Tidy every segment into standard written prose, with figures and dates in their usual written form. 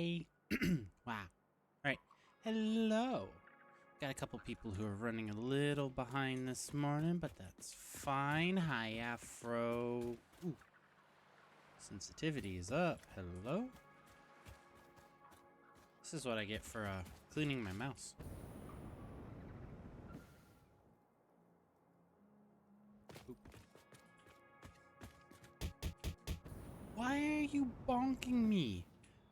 Hi. Wow. All right. Hello. Got a couple people who are running a little behind this morning, but that's fine. Hi, Afro. Ooh. Sensitivity is up. Hello. This is what I get for cleaning my mouse. Oop. Why are you bonking me?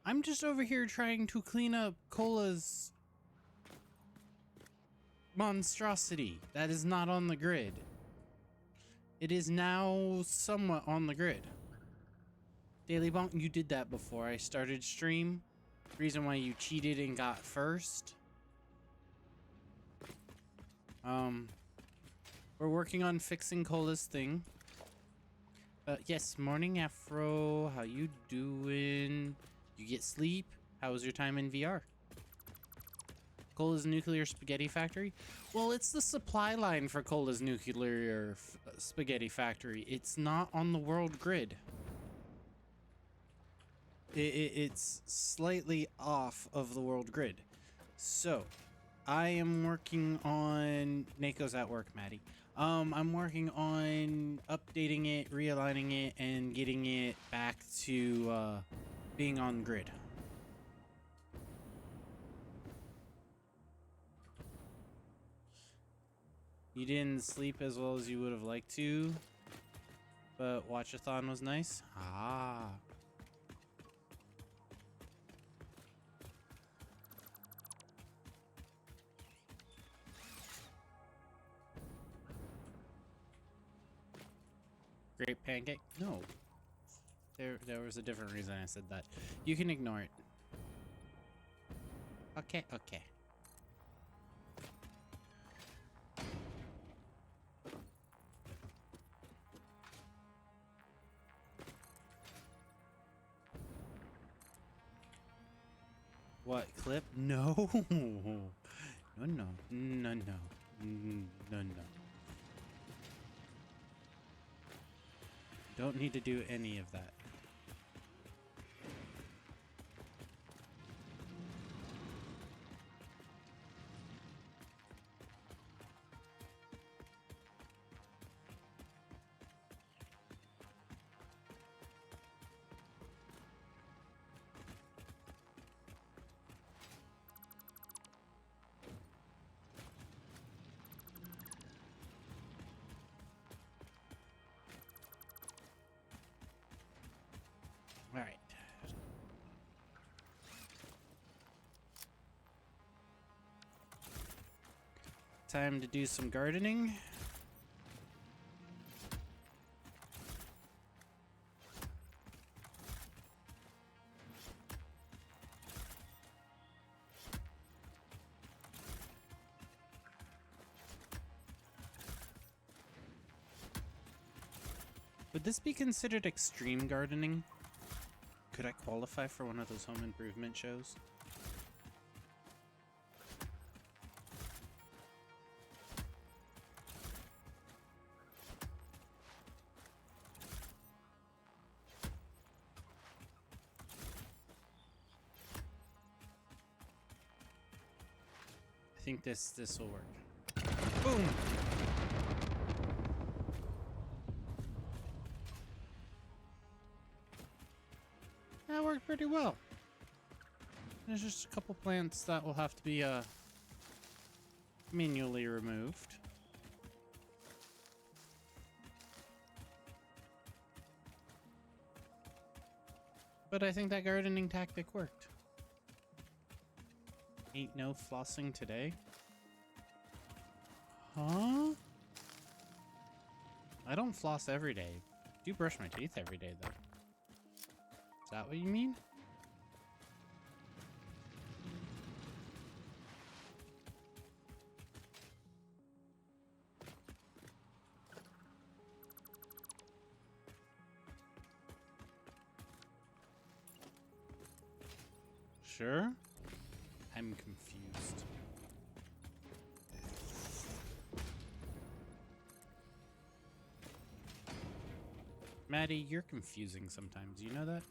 I'm just over here trying to clean up Cola's monstrosity that is not on the grid. It is now somewhat on the grid. Daily Bonk, you did that before I started stream. Reason why you cheated and got first. We're working on fixing Cola's thing. Yes, morning Afro, how you doing? You get sleep? How was your time in VR? Cola's nuclear spaghetti factory? Well, it's the supply line for Cola's nuclear spaghetti factory. It's not on the world grid. It's slightly off of the world grid. So, I am working on... Nako's at work, Maddie. I'm working on updating it, realigning it, and getting it back to being on grid. You didn't sleep as well as you would have liked to, but Watchathon was nice. Ah. Great pancake? No. There was a different reason I said that. You can ignore it. Okay, okay. What, clip? No. No, no. No, no. No, no. Don't need to do any of that. All right. Time to do some gardening. Would this be considered extreme gardening? Could I qualify for one of those home improvement shows? I think this will work. Boom! That worked pretty well. There's just a couple plants that will have to be manually removed. But I think that gardening tactic worked. Ain't no flossing today. Huh? I don't floss every day. I do brush my teeth every day, though. Is that what you mean? Sure? I'm confused. Maddie, you're confusing sometimes. You know that?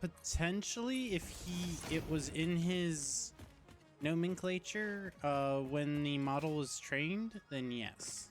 Potentially, if it was in his nomenclature, when the model was trained, then yes.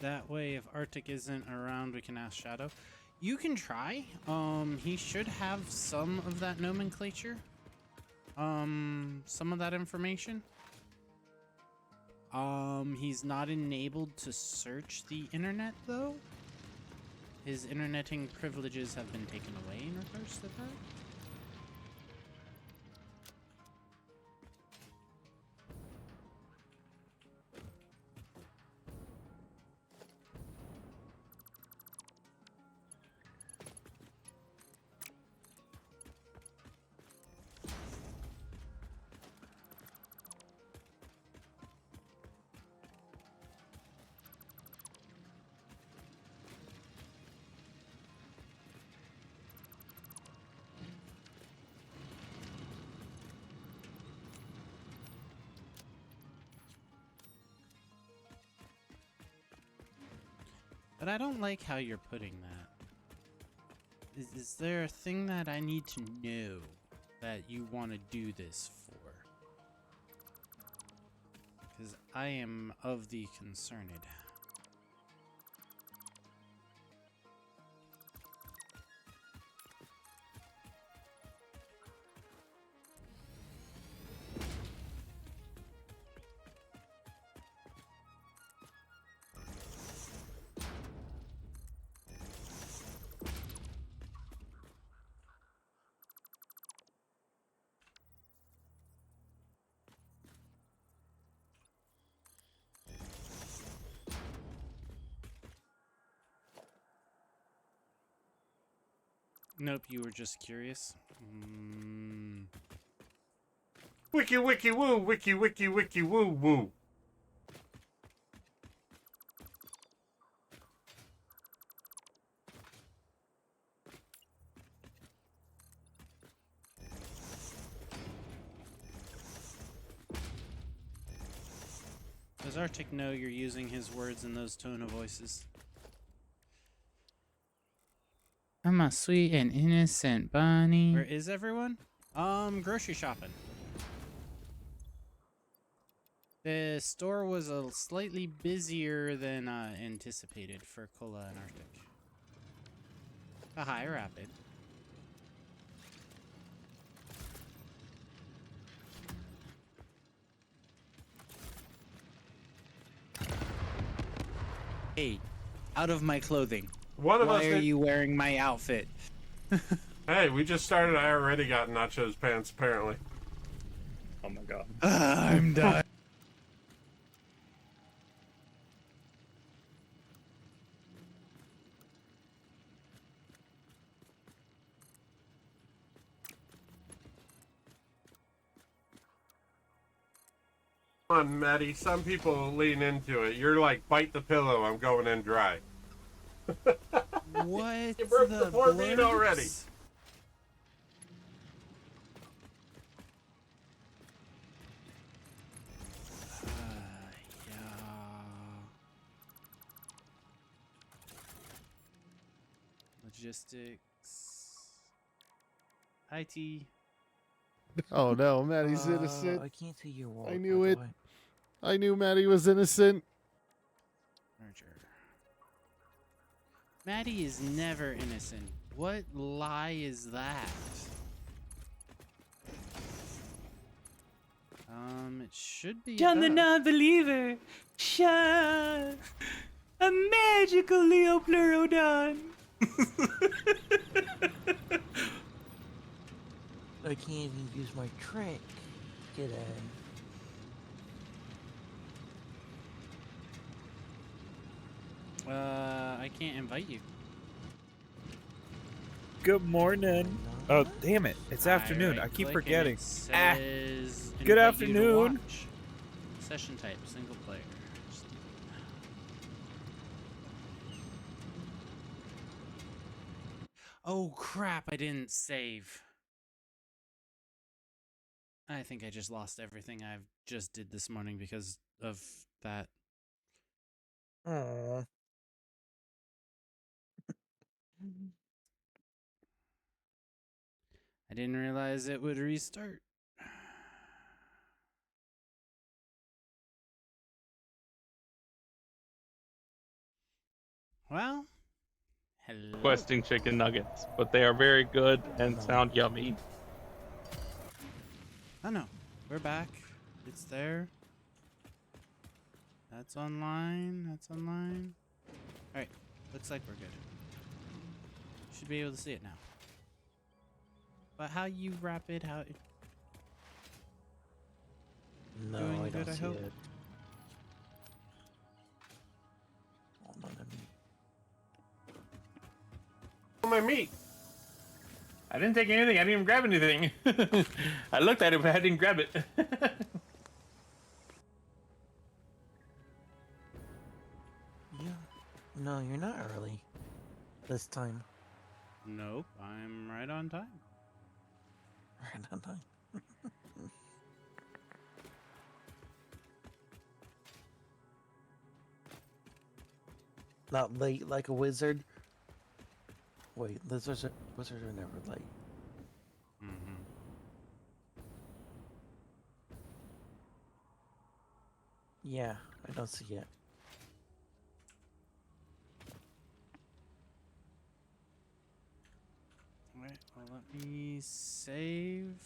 That way, if Arctic isn't around, we can ask Shadow. You can try. He should have some of that nomenclature. Some of that information. He's not enabled to search the internet, though. His interneting privileges have been taken away in regards to that. But I don't like how you're putting that. Is there a thing that I need to know that you want to do this for? Because I am of the concerned. Nope, you were just curious. Wiki wiki woo, wiki wiki wiki woo woo. Does Arctic know you're using his words in those tone of voices? I'm a sweet and innocent bunny. Where is everyone? Grocery shopping. The store was a slightly busier than anticipated for Kola and Arctic. A high rapid. Hey, out of my clothing. One of us. Why are you wearing my outfit? Hey, we just started. I already got Nacho's pants, apparently. Oh my god. I'm done. Come on, Maddie. Some people lean into it. You're like, bite the pillow. I'm going in dry. What? You broke the poor bean already. Yeah. Logistics. IT. Oh no, Maddie's innocent. I can't see your wall. I knew by the it. way. I knew Maddie was innocent. Merger. Maddie is never innocent. What lie is that? It should be. John the up. non-believer. Sean. A magical Leopleurodon. I can't even use my trick. G'day. I can't invite you. Good morning. Oh, damn it. It's afternoon. I keep right-click and forgetting. it says Good invite you to afternoon. watch. Session type, single player. Oh crap, I didn't save. I think I just lost everything I've just did this morning because of that. Aw. I didn't realize it would restart. Well, hello. Requesting chicken nuggets, but they are very good and sound yummy. Oh no, we're back. It's there. That's online. That's online. All right, looks like we're good. Should be able to see it now. But how you rapid? How? No, Doing I good, don't I see hope. it. Hold on, let me... My meat. I didn't take anything. I didn't even grab anything. I looked at it, but I didn't grab it. Yeah. No, you're not early. This time. Nope, I'm right on time. Right on time. Not late like a wizard. Wait, wizards are never late. Mm-hmm. Yeah, I don't see it. Alright, well, let me save.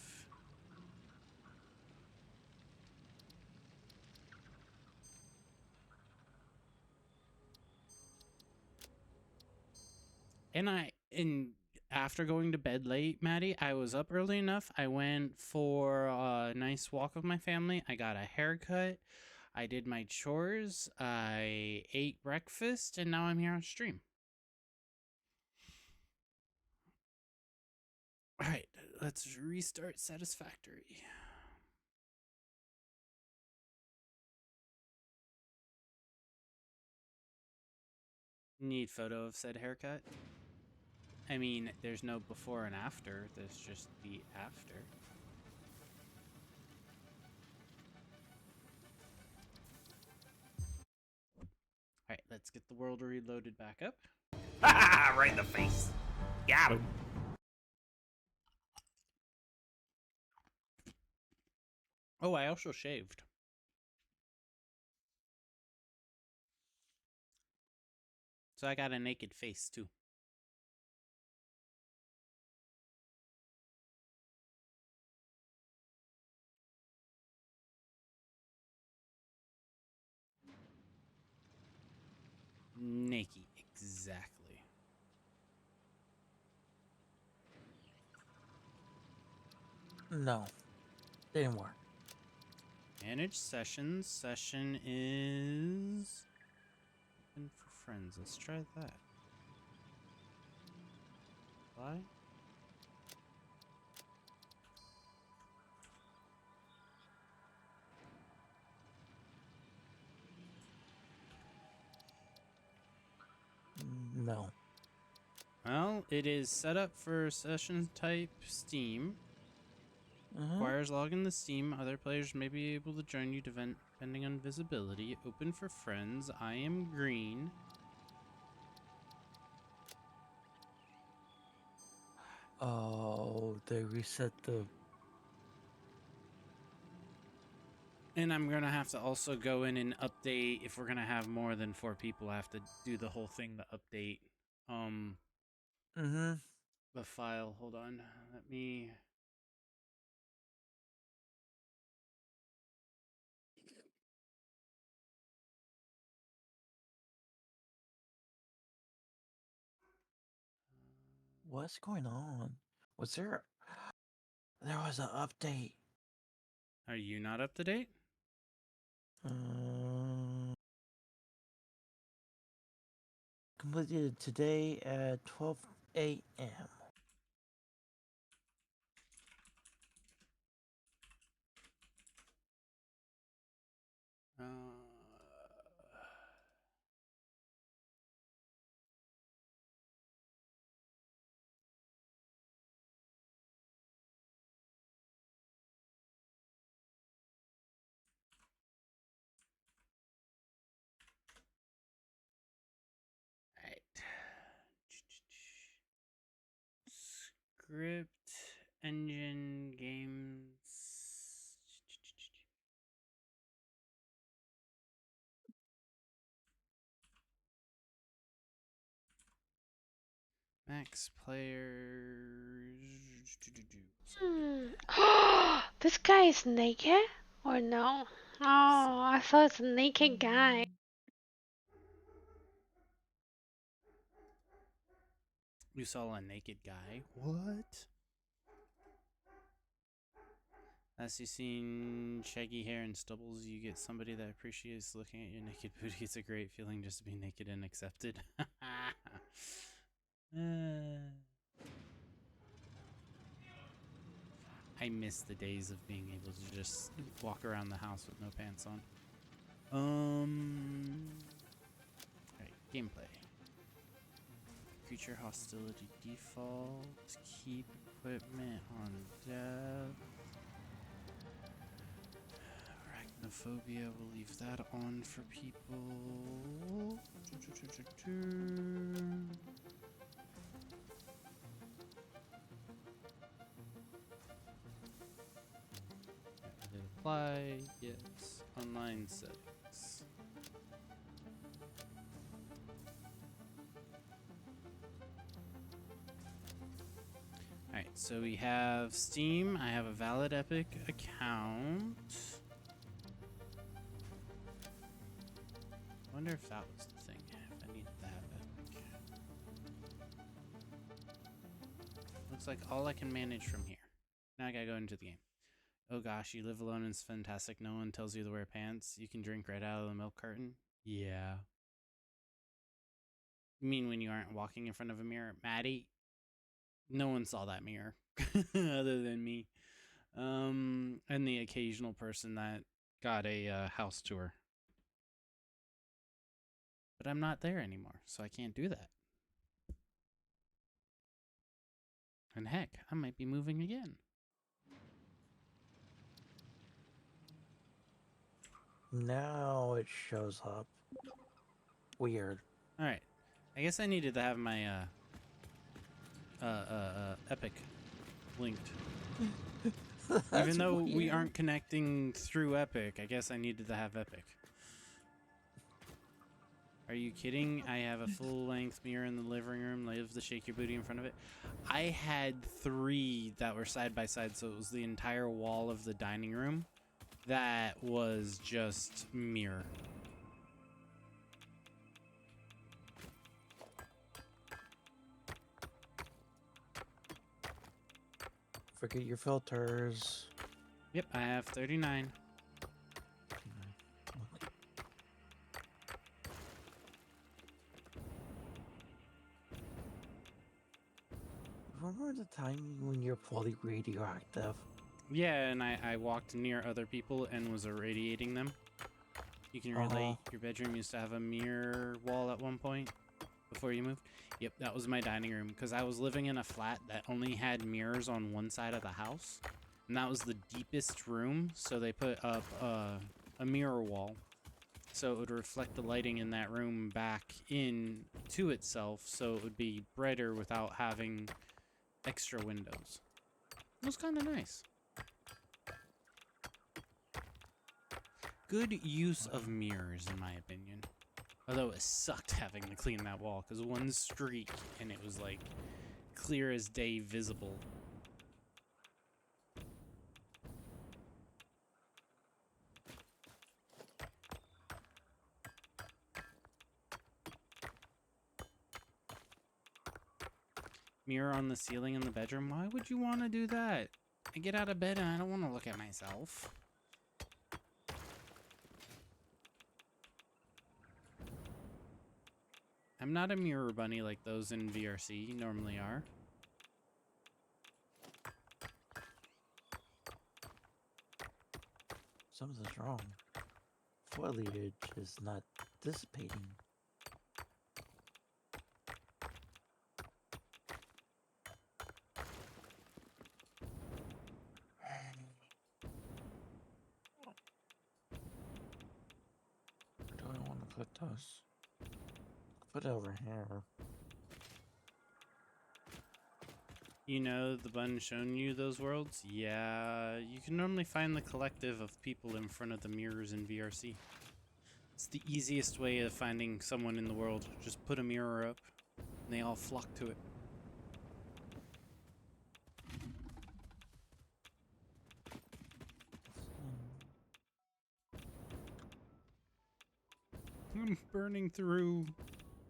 And after going to bed late, Maddie, I was up early enough. I went for a nice walk with my family. I got a haircut. I did my chores. I ate breakfast, and now I'm here on stream. All right, let's restart Satisfactory. Need photo of said haircut? I mean, there's no before and after. There's just the after. Alright, let's get the world reloaded back up. Right in the face. Got him. Oh, I also shaved. So I got a naked face, too. Naked, exactly. No. Didn't work. Manage sessions. Session is open for friends. Let's try that. Why? No. Well, it is set up for session type Steam. Requires login to Steam. Other players may be able to join you depending on visibility. Open for friends. I am green. Oh, they reset the... And I'm going to have to also go in and update. If we're going to have more than 4 people, I have to do the whole thing to update the file. Hold on. Let me... What's going on? Was there... There was an update. Are you not up to date? completed today at 12 a.m. Uh, right. Script engine games. Max players. This guy is naked? Or no? Oh, I thought it's a naked guy. You saw a naked guy? What? As you've seen shaggy hair and stubbles, you get somebody that appreciates looking at your naked booty. It's a great feeling just to be naked and accepted. I miss the days of being able to just walk around the house with no pants on. Alright, gameplay. Creature hostility default. Keep equipment on dev. Arachnophobia, we'll leave that on for people. Apply, yes. Online settings. Alright, so we have Steam. I have a valid Epic account. I wonder if that was the thing. If I need that Epic. Looks like all I can manage from here. Now I gotta go into the game. Oh gosh, you live alone and it's fantastic. No one tells you to wear pants. You can drink right out of the milk carton. Yeah. You mean when you aren't walking in front of a mirror? Maddie? No one saw that mirror other than me. And the occasional person that got a house tour. But I'm not there anymore, so I can't do that. And heck, I might be moving again. Now it shows up. Weird. Alright. I guess I needed to have my Epic linked. Even though we aren't connecting through Epic, I guess I needed to have Epic. Are you kidding? I have a full-length mirror in the living room. Live the shake your booty in front of it. I had 3 that were side by side, so it was the entire wall of the dining room. That was just mirror. Forget your filters. Yep, I have 39. Remember the time when you're fully radioactive? Yeah, and I walked near other people and was irradiating them. You can relate. Your bedroom used to have a mirror wall at one point before you moved. Yep, that was my dining room because I was living in a flat that only had mirrors on one side of the house. And that was the deepest room, so they put up a mirror wall. So it would reflect the lighting in that room back in to itself, so it would be brighter without having extra windows. It was kind of nice. Good use of mirrors, in my opinion. Although it sucked having to clean that wall, because one streak and it was like clear as day visible. Mirror on the ceiling in the bedroom? Why would you want to do that? I get out of bed and I don't want to look at myself. I'm not a mirror bunny like those in VRC normally are. Something's wrong. Foliage is not dissipating. Where do I want to put those? Put it over here. You know the button showing you those worlds? Yeah, you can normally find the collective of people in front of the mirrors in VRC. It's the easiest way of finding someone in the world. Just put a mirror up, and they all flock to it. I'm burning through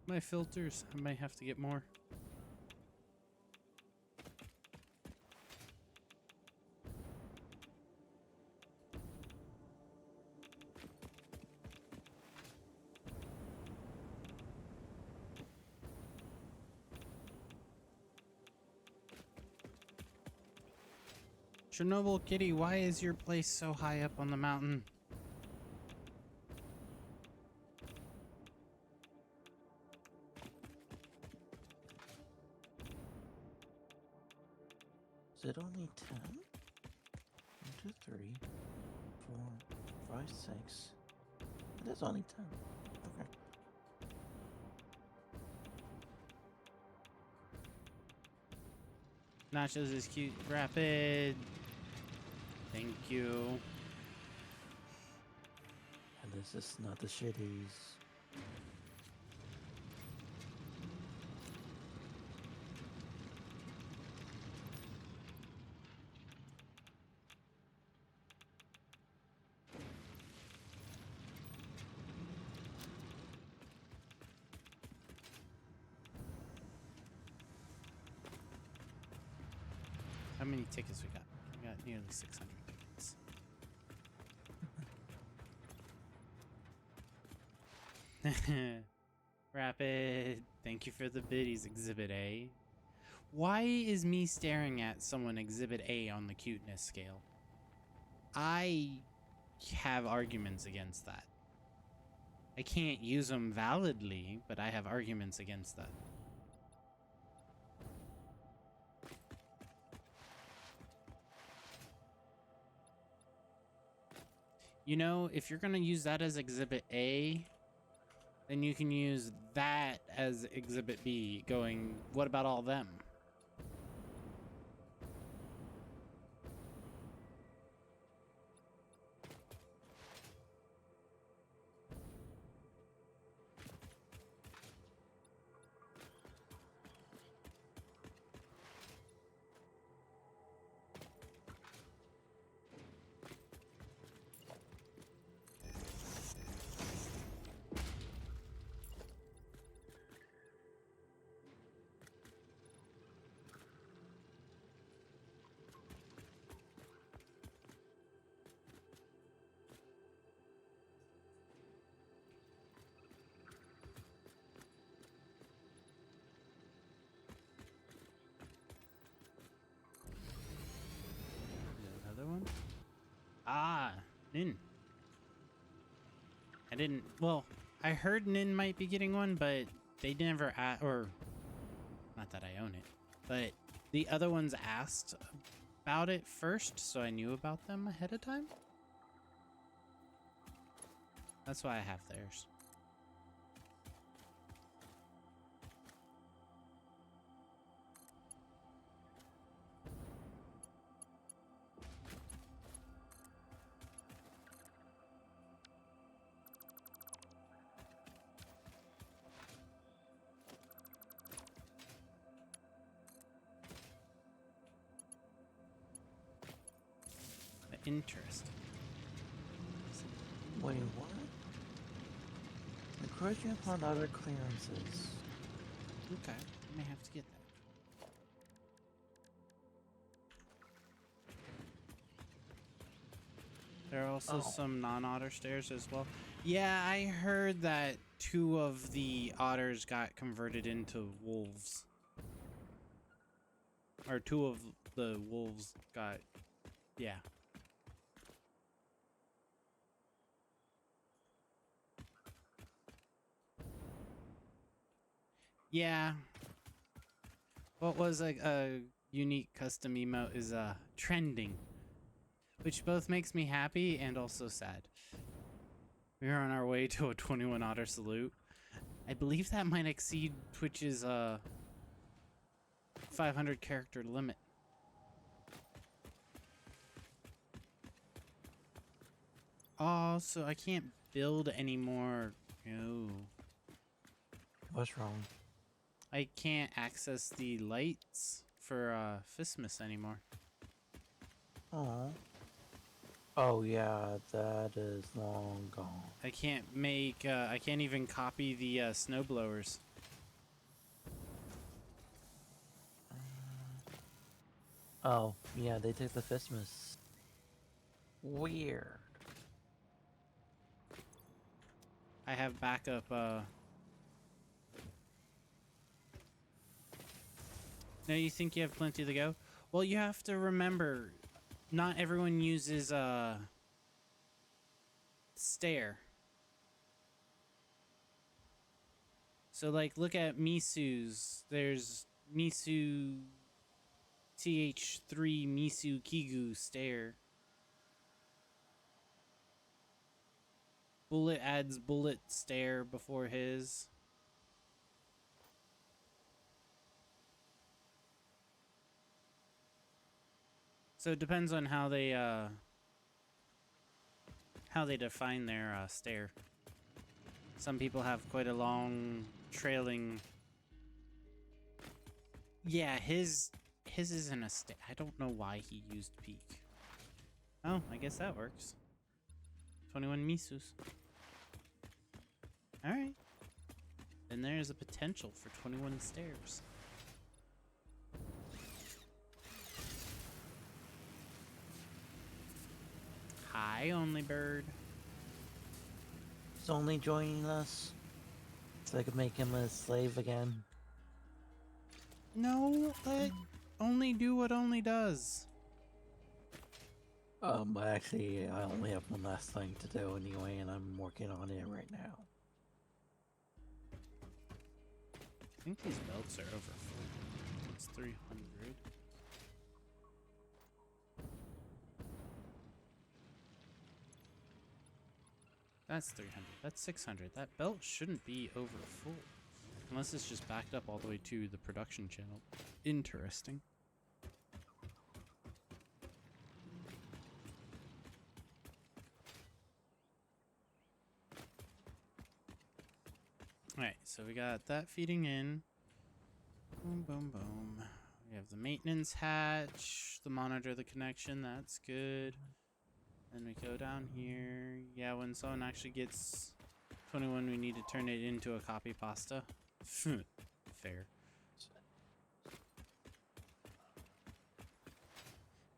my filters. I might have to get more. Chernobyl Kitty, why is your place so high up on the mountain? Is it only 10? 1, 2, 3, 4, 5, 6. It is only 10. Okay. Nachos is cute. Rapid. Thank you. And this is not the shitties. How many tickets we got? We got nearly 600 tickets. Rapid. Thank you for the biddies, Exhibit A. Why is me staring at someone Exhibit A on the cuteness scale? I have arguments against that. I can't use them validly, but I have arguments against that. You know, if you're gonna use that as Exhibit A, then you can use that as Exhibit B, going, what about all them? Another one? Ah, Nin. I didn't, well, I heard Nin might be getting one, but they never or, not that I own it, but the other ones asked about it first, so I knew about them ahead of time. That's why I have theirs. Interesting. Wait, what? Encroaching upon other clearances. Okay, I may have to get that. There are also some non-otter stairs as well. Yeah, I heard that 2 of the otters got converted into wolves. Or 2 of the wolves got, yeah. Yeah. What was a unique custom emote is trending, which both makes me happy and also sad. We are on our way to a 21 otter salute. I believe that might exceed Twitch's 500 character limit. Oh, so I can't build anymore. No. What's wrong? I can't access the lights for Fistmas anymore. Oh. Oh yeah, that is long gone. I can't make, I can't even copy the snowblowers. Oh, yeah, they took the Fistmas. Weird. I have backup, No, you think you have plenty to go? Well, you have to remember, not everyone uses, stair. So, like, look at Misu's. There's Misu TH3 Misu Kigu stair. Bullet adds bullet stair before his. So it depends on how they define their stair. Some people have quite a long trailing. Yeah, his isn't a stair. I don't know why he used peak. Oh, I guess that works. 21 Misus. Alright. Then there's a potential for 21 stairs. Hi, Only Bird. He's only joining us so I could make him a slave again. No, let Only do what Only does. Actually, I only have one last thing to do anyway, and I'm working on it right now. I think these belts are over full. It's 300. That's 300. That's 600. That belt shouldn't be over full. Unless it's just backed up all the way to the production channel. Interesting. Alright, so we got that feeding in. Boom, boom, boom. We have the maintenance hatch, the monitor the connection, that's good. Then we go down here. Yeah, when someone actually gets 21, we need to turn it into a copy pasta. Fair.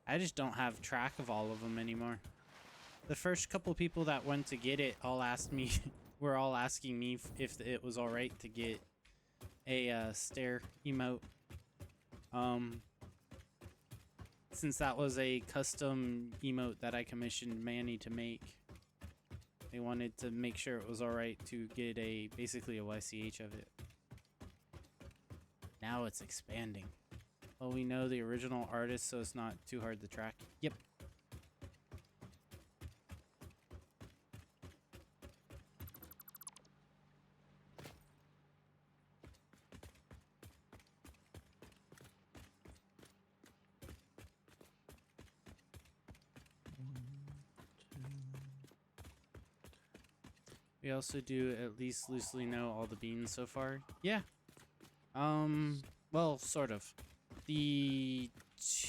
I just don't have track of all of them anymore. The first couple people that went to get it all asked me, were all asking me if it was alright to get a stair emote. Since that was a custom emote that I commissioned Manny to make, they wanted to make sure it was alright to get basically a YCH of it. Now it's expanding. Well, we know the original artist, so it's not too hard to track. Yep. We also do at least loosely know all the beans so far. Yeah. Well, sort of. The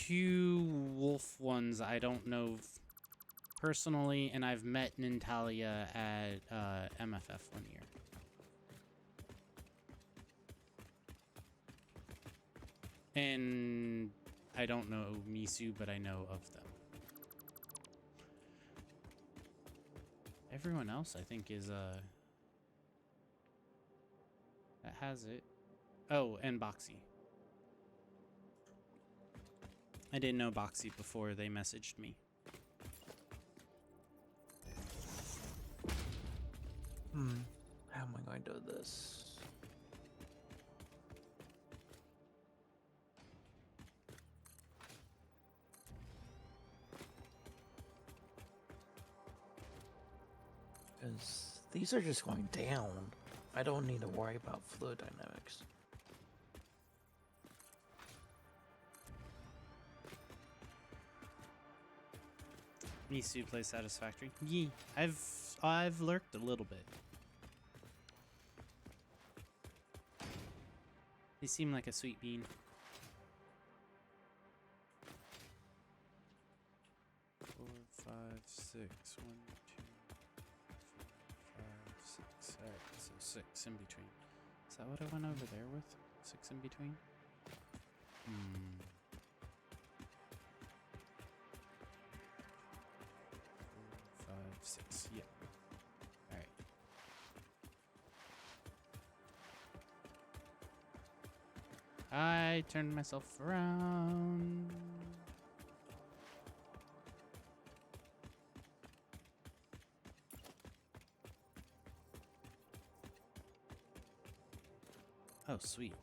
2 wolf ones I don't know personally, and I've met Nintalia at MFF one year. And I don't know Misu, but I know of them. Everyone else, I think, is has it. Oh, and Boxy. I didn't know Boxy before they messaged me. How am I going to do this? Because these are just going down. I don't need to worry about fluid dynamics. Misu plays Satisfactory. Yee. I've lurked a little bit. They seem like a sweet bean. Four, five, six. 1, 2, 4, 5, 6. Alright, so 6 in between. Is that what I went over there with? 6 in between? 4, 5, 6. Yep. Alright. I turned myself around. Oh, sweet.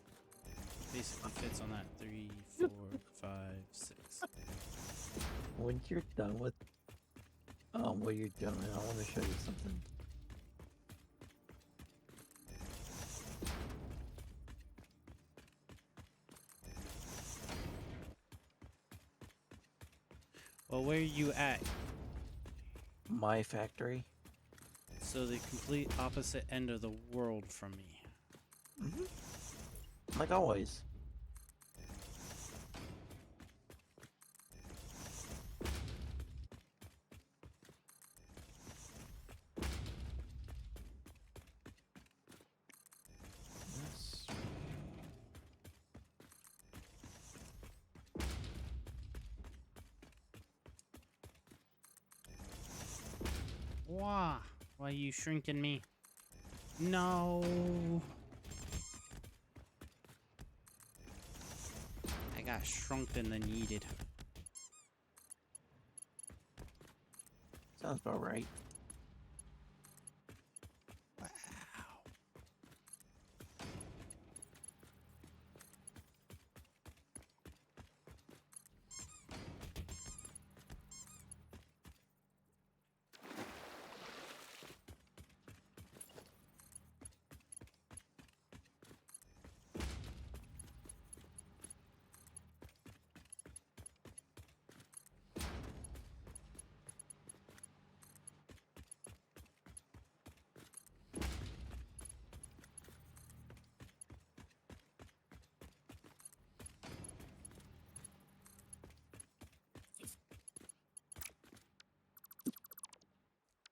Basically fits on that 3, 4, 5, 6. When you're done with what you're doing, I want to show you something. Well, where are you at? My factory. So the complete opposite end of the world from me. Like always. Yes. Why? Why you shrinking me? No. I got shrunken than needed. Sounds about right. Wow.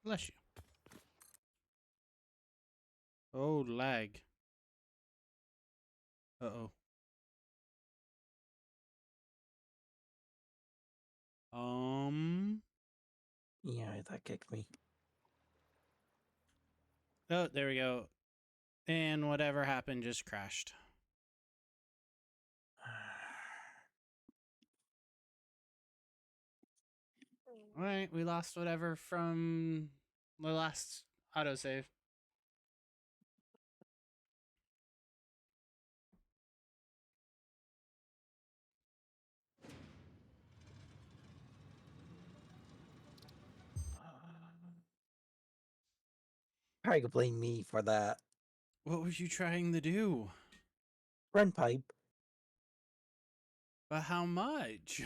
Bless you. Oh, lag. Uh-oh. Yeah, that kicked me. Oh, there we go. And whatever happened just crashed. Alright, we lost whatever from the last autosave. Probably could blame me for that. What were you trying to do? Run pipe. But how much?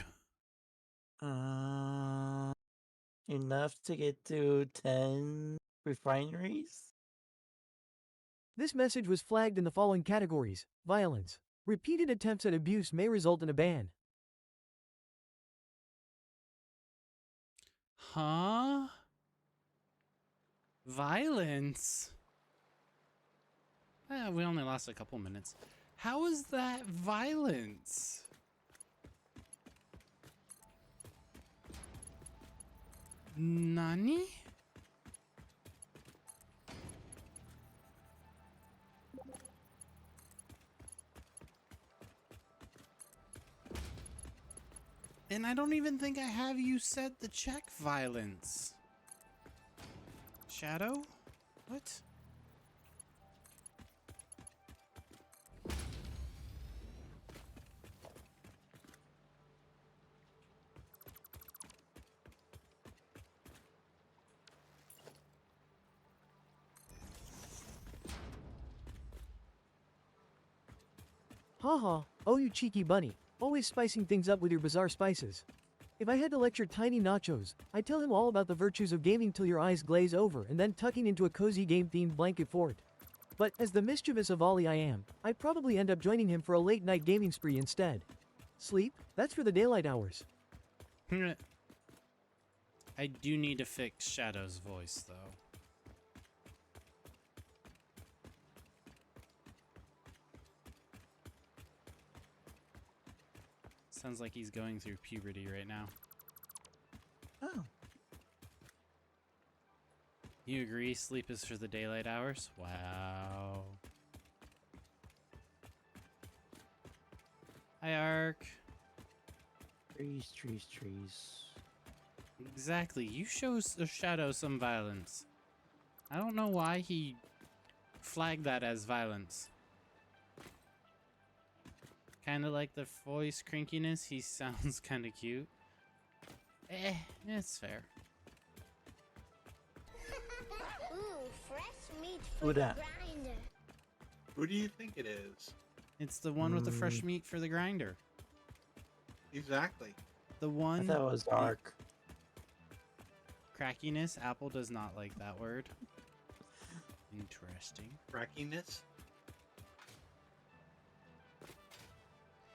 Enough to get to 10 refineries? This message was flagged in the following categories: violence. Repeated attempts at abuse may result in a ban. Huh? Violence? We only lost a couple minutes. How is that violence? Nani? And I don't even think I have you set the check violence. Shadow? What? Haha, oh you cheeky bunny, always spicing things up with your bizarre spices. If I had to lecture Tiny Nachos, I'd tell him all about the virtues of gaming till your eyes glaze over and then tucking into a cozy game-themed blanket fort. But as the mischievous Avali I am, I'd probably end up joining him for a late-night gaming spree instead. Sleep? That's for the daylight hours. I do need to fix Shadow's voice, though. Sounds like he's going through puberty right now. Oh, You agree sleep is for the daylight hours? Wow. Hi, Ark. trees, trees, trees. Exactly. You show Shadow some violence. I don't know why he flagged that as violence. Kind of like the voice crankiness. He sounds kind of cute. It's fair. Ooh, fresh meat Who for the dat? grinder. Who do you think it is? It's the one with the fresh meat for the grinder. Exactly. The I one thought it was dark. crackiness. Apple does not like that word. Interesting. Crackiness?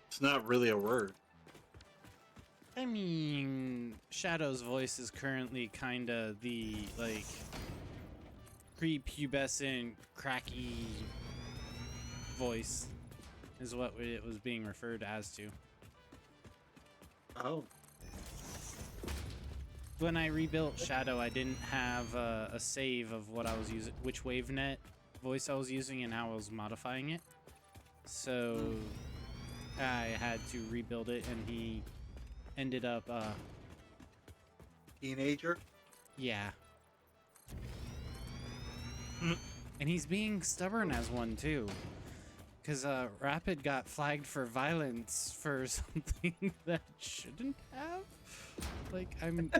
It's not really a word. I mean, Shadow's voice is currently kind of the, like, prepubescent, cracky voice, is what it was being referred as to. Oh. When I rebuilt Shadow, I didn't have a save of what I was using, which WaveNet voice I was using and how I was modifying it. So I had to rebuild it, and he ended up, Teenager? yeah. And he's being stubborn as one, too. Because Rapid got flagged for violence for something that shouldn't have. Like, I'm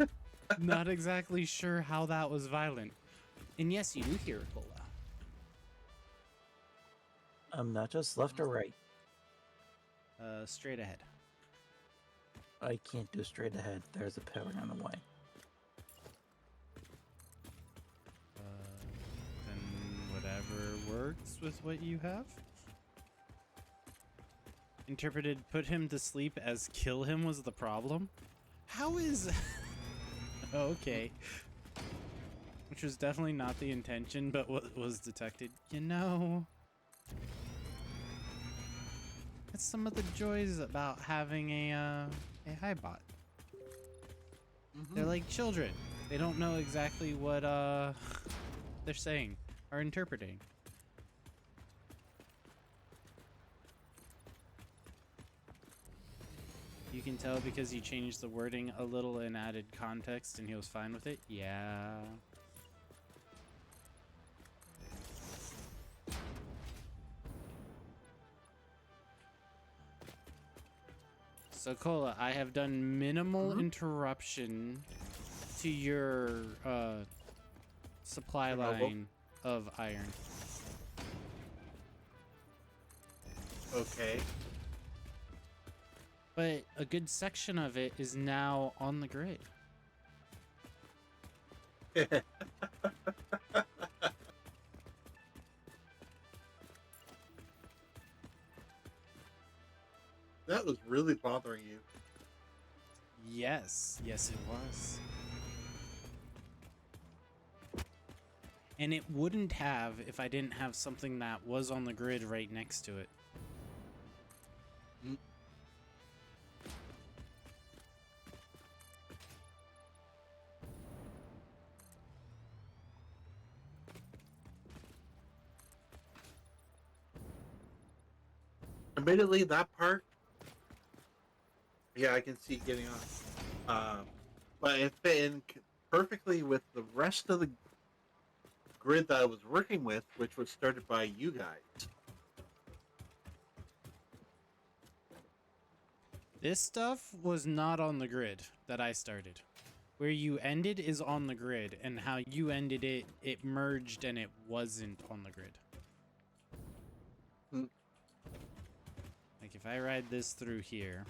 not exactly sure how that was violent. And yes, you do hear it, Cola. Not just left or right. Straight ahead. I can't do straight ahead. There's a pillar on the way. Then whatever works with what you have. Interpreted, put him to sleep as kill him was the problem? How is... Okay. Which was definitely not the intention, but what was detected. You know... That's some of the joys about having a hi bot. They're like children. They don't know exactly what they're saying or interpreting. You can tell because you changed the wording a little and added context and he was fine with it? Yeah. So Cola, I have done minimal interruption to your supply line of iron. Okay. But a good section of it is now on the grid. That was really bothering you. Yes, yes it was. And it wouldn't have if I didn't have something that was on the grid right next to it. Admittedly, that part, Yeah, I can see getting on. But it fit in perfectly with the rest of the grid that I was working with, which was started by you guys. This stuff was not on the grid that I started. Where you ended is on the grid, and how you ended it, it merged and it wasn't on the grid. Hmm. Like if I ride this through here.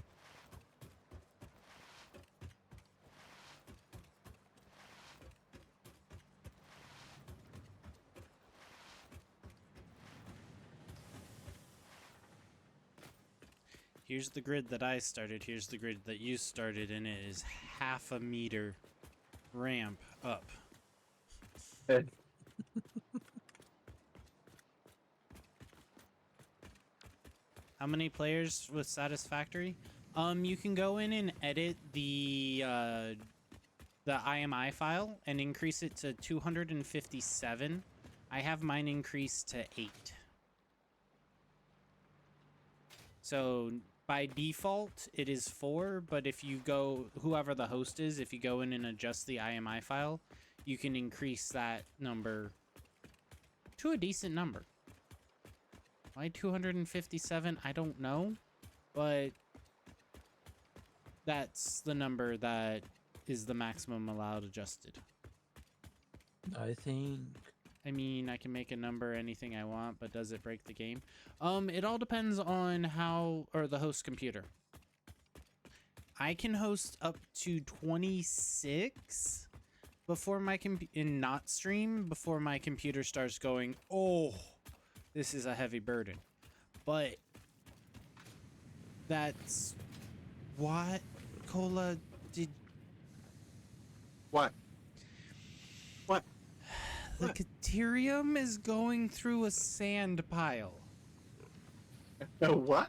Here's the grid that I started, here's the grid that you started, and it is half a meter ramp up. How many players with satisfactory? You can go in and edit the IMI file and increase it to 257. I have mine increased to 8. So by default, it is 4, but if you go, whoever the host is, if you go in and adjust the IMI file, you can increase that number to a decent number. Why 257? I don't know, but that's the number that is the maximum allowed adjusted. I think. I mean, I can make a number anything I want, but does it break the game? It all depends on how, or the host computer. I can host up to 26 before my and not stream before my computer starts going, oh, this is a heavy burden. But that's what Cola did. What? What? The Caterium is going through a sand pile. No, what?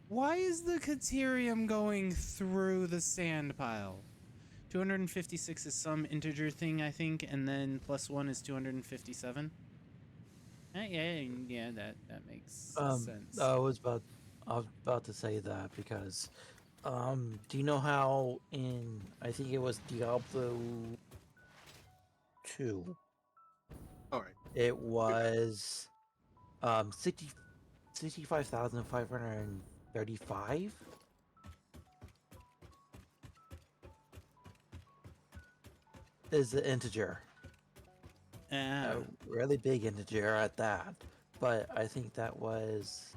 Why is the Caterium going through the sand pile? 256 is some integer thing, I think, and then +1 is 257. Yeah, that makes sense. I was about to say that because, do you know how in, I think it was Diablo 2. All right. It was 65,535 is the integer. A really big integer at that. But I think that was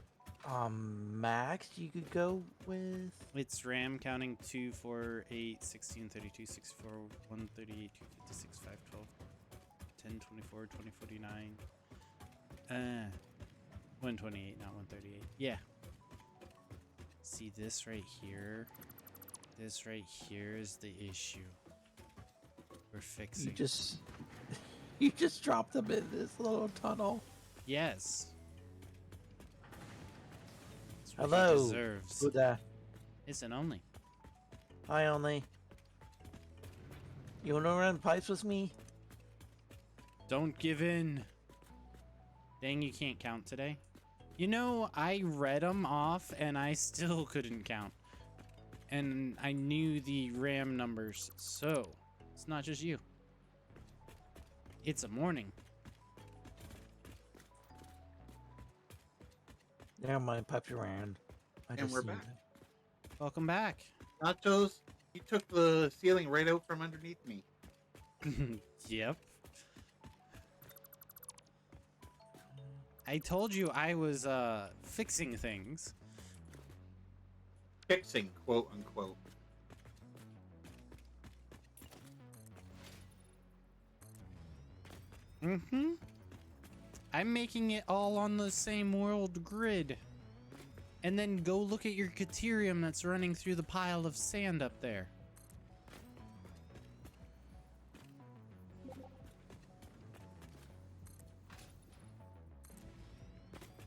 max you could go with. It's RAM counting 2, 4, 8, 16, 32, 64, 138, 256, 512, 10, 24, 20, 49. 128, not 138. Yeah. See this right here? This right here is the issue. We're fixing. You just dropped them in this little tunnel. Yes. That's what Hello. he deserves. Who that? Listen only. Hi, Only. You wanna run pipes with me? Don't give in. Dang, you can't count today. You know, I read them off and I still couldn't count. And I knew the RAM numbers, so it's not just you. It's a morning. Never mind, pipes around. And we're back. Welcome back. Nachos, you took the ceiling right out from underneath me. Yep. I told you I was fixing things. Fixing, quote unquote. Mm-hmm. I'm making it all on the same world grid. And then go look at your Caterium that's running through the pile of sand up there.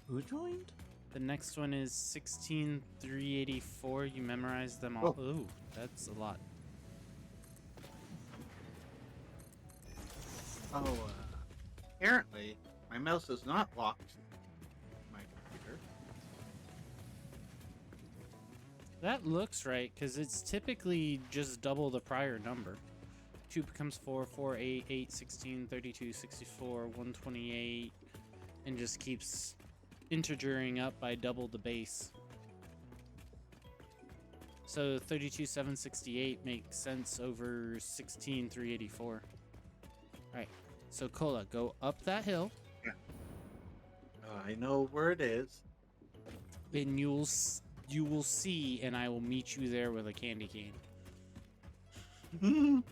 Who joined? The next one is 16384. You memorized them all. Oh. Ooh, that's a lot. Oh, apparently my mouse is not locked to my computer. That looks right, because it's typically just double the prior number. 2 becomes 4, 4, 8, 8, 16, 32, 64, 128, and just keeps integering up by double the base. So 32,768 makes sense over 16,384. Alright, so Cola, go up that hill. I know where it is. And you will see, and I will meet you there with a candy cane.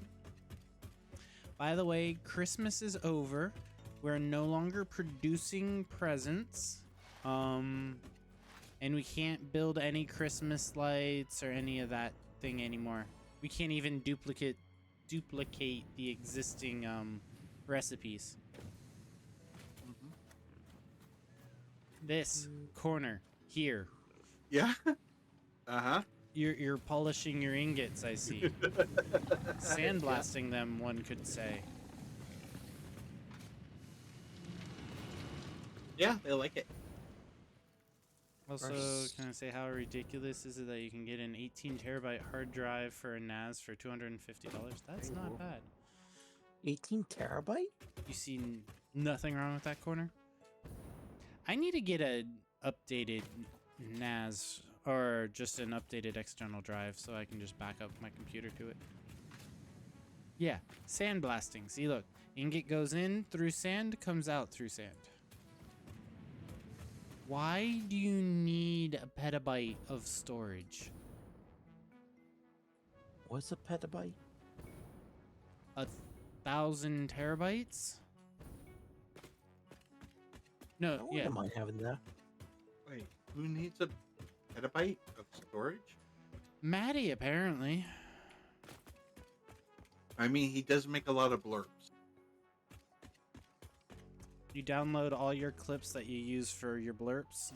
By the way, Christmas is over. We're no longer producing presents. And we can't build any Christmas lights or any of that thing anymore. We can't even duplicate the existing recipes. This corner here. Yeah. Uh-huh. You're polishing your ingots, I see. Sandblasting them, one could say. Yeah, they like it. Also, can I say how ridiculous is it that you can get an 18 terabyte hard drive for a NAS for $250? That's not bad. 18 terabyte? You see nothing wrong with that corner? I need to get a updated NAS or just an updated external drive so I can just back up my computer to it. Yeah, sandblasting. See, look, ingot goes in through sand, comes out through sand. Why do you need a petabyte of storage? What's a petabyte? 1,000 terabytes? No, I wouldn't mind having that. Wait, who needs a petabyte of storage? Maddie, apparently. I mean, he does make a lot of blurbs. You download all your clips that you use for your blurps?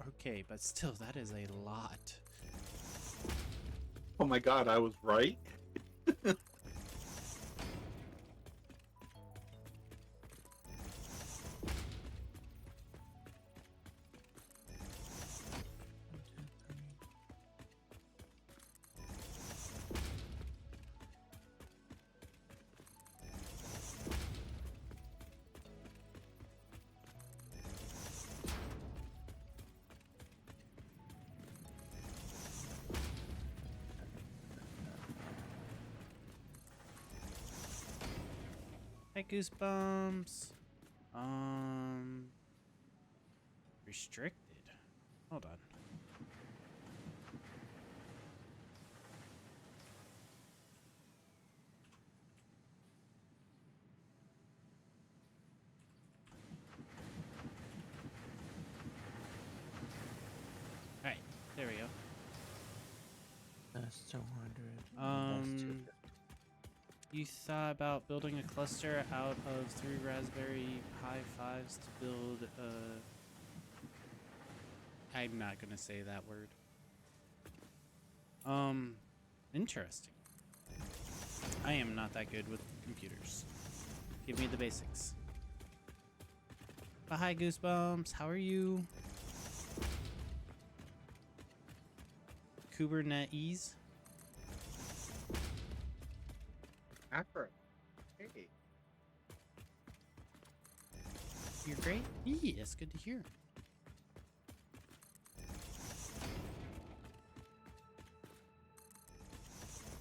Okay, but still, that is a lot. Oh my god, I was right. Hi, Goosebumps. Restricted. Hold on. Alright, there we go. That's 200. You thought about building a cluster out of 3 Raspberry Pi 5s to build I'm not gonna say that word. Interesting. I am not that good with computers. Give me the basics. But hi, Goosebumps. How are you? Kubernetes. Afro. Hey. You're great? Yeah, that's good to hear.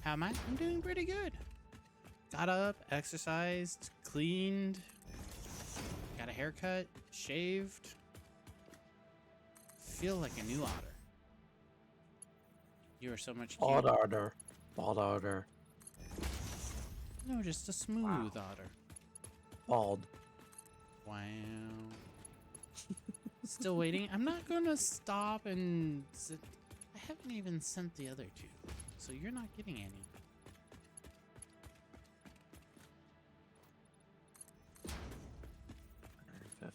How am I? I'm doing pretty good. Got up, exercised, cleaned, got a haircut, shaved. Feel like a new otter. You are so much cute. Bald otter. Bald otter. No, just a smooth otter. Bald. Wow. Still waiting. I'm not gonna stop and I haven't even sent the other 2, so you're not getting any. $150.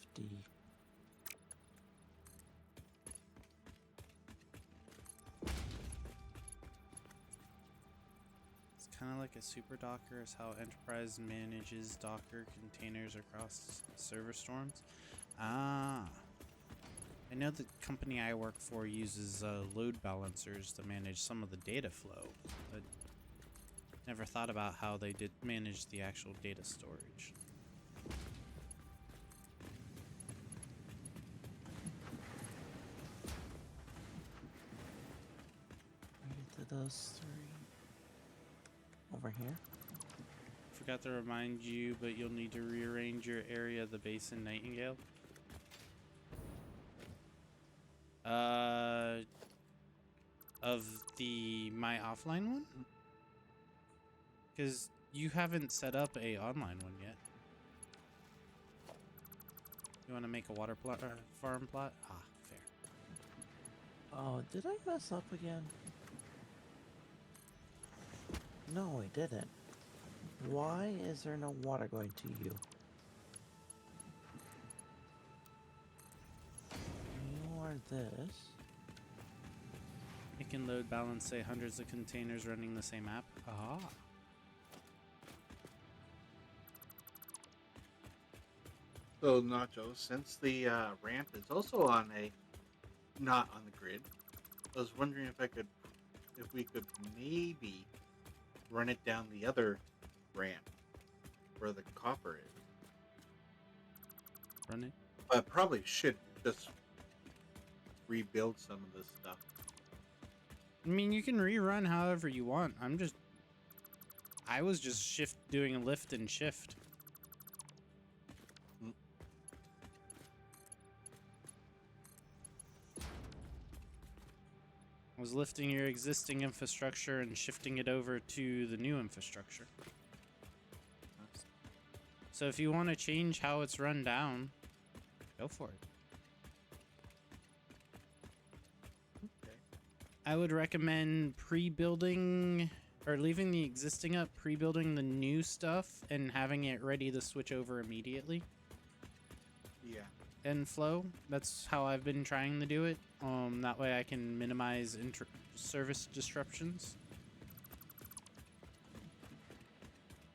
It's kind of like a super Docker is how Enterprise manages Docker containers across server storms. Ah. I know the company I work for uses load balancers to manage some of the data flow, but never thought about how they did manage the actual data storage. Where did those 3? Over here? Forgot to remind you, but you'll need to rearrange your area of the basin, Nightingale. Of the My Offline one? Because you haven't set up a online one yet. You want to make a water plot, farm plot? Ah, fair. Oh, did I mess up again? No, I didn't. Why is there no water going to you? You are this. It can load balance, say, hundreds of containers running the same app. Ah. So Nacho, since the ramp is also on not on the grid, I was wondering if we could maybe run it down the other ramp where the copper is. Run it. But probably should just rebuild some of this stuff. I mean, you can rerun however you want. I was just doing a lift and shift. I was lifting your existing infrastructure and shifting it over to the new infrastructure. So if you want to change how it's run down, go for it. I would recommend pre-building or leaving the existing up, pre-building the new stuff, and having it ready to switch over immediately. Yeah. And flow. That's how I've been trying to do it. That way I can minimize service disruptions.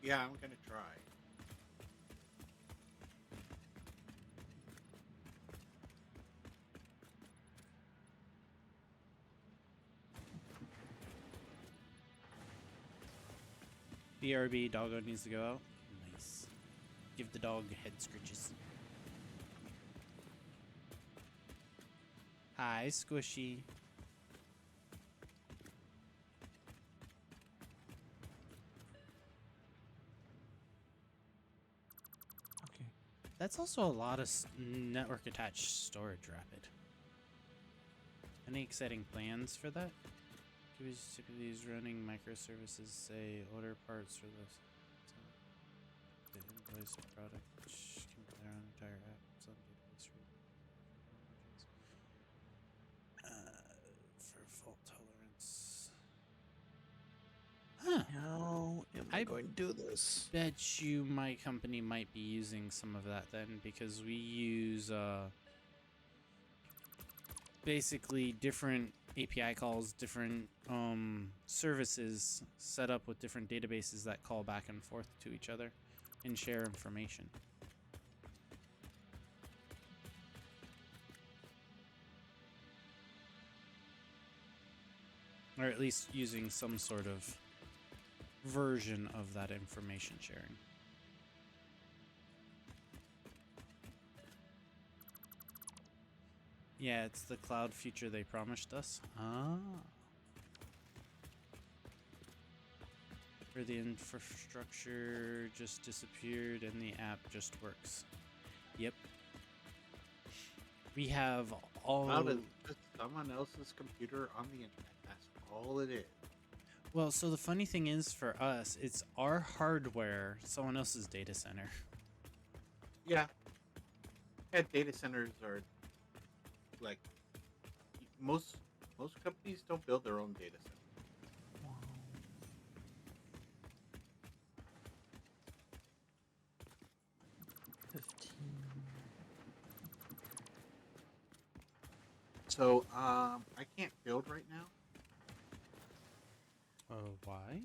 Yeah, I'm gonna try. BRB, doggo needs to go out. Nice. Give the dog head scritches. Hi, Squishy. Okay. That's also a lot of network attached storage, Rapid. Any exciting plans for that? Kubernetes typically is running microservices, say, order parts for this. The invoice product, which can be their own entire app. Some database for fault tolerance. Huh. How am I going to do this? Bet you my company might be using some of that then, because we use basically different API calls, different services set up with different databases that call back and forth to each other and share information. Or at least using some sort of version of that information sharing. Yeah, it's the cloud future they promised us. Ah. Where the infrastructure just disappeared and the app just works. Yep. We have all... Cloud is just someone else's computer on the internet. That's all it is. Well, so the funny thing is for us, it's our hardware, someone else's data center. Yeah. Yeah, data centers are like most companies don't build their own data center. Wow. 15. So I can't build right now. Oh, why?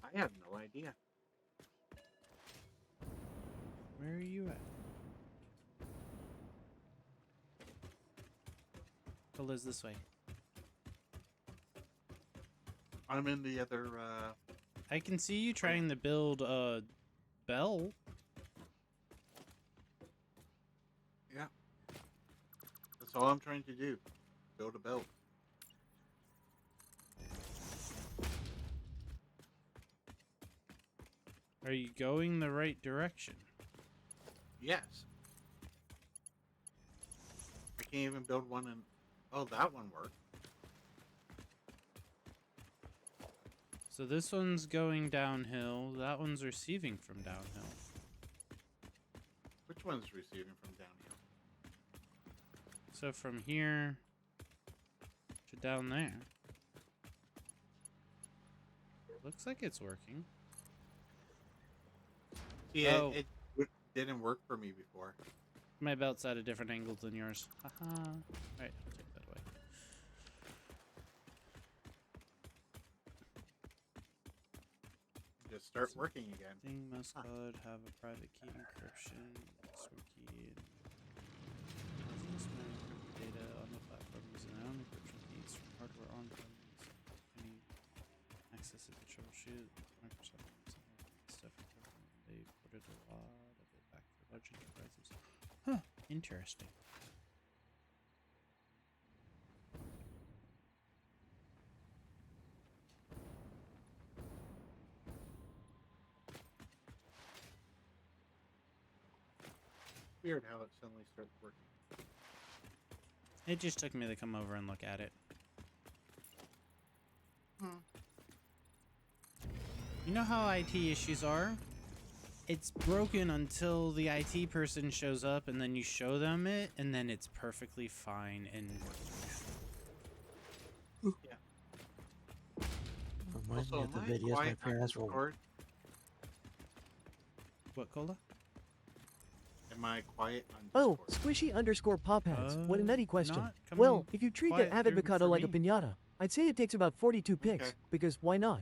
I have no idea. Where are you at? Cola's this way. I'm in the other. I can see you trying to build a bell. Yeah. That's all I'm trying to do. Build a belt. Are you going the right direction? Yes. I can't even build one in. Oh, that one worked. So this one's going downhill. That one's receiving from downhill. Which one's receiving from downhill? So from here to down there. Looks like it's working. Yeah, Oh. it didn't work for me before. My belt's at a different angle than yours. Haha. Alright, I'll take that away. Just start working again. Thing must code have a private key encryption, password key, and business may encrypt data on the platform using their own encryption keys from hardware on premise. Any access it to troubleshoot. Microsoft stuff. They ported a lot of it back for large enterprises. Huh, interesting. Weird how it suddenly starts working. It just took me to come over and look at it. You know how IT issues are? It's broken until the IT person shows up and then you show them it and then it's perfectly fine and working. Yeah. Reminds me Also, of the am I videos my quiet on parents were. Discord? What, Cola? Am I quiet on Oh, Discord? squishy_pop-hats. What a nutty question. not coming Well, if you treat that quiet avid through Mikado for like a me. pinata, I'd say it takes about 42 picks, Okay. because why not?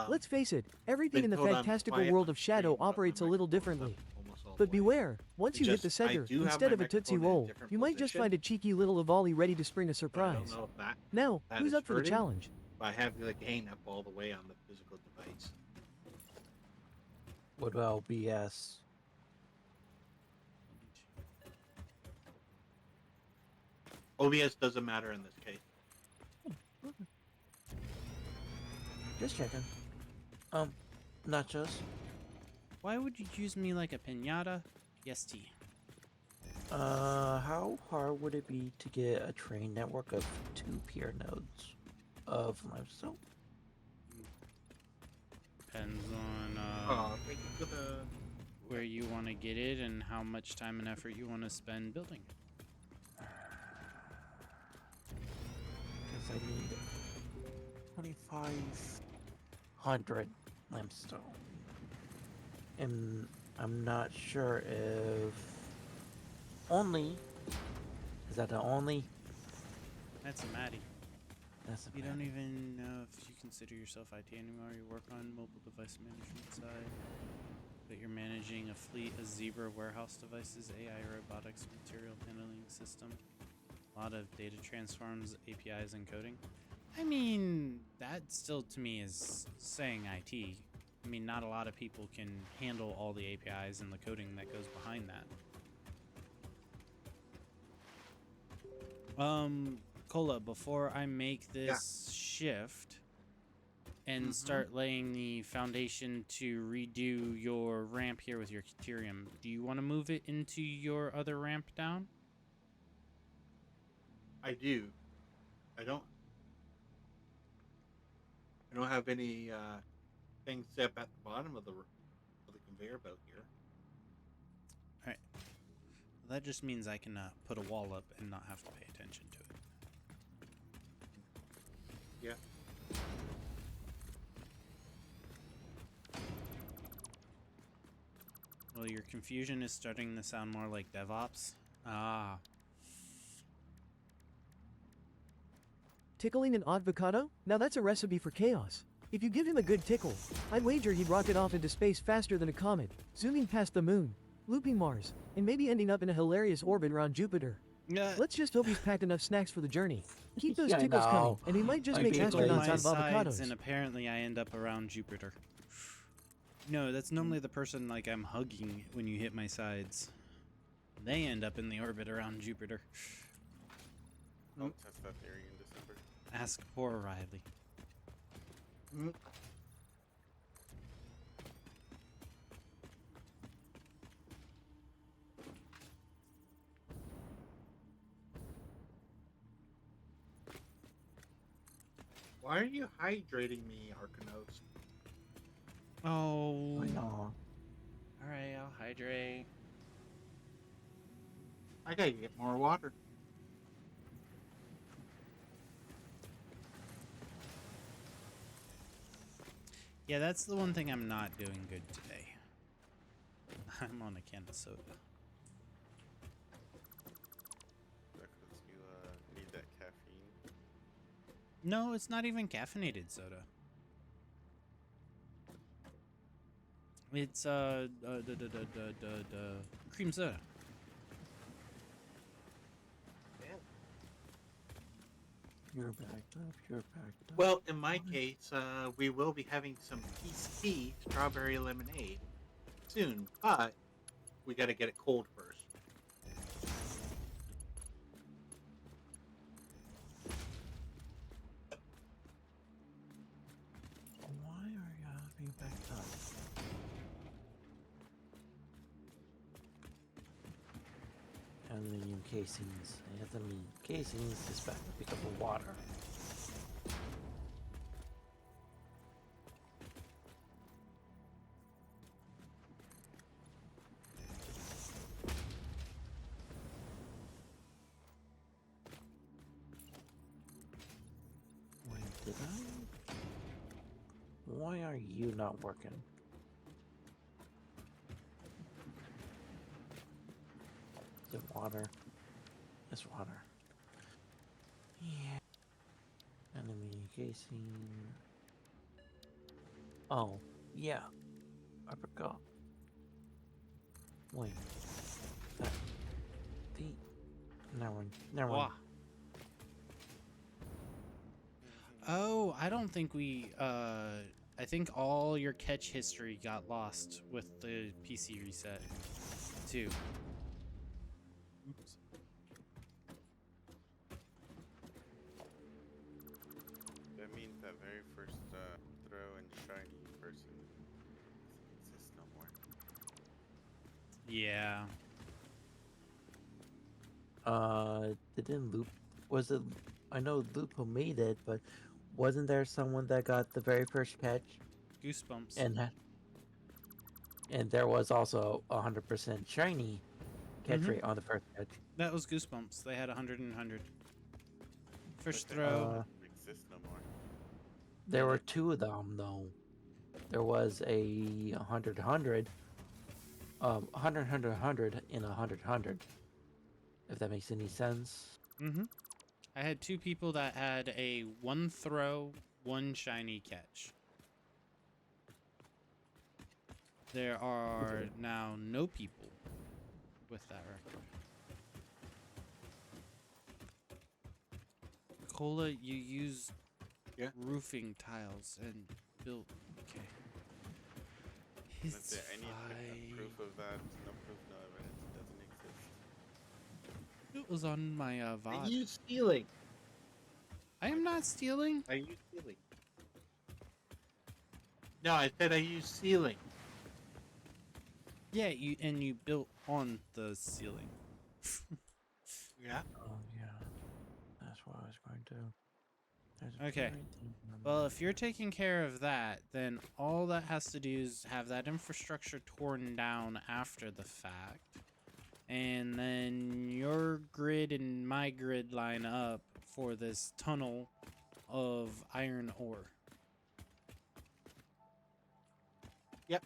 Let's face it, everything been in the told I'm fantastical quiet world on of Shadow stream, but operates a my little microphone's differently. up almost all the But way. beware, once you hit the Just- I center, do have instead my of a Tootsie microphone in a Roll, different you might just position. find a cheeky little Avali ready to spring a I surprise. don't know if that Now, that who's is up for the hurting. challenge? I have the gain up all the way on the physical device. What about OBS? OBS doesn't matter in this case. Just checking. Nachos. Why would you use me like a pinata? Yes, T. How hard would it be to get a train network of 2 peer nodes of limestone? Depends on Thank you for the. where you want to get it and how much time and effort you want to spend building it. Because I need 2,500 limestone. And I'm not sure if only. Is that the only? That's a Maddie. That's a You bad- don't even know if you consider yourself IT anymore. You work on mobile device management side, but you're managing a fleet of Zebra warehouse devices, AI robotics, material handling system, a lot of data transforms, APIs, and coding. I mean, that still to me is saying IT. I mean, not a lot of people can handle all the APIs and the coding that goes behind that. Cola, before I make this shift and start laying the foundation to redo your ramp here with your Caterium, do you want to move it into your other ramp down? I do. I don't have any things set at the bottom of the conveyor belt here. Alright. Well, that just means I can put a wall up and not have to pay attention to it. Yeah. Well, your confusion is starting to sound more like DevOps. Ah. Tickling an avocado? Now that's a recipe for chaos. If you give him a good tickle, I'd wager he'd rocket off into space faster than a comet, zooming past the moon. looping Mars, and maybe ending up in a hilarious orbit around Jupiter. Yeah. Let's just hope he's packed enough snacks for the journey. Keep those Yeah, I tickles coming, know. and we might just I make can't People wait. astronauts my out of sides, avocados. and apparently I end up around Jupiter. No, that's normally the person like I'm hugging when you hit my sides. They end up in the orbit around Jupiter. I'll test that theory in December. Ask poor Riley. Mm. Why are you hydrating me, Arcanos? Oh. I know. Alright, I'll hydrate. I gotta get more water. Yeah, that's the one thing I'm not doing good today. I'm on a can of soda. Is that 'cause you need that caffeine? No, it's not even caffeinated soda. It's cream soda. You're backed up. You're backed up. Well, in my case, we will be having some Peace Tea strawberry lemonade soon, but we gotta get it cold first. Why are you having backed up? Aluminium casings. Aluminium casings is back to pick up the water. Wait, did I? Why are you not working? Is it water? It's water. Yeah. Enemy casing. Oh, yeah. I forgot. Wait. That. The. Never mind. Oh, I don't think we, I think all your catch history got lost with the PC reset, too. Oops. That means that very first throw and shiny person doesn't exist no more. Yeah. Didn't Loop, was it, I know Lupo made it, but wasn't there someone that got the very first catch? Goosebumps. And there was also 100% shiny catch rate on the first catch. That was Goosebumps. They had 100 and 100. First But they throw. don't exist no more. There were two of them though. There was a 100 100, 100 100 100, and a 100 100. If that makes any sense. Mm-hmm. I had two people that had a one throw, one shiny catch. There are now no people with that record. Cola, you use roofing tiles and built. Okay. Is It's there any fine. proof of that? No proof, no evidence. It doesn't exist. It was on my Are VOD. you stealing? I am not stealing. Are you stealing? No, I said are you stealing? Yeah, you built on the ceiling. Yeah. Oh yeah. That's what I was going to. Okay. Well, if you're taking care of that, then all that has to do is have that infrastructure torn down after the fact. And then your grid and my grid line up for this tunnel of iron ore. Yep.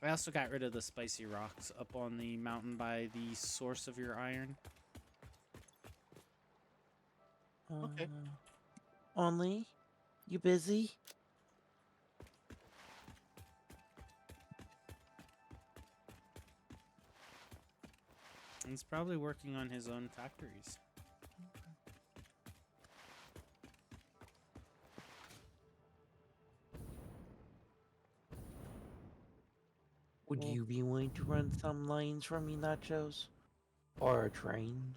I also got rid of the spicy rocks up on the mountain by the source of your iron. Okay. Only? You busy? He's probably working on his own factories. Would you be willing to run some lines for me, Nachos? Or a train?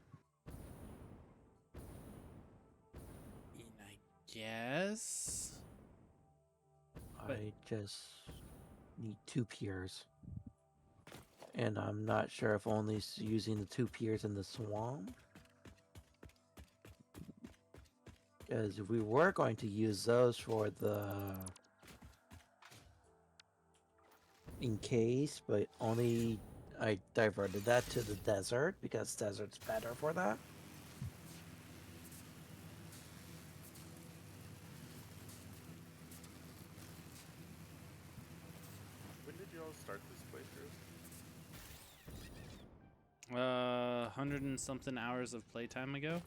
I guess. But I just need 2 piers. And I'm not sure if only using the 2 piers in the swamp. Because we were going to use those for the in case, but only I diverted that to the desert because desert's better for that. When did you all start this playthrough? 100 and something hours of playtime ago.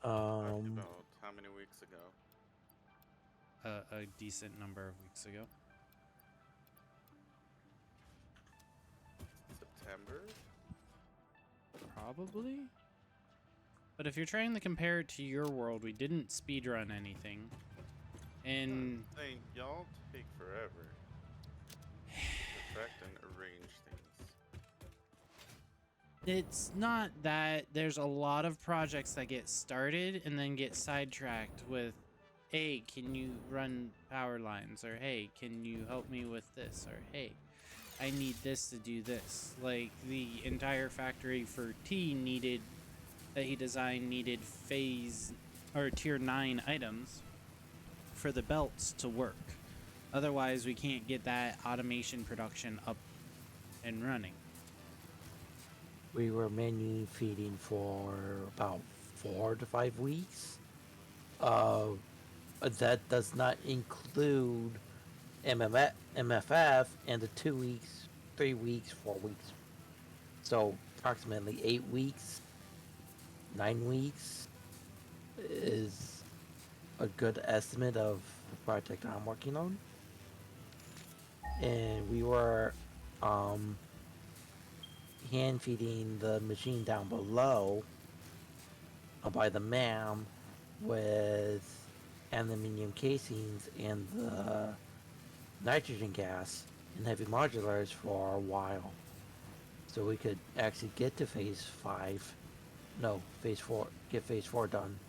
Talked about how many weeks ago? A decent number of weeks ago. September? Probably. But if you're trying to compare it to your world, we didn't speedrun anything. And Saying y'all take forever to perfect and arrange things. it's not that there's a lot of projects that get started and then get sidetracked with, hey, can you run power lines? Or hey, can you help me with this? Or hey, I need this to do this. Like the entire factory for T that he designed needed phase or tier 9 items for the belts to work. Otherwise, we can't get that automation production up and running. We were manually feeding for about 4 to 5 weeks. That does not include MFF and the 2 weeks, 3 weeks, 4 weeks. So approximately 8 weeks, 9 weeks is a good estimate of the project I'm working on. And we were hand feeding the machine down below by the MAM with aluminium casings and the nitrogen gas and heavy modulars for a while. So we could actually get to phase 4, get phase 4 done.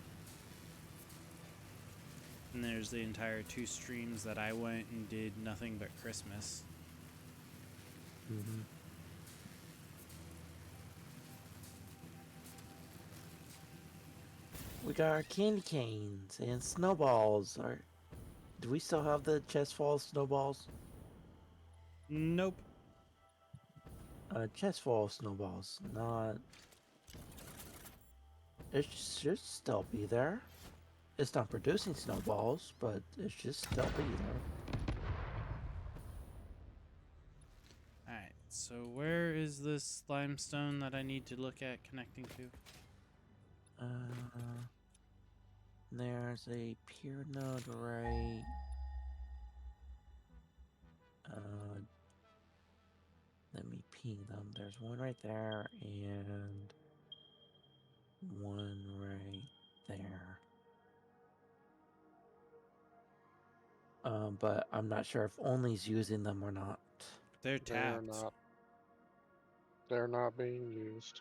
And there's the entire 2 streams that I went and did nothing but Christmas. Mm-hmm. We got our candy canes and snowballs. Do we still have the chest fall snowballs? Nope. Chest fall snowballs, not. It should still be there. It's not producing snowballs, but it should still be there. Alright, so where is this limestone that I need to look at connecting to? There's a pier node right. Let me ping them. There's one right there and one right there. But I'm not sure if Only's using them or not. They're tapped. They're not being used.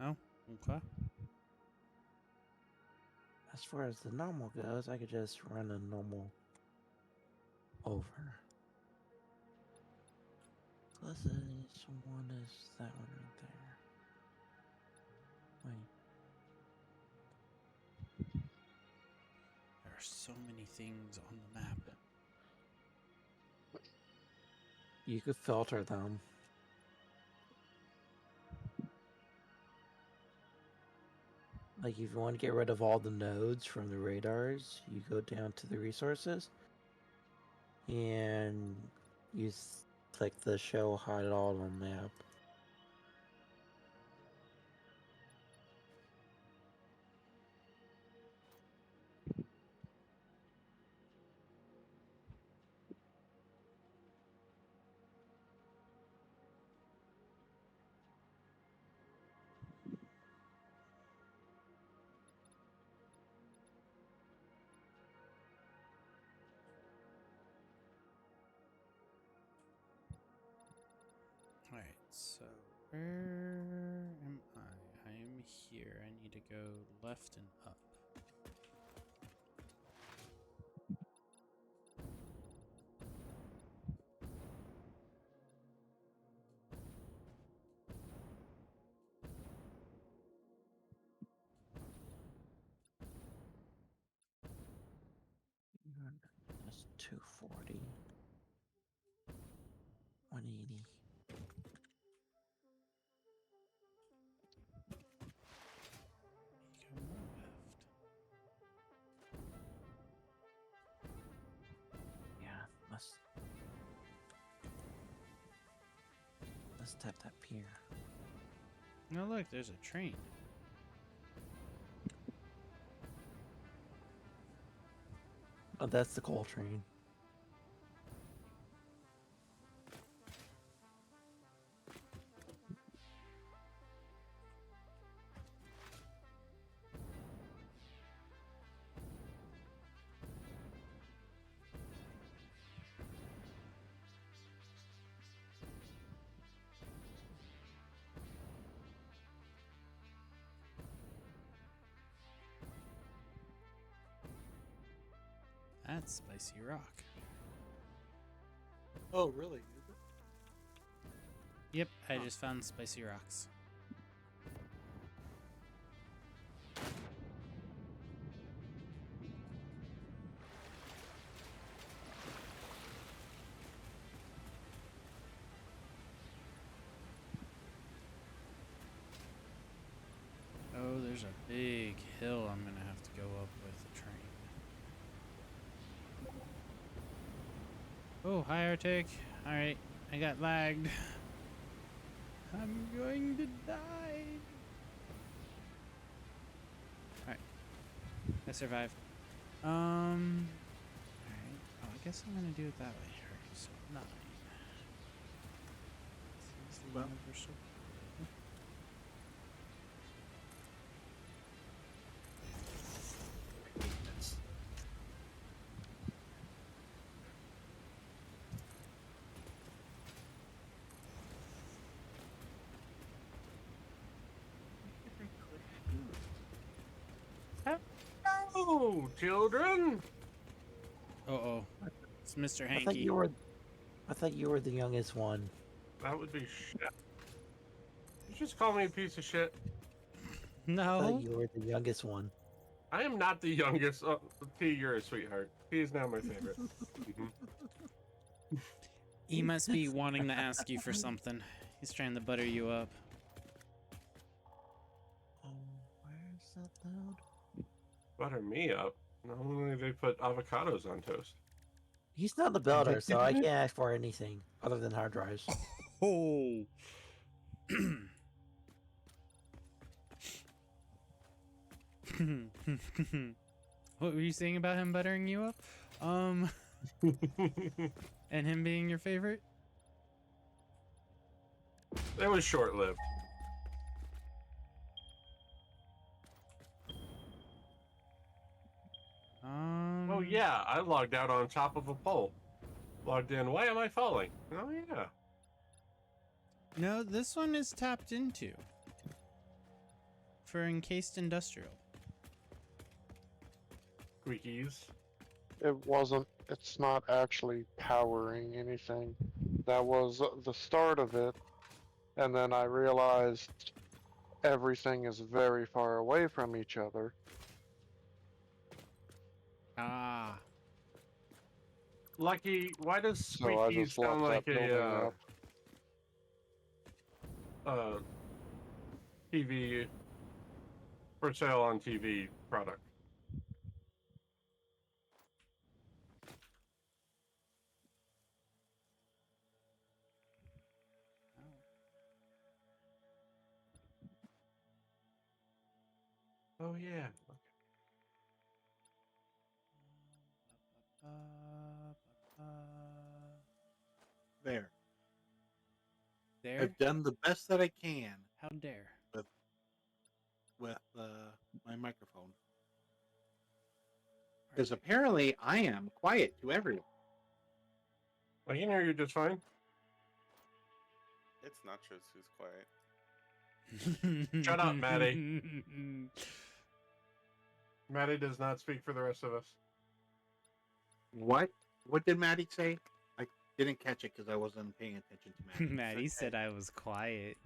Oh, okay. As far as the normal goes, I could just run a normal over. Plus, one is that one right there. Wait. There are so many things on the map. You could filter them. Like if you want to get rid of all the nodes from the radars, you go down to the resources and you click the show hide all on map. So where am I? I am here. I need to go left and up. That's 240. 180. Go left. Yeah, let's tap that pier. No, look, there's a train. Oh, that's the coal train. That's Spicy Rock. Oh, really? Is it? Yep, I just found Spicy Rocks. Oh, there's a big hill I'm gonna have to go up with the train. Oh, hi Arctic. Alright, I got lagged. I'm going to die. Alright. I survived. Alright. Oh, I guess I'm gonna do it that way. Alright, so 9. This is the Well. universal. Maintenance. Hello, children. Uh-oh. It's Mr. I thought Hanky. you were the youngest one. That would be shit. You just call me a piece of shit. I No. thought you were the youngest one. I am not the youngest. T, you're a sweetheart. T is now my favorite. Mhm. He must be wanting to ask you for something. He's trying to butter you up. Oh, where's that load? Butter me up. Normally they put avocados on toast. He's not the builder, so I can't ask for anything other than hard drives. Oh. What were you saying about him buttering you up? And him being your favorite? It was short-lived. Oh yeah, I logged out on top of a pole. Logged in. Why am I falling? Oh yeah. No, this one is tapped into. For encased industrial. Squeakies. It wasn't. It's not actually powering anything. That was the start of it, and then I realized everything is very far away from each other. Ah. Lucky, why does So I squeakies just left sound that like building a TV for sale on TV product? Oh yeah. There. There? I've done the best that I can How dare. with my microphone. Because apparently I am quiet to everyone. I can hear you just fine. It's Nachos who's quiet. Shut up, Maddie. Maddie does not speak for the rest of us. What? What did Maddie say? I didn't catch it because I wasn't paying attention to Maddie. Maddie said I was quiet.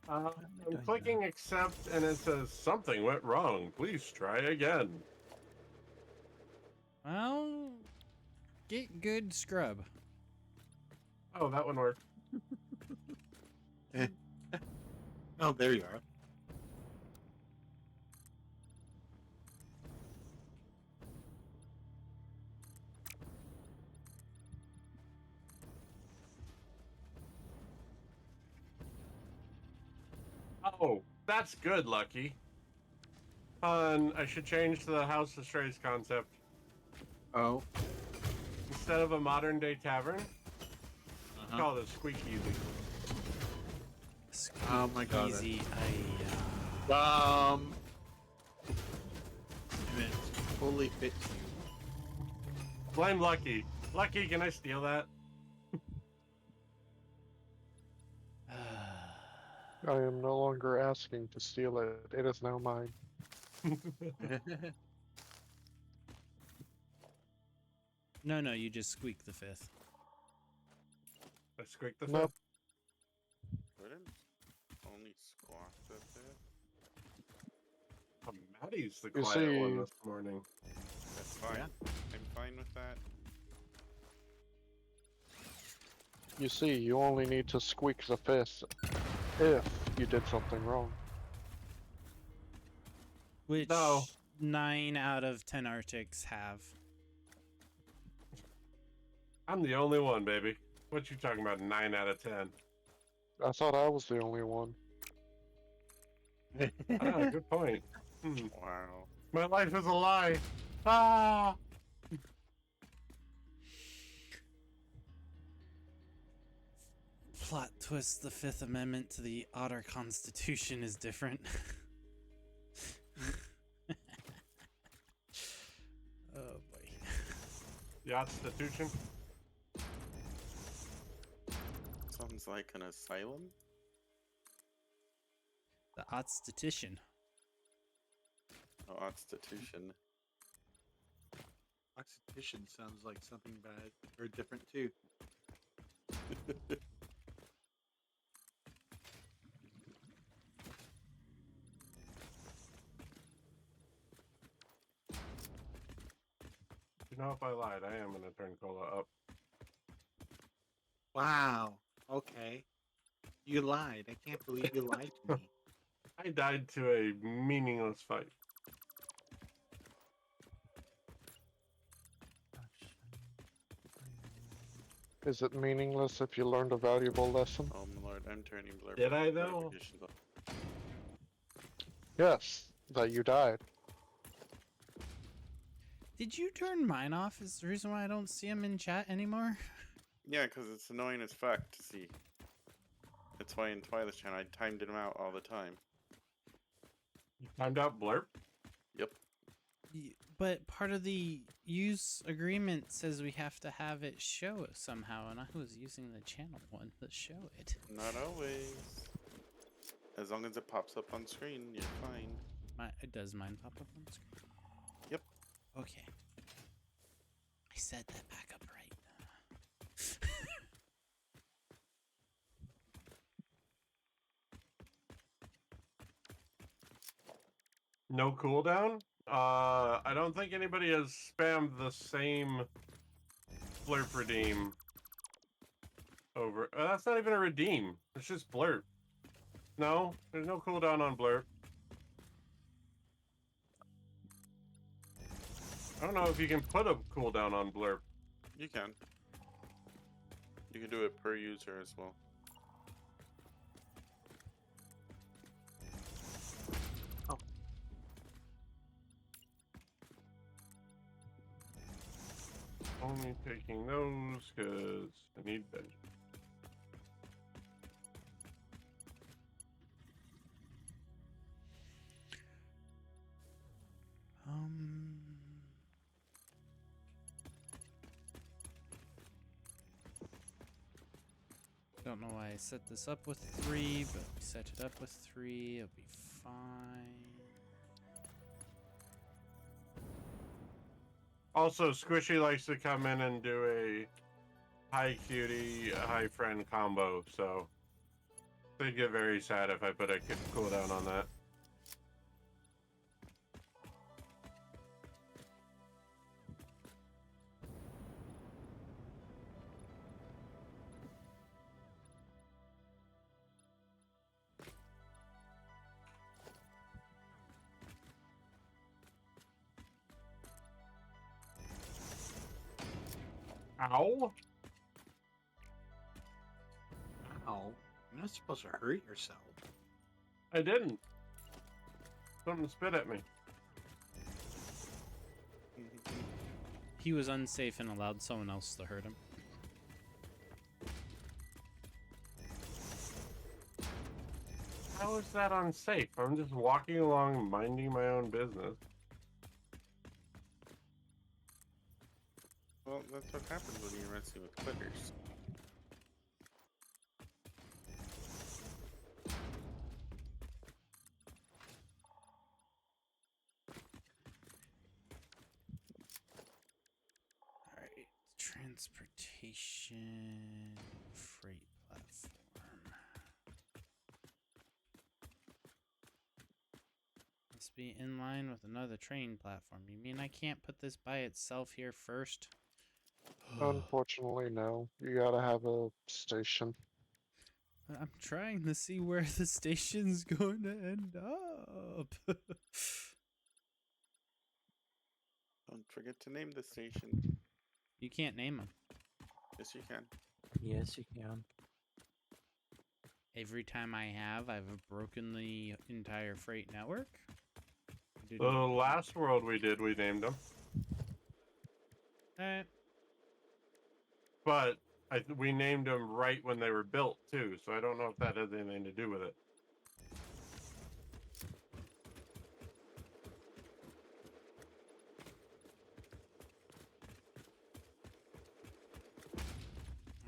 I'm clicking accept and it says something went wrong. Please try again. Well, get good scrub. Oh, that one worked. Oh, there you are. Oh, that's good, Lucky. I should change to the House of Strays concept. Oh. Instead of a modern day tavern, call it a Squeak Easy. Oh my god. Easy. And it fully fits you. Blame Lucky. Lucky, can I steal that? I am no longer asking to steal it. It is now mine. No, you just squeak the fifth. I squeaked the Nope. Wouldn't only squawk the fifth? Oh, Maddie's the You quiet one see- this morning. That's fine. I'm fine with that. You see, you only need to squeak the fifth if you did something wrong. Which No. 9 out of 10 Arctics have. I'm the only one, baby. What you talking about? 9 out of 10. I thought I was the only one. Ah, good point. Wow. My life is a lie. Ah! Plot twist: the Fifth Amendment to the Otter Constitution is different. Oh boy. The Constitution? Sounds like an asylum. The Constitution. Oh, Constitution. Oxytocin sounds like something bad or different too. You know, if I lied, I am gonna turn cola up. Wow. Okay. You lied. I can't believe you lied to me. I died to a meaningless fight. Is it meaningless if you learned a valuable lesson? Oh my lord, I'm turning blur. Did I, though? notifications off. Yes, that you died. Did you turn mine off? Is the reason why I don't see him in chat anymore? Yeah, because it's annoying as fuck to see. That's why in Twilight Channel I timed him out all the time. You timed out Blurp? Yep. But part of the use agreement says we have to have it show it somehow, and I was using the channel one to show it. Not always. As long as it pops up on screen, you're fine. Does mine pop up on screen? Yep. Okay. I set that back up right. No cooldown? I don't think anybody has spammed the same Blurp redeem over. That's not even a redeem. It's just Blurp. No, there's no cooldown on Blurp. I don't know if you can put a cooldown on Blurp. You can. You can do it per user as well. Only taking those because I need Benji. don't know why I set this up with 3, but we set it up with 3. It'll be fine. Also, Squishy likes to come in and do a hi cutie, hi friend combo, so they'd get very sad if I put a cooldown on that. Ow! Ow. You're not supposed to hurt yourself. I didn't. Something spit at me. He was unsafe and allowed someone else to hurt him. How is that unsafe? I'm just walking along, minding my own business. Well, that's what happens when you're messing with clickers. Alright, transportation freight platform. Must be in line with another train platform. You mean I can't put this by itself here first? Unfortunately, no. You gotta have a station. I'm trying to see where the station's going to end up. Don't forget to name the station. You can't name them. Yes, you can. Yes, you can. Every time I've broken the entire freight network. The last world we did, we named them. Alright. But we named them right when they were built, too, so I don't know if that has anything to do with it.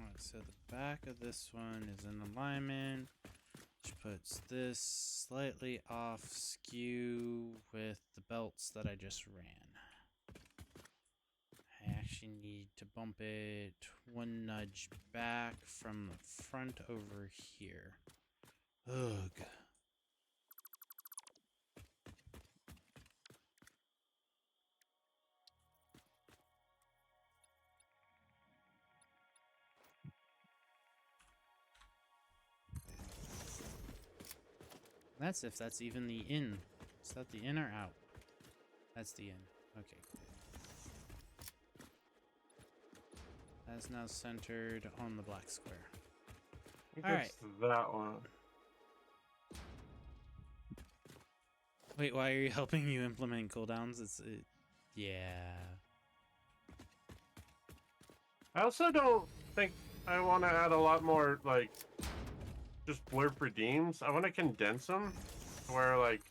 Alright, so the back of this one is in alignment, which puts this slightly off skew with the belts that I just ran. I actually need to bump it one nudge back from the front over here. Ugh. That's if that's even the in. Is that the in or out? That's the in. Okay. That's now centered on the black square. I think it's that one. Wait, why are you helping you implement cooldowns? Yeah. I also don't think I want to add a lot more, like, just blurb redeems. I want to condense them, where, like,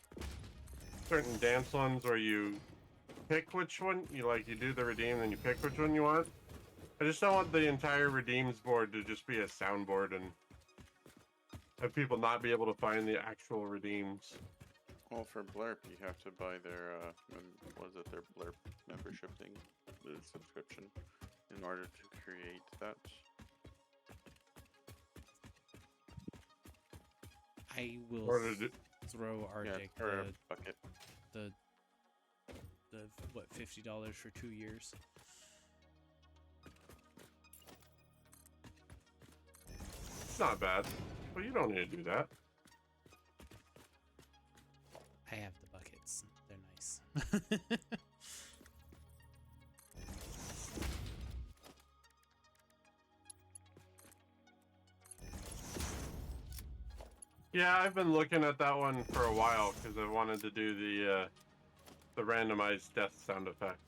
certain dance ones where you pick which one, you do the redeem, then you pick which one you want. I just don't want the entire redeems board to just be a soundboard and have people not be able to find the actual redeems. Well, for Blurp, you have to buy their, their Blurp membership thing, the subscription, in order to create that. I will throw Arctic or a bucket. the what, $50 for 2 years. It's not bad, but you don't need to do that. I have the buckets. They're nice. Yeah, I've been looking at that one for a while because I wanted to do the randomized death sound effect.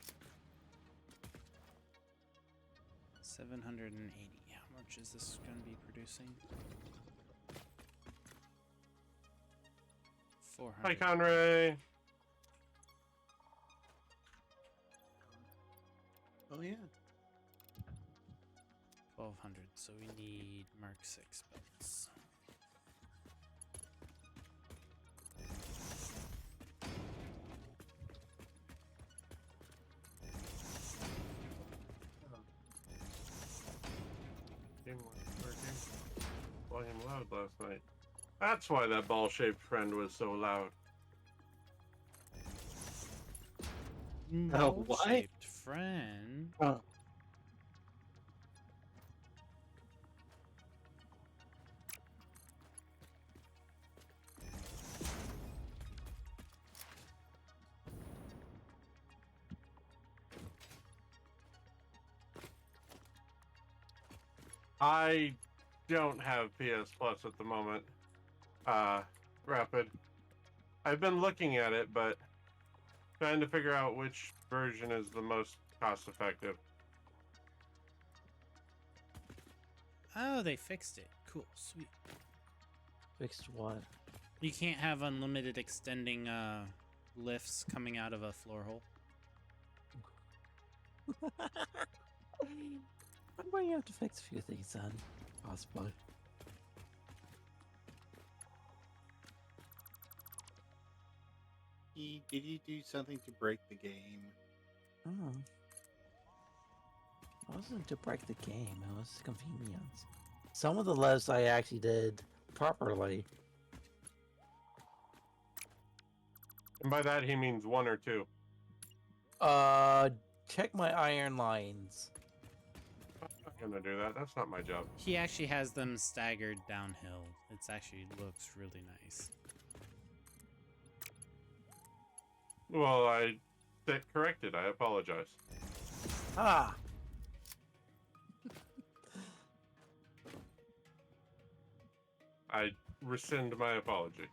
780. How much is this going to be producing? 400. Hi, Conray. Oh yeah. 1200. So we need Mark 6 belts. Game volume loud last night. That's why that ball-shaped friend was so loud. Oh, what? Ball-shaped friend. Oh. I don't have PS Plus at the moment. Rapid. I've been looking at it, but trying to figure out which version is the most cost effective. Oh, they fixed it. Cool, sweet. Fixed what? You can't have unlimited extending lifts coming out of a floor hole. Why you have to fix a few things then? Possibly. Did you do something to break the game? Oh. It wasn't to break the game, it was convenience. Some of the lifts I actually did properly. And by that he means 1 or 2. Check my iron lines. I'm not gonna do that. That's not my job. He actually has them staggered downhill. It's actually looks really nice. Well, I corrected. I apologize. Ah! I rescind my apology.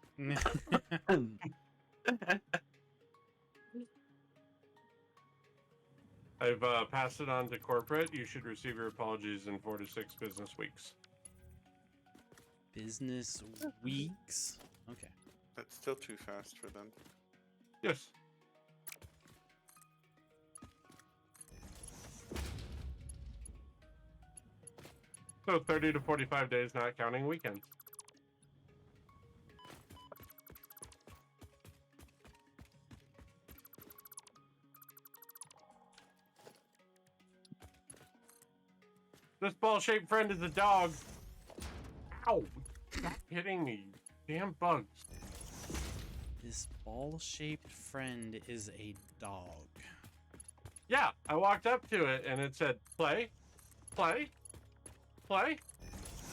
I've passed it on to corporate. You should receive your apologies in 4 to 6 business weeks. Business weeks? Okay. That's still too fast for them. Yes. So 30 to 45 days, not counting weekends. This ball-shaped friend is a dog. Ow! Stop hitting me. Damn bugs. This ball-shaped friend is a dog. Yeah, I walked up to it and it said, play, play, play.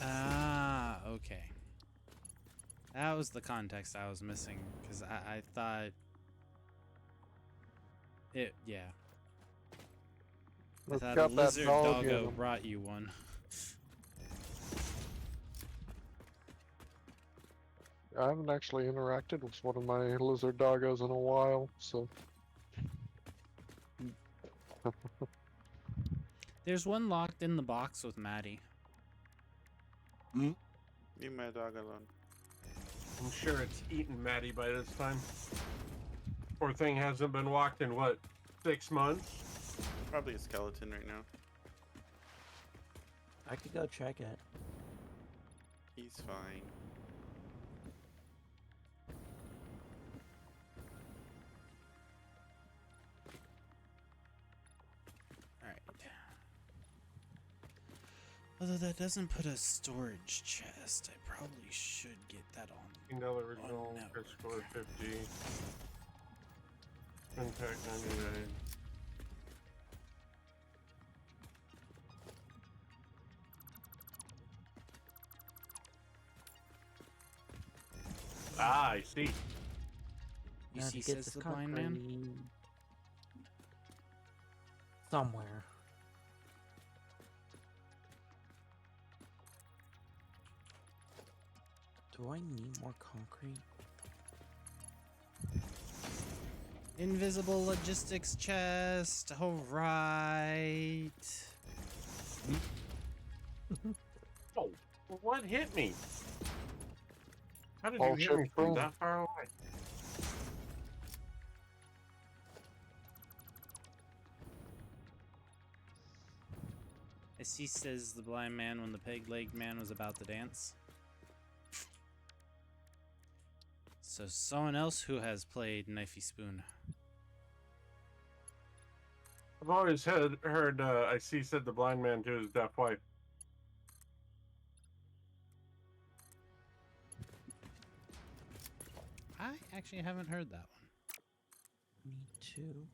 Ah, okay. That was the context I was missing, because I thought it, yeah. I Let's thought a got that lizard dog in doggo him. brought you one. I haven't actually interacted with one of my lizard doggos in a while, so. There's one locked in the box with Maddie. Leave my dog alone. I'm sure it's eaten Maddie by this time. Poor thing hasn't been walked in, what, 6 months? Probably a skeleton right now. I could go check it. He's fine. Alright. Although that doesn't put a storage chest, I probably should get that on. $15 original, Chris score 50. Impact 99. Ah, I see. You Now see, to get says this the blind man? concrete somewhere. Do I need more concrete? Invisible logistics chest. All right. Oh, what hit me? How did Oh, you hit shit, me from boom. that far away? see says the blind man when the peg-legged man was about to dance. So someone else who has played Knifey Spoon. I've always heard I see said the blind man to his deaf wife. I actually haven't heard that one. Me too.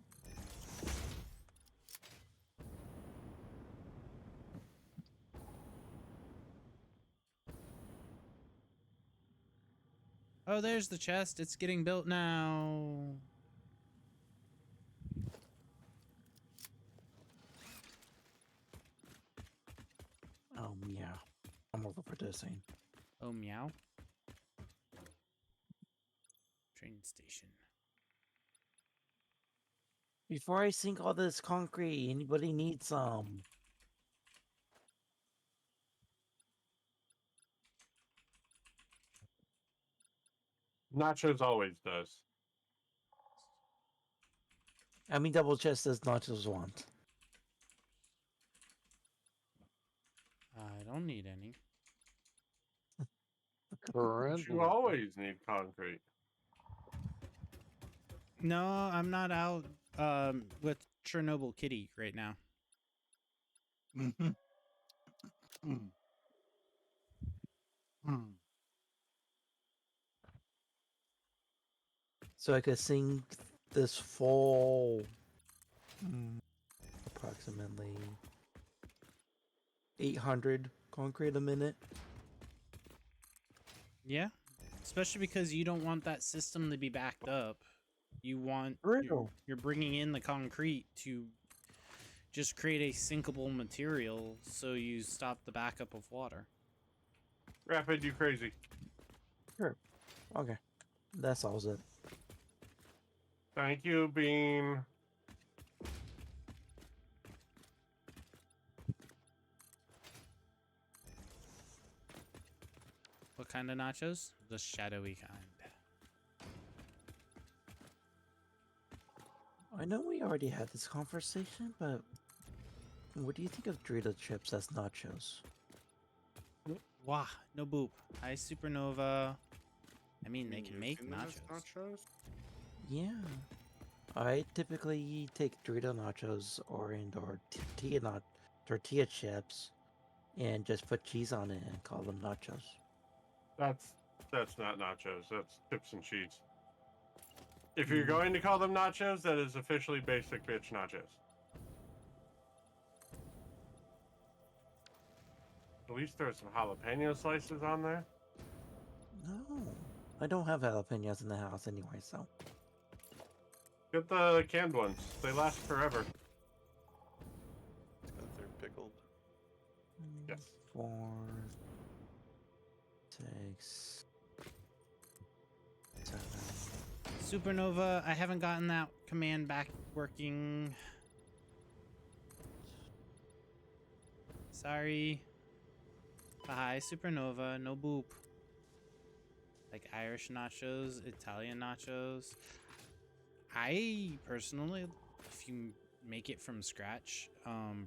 Oh, there's the chest. It's getting built now. Oh, yeah. I'm overproducing. Oh, meow. Train station. Before I sink all this concrete, anybody need some? Nachos always does. How many double chests does Nachos want? I don't need any. You always need concrete. No, I'm not out with Chernobyl Kitty right now. So I could sink this full approximately 800 concrete a minute. Yeah, especially because you don't want that system to be backed up. You want you're bringing in the concrete to just create a sinkable material, so you stop the backup of water. Rapid, you crazy. Sure. Okay. That solves it. Thank you, Bean. What kind of nachos? The shadowy kind. I know we already had this conversation, but what do you think of Dorito chips as nachos? Wah, no boop. Hi, Supernova. I mean, they can make nachos. Yeah. I typically take Dorito nachos or tortilla chips and just put cheese on it and call them nachos. That's not nachos. That's chips and cheese. If you're going to call them nachos, that is officially basic bitch nachos. At least there's some jalapeno slices on there. No. I don't have jalapenos in the house anyway, so. Get the canned ones. They last forever. It's because they're pickled. Yes. 4, 6, 7. Supernova, I haven't gotten that command back working. Sorry. Hi, Supernova, no boop. Like Irish nachos, Italian nachos. I personally, if you make it from scratch,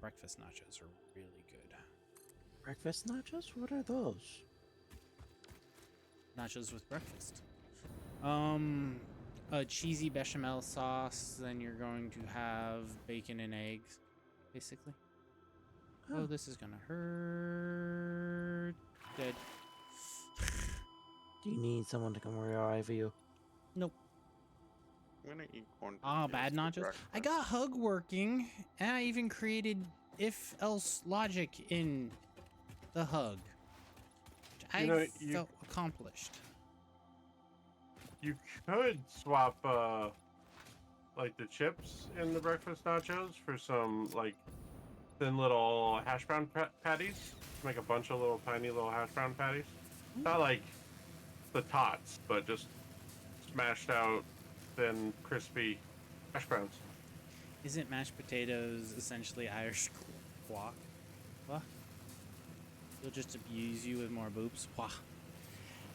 breakfast nachos are really good. Breakfast nachos? What are those? Nachos with breakfast. A cheesy bechamel sauce, then you're going to have bacon and eggs, basically. Oh, this is gonna hurt. Dead. Do you need someone to come revive you? Nope. I'm gonna eat corn. Ah, bad tortillas for nachos. I breakfast. got Hug working, and I even created if-else logic in the Hug. Which I felt accomplished. You could swap like the chips in the breakfast nachos for some like thin little hash brown patties. Make a bunch of little tiny little hash brown patties. Not like the tots, but just smashed out thin crispy hash browns. Isn't mashed potatoes essentially Irish guac? What? They'll just abuse you with more boobs. Wah.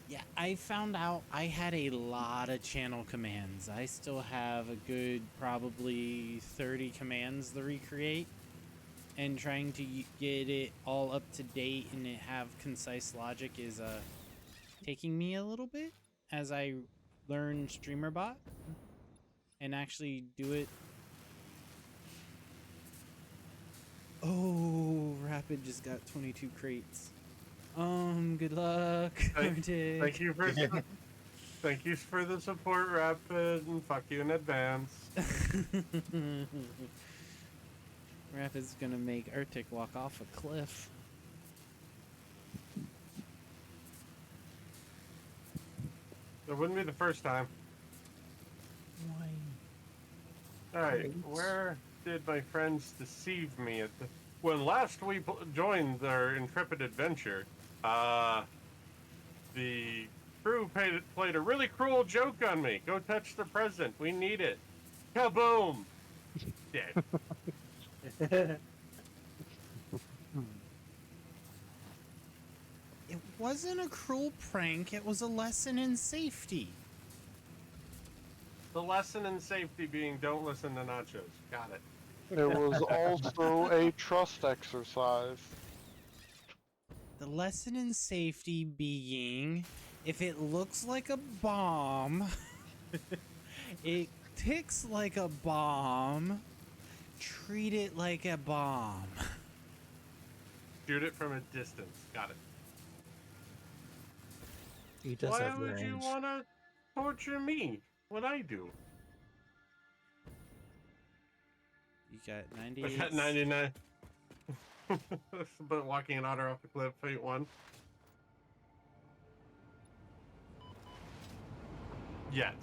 Yeah, I found out I had a lot of channel commands. I still have a good probably 30 commands to recreate. and trying to get it all up to date and it have concise logic is taking me a little bit as I learn StreamerBot and actually do it. Oh, Rapid just got 22 crates. Good luck. Thank you for thank you for the support, Rapid, and fuck you in advance. Rapid's gonna make Arctic walk off a cliff. That wouldn't be the first time. Why? Alright, where did my friends deceive me at the... When last we joined their intrepid adventure, the crew played a really cruel joke on me. Go touch the present. We need it. Kaboom! Dead. It wasn't a cruel prank, it was a lesson in safety. The lesson in safety being don't listen to Nachos. Got it. It was also a trust exercise. The lesson in safety being if it looks like a bomb, it ticks like a bomb, treat it like a bomb. Shoot it from a distance. Got it. He does Why have would range. you want to torture me? What I do? You got I 98. got 99. But walking an otter off the cliff, fate one. Yet.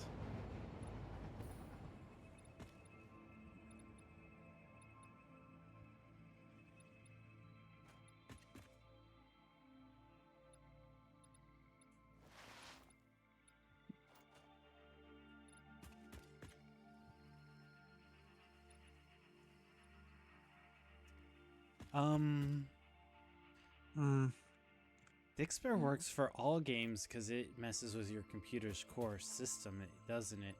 Dixper works for all games because it messes with your computer's core system, doesn't it?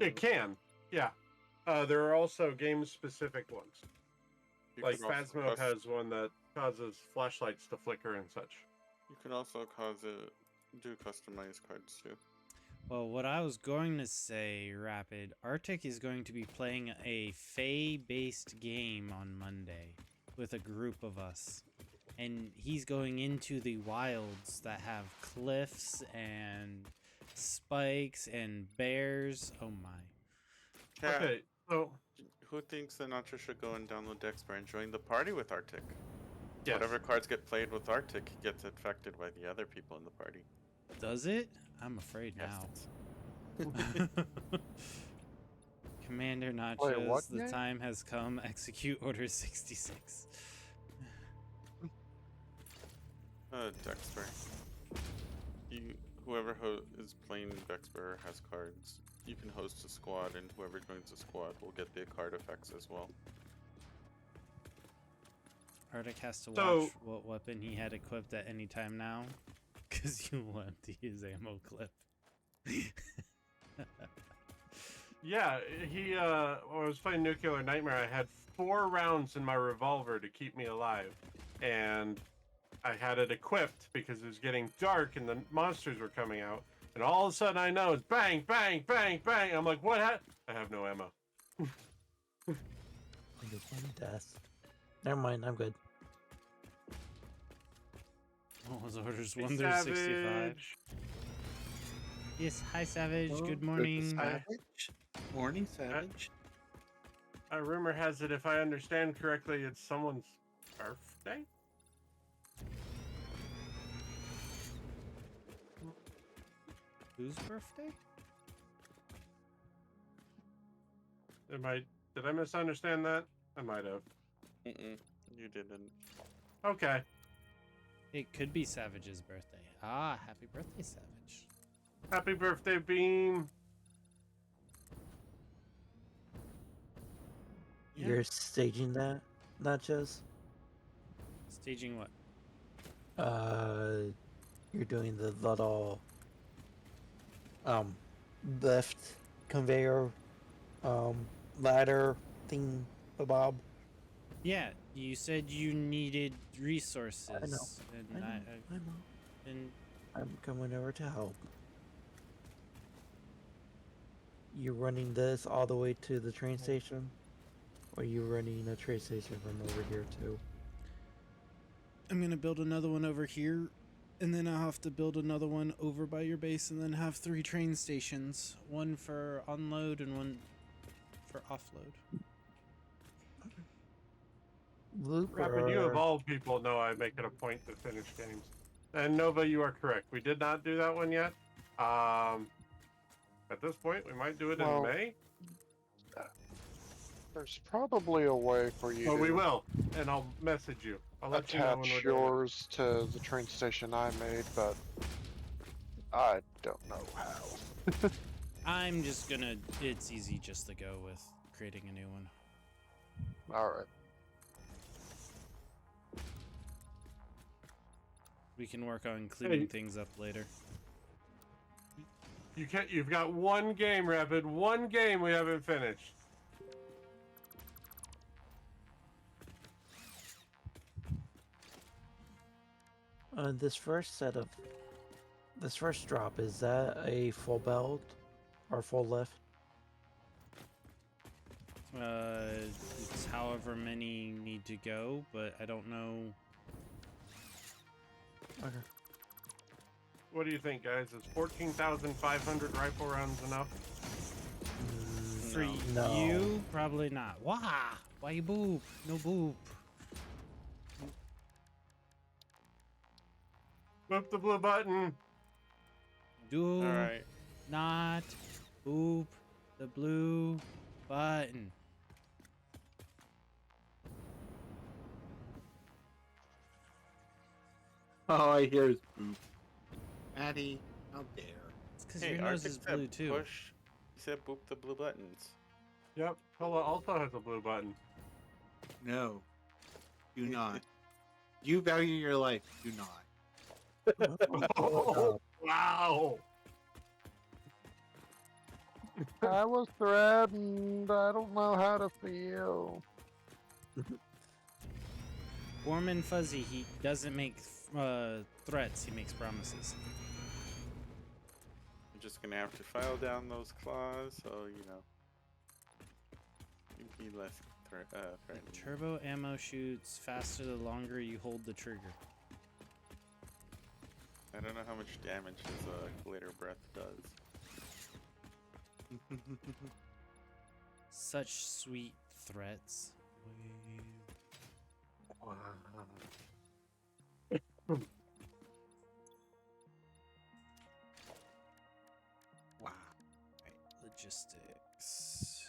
It can. Yeah. There are also game-specific ones. Like Phasmo has one that causes flashlights to flicker and such. You can also do customized cards too. Well, what I was going to say, Rapid, Arctic is going to be playing a Fae-based game on Monday with a group of us. And he's going into the wilds that have cliffs and spikes and bears. Oh my. Cat, Okay, so who thinks that Nacho should go and download Dexper and join the party with Arctic? yes. Whatever cards get played with Arctic gets affected by the other people in the party. Does it? I'm afraid now. Commander Nachos, what the game? time has come. Execute Order 66. Dexter. Whoever is playing Dexter has cards. You can host a squad, and whoever joins the squad will get the card effects as well. Arctic has to watch So- what weapon he had equipped at any time now, because you will empty his ammo clip. Yeah, when I was playing Nuclear Nightmare, I had 4 rounds in my revolver to keep me alive. And I had it equipped because it was getting dark and the monsters were coming out. And all of a sudden I know it's bang, bang, bang, bang. I'm like, what I have no ammo. Death. Never mind, I'm good. What was orders Hey, 1 through 65? Savage. Yes, hi Savage, Oh, good morning. Savage. Morning, Savage. A rumor has it, if I understand correctly, it's someone's birthday? Whose birthday? Did I misunderstand that? I might have. You didn't. Okay. It could be Savage's birthday. Ah, happy birthday, Savage. Happy birthday, Beam. Yeah. You're staging that, Nachos? Staging what? You're doing the little lift conveyor ladder thing, bob. Yeah, you said you needed resources. I know. And I know. and I'm coming over to help. You running this all the way to the train station? Or you running a train station from over here too? I'm gonna build another one over here, and then I'll have to build another one over by your base, and then have 3 train stations. One for unload and one for offload. Rapid, you of all people know I make it a point to finish games. And Nova, you are correct. We did not do that one yet. At this point, we might do it in May. There's probably a way for you Oh, to we will, and I'll message you. I'll let you know when we're attach doing it. yours to the train station I made, but I don't know how. I'm just gonna. It's easy just to go with creating a new one. Alright. We can work on cleaning things up later. You can't. You've got one game, Rapid. One game we haven't finished. This first drop, is that a full belt or full lift? It's however many need to go, but I don't know. Okay. What do you think, guys? Is 14,500 rifle rounds enough? For you, probably not. Why you boop? No boop. Boop the blue button. Do Alright. not boop the blue button. All I hear is boop. Maddie, how dare. It's because Hey, your nose Arctic is said blue too. Push. He said boop the blue buttons. Yep. Cola also has a blue button. No. Do not. You value your life. Do not. Oh, wow. I was threatened. I don't know how to feel. Warm and fuzzy. He doesn't make threats. He makes promises. I'm just gonna have to file down those claws, so you know. You'd be less threatening. Turbo ammo shoots faster the longer you hold the trigger. I don't know how much damage his glitter breath does. Such sweet threats. Wow. Wow. Logistics.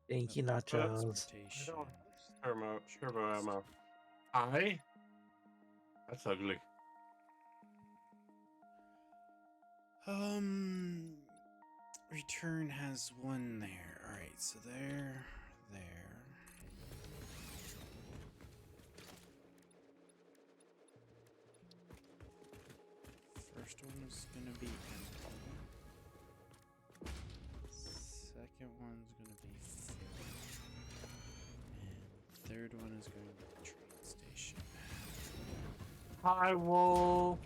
Thank you, Nachos. Turbo ammo. That's ugly. Return has one there. All right, so there. First one is gonna be empty. Second one's gonna be full. And third one is going to the train station. Hi, Wolf.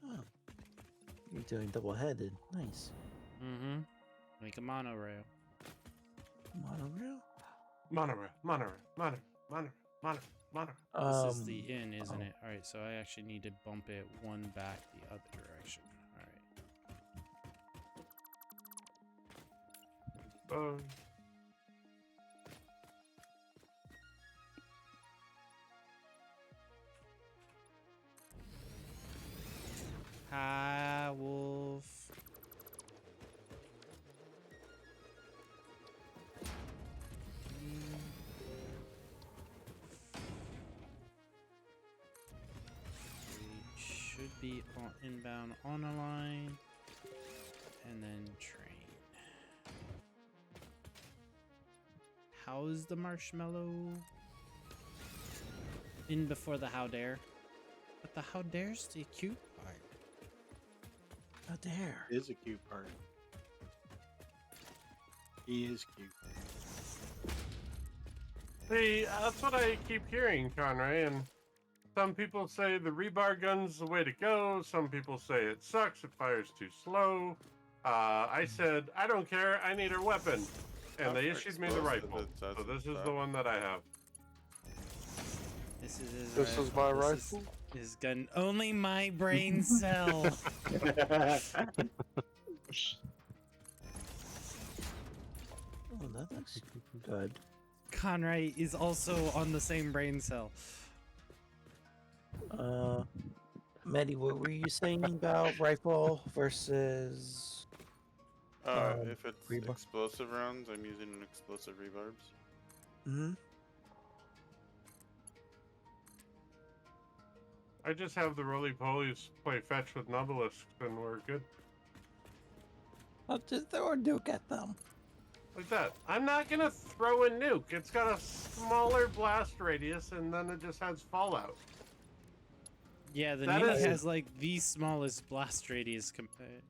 Oh. You're doing double-headed. Nice. Mm-hmm. Like a monorail. Monorail? Monorail. This is the inn, isn't it? Alright, so I actually need to bump it one back the other direction. Alright. Hi, Wolf. We should be on inbound on a line, and then train. How's the marshmallow? In before the how dare. But the how dare's the cute part. How dare. It is a cute part. He is cute. See, that's what I keep hearing, Conray, and some people say the rebar gun's the way to go. Some people say it sucks, it fires too slow. I said, I don't care, I need her weapon. And they issued me the rifle. So this is the one that I have. This is his This is my rifle. His gun. Only my brain cell. Oh, that looks good. Conray is also on the same brain cell. Maddie, what were you saying about rifle versus? If it's rebar? explosive rounds, I'm using an explosive rebarbs. Hmm. I just have the roly-polies play fetch with Nobelisks, and we're good. I'll just throw a nuke at them. Like that. I'm not gonna throw a nuke. It's got a smaller blast radius, and then it just has fallout. Yeah, the That nuke is- has like the smallest blast radius compared.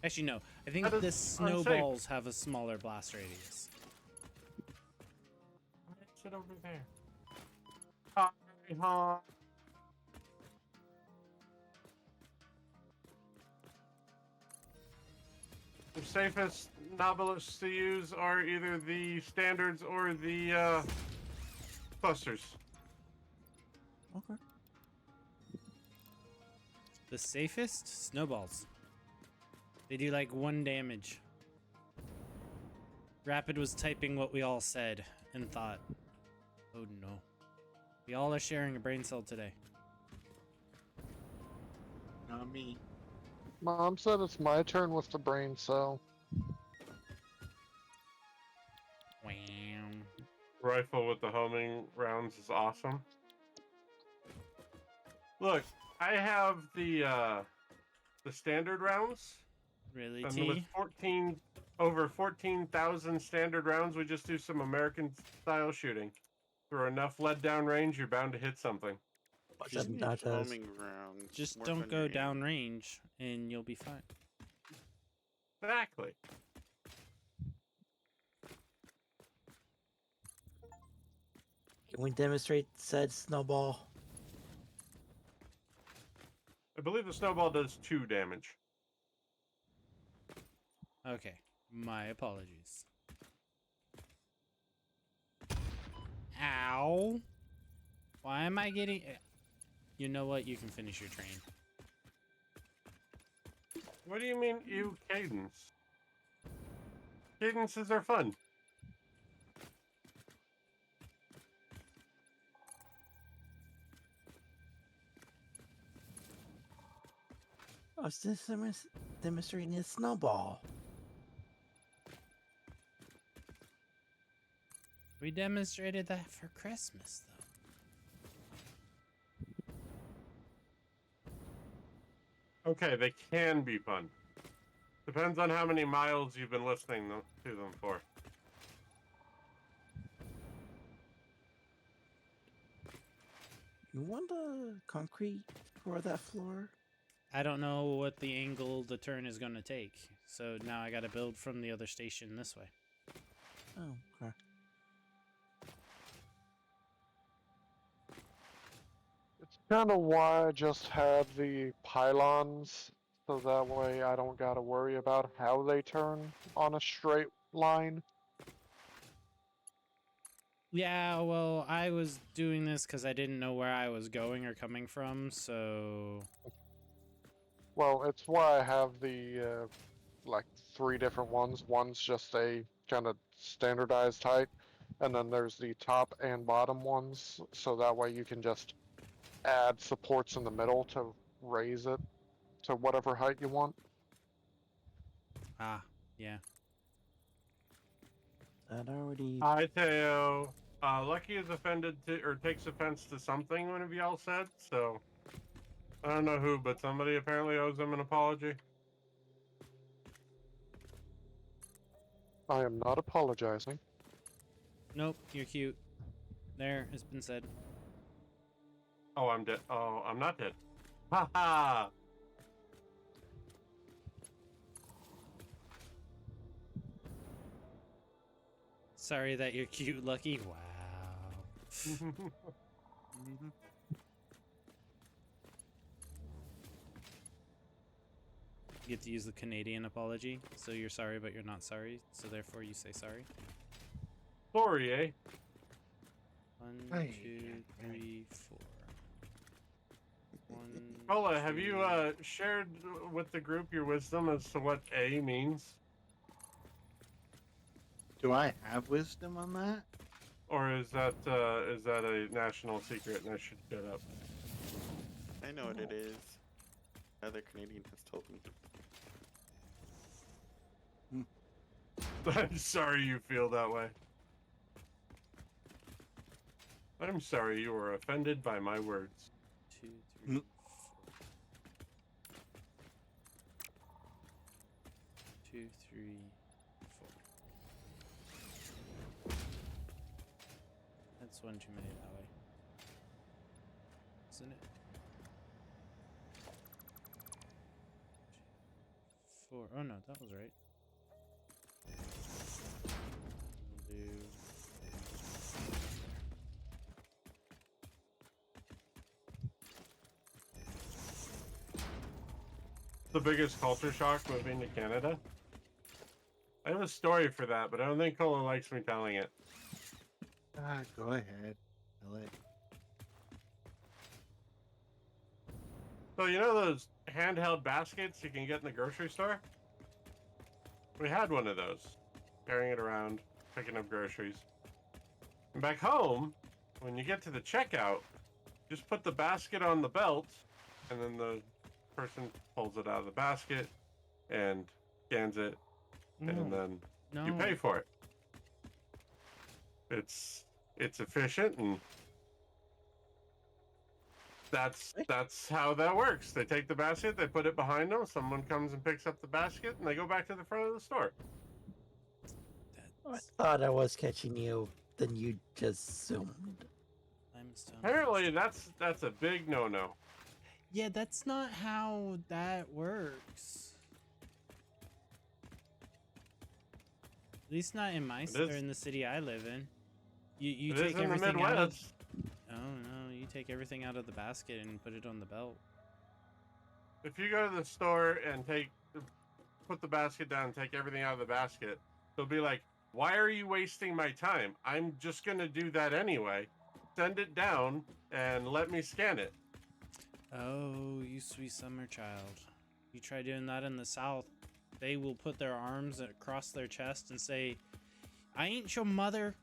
Actually, no. I think That the is snowballs have a smaller blast radius. Sit over there. Hi. The safest Nobelisks to use are either the standards or the clusters. Okay. The safest? Snowballs. They do like 1 damage. Rapid was typing what we all said and thought, oh no. We all are sharing a brain cell today. Not me. Mom said it's my turn with the brain cell. Wow. Rifle with the homing rounds is awesome. Look, I have the standard rounds. Really, And T? with over 14,000 standard rounds, we just do some American style shooting. For enough lead down range, you're bound to hit something. Just, Homing rounds. just work don't on go your aim. down range and you'll be fine. Exactly. Can we demonstrate said snowball? I believe the snowball does 2 damage. Okay, my apologies. Ow. Why am I getting... You know what? You can finish your train. What do you mean, you cadence? Cadences are fun. I was just demonstrating a snowball. We demonstrated that for Christmas, though. Okay, they can be fun. Depends on how many miles you've been listening to them for. You want the concrete for that floor? I don't know what the angle the turn is going to take. So now I got to build from the other station this way. Oh, okay. It's kind of why I just had the pylons, so that way I don't gotta worry about how they turn on a straight line. Yeah, well, I was doing this because I didn't know where I was going or coming from, so... Well, it's why I have the, like, 3 different ones. One's just a kind of standardized height, and then there's the top and bottom ones, so that way you can just add supports in the middle to raise it to whatever height you want. Ah, yeah. That already... Hi, Teo. Lucky is offended to, or takes offense to something one of y'all said, so... I don't know who, but somebody apparently owes him an apology. I am not apologizing. Nope, you're cute. There, it's been said. Oh, I'm dead. Oh, I'm not dead. Ha ha! Sorry that you're cute, Lucky. Wow. You get to use the Canadian apology. So you're sorry, but you're not sorry. So therefore, you say sorry. Sorry, eh? 1, 2, 3, 4. 1. Cola, have you 2. shared with the group your wisdom as to what A means? Do I have wisdom on that? Or is that a national secret and I should shut up? I know what it is. Other Canadian has told me. I'm sorry you feel that way. I'm sorry you were offended by my words. 2, 3, 4. 2, 3, 4. That's 1 too many that way. Isn't it? 4. Oh no, that was right. We'll do. The biggest culture shock moving to Canada? I have a story for that, but I don't think Cola likes me telling it. Go ahead. Tell it. So you know those handheld baskets you can get in the grocery store? We had one of those, carrying it around, picking up groceries. And back home, when you get to the checkout, just put the basket on the belt, and then the person pulls it out of the basket and scans it, and then you pay for it. It's efficient, and that's how that works. They take the basket, they put it behind them, someone comes and picks up the basket, and they go back to the front of the store. I thought I was catching you, then you just zoomed. Apparently, that's a big no-no. Yeah, that's not how that works. At least not in my or in the city I live in. You It take is in the everything out of. Midwest. Oh no, you take everything out of the basket and put it on the belt. If you go to the store and put the basket down and take everything out of the basket, they'll be like, "Why are you wasting my time? I'm just gonna do that anyway. Send it down and let me scan it." Oh, you sweet summer child. You try doing that in the South, they will put their arms across their chest and say, "I ain't your mother.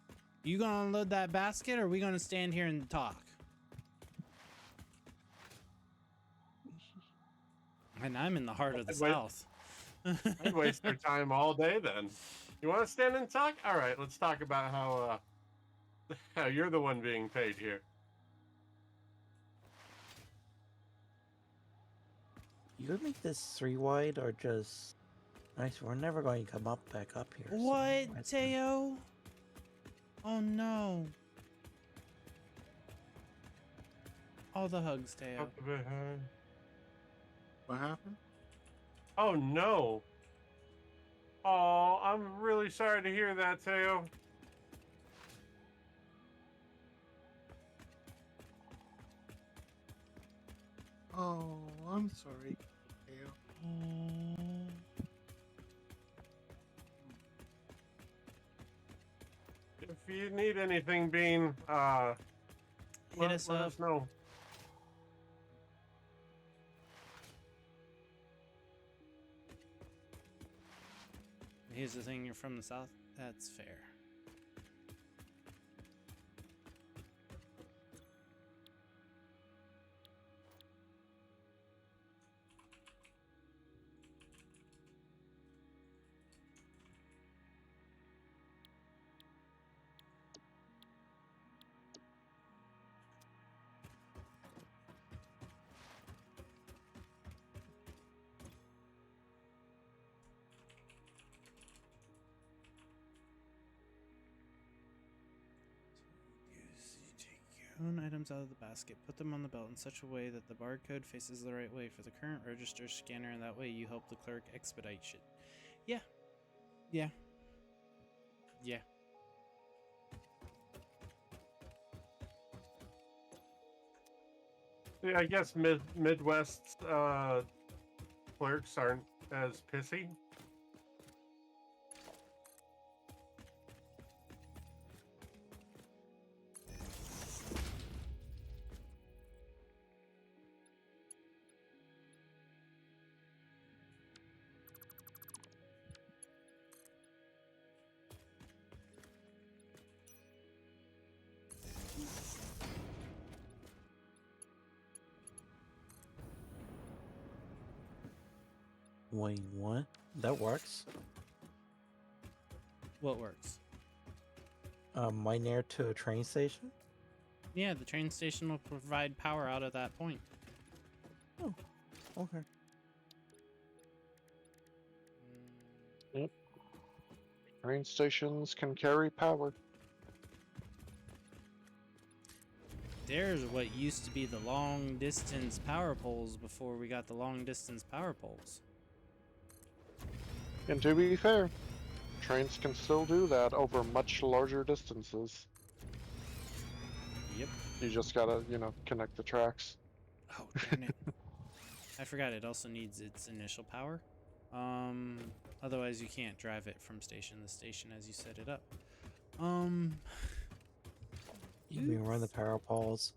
You gonna unload that basket, or are we gonna stand here and talk?" And I'm in the heart of the South. I'd waste their time all day then. You want to stand and talk? All right, let's talk about how you're the one being paid here. You gonna make this 3 wide or just... Nice, we're never going to come back up here. What, Teo? Oh no. All the hugs, Teo. What happened? Oh no. Oh, I'm really sorry to hear that, Teo. Oh, I'm sorry, Teo. If you need anything, Bean, Hit us let up. us know. Here's the thing, you're from the South. That's fair. Own items out of the basket. Put them on the belt in such a way that the barcode faces the right way for the current register scanner, and that way you help the clerk expedite shit. Yeah. Yeah. Yeah. Yeah, I guess Midwest clerks aren't as pissy. Wait, what? That works. What works? My near to a train station? Yeah, the train station will provide power out of that point. Oh, okay. Yep. Train stations can carry power. There's what used to be the long distance power poles before we got the long distance power poles. And to be fair, trains can still do that over much larger distances. Yep. You just gotta, you know, connect the tracks. Oh, darn it. I forgot it also needs its initial power. Otherwise you can't drive it from station to station as you set it up. You mean run the power poles?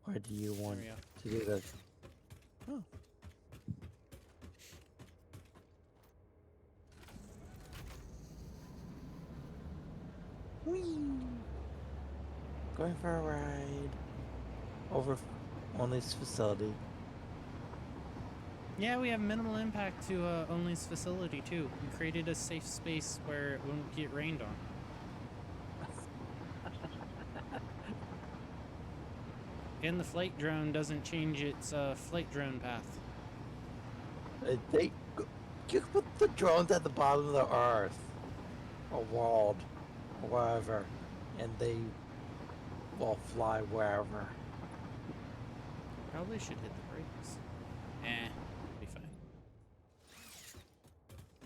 Or do you want to do the... Oh. Whee! Going for a ride over Only's facility. Yeah, we have minimal impact to Only's facility too. We created a safe space where it won't get rained on. And the flight drone doesn't change its flight drone path. You put the drones at the bottom of the earth, or world, or wherever, and they will fly wherever. Probably should hit the brakes. Be fine.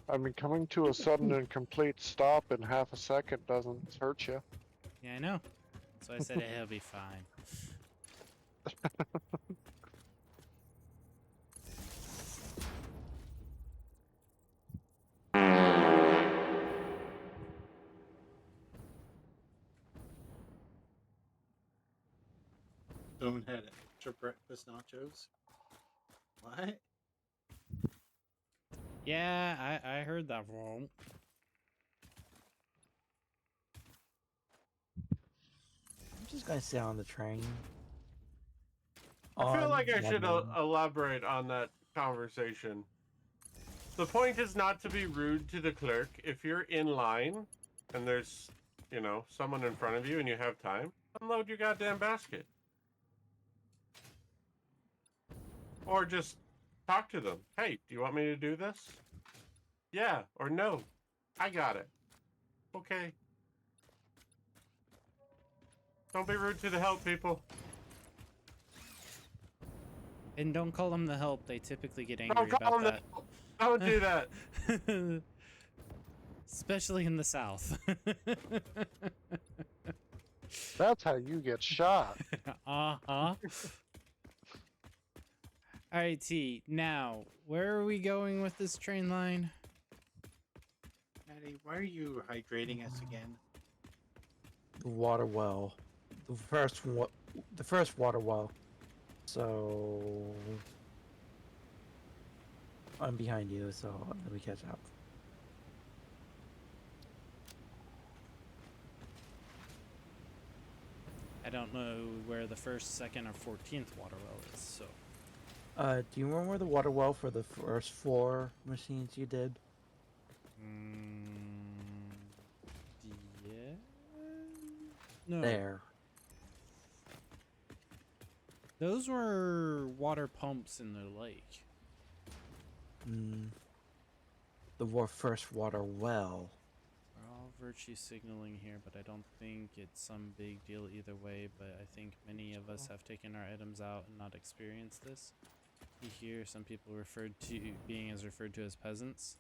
I mean, coming to a sudden and complete stop in half a second doesn't hurt you. Yeah, I know. So I said it'll be fine. Someone had extra breakfast nachos. What? Yeah, I heard that wrong. I'm just gonna sit on the train. I feel like I should elaborate on that conversation. The point is not to be rude to the clerk. If you're in line and there's, you know, someone in front of you and you have time, unload your goddamn basket. Or just talk to them. Hey, do you want me to do this? Yeah or no. I got it. Okay. Don't be rude to the help, people. And don't call them the help. They typically get angry Don't call about them that. the help. Don't do that. Especially in the South. That's how you get shot. Uh-huh. Alright, T. Now, where are we going with this train line? Maddie, why are you hydrating us again? The water well. The first water well. So I'm behind you, so let me catch up. I don't know where the first, second, or 14th water well is, so. Do you remember the water well for the first 4 machines you did? Yeah. No. There. Those were water pumps in the lake. The first water well. We're all virtue signaling here, but I don't think it's some big deal either way, but I think many of us have taken our items out and not experienced this. You hear some people referred to as peasants.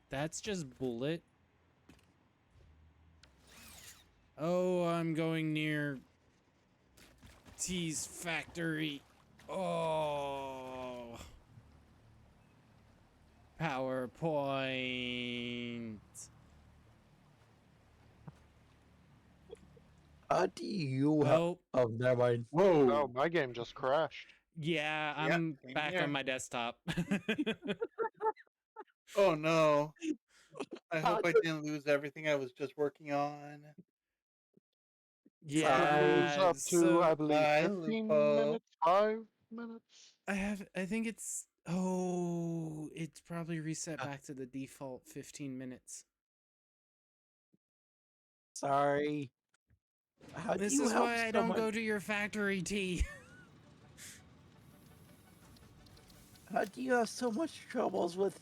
That's just bullet. Oh, I'm going near T's factory. Oh. PowerPoint. Do you have... Oh. Oh, never mind. Whoa. Oh, my game just crashed. Yeah, Yep, I'm same back here. on my desktop. Oh no. I hope I Not- didn't lose everything I was just working on. Lose Yeah, up to, so I believe, Bye, 15 Lupo. minutes, 5 minutes. I think it's it's probably reset back to the default 15 minutes. Sorry. How do This you is have why I so don't much... go to your factory, T. How do you have so much troubles with...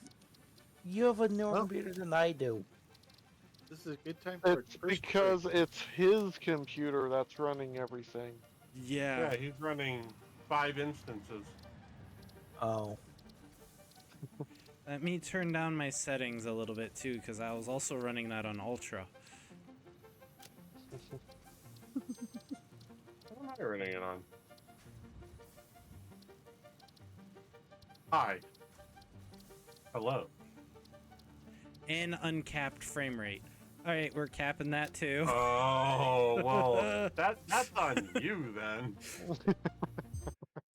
You have a newer computer than I do. This is a good time for It's a first because break. it's his computer that's running everything. Yeah. Yeah, he's running 5 instances. Oh. Let me turn down my settings a little bit too, because I was also running that on Ultra. What am I running it on? Hi. Hello. And uncapped frame rate. All right, we're capping that too. Oh, well, that's on you then.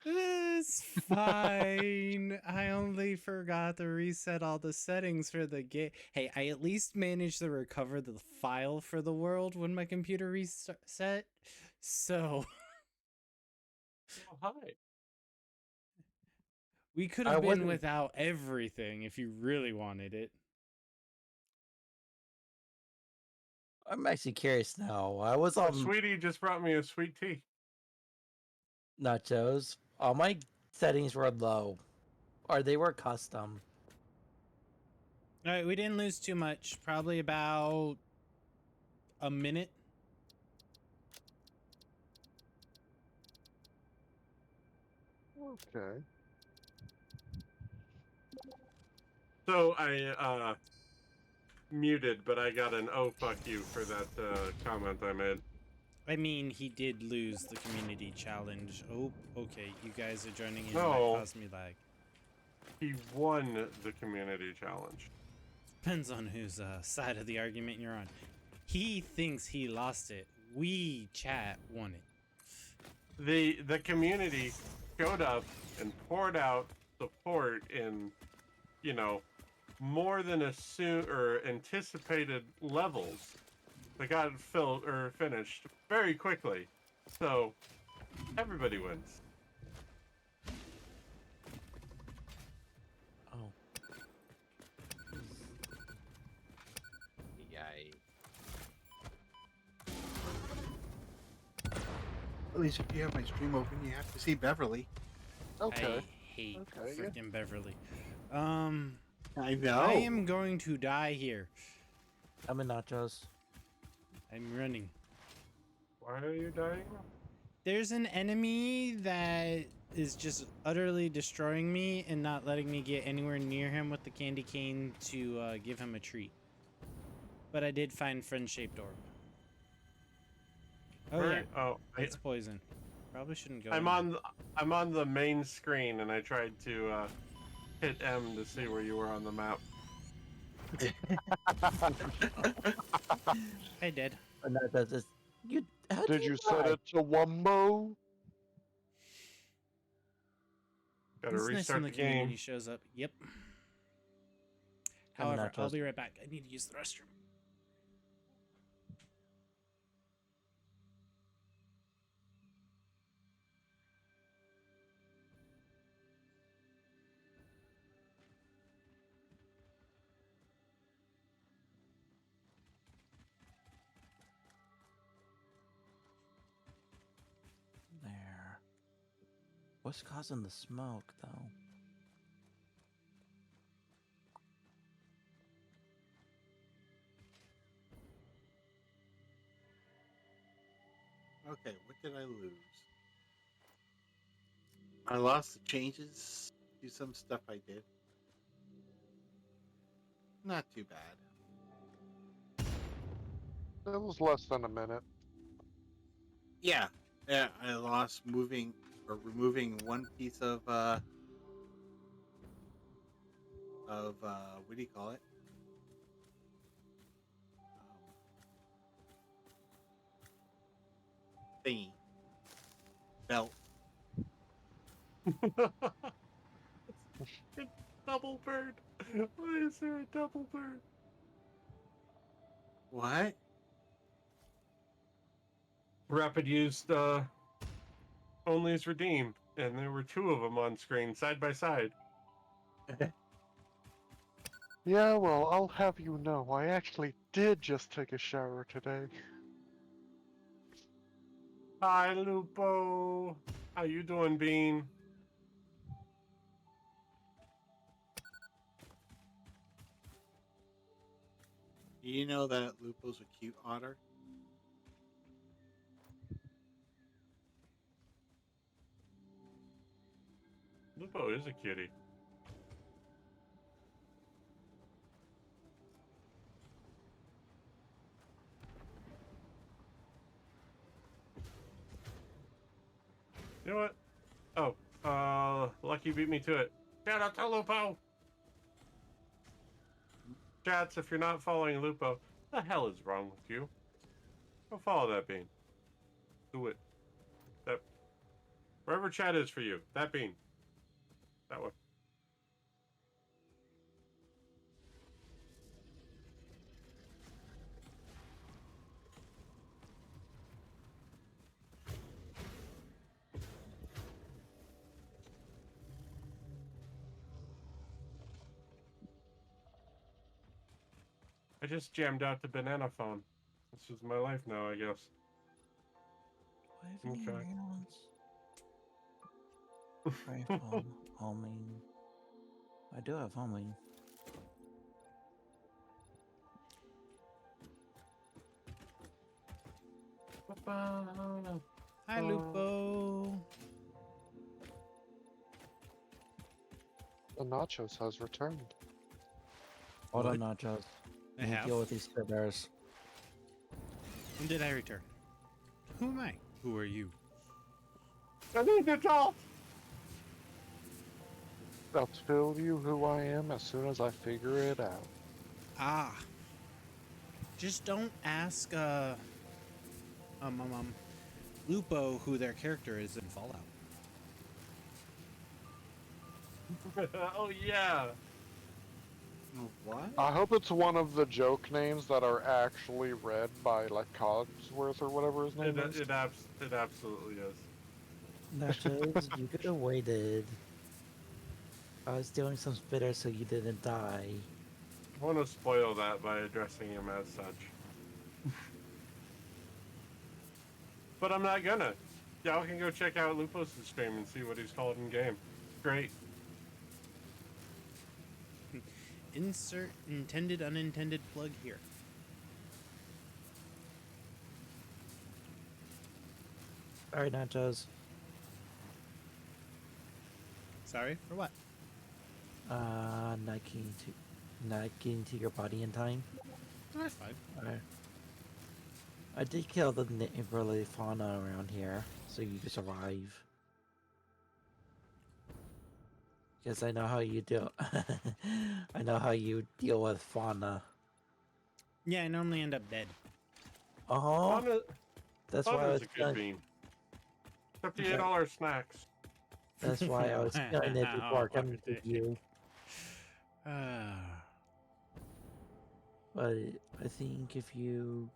It's fine. I only forgot to reset all the settings for the game. Hey, I at least managed to recover the file for the world when my computer reset. So Oh, hi. we could I have been wasn't- without everything if you really wanted it. I'm actually curious now. I was on Sweetie just brought me a sweet tea. Nachos. All my settings were low. Or they were custom. All right, we didn't lose too much. Probably about a minute. Okay. So I muted, but I got an oh fuck you for that comment I made. I mean, he did lose the community challenge. Oh, okay. You guys are joining in. No. That caused me lag. He won the community challenge. Depends on whose side of the argument you're on. He thinks he lost it. We, chat, won it. The community showed up and poured out support in, you know, more than anticipated levels. They got filled or finished very quickly, so everybody wins. Oh. Yay. At least if you have my stream open, you have to see Beverly. Okay. I hate Okay, yeah. freaking Beverly. I know. I am going to die here. I'm in Nachos. I'm running. Why are you dying? There's an enemy that is just utterly destroying me and not letting me get anywhere near him with the candy cane to give him a treat. But I did find friend-shaped orb. Oh Where- yeah, Oh, it's poison. Probably shouldn't go. I'm in there. I'm on the main screen, and I tried to hit M to see where you were on the map. I did. And that is... You, how Did do you set die? it to Wumbo? Gotta It's nice when restart the the game. community shows up. Yep. I'm However, not I'll trust- be right back. I need to use the restroom. There. What's causing the smoke, though? Okay, what did I lose? I lost the changes to some stuff I did. Not too bad. It was less than a minute. Yeah, Yeah, I lost moving or removing one piece of what do you call it? Thingy. Belt. It's double bird. Why is there a double bird? What? Rapid used only is redeemed, and there were two of them on screen side by side. Yeah, well, I'll have you know, I actually did just take a shower today. Hi, Lupo. How you doing, Bean? Do you know that Lupo's a cute otter? Lupo is a kitty. You know what? Oh, Lucky beat me to it. Shout out to Lupo! Chats, if you're not following Lupo, the hell is wrong with you? Go follow that bean. Do it. That wherever chat is for you, that bean. That one. I just jammed out the banana phone. This is my life now, I guess. Okay. Homing. I do have homing. Hi, Lupo. The nachos has returned. Hold on, Nachos. I Let me have. deal with these bears. When did I return? Who am I? Who are you? I need to talk! I'll tell you who I am as soon as I figure it out. Ah. Just don't ask, Lupo who their character is in Fallout. Oh, yeah. What? I hope it's one of the joke names that are actually read by, like, Cogsworth or whatever his name is. It absolutely is. Nachos, you could have waited. I was doing some spitter so you didn't die. I want to spoil that by addressing him as such. But I'm not gonna. Y'all can go check out Lupos' stream and see what he's called in game. Great. Insert intended unintended plug here. Sorry, Nachos. Sorry, for what? Not getting to your body in time. Oh, that's fine. Alright. I did kill the neighborly fauna around here, so you can survive. Because I know how you deal. I know how you deal with fauna. Yeah, I normally end up dead. Oh, that's why I Fauna's was a good killing. bean. $58 snacks. That's why I was killing it before coming to you. But I think if you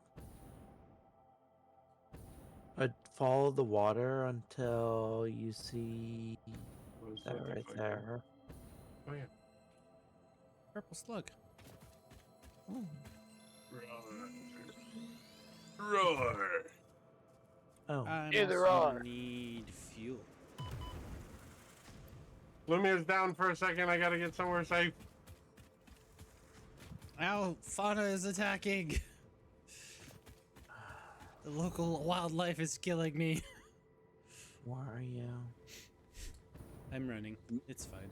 follow the water until you see that right there. Oh yeah. Purple slug. Roar. Oh, I Either also or. need fuel. Lumia's down for a second. I gotta get somewhere safe. Ow, fauna is attacking. The local wildlife is killing me. where are you? I'm running. It's fine.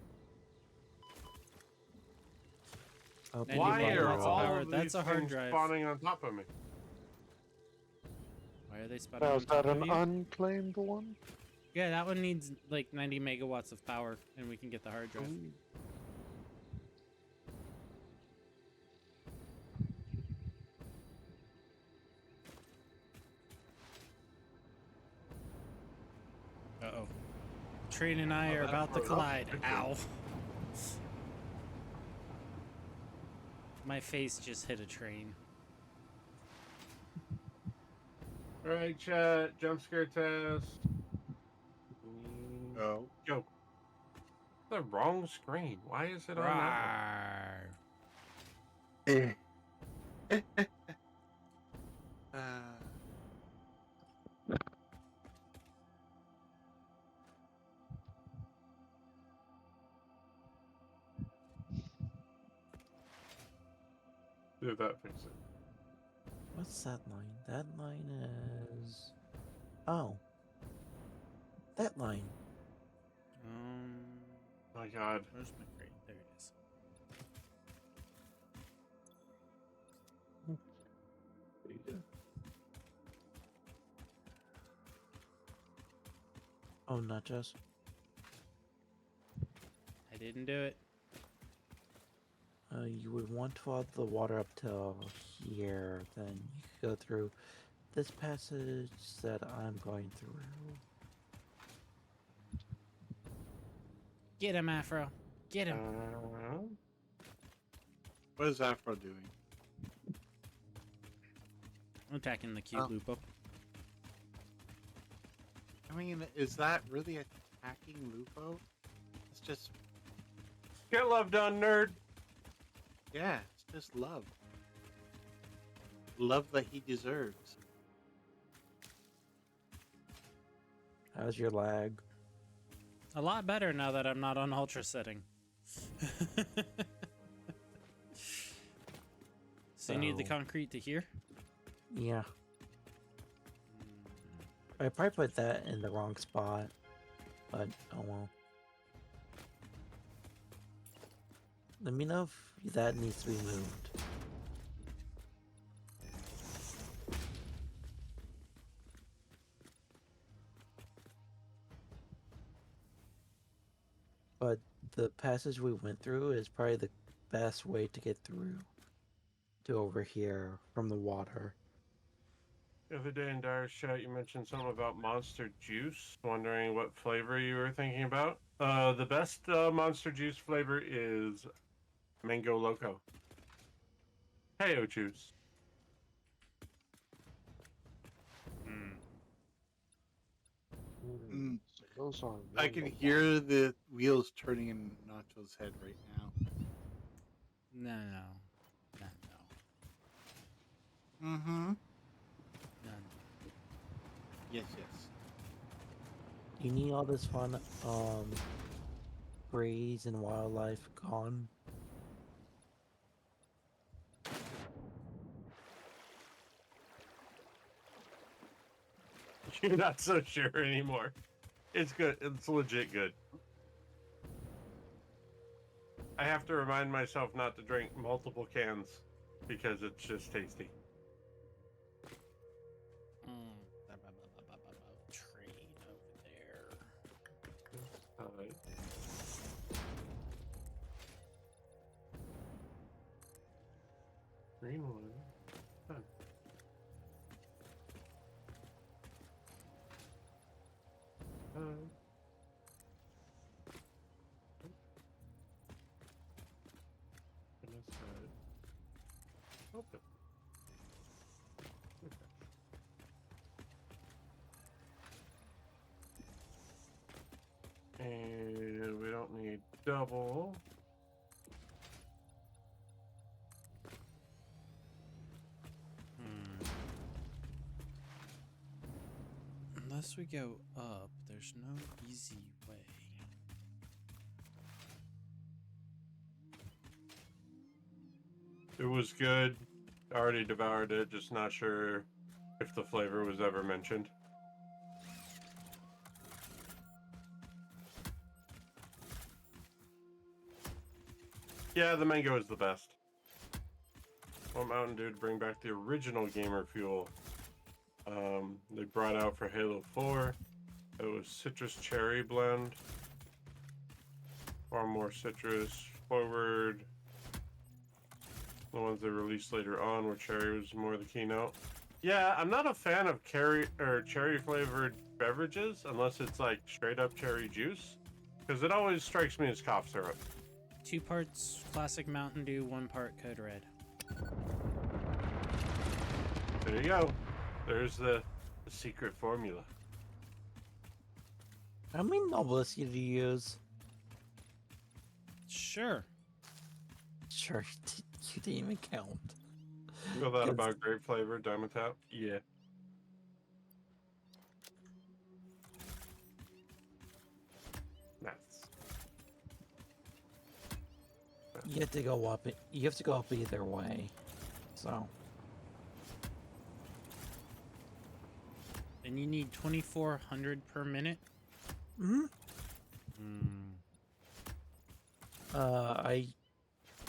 Oh, Why Anyway, are that's a all power- of that's these a hard things drive. spawning on top of me? Why are they spawning Now, on is that top of an you? unclaimed one? Yeah, that one needs like 90 megawatts of power, and we can get the hard drive. Ooh. Uh-oh. Train and I Oh, are that about to froze up collide. quickly. Ow. My face just hit a train. Alright, chat. Jump scare test. Oh. Go. The wrong screen. Why is it on that Rawr. one? Did that fix it? What's that line? That line is. Oh. That line. My God. Where's my crate? There it is. Oh, nachos. I didn't do it. You would want to follow the water up till here, then you could go through this passage that I'm going through. Get him, Afro. Get him. What is Afro doing? I'm attacking the cute Oh. Lupo. I mean, is that really attacking Lupo? It's just, Get love done, nerd. yeah, it's just love. Love that he deserves. How's your lag? A lot better now that I'm not on ultra setting. So you need the Oh. concrete to here? Yeah. I probably put that in the wrong spot, but oh well. Let me know if that needs to be moved. But the passage we went through is probably the best way to get through to over here from the water. The other day in Dyer's chat, you mentioned something about Monster Juice. Wondering what flavor you were thinking about. The best Monster Juice flavor is Mango Loco. Heyo juice. Mm. So those are I can hear the wheels turning in Nacho's head right now. No. Mm-hmm. No. Yes, yes. You need all this fun, breeze and wildlife gone. You're not so sure anymore. It's good. It's legit good. I have to remind myself not to drink multiple cans because it's just tasty. Train over there. Green one. Huh. And this side. Open. Okay. And we don't need double. Unless we go up, there's no easy way. It was good. Already devoured it, just not sure if the flavor was ever mentioned. Yeah, the mango is the best. Want Mountain Dew to bring back the original Gamer Fuel They brought out for Halo 4. It was citrus cherry blend. Far more citrus forward. The ones they released later on where cherry was more the keynote. Yeah, I'm not a fan of cherry flavored beverages unless it's like straight up cherry juice, because it always strikes me as cough syrup. 2 parts classic Mountain Dew, 1 part Code Red. There you go. There's the secret formula. How many Noblesse do you use? Sure. Sure, you didn't even count. You know that about grape flavor, Diamond Tap? Yeah. Nice. You have to go up. You have to go up either way. So. And you need 2,400 per minute? Hmm. I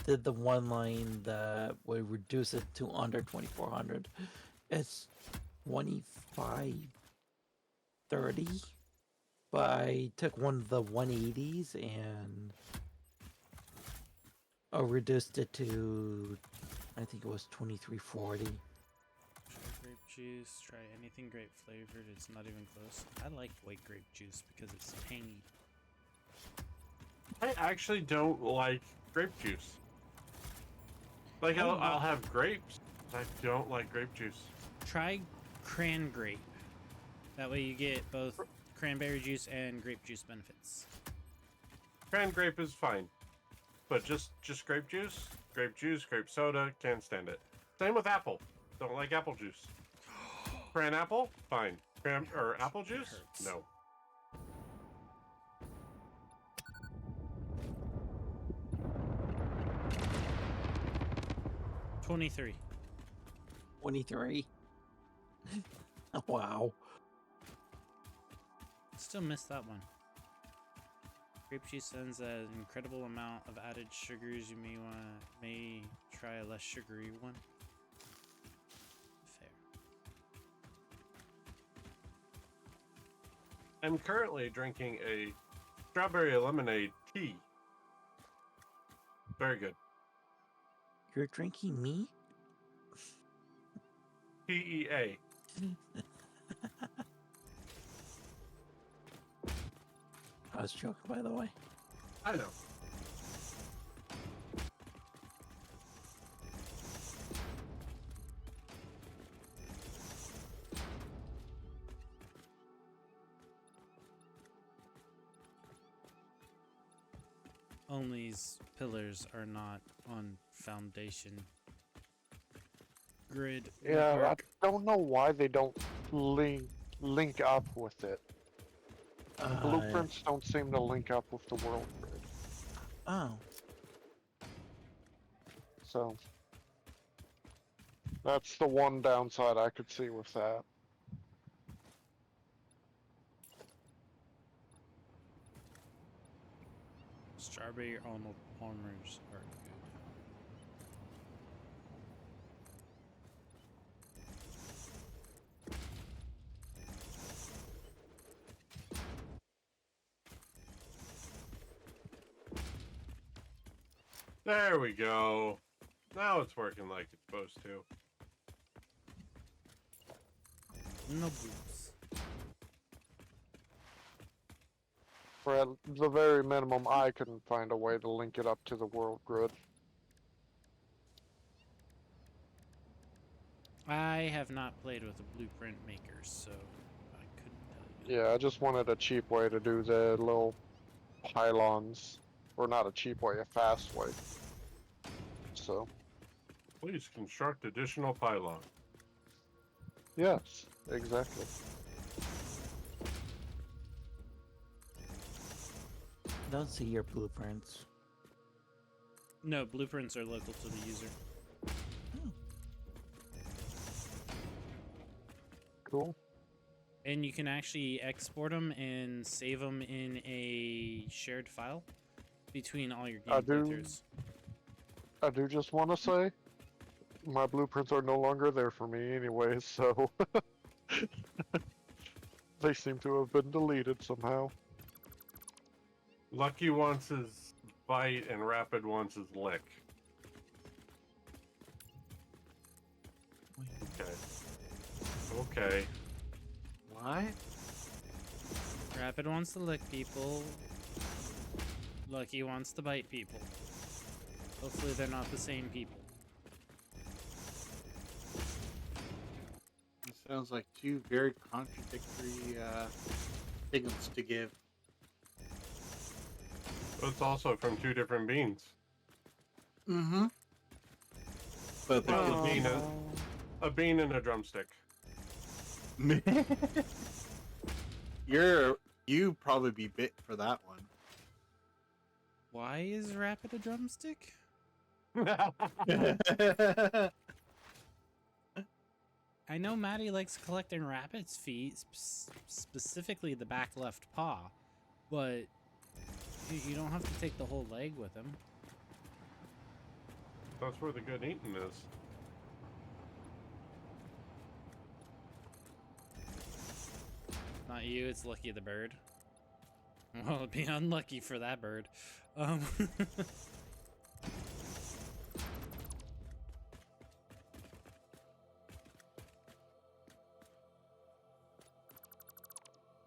did the one line that would reduce it to under 2,400. It's 2,530, but I took one of the 180s and reduced it to, I think it was 2,340. Try grape juice, try anything grape flavored, it's not even close. I like white grape juice because it's tangy. I actually don't like grape juice. Like, I'll have grapes, but I don't like grape juice. Try cran grape. That way you get both cranberry juice and grape juice benefits. Cran grape is fine, but just grape juice, grape soda, can't stand it. Same with apple. Don't like apple juice. Cran apple, fine. Cran or apple juice, no. 23. 23. Wow. Still missed that one. Grape juice sends an incredible amount of added sugars. You may try a less sugary one. Fair. I'm currently drinking a strawberry lemonade tea. Very good. You're drinking me? TEA. I was joking, by the way. I know. Only's pillars are not on foundation grid. Yeah, I don't know why they don't link up with it. Blueprints don't seem to link up with the world grid. Oh. So that's the one downside I could see with that. Strawberry almond armors are good. There we go. Now it's working like it's supposed to. No boots. For at the very minimum, I couldn't find a way to link it up to the world grid. I have not played with a blueprint maker, so I couldn't tell you. Yeah, I just wanted a cheap way to do the little pylons. Or not a cheap way, a fast way. So. Please construct additional pylon. Yes, exactly. Don't see your blueprints. No, blueprints are local to the user. Cool. And you can actually export them and save them in a shared file between all your game playthroughs. I do just want to say, my blueprints are no longer there for me anyways, so They seem to have been deleted somehow. Lucky wants his bite and Rapid wants his lick. Okay. Okay. What? Rapid wants to lick people. Lucky wants to bite people. Hopefully they're not the same people. It sounds like two very contradictory signals to give. It's also from two different beans. Mm-hmm. But Well, a bean and a drumstick. You probably be bit for that one. Why is Rapid a drumstick? I know Maddie likes collecting Rapid's feet, specifically the back left paw, but you don't have to take the whole leg with him. That's where the good eating is. Not you, it's Lucky the bird. Well, it'd be unlucky for that bird.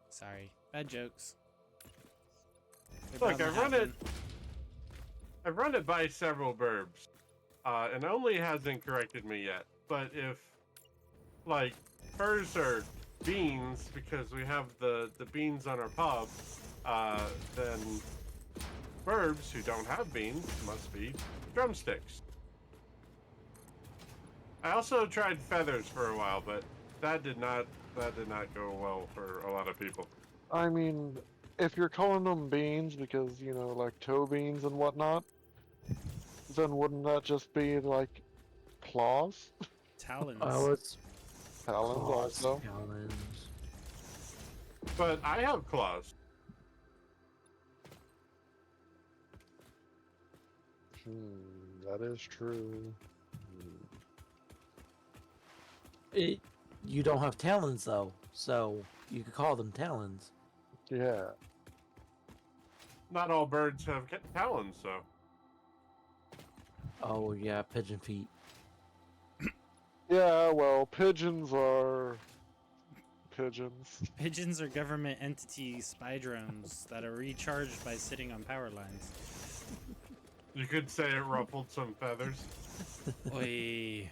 Sorry, bad jokes. They're Look, bound to I've happen. run it by several burbs, and Only hasn't corrected me yet. But if, like, furs are beans because we have the beans on our pub, then burbs who don't have beans must be drumsticks. I also tried feathers for a while, but that did not go well for a lot of people. I mean, if you're calling them beans because, you know, like toe beans and whatnot, then wouldn't that just be like claws? Talons. Oh, it's Talons claws, also. talons. But I have claws. That is true. You don't have talons though, so you could call them talons. Yeah. Not all birds have talons, so. Oh yeah, pigeon feet. Yeah, well, pigeons are pigeons. Pigeons are government entity spy drones that are recharged by sitting on power lines. You could say it ruffled some feathers. Oi.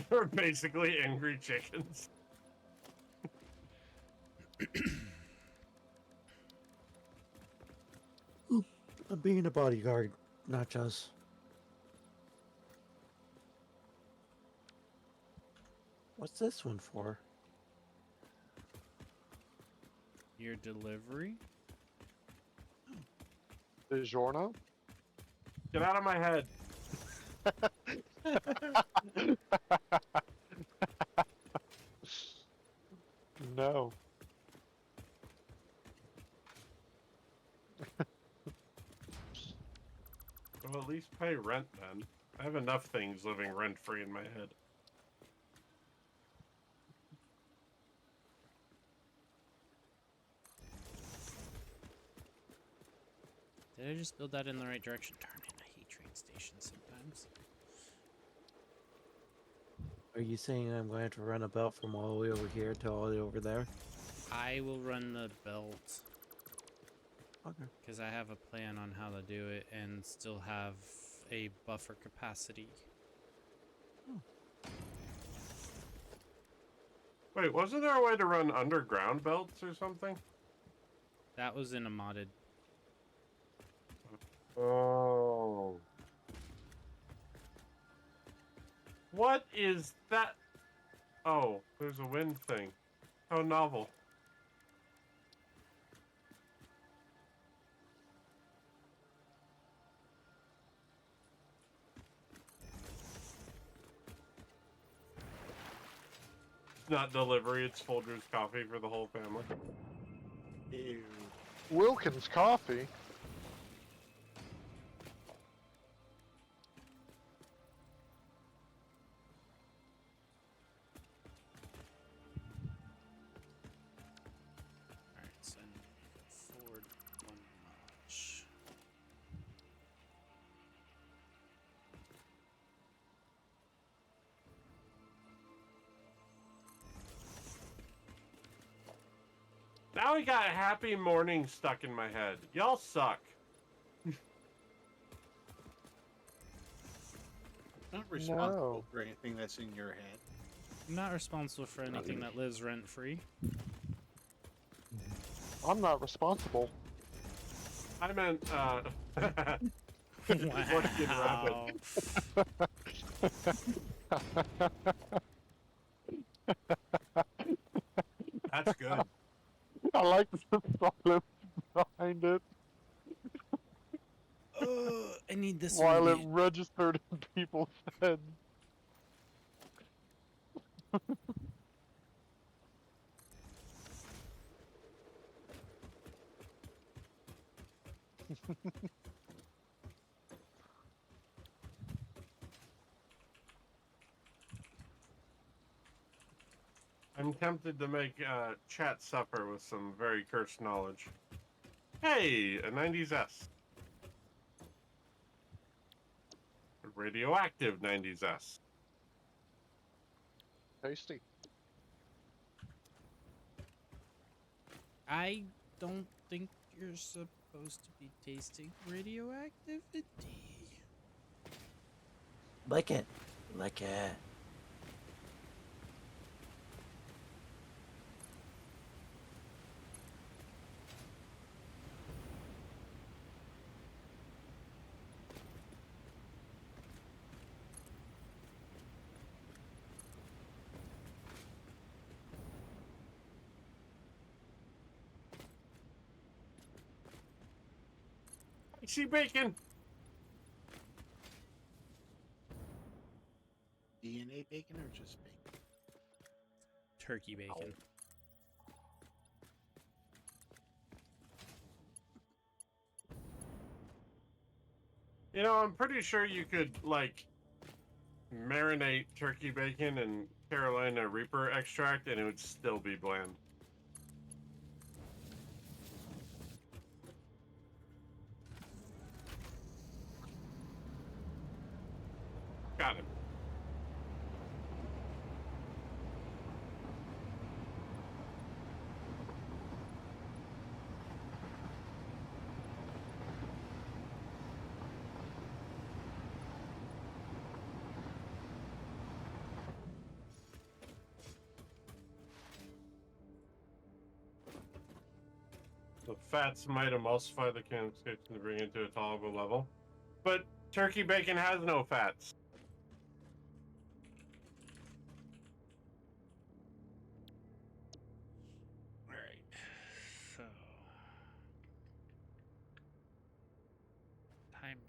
They're basically angry chickens. I'm being a bodyguard, Nachos. What's this one for? Your delivery? DiGiorno? Get out of my head. No. Well, at least pay rent then. I have enough things living rent-free in my head. Did I just build that in the right direction? Darn it, I hate train stations sometimes. Are you saying I'm going to have to run a belt from all the way over here to all the way over there? I will run the belt. Okay. Because I have a plan on how to do it and still have a buffer capacity. Wait, wasn't there a way to run underground belts or something? That was in a modded. Oh. What is that? Oh, there's a wind thing. How novel. It's not delivery, it's Folgers coffee for the whole family. Ew. Wilkins coffee? Now we got Happy Morning stuck in my head. Y'all suck. Not responsible No. for anything that's in your head. I'm not responsible for anything that lives rent free. I'm not responsible. I meant, Wow. That's good. I like the silence behind it I need this while one. it registered in people's heads. I'm tempted to make chat suffer with some very cursed knowledge. Hey, a 90s-S. A radioactive 90s-S. Tasty. I don't think you're supposed to be tasting radioactivity. Lick it. Lick it. I see bacon. DNA bacon or just bacon? Turkey bacon. You know, I'm pretty sure you could, like, marinate turkey bacon in Carolina Reaper extract and it would still be bland. Got him. The fats might emulsify the condensation to bring it to a tolerable level. But turkey bacon has no fats. Alright. So. Timetable.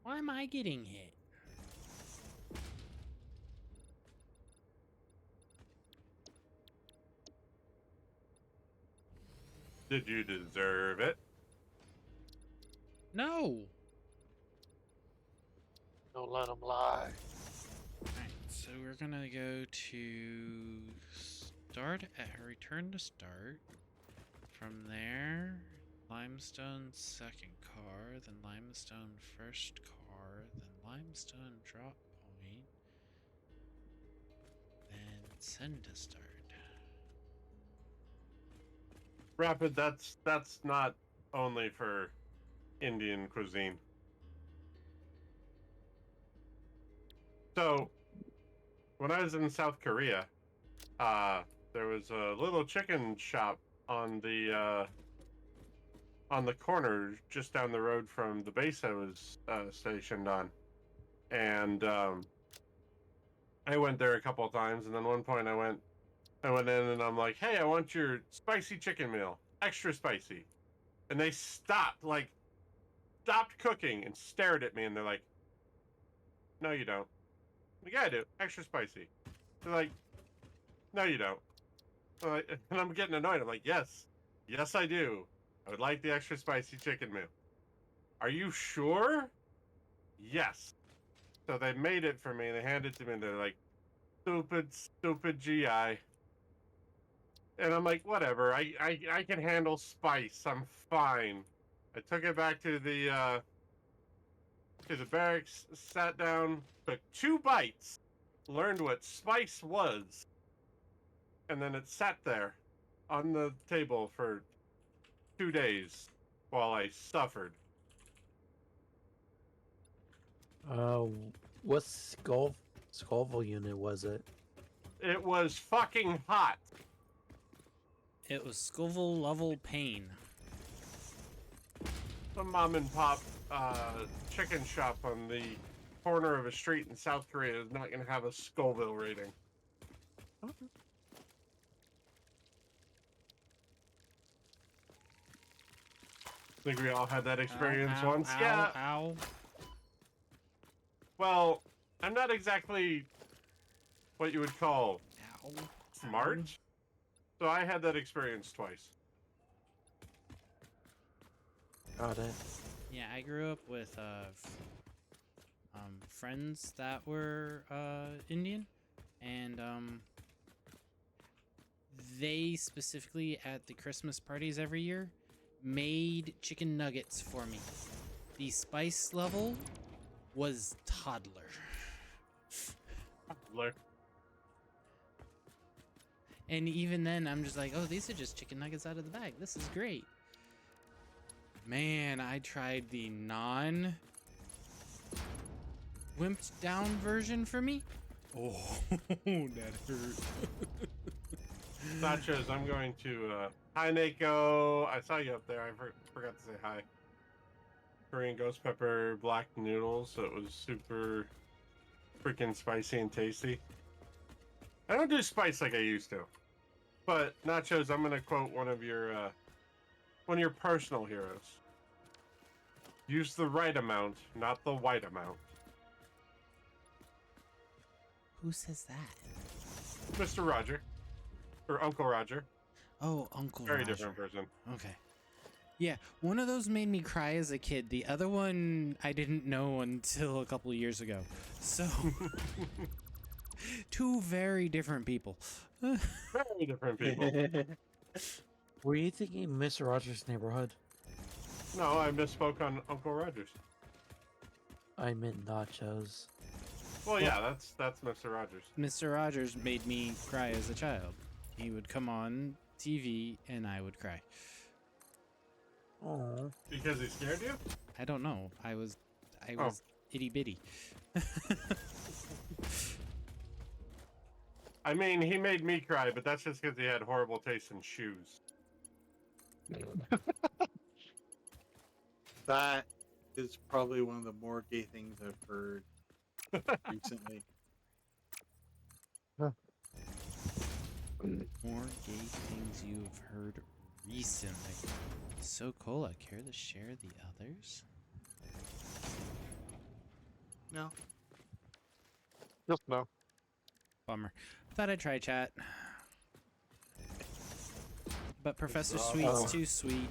Why am I getting hit? Did you deserve it? No. Don't let them lie. Alright, so we're gonna go to start at return to start. From there, limestone second car, then limestone first car, then limestone drop point, then send to start. Rapid, that's not only for Indian cuisine. So, when I was in South Korea, there was a little chicken shop on the corner just down the road from the base I was stationed on, and I went there a couple of times, and then one point I went in and I'm like, hey, I want your spicy chicken meal, extra spicy. And they stopped cooking and stared at me and they're like, no, you don't. I'm like, yeah, I do, extra spicy. They're like, no, you don't. And I'm getting annoyed. I'm like, yes, I do. I would like the extra spicy chicken meal. Are you sure? Yes. So they made it for me, they handed it to me, and they're like, stupid GI. And I'm like, whatever. I can handle spice. I'm fine. I took it back to the barracks, sat down, took 2 bites, learned what spice was, and then it sat there on the table for 2 days while I suffered. What Scoville unit was it? It was fucking hot. It was Scoville level pain. Some mom and pop chicken shop on the corner of a street in South Korea is not going to have a Scoville rating. I think we all had that experience Ow, once. ow, Yeah. Ow. Well, I'm not exactly what you would call Ow. smart. So I had that experience twice. Got it. Yeah, I grew up with friends that were Indian, and they specifically at the Christmas parties every year made chicken nuggets for me. The spice level was toddler. And even then, I'm just like, oh, these are just chicken nuggets out of the bag. This is great. Man, I tried the non-wimped down version for me. Oh, that hurt. Nachos, I'm going to... hi, Nako. I saw you up there. I forgot to say hi. Korean ghost pepper black noodles. So it was super freaking spicy and tasty. I don't do spice like I used to. But, Nachos, I'm going to quote one of your personal heroes. Use the right amount, not the white amount. Who says that? Mr. Roger. Or Uncle Roger. Oh, Uncle Very Roger. different person. Okay. Yeah, one of those made me cry as a kid. The other one I didn't know until a couple of years ago. So, two very different people. Very different people. Were you thinking Mr. Rogers' Neighborhood? No, I misspoke on Uncle Rogers. I meant Nachos. Well, yeah, that's Mr. Rogers. Mr. Rogers made me cry as a child. He would come on TV and I would cry. Oh. Because he scared you? I don't know. I was itty bitty. I mean, he made me cry, but that's just because he had horrible taste in shoes. That is probably one of the more gay things I've heard recently. More gay things you've heard recently. So Cola, care to share the others? No. Just no. Bummer. Thought I'd try chat. But Professor Oh. Sweet's too sweet.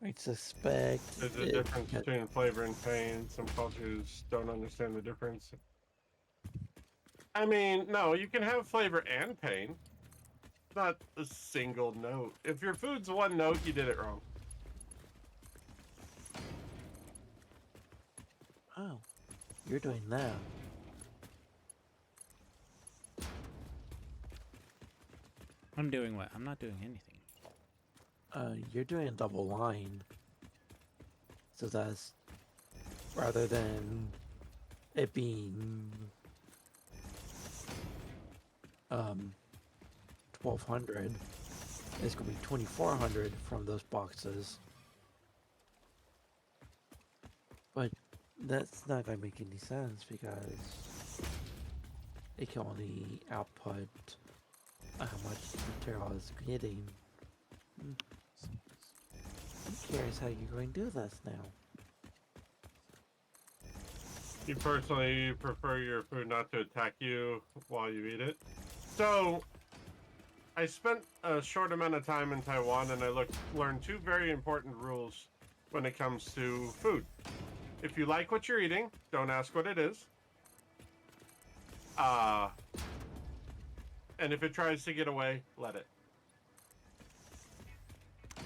I suspect There's a difference between flavor and pain. Some cultures don't understand the difference. I mean, no, you can have flavor and pain. Not a single note. If your food's one note, you did it wrong. Oh, you're doing that. I'm doing what? I'm not doing anything. You're doing a double line. So that's rather than it being 1200, it's gonna be 2400 from those boxes. But that's not gonna make any sense because it can only output how much material it's getting. I'm curious how you're going to do this now. You personally prefer your food not to attack you while you eat it? So, I spent a short amount of time in Taiwan and I learned two very important rules when it comes to food. If you like what you're eating, don't ask what it is. And if it tries to get away, let it.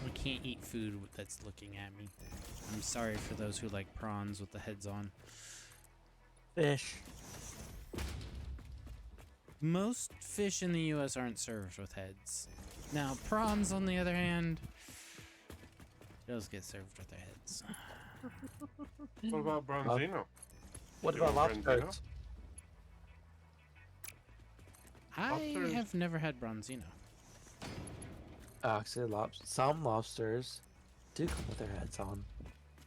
We can't eat food that's looking at me. I'm sorry for those who like prawns with the heads on. Fish. Most fish in the U.S. aren't served with heads. Now, prawns, on the other hand, those get served with their heads. What about Bronzino? What You about know Bronzino? lobsters? I Lobsters- have never had Bronzino. Actually, some lobsters do come with their heads on.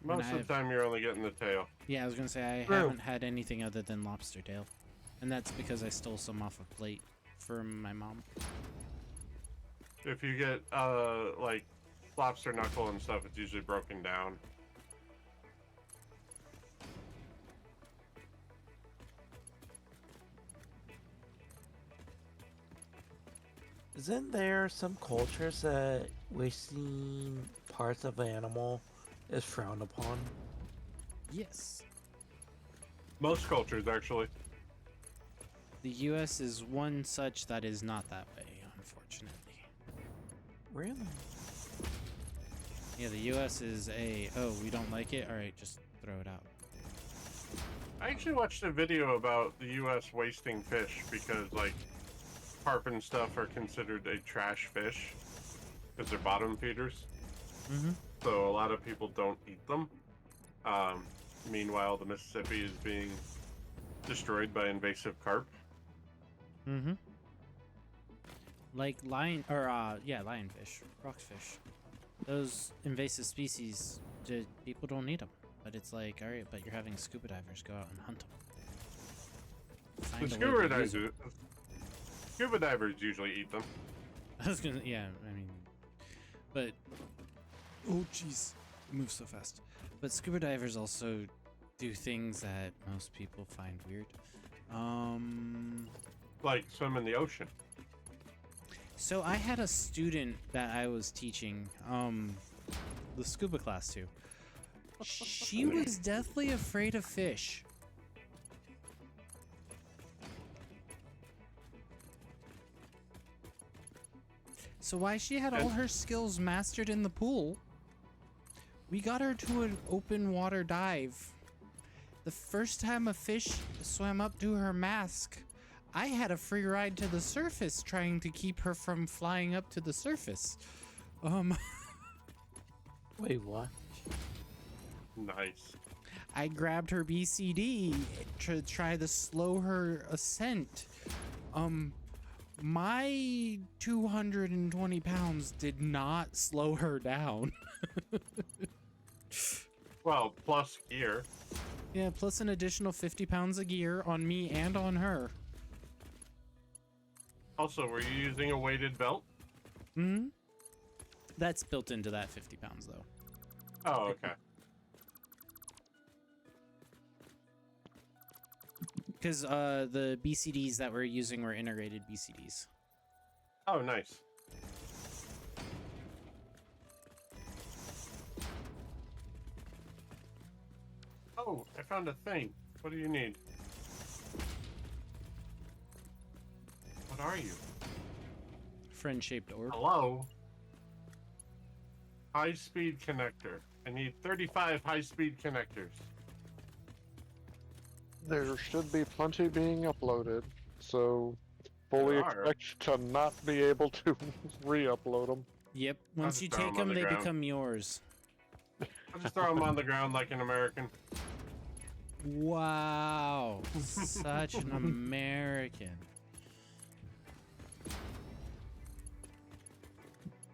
Most of the time, you're only getting the tail. Yeah, I was gonna say I True. haven't had anything other than lobster tail, and that's because I stole some off a plate from my mom. If you get like lobster knuckle and stuff, it's usually broken down. Isn't there some cultures that wasting parts of an animal is frowned upon? Yes. Most cultures, actually. The U.S. is one such that is not that way, unfortunately. Really? Yeah, the U.S. is we don't like it? Alright, just throw it out. I actually watched a video about the U.S. wasting fish because, like, carp and stuff are considered a trash fish because they're bottom feeders. Mm-hmm. So a lot of people don't eat them. Meanwhile, the Mississippi is being destroyed by invasive carp. Mm-hmm. Like lionfish, rockfish. Those invasive species, people don't need them. But it's like, alright, but you're having scuba divers go out and hunt them. The scuba divers usually eat them. I was gonna, yeah, I mean, but, oh jeez, it moves so fast. But scuba divers also do things that most people find weird. Like swim in the ocean. So I had a student that I was teaching, the scuba class to. She was deathly afraid of fish. So while she had all her skills mastered in the pool, we got her to an open water dive. The first time a fish swam up to her mask, I had a free ride to the surface trying to keep her from flying up to the surface. Wait, what? Nice. I grabbed her BCD to try to slow her ascent. My 220 pounds did not slow her down. Well, plus gear. Yeah, plus an additional 50 pounds of gear on me and on her. Also, were you using a weighted belt? Hmm? That's built into that 50 pounds, though. Oh, okay. Because the BCDs that we're using were integrated BCDs. Oh, nice. Oh, I found a thing. What do you need? What are you? Friend-shaped orb. Hello? High-speed connector. I need 35 high-speed connectors. There should be plenty being uploaded, so fully There are. expect to not be able to re-upload them. Yep. I'll Once just you throw take 'em on them, the they ground. become yours. I'll just throw them on the ground like an American. Wow. Such an American.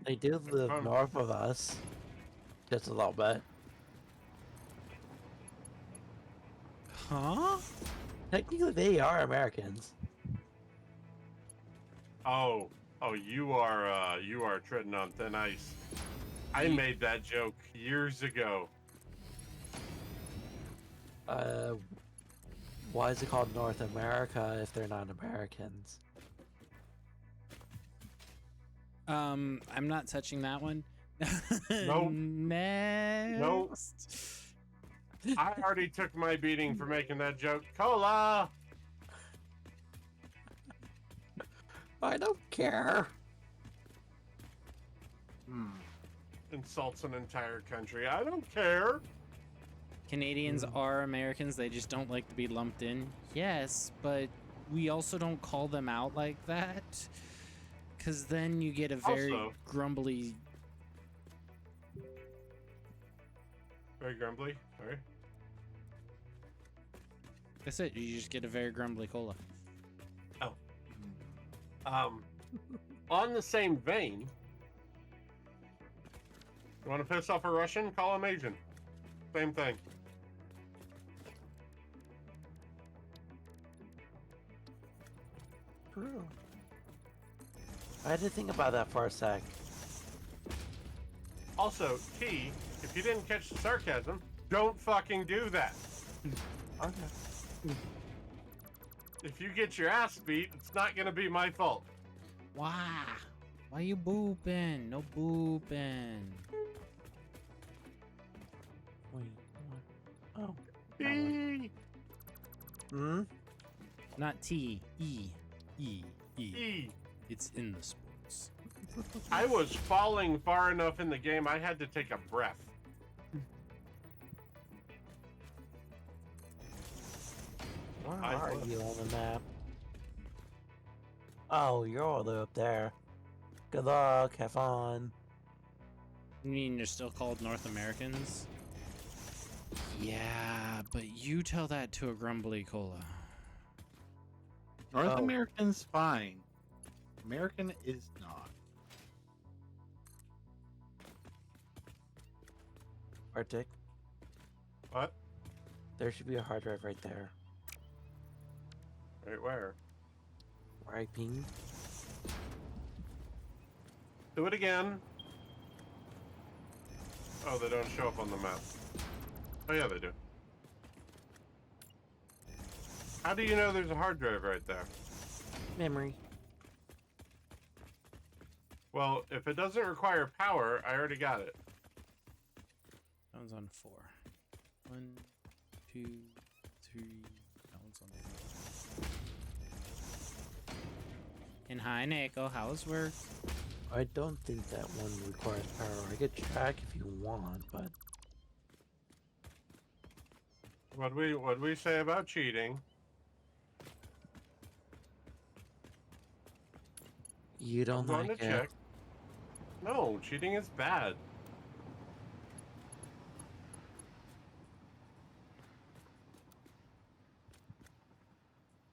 They do live north of us. Just a little bit. Huh? Technically, they are Americans. Oh, you are treading on thin ice. I made that joke years ago. Why is it called North America if they're not Americans? I'm not touching that one. Nope. Next. Nope. I already took my beating for making that joke. Cola! I don't care. Insults an entire country. I don't care. Canadians are Americans, they just don't like to be lumped in. Yes, but we also don't call them out like that, because then you get a very Also- grumbly. Very grumbly. Sorry. That's it. You just get a very grumbly cola. On the same vein, you want to piss off a Russian? Call him Asian. Same thing. True. I had to think about that for a sec. Also, T, if you didn't catch the sarcasm, don't fucking do that. Okay. If you get your ass beat, it's not gonna be my fault. Why? Why you booping? No booping. Wait. Oh. E. Hmm? Not T. E. E. E. E. It's in the sports. I was falling far enough in the game, I had to take a breath. Where I are was. you on the map? Oh, you're all the way up there. Good luck, have fun. You mean you're still called North Americans? Yeah, but you tell that to a grumbly cola. North Oh. American's fine. American is not. Arctic, What? there should be a hard drive right there. Right where? Where I pinged. Do it again. Oh, they don't show up on the map. Oh yeah, they do. How do you know there's a hard drive right there? Memory. Well, if it doesn't require power, I already got it. That one's on 4. 1, 2, 3. That one's on 4. And hi, Nico. How's work? I don't think that one requires power. I could track if you want, but What'd we say about cheating? you don't I'm going like to it. check. No, cheating is bad.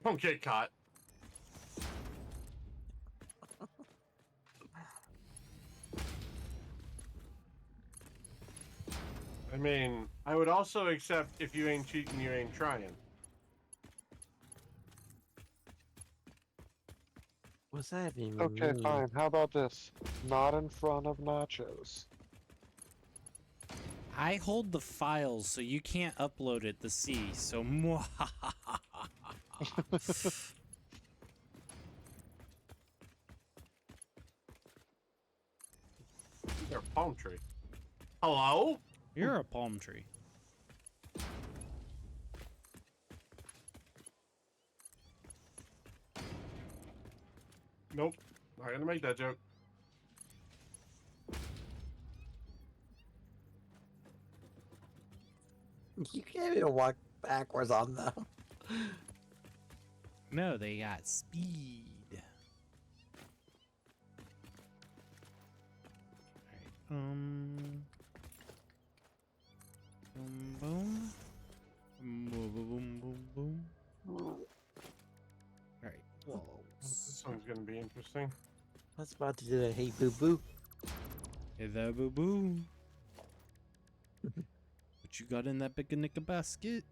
Don't get caught. I mean, I would also accept if you ain't cheating, you ain't trying. What's that even Okay, mean? fine. How about this? Not in front of nachos. I hold the files, so you can't upload it to see. So, You're a palm tree. Hello? you're a palm tree. Nope. Not gonna make that joke. You can't even walk backwards on them. No, they got speed. Alright, boom, boom. Boom, boom, boom, boom, boom. Alright. This one's gonna be interesting. I was about to do a hey boo boo. Hey there, boo boo. What you got in that picnic basket?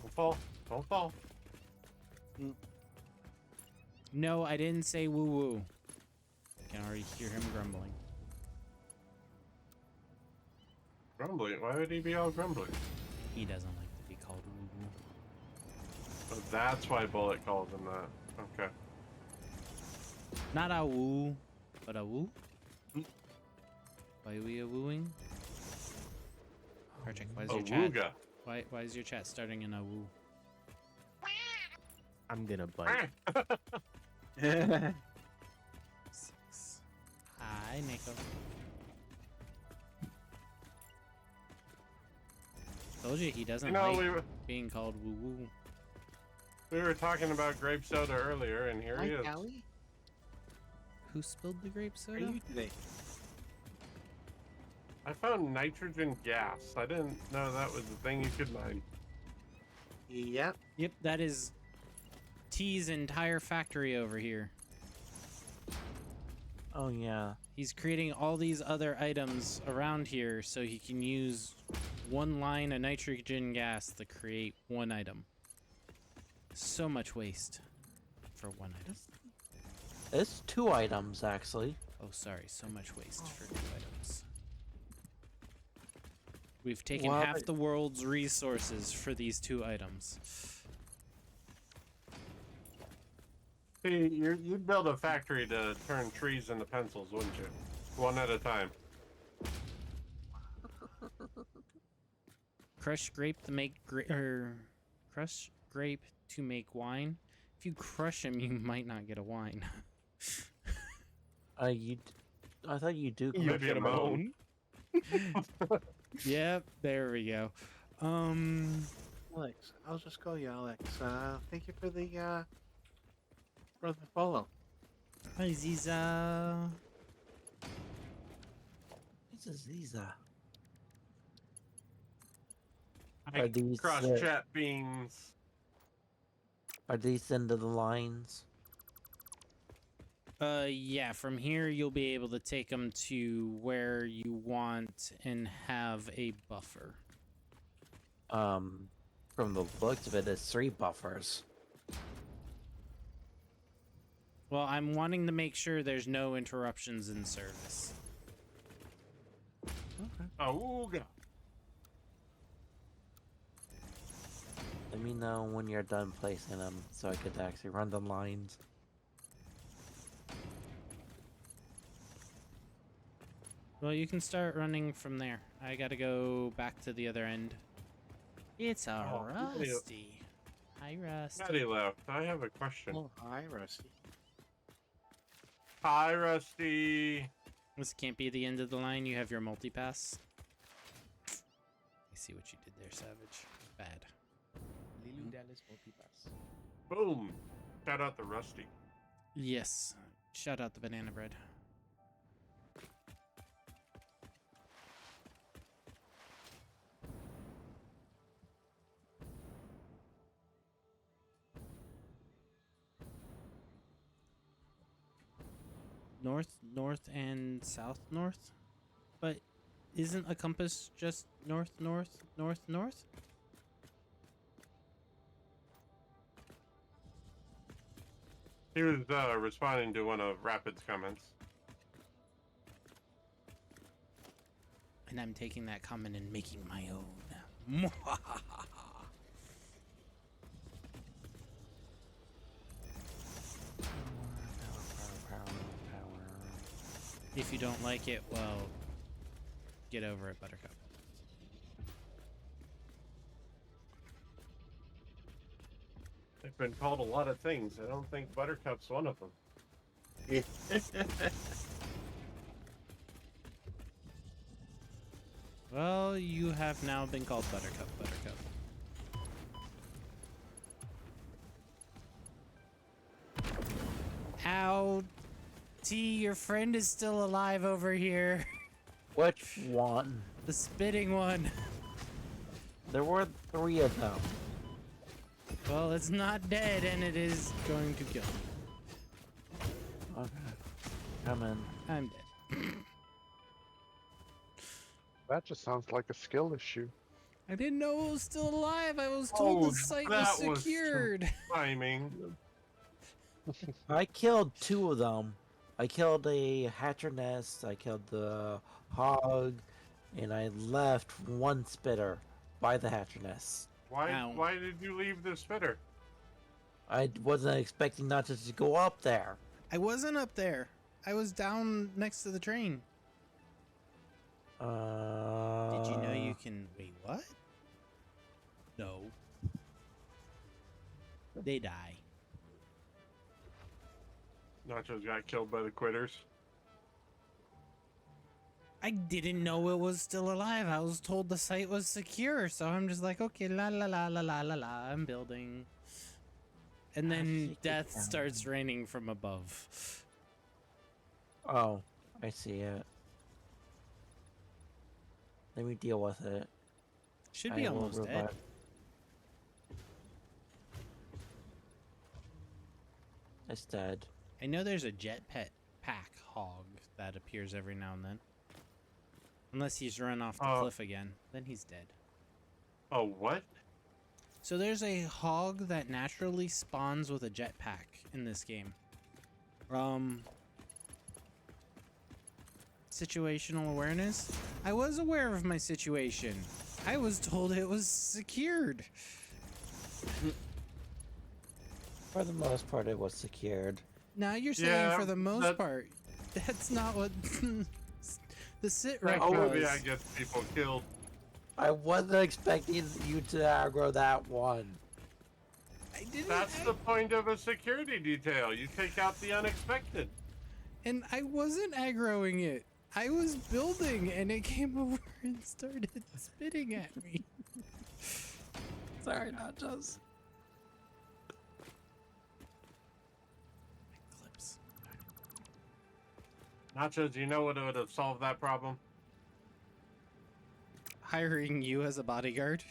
Don't fall. Don't fall. No, I didn't say woo woo. I can already hear him grumbling. Grumbling? Why would he be all grumbling? He doesn't like to be called woo woo. Oh, that's why Bullet calls him that. Okay. Not a woo, but a woo. Why are we a wooing? Archik, why is your chat? Awooga. Why is your chat starting in a woo? I'm gonna bite. 6. Hi, Nico. Told you he doesn't You know, like being called woo woo. we were talking about grape soda earlier, and here he is. Callie? Who spilled the grape How are soda? you today? I found nitrogen gas. I didn't know that was the thing you could mine. Yep. Yep, that is T's entire factory over here. Oh yeah. He's creating all these other items around here so he can use one line of nitrogen gas to create one item. So much waste for one item. It's 2 items actually. Oh, sorry, so much waste for 2 items. We've taken Well, half the world's resources for these 2 items. See, you'd build a factory to turn trees into pencils, wouldn't you? One at a time. Crush grape to make crush grape to make wine. If you crush them, you might not get a wine. I thought you do. You get a moan. Yep, there we go. Alex, I'll just call you Alex. Thank you for the follow. Hi, Ziza. This is Ziza. I Are these, cross chat beans. Are these into the lines? Yeah, from here you'll be able to take them to where you want and have a buffer. From the looks of it, it's 3 buffers. Well, I'm wanting to make sure there's no interruptions in service. Ooga. Let me know when you're done placing them so I could actually run the lines. Well, you can start running from there. I gotta go back to the other end. It's a Rusty. Hi, Rusty. Maddie left. I have a question. Oh, hi, Rusty. Hi, Rusty. This can't be the end of the line. You have your multi-pass. I see what you did there, Savage. Bad. Lilu Dallas multipass. Boom. Shout out to Rusty. Yes. Shout out the banana bread. North, north, and south, north? But isn't a compass just north, north, north, north? He was responding to one of Rapid's comments. And I'm taking that comment and making my own. If you don't like it, well, get over it, Buttercup. They've been called a lot of things. I don't think Buttercup's one of them. Well, you have now been called Buttercup, Buttercup. Ow. T, your friend is still alive over here. Which one? The spitting one. There were 3 of them. Well, it's not dead, and it is going to kill me. Okay. Come in. I'm dead. That just sounds like a skill issue. I didn't know it was still alive. I was told the site was that was secured. timing. I killed 2 of them. I killed a Hatcherness, I killed the hog, and I left 1 spitter by the Hatcherness. Why did you leave the spitter? I wasn't expecting not to go up there. I wasn't up there. I was down next to the train. Did you know you can... Wait, what? No. They die. Nachos got killed by the quitters. I didn't know it was still alive. I was told the site was secure, so I'm just like, okay, la la la la la la la, I'm building. And then death starts raining from above. Oh, I see it. Let me deal with it. Should be almost dead. It's dead. I know there's a jetpack hog that appears every now and then. Unless he's run off the cliff again. Then he's dead. Oh, what? So there's a hog that naturally spawns with a jetpack in this game. Situational awareness. I was aware of my situation. I was told it was secured. For the most part, it was secured. Now you're saying for the most part. That's not what the sit rep was. Maybe I get people killed. I wasn't expecting you to aggro that one. I didn't. That's the point of a security detail. You take out the unexpected. And I wasn't aggroing it. I was building, and it came over and started spitting at me. Sorry, Nachos. Clips. Nachos, do you know what would have solved that problem? Hiring you as a bodyguard.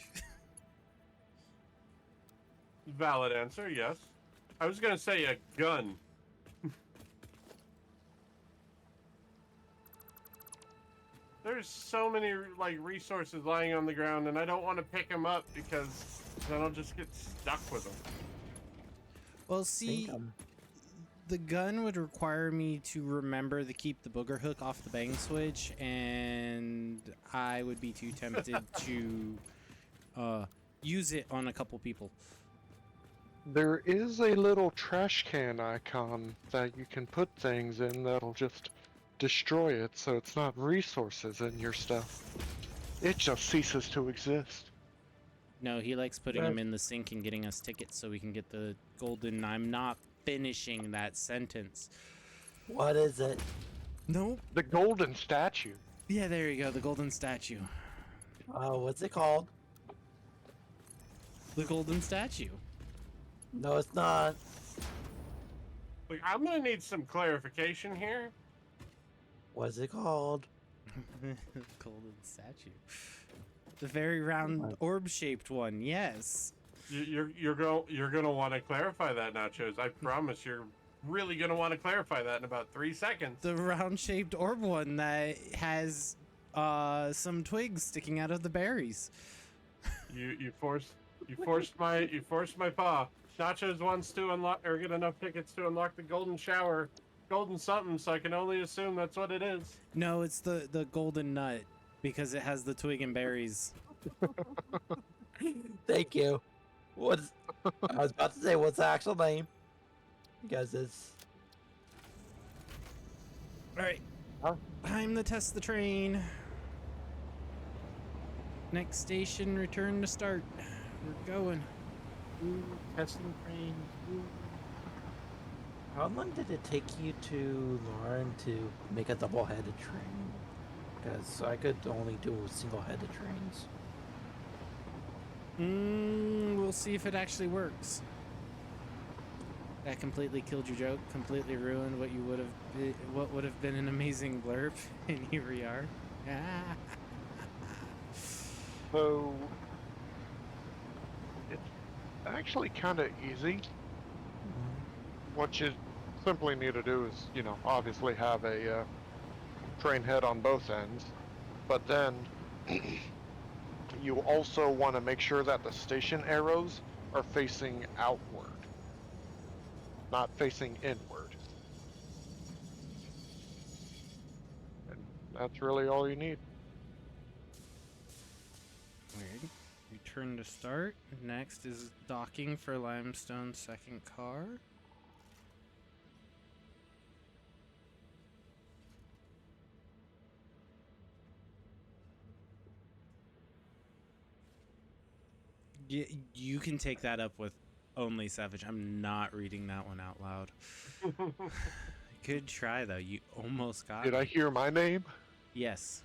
Valid answer, yes. I was gonna say a gun. There's so many resources lying on the ground, and I don't want to pick them up because then I'll just get stuck with them. Well, see, the gun would require me to remember to keep the booger hook off the bang switch, and I would be too tempted to use it on a couple people. There is a little trash can icon that you can put things in that'll just destroy it, so it's not resources in your stuff. It just ceases to exist. No, he likes putting them in the sink and getting us tickets so we can get the golden. I'm not finishing that sentence. What is it? Nope. The golden statue. Yeah, there you go. The golden statue. Oh, what's it called? The golden statue. No, it's not. Look, I'm gonna need some clarification here. What's it called? Golden statue. The very round orb-shaped one. Yes. You're gonna want to clarify that, Nachos. I promise you're really gonna want to clarify that in about 3 seconds. The round-shaped orb one that has some twigs sticking out of the berries. You forced my paw. Nachos wants to unlock or get enough tickets to unlock the golden shower, golden something. So I can only assume that's what it is. No, it's the golden nut because it has the twig and berries. Thank you. What's I was about to say what's the actual name? Because it's Alright. Time to test the train. Next station, return to start. We're going. Ooh, testing train. Ooh. How long did it take you to learn to make a double-headed train? Because I could only do single-headed trains. We'll see if it actually works. That completely killed your joke. Completely ruined what what would have been an amazing blurb. And here we are. So it's actually kind of easy. What you simply need to do is, obviously have a train head on both ends, but then you also want to make sure that the station arrows are facing outward, not facing inward. And that's really all you need. Weird. Return to start. Next is docking for Limestone second car. You can take that up with only Savage. I'm not reading that one out loud. Good try though. You almost got Did me. I hear my name? Yes.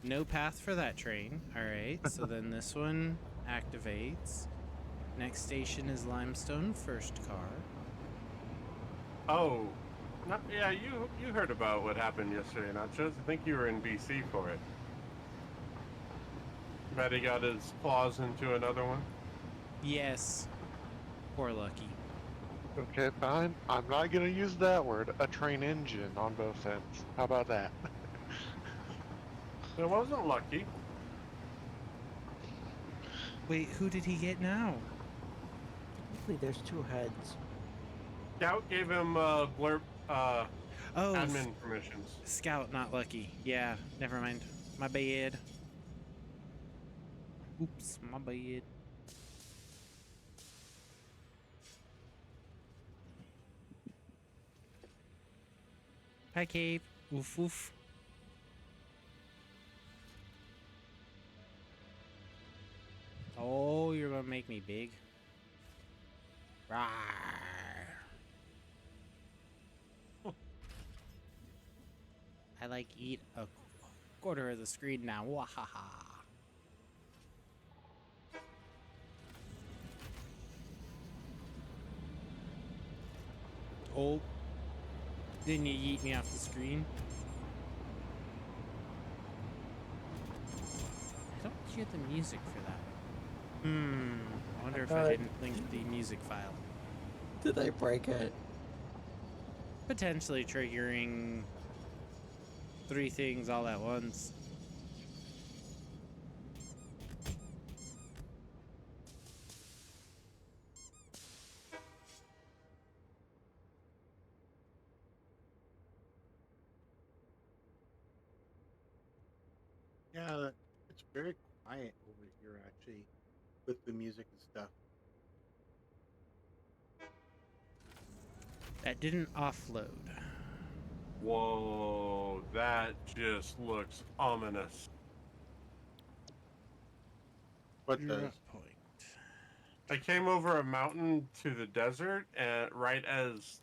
No path for that train. All right. So then this one activates. Next station is Limestone, first car. Oh, yeah, you heard about what happened yesterday, Nachos. I think you were in BC for it. Matty got his claws into another one. Yes. Poor Lucky. Okay, fine. I'm not gonna use that word. A train engine on both ends. How about that? It wasn't lucky. Wait, who did he get now? Technically, there's two heads. Scout gave him blurb Oh, admin permissions. Scout, not Lucky. Yeah, never mind. My bad. Oops, my bad. Hi, Cave. Oof, oof. Oh, you're gonna make me big. Rawr. I like eat a quarter of the screen now. Wahaha. Oh. Didn't you yeet me off the screen? I don't hear the music for that. I wonder if I didn't link the music file. Did I break it? Potentially triggering 3 things all at once. Yeah, it's very quiet over here actually, with the music and stuff. That didn't offload. Whoa, that just looks ominous. What You're does? at point. I came over a mountain to the desert, and right as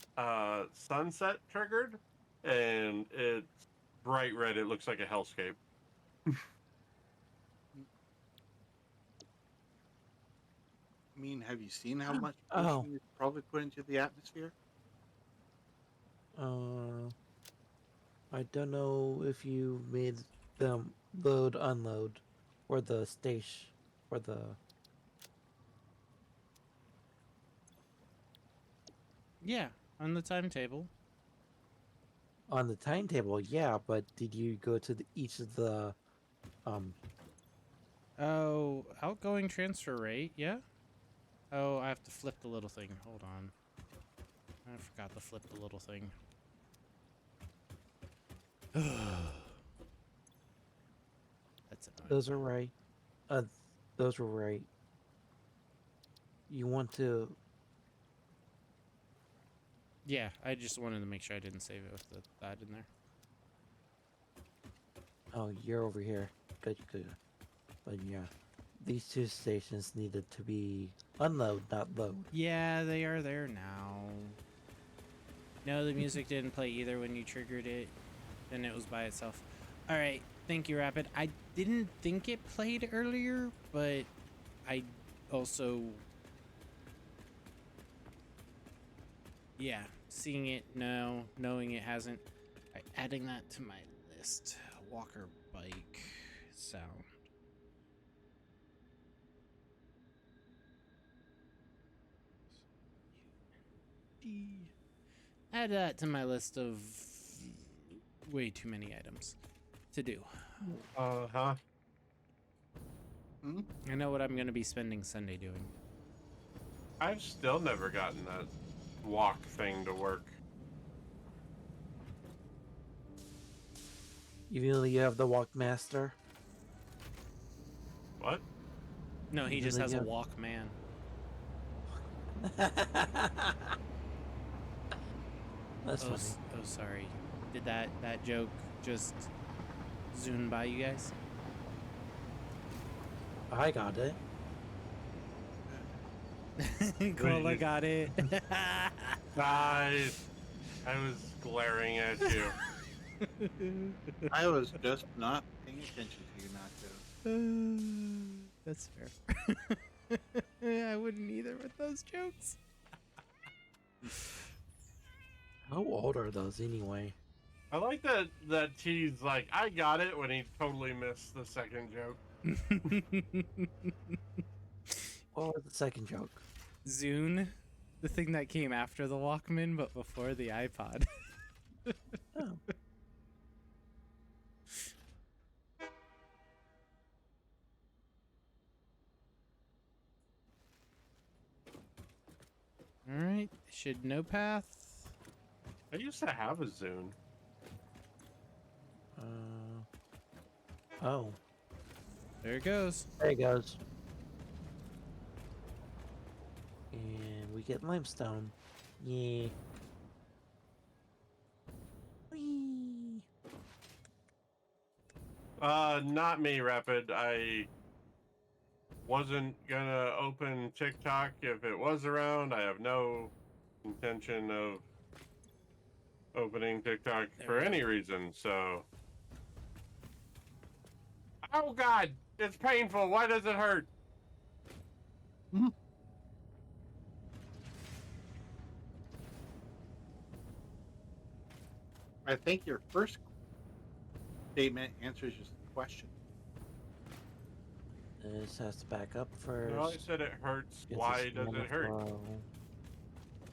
sunset triggered, and it's bright red. It looks like a hellscape. I mean, have you seen how much Oh. pollution it's probably put into the atmosphere? I don't know if you made them load, unload, or the station, or the... Yeah, on the timetable. On the timetable, yeah, but did you go to each of the, Oh, outgoing transfer rate, yeah? Oh, I have to flip the little thing. Hold on. I forgot to flip the little thing. That's annoying. Those are right. Those were right. You want to... Yeah, I just wanted to make sure I didn't save it with that in there. Oh, you're over here. Good, good. But yeah, these two stations needed to be unload, not load. Yeah, they are there now. No, the music didn't play either when you triggered it. Then it was by itself. Alright, thank you, Rapid. I didn't think it played earlier, but I also... Yeah, seeing it now, knowing it hasn't. Right, adding that to my list. Walker bike sound. Add that to my list of way too many items to do. Uh-huh. I know what I'm going to be spending Sunday doing. I've still never gotten that walk thing to work. Even though you have the Walkmaster? What? No, he Even just though has you a have- Walkman. That's Oh, funny. oh, sorry. Did that joke just zoom by you guys? I got it. Cool, I got it. Nice. I was glaring at you. I was just not paying attention to you, Nachos. That's fair. I wouldn't either with those jokes. How old are those anyway? I like that T's like, I got it when he totally missed the second joke. What was the second joke? Zune, the thing that came after the Walkman but before the iPod. Oh. Alright, should no path. I used to have a Zune. Oh. There it goes. There it goes. And we get limestone. Yeah. Whee. Not me, Rapid. I wasn't gonna open TikTok if it was around. I have no intention of opening TikTok for any reason, so. Oh God, it's painful. Why does it hurt? I think your first statement answers your question. This has to back up first. No, I said it hurts. Gets Why a does stamina it hurt? flow.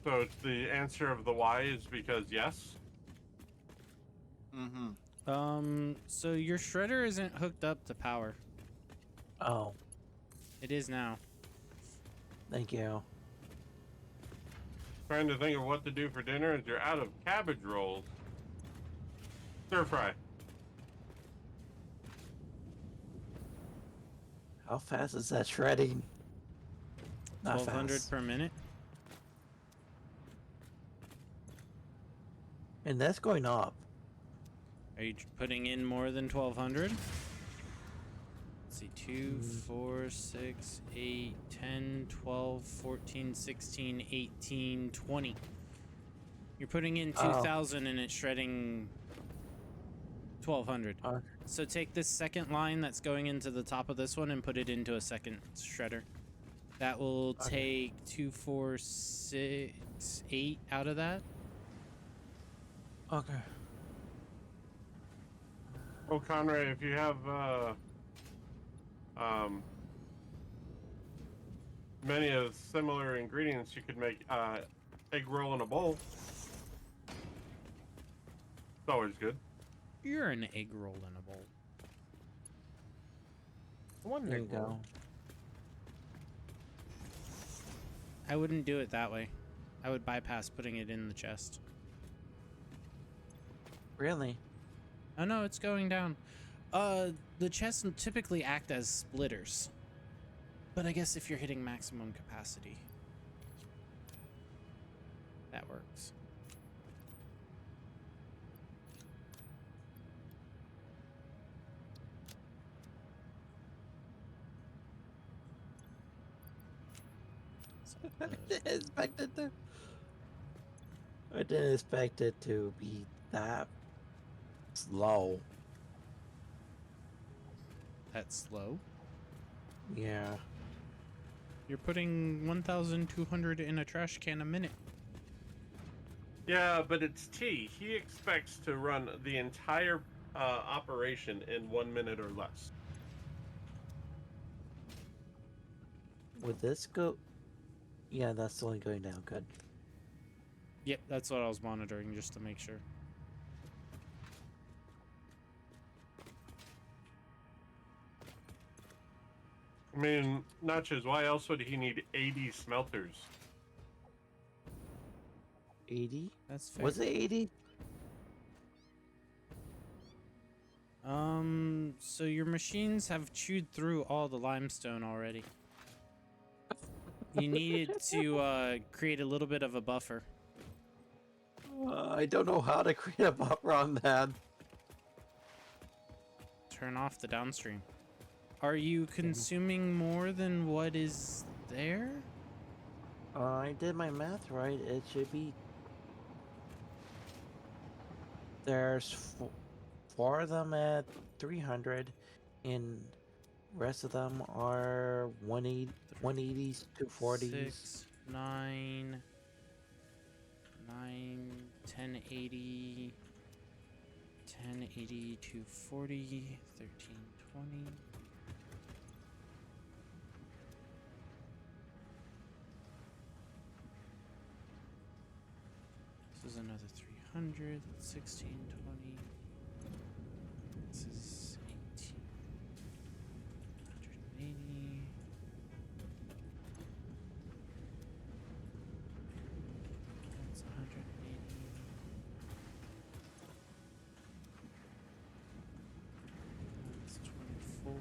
So it's the answer of the why is because yes? Mm-hmm. So your shredder isn't hooked up to power. Oh, It is now. thank you. Trying to think of what to do for dinner as you're out of cabbage rolls. Stir fry. How fast is that shredding? Not 1200 fast. per minute. And that's going up. Are you putting in more than 1200? Let's see, 2, 4, 6, 8, 10, 12, 14, 16, 18, 20. You're putting in 2000 and it's shredding 1200. So take this second line that's going into the top of this one and put it into a second shredder. That will take 2, 4, 6, 8 out of that. Okay. Oh, Conrad, if you have many of similar ingredients, you could make egg roll in a bowl. It's always good. You're an egg roll in a bowl. One There you egg roll. go. I wouldn't do it that way. I would bypass putting it in the chest. Really? Oh no, it's going down. The chests typically act as splitters. But I guess if you're hitting maximum capacity, that works. I didn't expect it to be that slow. That's slow. Yeah. You're putting 1,200 in a trash can a minute. Yeah, but it's T. He expects to run the entire operation in 1 minute or less. Would this go? Yeah, that's only going down. Good. Yep, that's what I was monitoring just to make sure. I mean, Nachos, why else would he need 80 smelters? 80? That's fair. Was it 80? So your machines have chewed through all the limestone already. You needed to create a little bit of a buffer. I don't know how to create a buffer on that. Turn off the downstream. Are you consuming more than what is there? I did my math right. It should be There's four of them at 300, and rest of them are 180s, 240s. 6, 9, 1080, 1080, 240, 1320. This is another 300, 1620. This is 18, 180. That's 180. That's 24.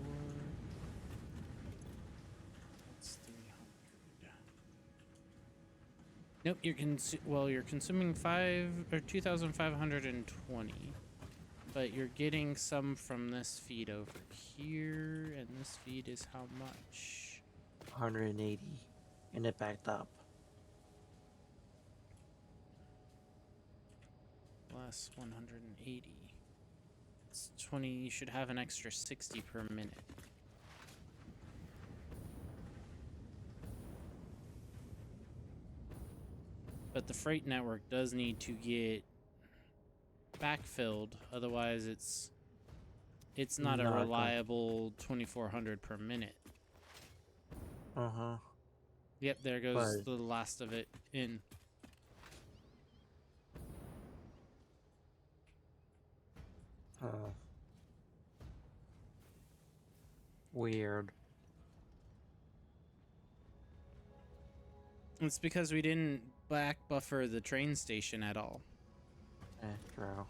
That's 300. Nope, you're consuming 2,520, but you're getting some from this feed over here, and this feed is how much? 180, and it backed up. Plus 180. It's 20. You should have an extra 60 per minute. But the freight network does need to get backfilled, otherwise it's not a reliable 2,400 per minute. Uh-huh. Yep, there goes But- the last of it in. Oh. Weird. It's because we didn't back buffer the train station at all. True.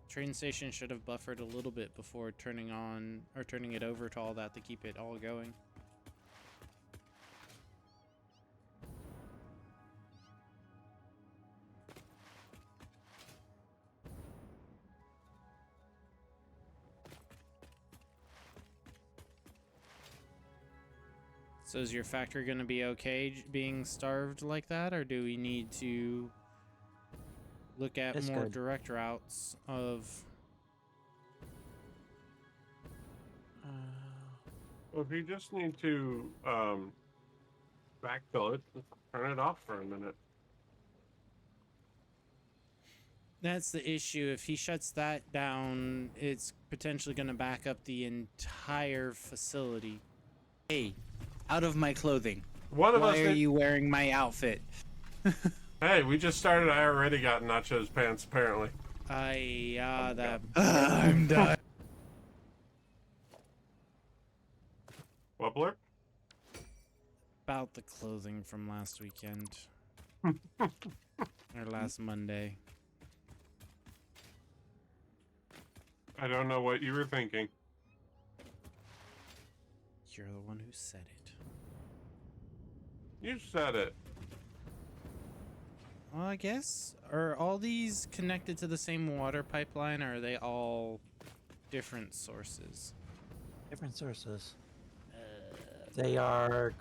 Train station should have buffered a little bit before turning on or turning it over to all that to keep it all going. So is your factory going to be okay being starved like that, or do we need to look at It's more good. direct routes of... Well, if you just need to backfill it, turn it off for a minute. That's the issue. If he shuts that down, it's potentially going to back up the entire facility. Hey, out of my clothing. One of us Why are need- you wearing my outfit? Hey, we just started. I already got Nacho's pants, apparently. That. I'm done. What, Blurp? About the clothing from last weekend. Or last Monday. I don't know what you were thinking. You're the one who said it. You said it. Well, I guess. Are all these connected to the same water pipeline, or are they all different sources? Different sources. They are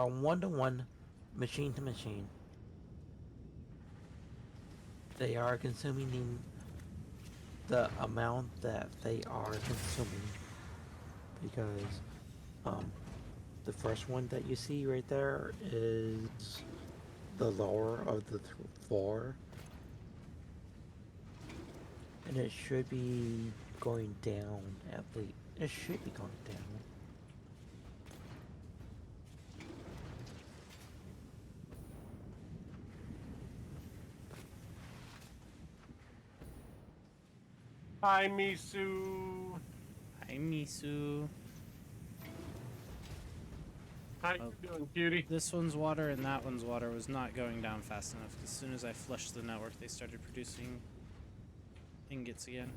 one-to-one, machine to machine. They are consuming the amount that they are consuming, because the first one that you see right there is the lower of the four, and it should be going down at least. It should be going down. Hi, Misu. Hi, Misu. How you doing, cutie? This one's water and that one's water was not going down fast enough. As soon as I flushed the network, they started producing ingots again.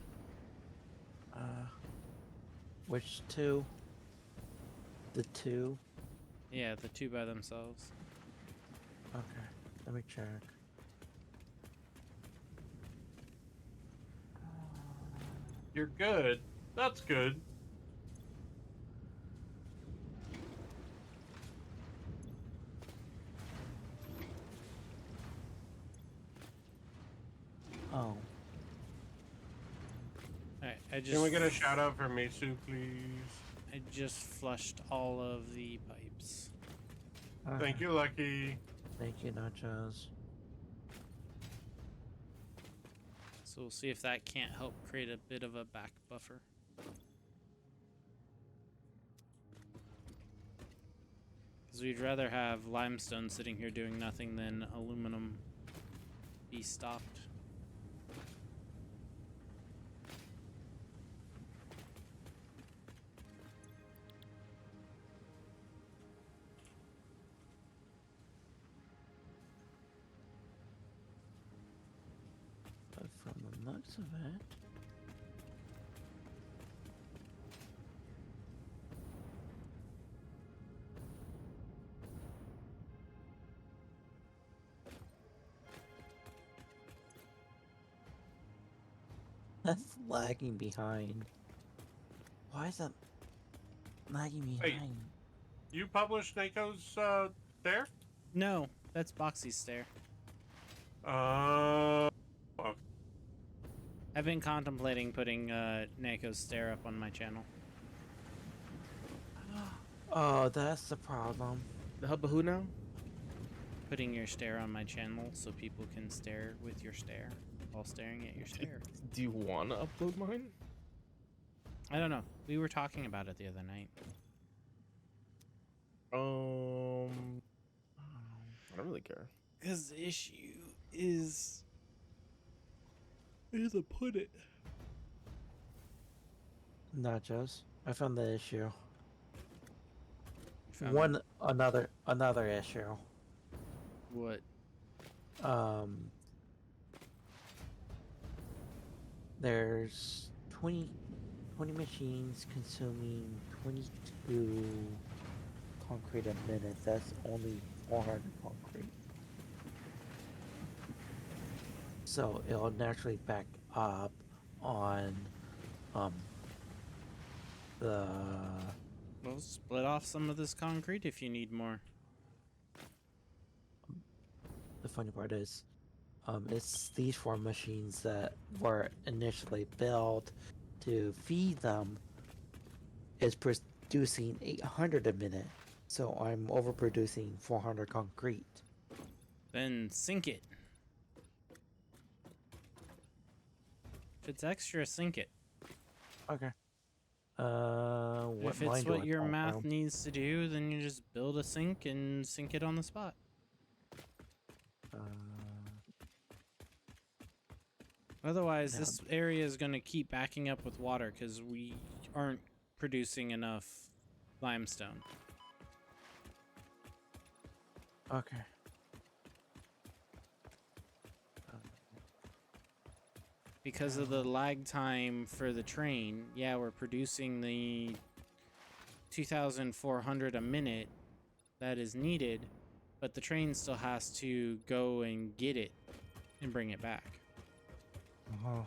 Which two? The two? Yeah, the two by themselves. Okay, let me check. You're good. That's good. Oh, I just Can we get a shout out for Mesu, please? I just flushed all of the pipes. Thank you, Lucky. Thank you, Nachos. So we'll see if that can't help create a bit of a back buffer. Because we'd rather have limestone sitting here doing nothing than aluminum be stopped. But from the looks of it, that's lagging behind. Why is that lagging behind? Hey, you published Nako's there? No, that's Boxy's stair. Okay. I've been contemplating putting Nako's stair up on my channel. Oh, that's the problem. The hub of who now? Putting your stair on my channel so people can stare with your stare while staring at your stare. Do you want to upload mine? I don't know. We were talking about it the other night. I don't really care. Because the issue is... Where to put it? Nachos. I found the issue. Found Another issue. What? There's 20 machines consuming 22 concrete a minute. That's only 400 concrete. So it'll naturally back up on the Well, split off some of this concrete if you need more. The funny part is, it's these 4 machines that were initially built to feed them is producing 800 a minute. So I'm overproducing 400 concrete. Then sink it. If it's extra, sink it. Okay. What If it's line do what I your call math from? needs to do, then you just build a sink and sink it on the spot. Otherwise, this area is going to keep backing up with water because we aren't producing enough limestone. Okay. Because of the lag time for the train, yeah, we're producing the 2,400 a minute that is needed, but the train still has to go and get it and bring it back. Oh.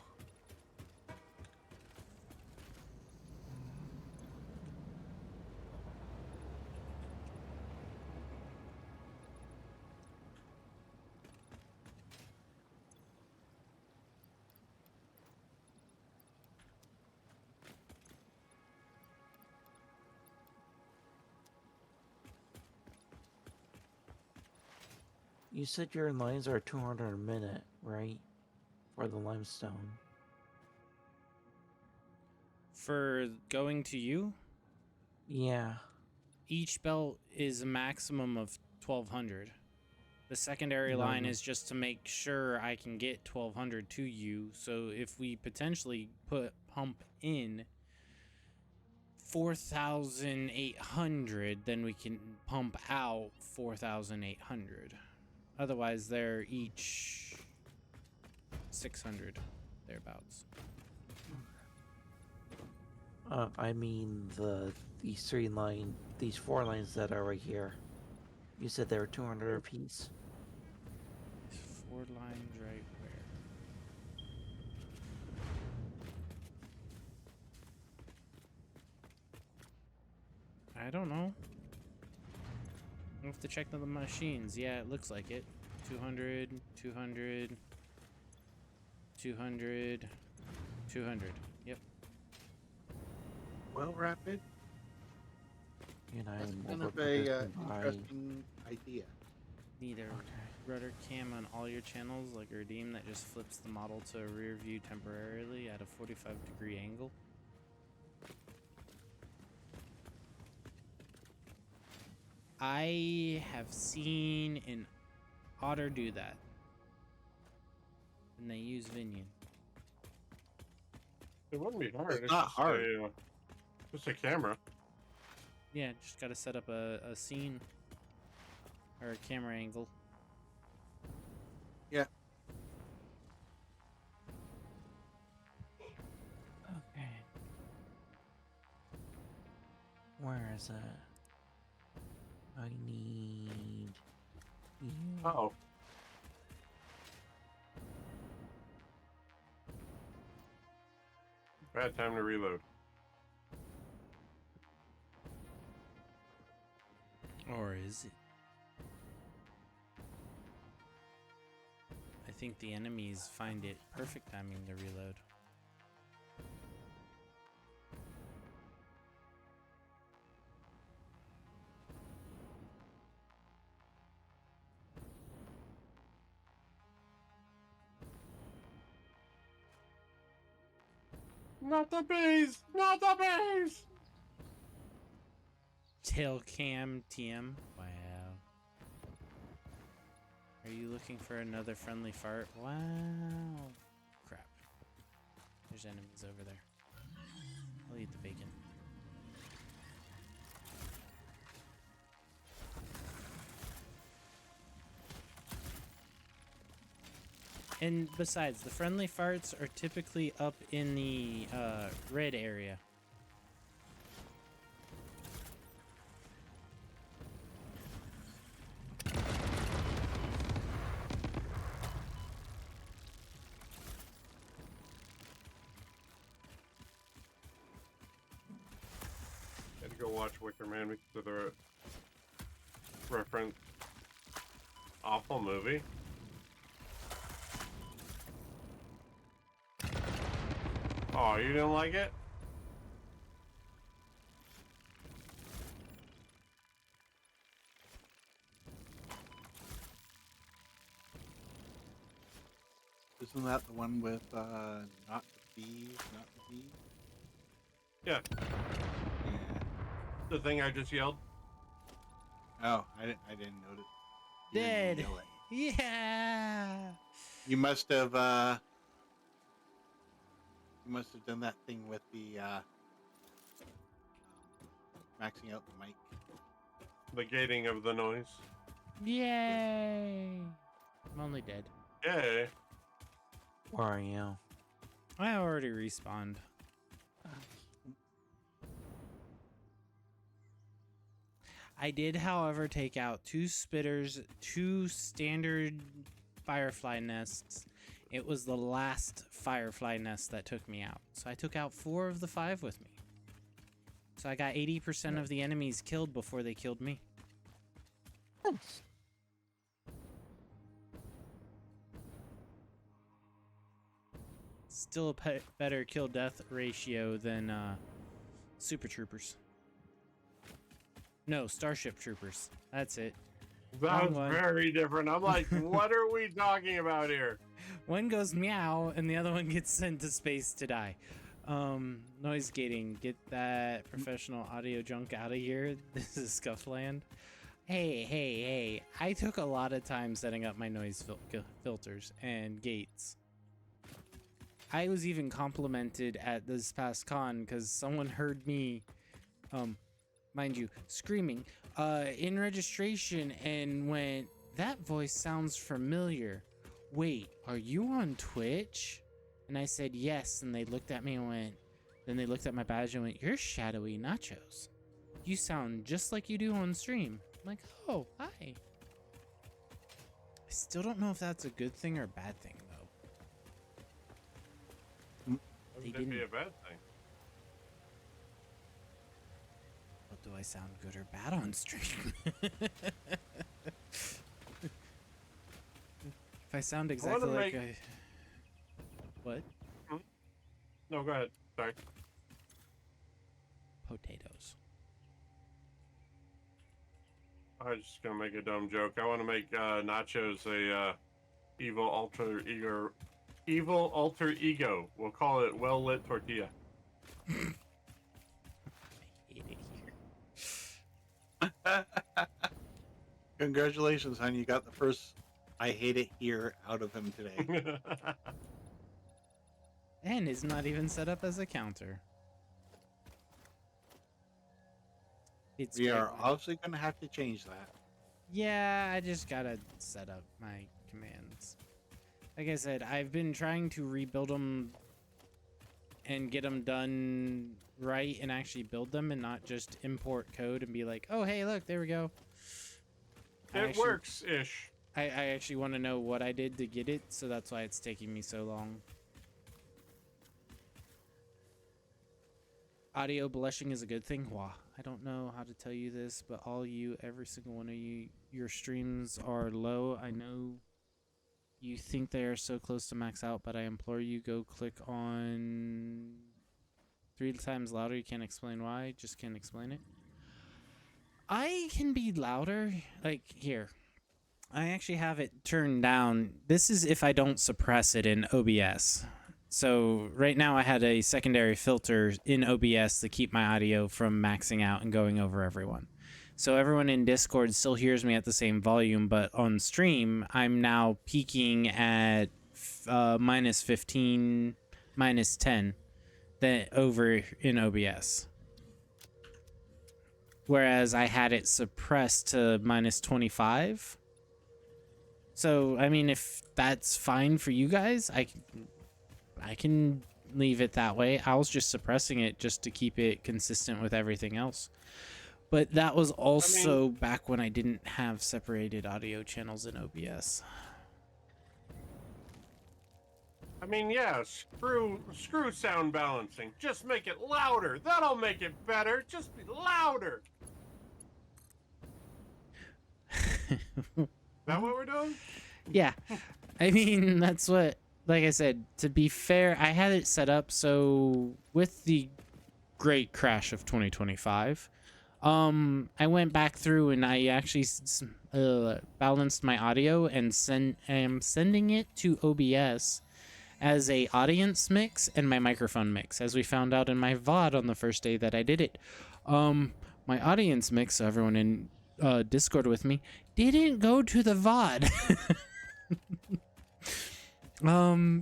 You said your lines are 200 a minute, right? For the limestone. For going to you, Yeah. each belt is a maximum of 1,200. The secondary line No. is just to make sure I can get 1,200 to you. So if we potentially pump in 4,800, then we can pump out 4,800. Otherwise, they're each 600 thereabouts. I mean these 4 lines that are right here. You said they were 200 apiece. 4 lines right where? I don't know. We'll have to check the machines. Yeah, it looks like it. 200, 200, 200, 200. Yep. Well, Rapid, And that's I'm kind of overproducing a by- interesting idea. Need a rudder cam on all your channels, like a redeem that just flips the model to a rear view temporarily at a 45-degree angle. I have seen an Otter do that. And they use Vinion. It wouldn't be hard. It's not just hard. Just a camera. Yeah, just gotta set up a scene. Or a camera angle. Yeah. Okay. Where is it? I need you. Oh. Bad time to reload. Or is it? I think the enemies find it perfect timing to reload. Not the bees! Not the bees! Tail cam TM. Wow. Are you looking for another friendly fart? Wow. Crap. There's enemies over there. I'll eat the bacon. And besides, the friendly farts are typically up in the red area. Had to go watch Wicker Man because of the reference. Awful movie. Oh, you didn't like it? Isn't that the one with not the bees, not the bees? Yeah. Yeah. The thing I just yelled. Oh, I didn't notice. You didn't Dead. yell it. Yeah. You must have done that thing with the maxing out the mic. The gating of the noise. Yay. I'm only dead. Yay. Where are you? I already respawned. I did, however, take out 2 spitters, 2 standard firefly nests. It was the last firefly nest that took me out. So I took out 4 of the 5 with me. So I got 80% of the enemies killed before they killed me. Nice. Still a better kill death ratio than Super Troopers. No, Starship Troopers. That's it. That's Wrong one. very different. I'm like, what are we talking about here? One goes meow and the other one gets sent to space to die. Noise gating. Get that professional audio junk out of here. This is Scuffland. Hey. I took a lot of time setting up my noise filters and gates. I was even complimented at this past con because someone heard me, mind you, screaming in registration and went, "That voice sounds familiar. Wait, are you on Twitch?" And I said yes, and they looked at me and went, then they looked at my badge and went, "You're Shadowy Nachos. You sound just like you do on stream." I'm like, "Oh, hi." I still don't know if that's a good thing or a bad thing, though. They It'd be didn't. a bad thing. Well, do I sound good or bad on stream? If I sound exactly like make- I... What? No, go ahead. Sorry. potatoes. I was just gonna make a dumb joke. I want to make nachos a evil alter ego. Evil alter ego. We'll call it well lit tortilla. I hate it here. Congratulations, hon. You got the first I hate it here out of him today. And it's not even set up as a counter. It's We great are when- obviously going to have to change that. Yeah, I just gotta set up my commands. Like I said, I've been trying to rebuild them and get them done right and actually build them and not just import code and be like, oh, hey, look, there we go. It works-ish. I actually want to know what I did to get it, so that's why it's taking me so long. Audio blushing is a good thing. Wow. I don't know how to tell you this, but all you, every single one of you, your streams are low. I know you think they are so close to max out, but I implore you, go click on 3 times louder. You can't explain why. Just can't explain it. I can be louder. Like, here. I actually have it turned down. This is if I don't suppress it in OBS. So right now I had a secondary filter in OBS to keep my audio from maxing out and going over everyone. So everyone in Discord still hears me at the same volume, but on stream, I'm now peaking at minus 15, minus 10 than over in OBS. Whereas I had it suppressed to minus 25. So, I mean, if that's fine for you guys, I can leave it that way. I was just suppressing it just to keep it consistent with everything else. But that was also back when I didn't have separated audio channels in OBS. I mean, yeah, screw sound balancing. Just make it louder. That'll make it better. Just be louder. That what we're doing? Yeah. I mean, that's what, like I said, to be fair, I had it set up so with the great crash of 2025, I went back through and I actually balanced my audio and am sending it to OBS as a audience mix and my microphone mix, as we found out in my VOD on the first day that I did it. My audience mix, so everyone in Discord with me, didn't go to the VOD.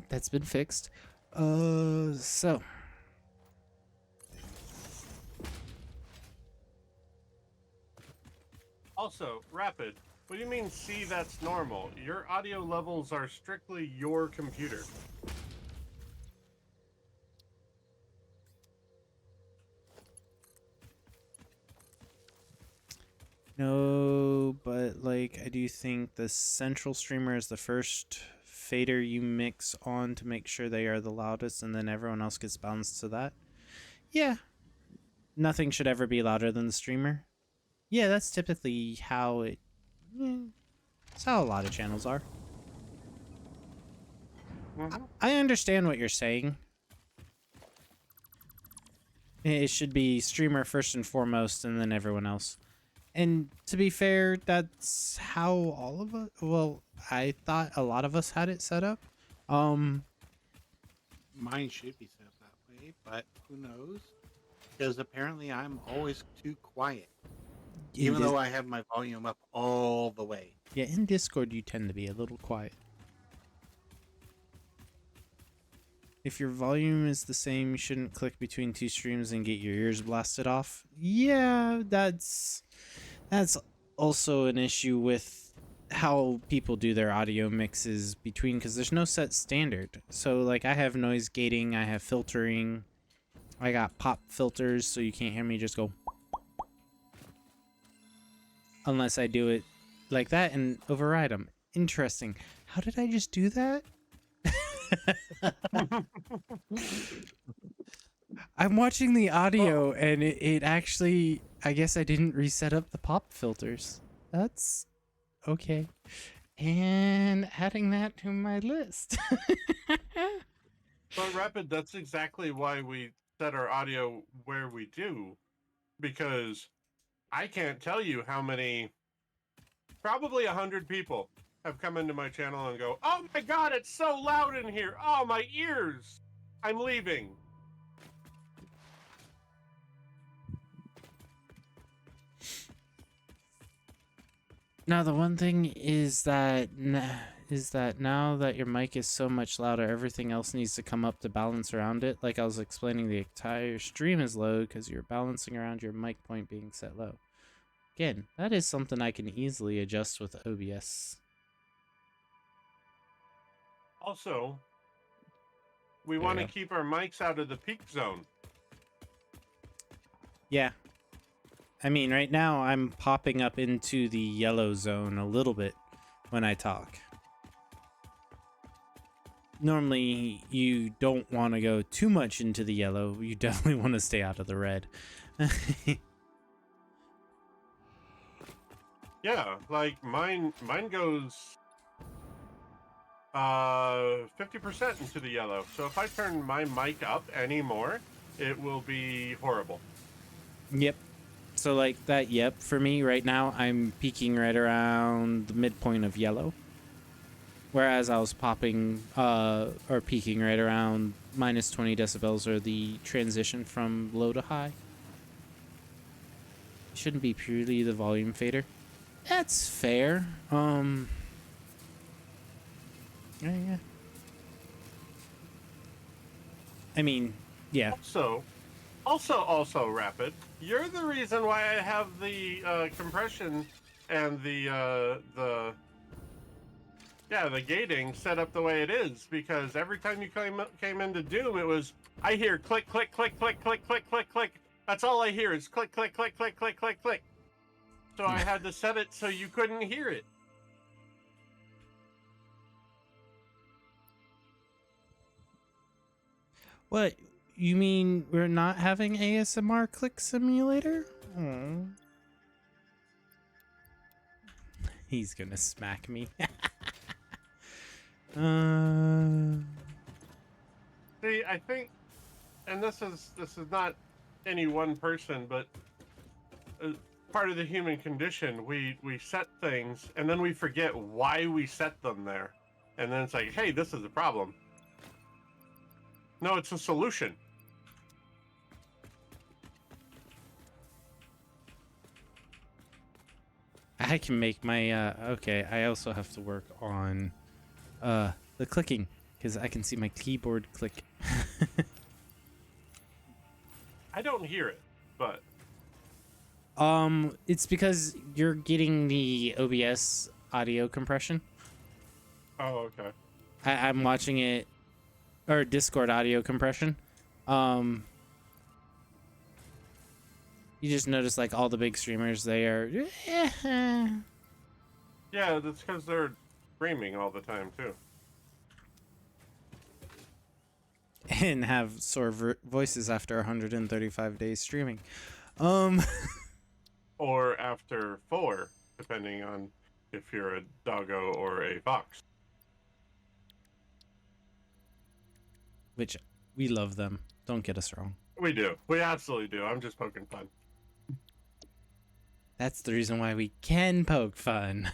That's been fixed. So Also, Rapid, what do you mean, see, that's normal? Your audio levels are strictly your computer. no, but like I do think the central streamer is the first fader you mix on to make sure they are the loudest, and then everyone else gets balanced to that. Yeah, nothing should ever be louder than the streamer. Yeah, that's typically how it. That's how a lot of channels are. I understand what you're saying. It should be streamer first and foremost, and then everyone else. And to be fair, that's how all of us. Well, I thought a lot of us had it set up. Mine should be set up that way, but who knows? Because apparently I'm always too quiet. Even though I have my volume up all the way. Yeah, in Discord you tend to be a little quiet. If your volume is the same, you shouldn't click between two streams and get your ears blasted off. Yeah, that's also an issue with how people do their audio mixes between, because there's no set standard. So like I have noise gating, I have filtering, I got pop filters so you can't hear me just go unless I do it like that and override them. Interesting. How did I just do that? I'm watching the audio and it actually, I guess I didn't reset up the pop filters. That's okay. And adding that to my list. But Rapid, that's exactly why we set our audio where we do. because I can't tell you how many, probably 100 people have come into my channel and go, "Oh my God, it's so loud in here. Oh, my ears. I'm leaving." Now the one thing is that now that your mic is so much louder, everything else needs to come up to balance around it. Like I was explaining, the entire stream is low because you're balancing around your mic point being set low. Again, that is something I can easily adjust with OBS. Also, we want to keep our mics out of the peak zone. Yeah. I mean, right now I'm popping up into the yellow zone a little bit when I talk. Normally, you don't want to go too much into the yellow. You definitely want to stay out of the red. Yeah, like mine goes 50% into the yellow. So if I turn my mic up anymore, it will be horrible. Yep. So like that, yep, for me right now, I'm peaking right around the midpoint of yellow. Whereas I was popping, or peaking right around minus 20 decibels, or the transition from low to high. Shouldn't be purely the volume fader. That's fair. Yeah. I mean, yeah. Also, Rapid, you're the reason why I have the compression and the gating set up the way it is, because every time you came into Doom, it was, I hear click, click, click, click, click, click, click, click. That's all I hear is click, click, click, click, click, click, click. So I had to set it so you couldn't hear it. What? You mean we're not having ASMR Click Simulator? He's gonna smack me. See, I think, and this is not any one person, but part of the human condition. We set things and then we forget why we set them there, and then it's like, hey, this is a problem. No, it's a solution. I can make my okay, I also have to work on the clicking, because I can see my keyboard click. I don't hear it, but it's because you're getting the OBS audio compression. Oh, okay. I'm watching it, or Discord audio compression. You just notice like all the big streamers, they are yeah, that's because they're streaming all the time too, and have sore voices after 135 days streaming. Or after 4, depending on if you're a doggo or a fox. Which we love them. Don't get us wrong. We do. We absolutely do. I'm just poking fun. That's the reason why we can poke fun.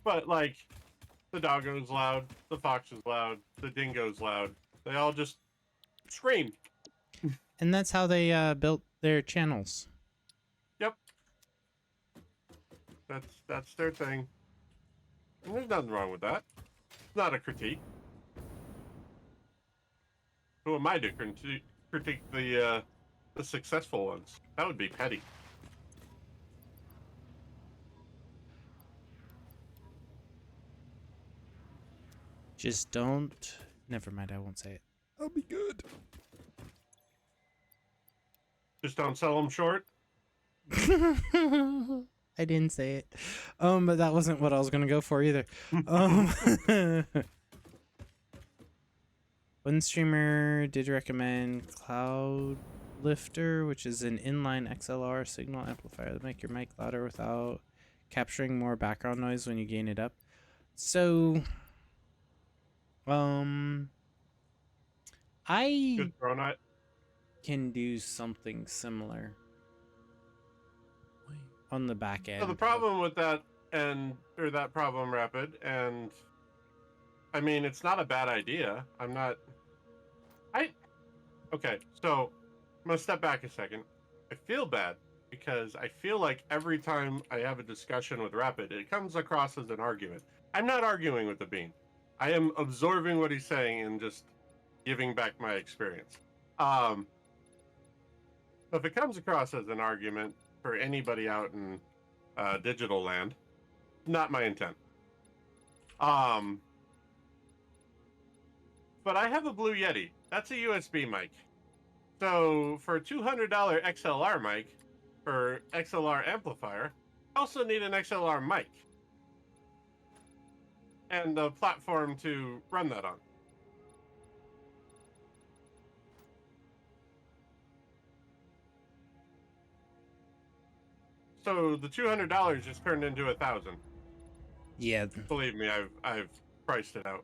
But like, the doggo's loud, the fox is loud, the dingo's loud. They all just scream. And that's how they built their channels. Yep. That's their thing. And there's nothing wrong with that. It's not a critique. Who am I to critique the successful ones? That would be petty. Just don't. Never mind, I won't say it. I'll be good. Just don't sell them short. I didn't say it. But that wasn't what I was gonna go for either. One streamer did recommend Cloud Lifter, which is an inline XLR signal amplifier that make your mic louder without capturing more background noise when you gain it up. So, Good throw night. can do something similar on the back end. So the problem with that that problem, Rapid, and I mean, it's not a bad idea. Okay, so I'm gonna step back a second. I feel bad because I feel like every time I have a discussion with Rapid, it comes across as an argument. I'm not arguing with the Bean. I am absorbing what he's saying and just giving back my experience. If it comes across as an argument for anybody out in digital land, not my intent. But I have a Blue Yeti. That's a USB mic. So for a $200 XLR mic or XLR amplifier, I also need an XLR mic and a platform to run that on. So the $200 just turned into $1,000. Yeah. Believe me, I've priced it out.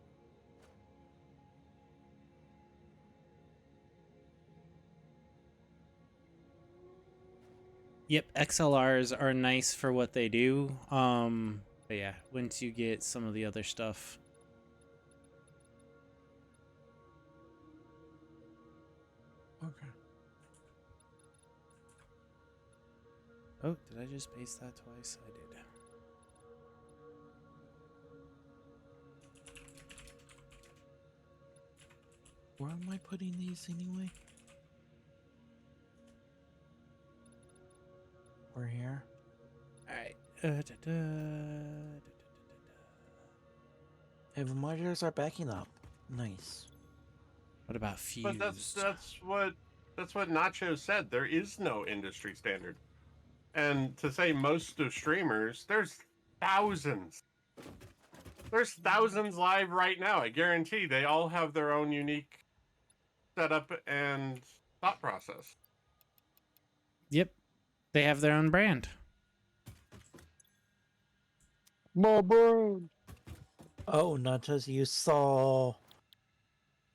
Yep, XLRs are nice for what they do. But yeah, once you get some of the other stuff. Okay. Oh, did I just paste that twice? I did. Where am I putting these anyway? We're here. Alright. Hey, the monitors are backing up. Nice. What about fuse? But that's what Nacho said. There is no industry standard. And to say most of streamers, there's thousands. There's thousands live right now. I guarantee they all have their own unique setup and thought process. Yep. They have their own brand. My brand. Oh, Nachos, you saw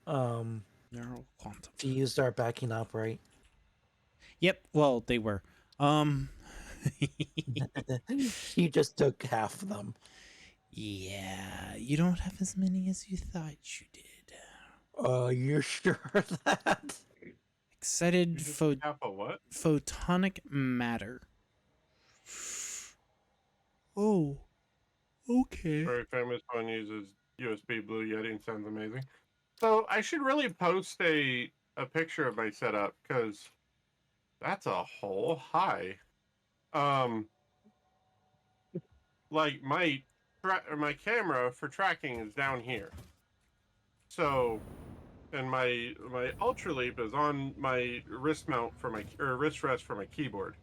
Neural quantum. fused are backing up, right? Yep. Well, they were. You just took half of them. Yeah, you don't have as many as you thought you did. You're sure of that? You Excited just half a what? photonic matter. Oh, okay. Very famous one uses USB Blue Yeti and sounds amazing. So I should really post a picture of my setup because that's a whole high. Like my camera for tracking is down here. So, and my Ultra Leap is on my wrist mount for wrist rest for my keyboard.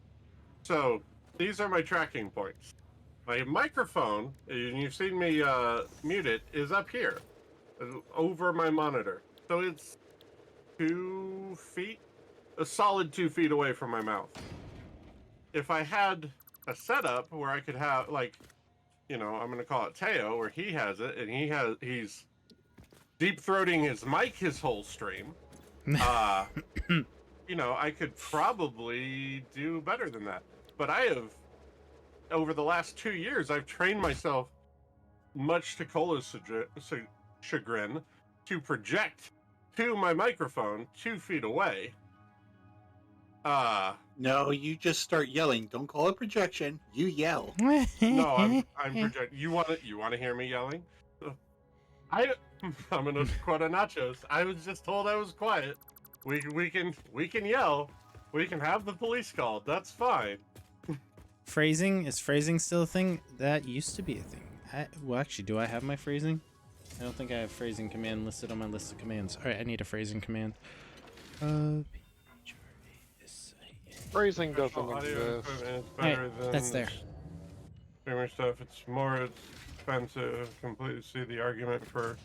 So these are my tracking points. My microphone, and you've seen me mute it, is up here, over my monitor. So it's 2 feet, a solid 2 feet away from my mouth. If I had a setup where I could have, like, you know, I'm gonna call it Teo, where he has it, and he's deep throating his mic his whole stream. You know, I could probably do better than that. But I have, over the last 2 years, I've trained myself, much to Cola's chagrin, to project to my microphone 2 feet away. No, you just start yelling. Don't call it projection. You yell. No, I'm projecting. You want to hear me yelling? I'm gonna quote a Nachos. I was just told I was quiet. We can yell. We can have the police called. That's fine. Phrasing? Is phrasing still a thing? That used to be a thing. Well, actually, do I have my phrasing? I don't think I have phrasing command listed on my list of commands. All right, I need a phrasing command. Phrasing doesn't Audio exist. equipment is better than that's there. streamer stuff. It's more expensive. Completely see the argument for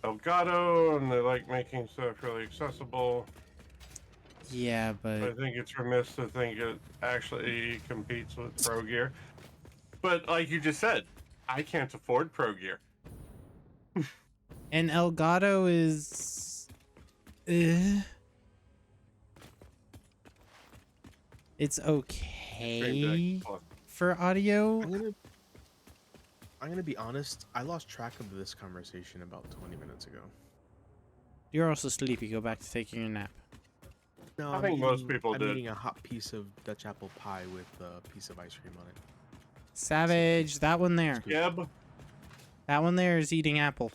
Elgato, and they like making stuff really accessible. Yeah, but I think it's remiss to think it actually competes with Pro Gear. But like you just said, I can't afford Pro Gear. and Elgato is It's Stream okay Deck Plus. for audio. I'm gonna be honest. I lost track of this conversation about 20 minutes ago. You're also sleepy. Go back to taking your nap. No, I think most people I'm did. eating a hot piece of Dutch apple pie with a piece of ice cream on it. Savage, that one there. Gib, That one there is eating apple.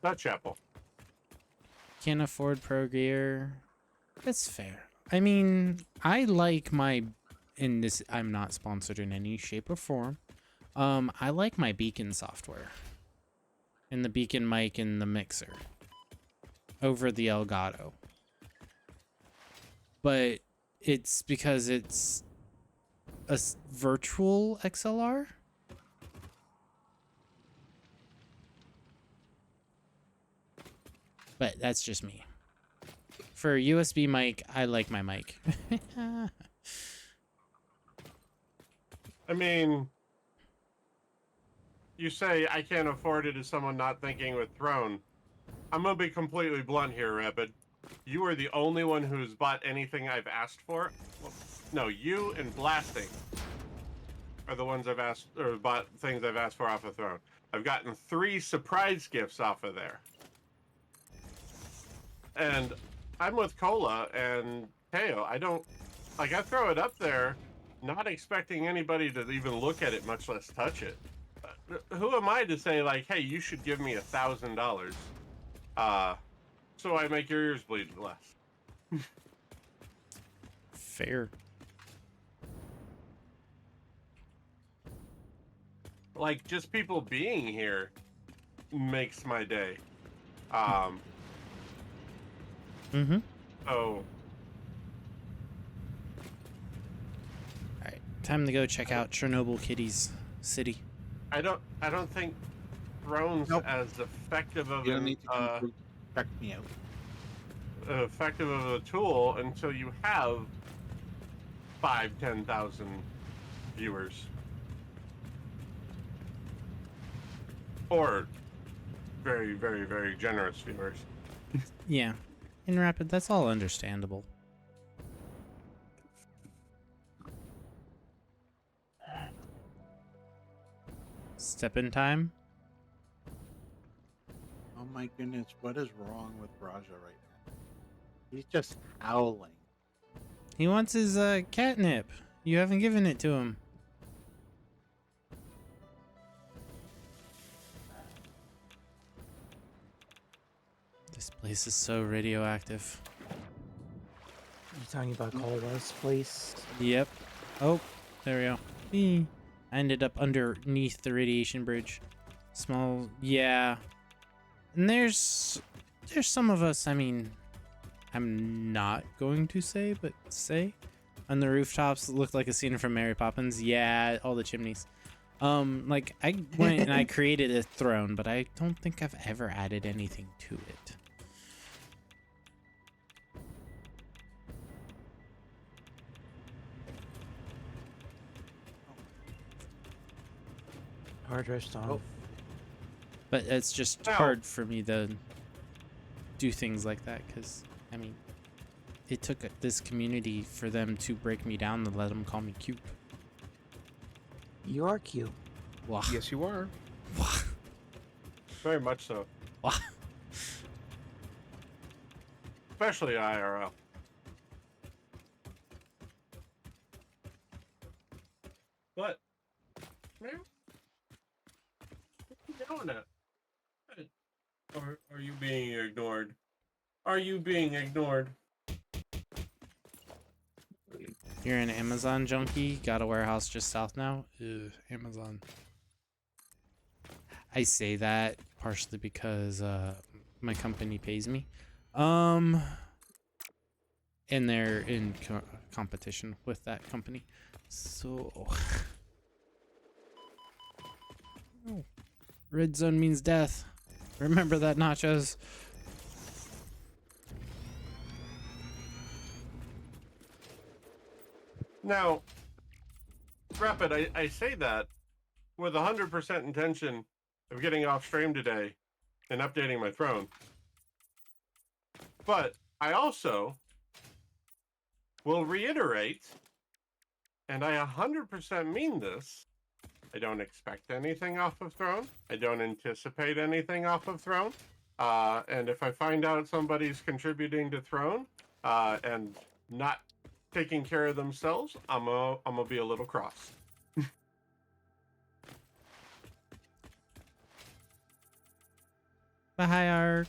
Dutch apple. Can't afford pro gear. That's fair. I mean, I like my in this I'm not sponsored in any shape or form. I like my Beacon software. And the Beacon mic and the mixer over the Elgato. But it's because it's a virtual XLR. But that's just me. For a USB mic, I like my mic. I mean, you say I can't afford it as someone not thinking with Throne. I'm gonna be completely blunt here, Rapid. You are the only one who's bought anything I've asked for. Well, no, you and Blasting are the ones I've asked or bought things I've asked for off of Throne. I've gotten 3 surprise gifts off of there. And I'm with Cola and Teo. I don't like. I throw it up there, not expecting anybody to even look at it, much less touch it. Who am I to say like, hey, you should give me $1,000, so I make your ears bleed less? Fair. Like just people being here makes my day. Oh. Alright, time to go check out Chernobyl Kitty's city. I don't think Throne's as effective of You don't need to check me out. Effective of a tool until you have 5,000-10,000 viewers. Or very, very, very generous viewers. Yeah. In Rapid, that's all understandable. Step in time. Oh my goodness, what is wrong with Raja right now? He's just howling. He wants his catnip. You haven't given it to him. This place is so radioactive. You talking about Cola's place? Yep. Oh, there we go. Eee. I ended up underneath the radiation bridge. Small, yeah. And there's some of us, I mean, I'm not going to say, but say, on the rooftops that looked like a scene from Mary Poppins. Yeah, all the chimneys. Like, I went and I created a throne, but I don't think I've ever added anything to it. Hard drive stone. But it's just Ow. hard for me to do things like that, because, I mean, it took this community for them to break me down to let them call me cute. You are cute. Wah. Yes, you are. Wah. Very much so. Wah. Especially IRL. But, man, what are you doing at? Or are you being ignored? Are you being ignored? You're an Amazon junkie. Got a warehouse just south now. Ugh, Amazon. I say that partially because my company pays me. And they're in competition with that company. So oh. Red zone means death. Remember that, Nachos. Now, Rapid, I say that with 100% intention of getting off stream today and updating my throne. But I also will reiterate, and I 100% mean this, I don't expect anything off of Throne. I don't anticipate anything off of Throne. And if I find out somebody's contributing to Throne and not taking care of themselves, I'm gonna be a little cross. Bye, Ark.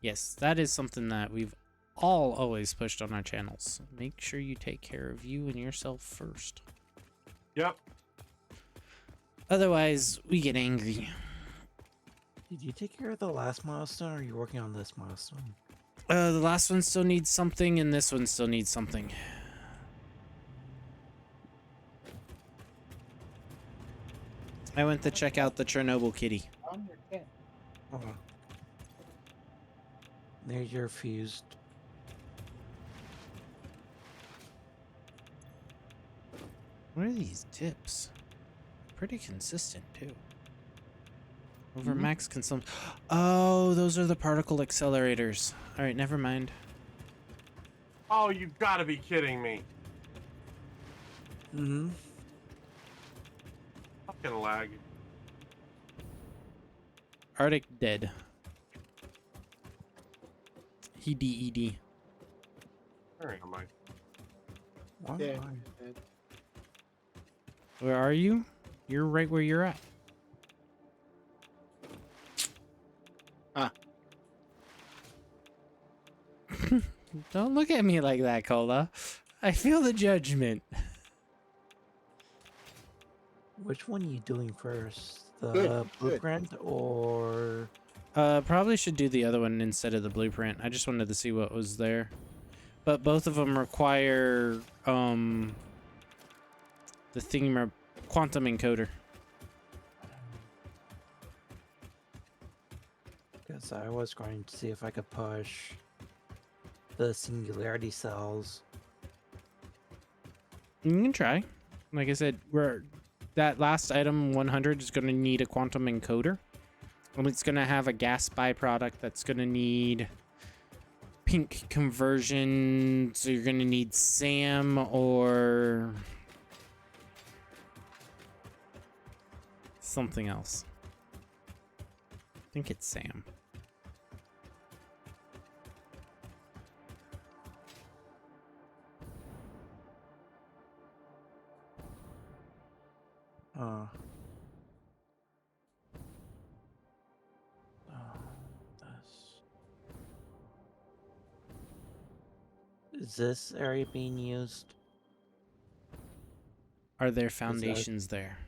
Yes, that is something that we've all always pushed on our channels. Make sure you take care of you and yourself first. Yep. Otherwise, we get angry. Did you take care of the last milestone, or are you working on this milestone? The last one still needs something, and this one still needs something. I went to check out the Chernobyl kitty. Oh. There's your fused. What are these tips? Pretty consistent, too. Over Mhm. max consumption. Oh, those are the particle accelerators. All right, never mind. Oh, you gotta be kidding me. Mm-hmm. Fucking lag. Arctic dead. ED. Where am I? Yeah. Where are you? You're right where you're at. Huh. Don't look at me like that, Cola. I feel the judgment. Which one are you doing first? The Good. blueprint or... Probably should do the other one instead of the blueprint. I just wanted to see what was there. But both of them require, the quantum encoder. Because I was going to see if I could push the singularity cells. You can try. Like I said, that last item 100 is going to need a quantum encoder. And it's going to have a gas byproduct that's going to need pink conversion. So you're going to need SAM or something else. I think it's SAM. Is this area being used? Are there foundations there?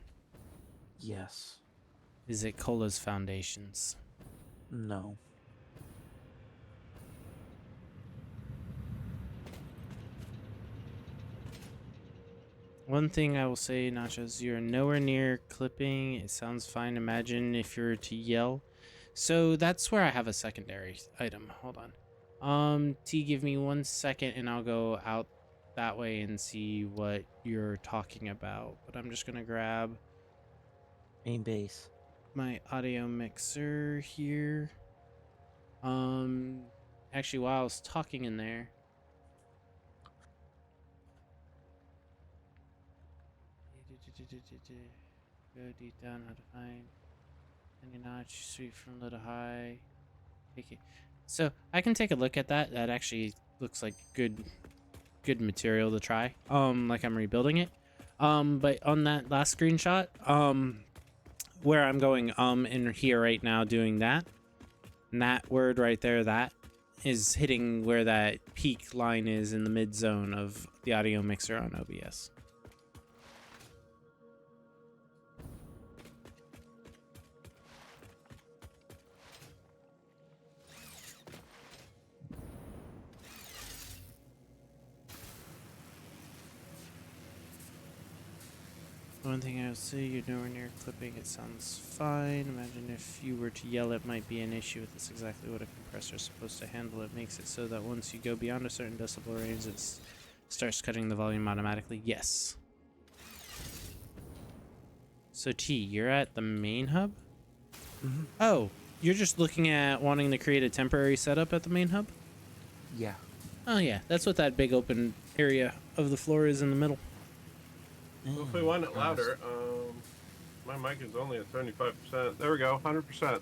Yes. Is it Cola's foundations? No. One thing I will say, Nachos, you're nowhere near clipping. It sounds fine. Imagine if you were to yell. So that's where I have a secondary item. Hold on. T, give me 1 second and I'll go out that way and see what you're talking about. But I'm just gonna grab main base. My audio mixer here. Actually, while I was talking in there, go deep down, how to find any notch, sweep from low to high. Okay. So I can take a look at that. That actually looks like good material to try. Like I'm rebuilding it. But on that last screenshot, where I'm going in here right now doing that, and that word right there, that is hitting where that peak line is in the mid zone of the audio mixer on OBS. One thing I would say, you're nowhere near clipping. It sounds fine. Imagine if you were to yell, it might be an issue. That's exactly what a compressor is supposed to handle. It makes it so that once you go beyond a certain decibel range, it starts cutting the volume automatically. Yes. So T, you're at the main hub? Mm-hmm. Oh, You're just looking at wanting to create a temporary setup at the main hub? Yeah. Oh yeah, that's what that big open area of the floor is in the middle. Well, if we want it louder, my mic is only at 75%. There we go, 100%.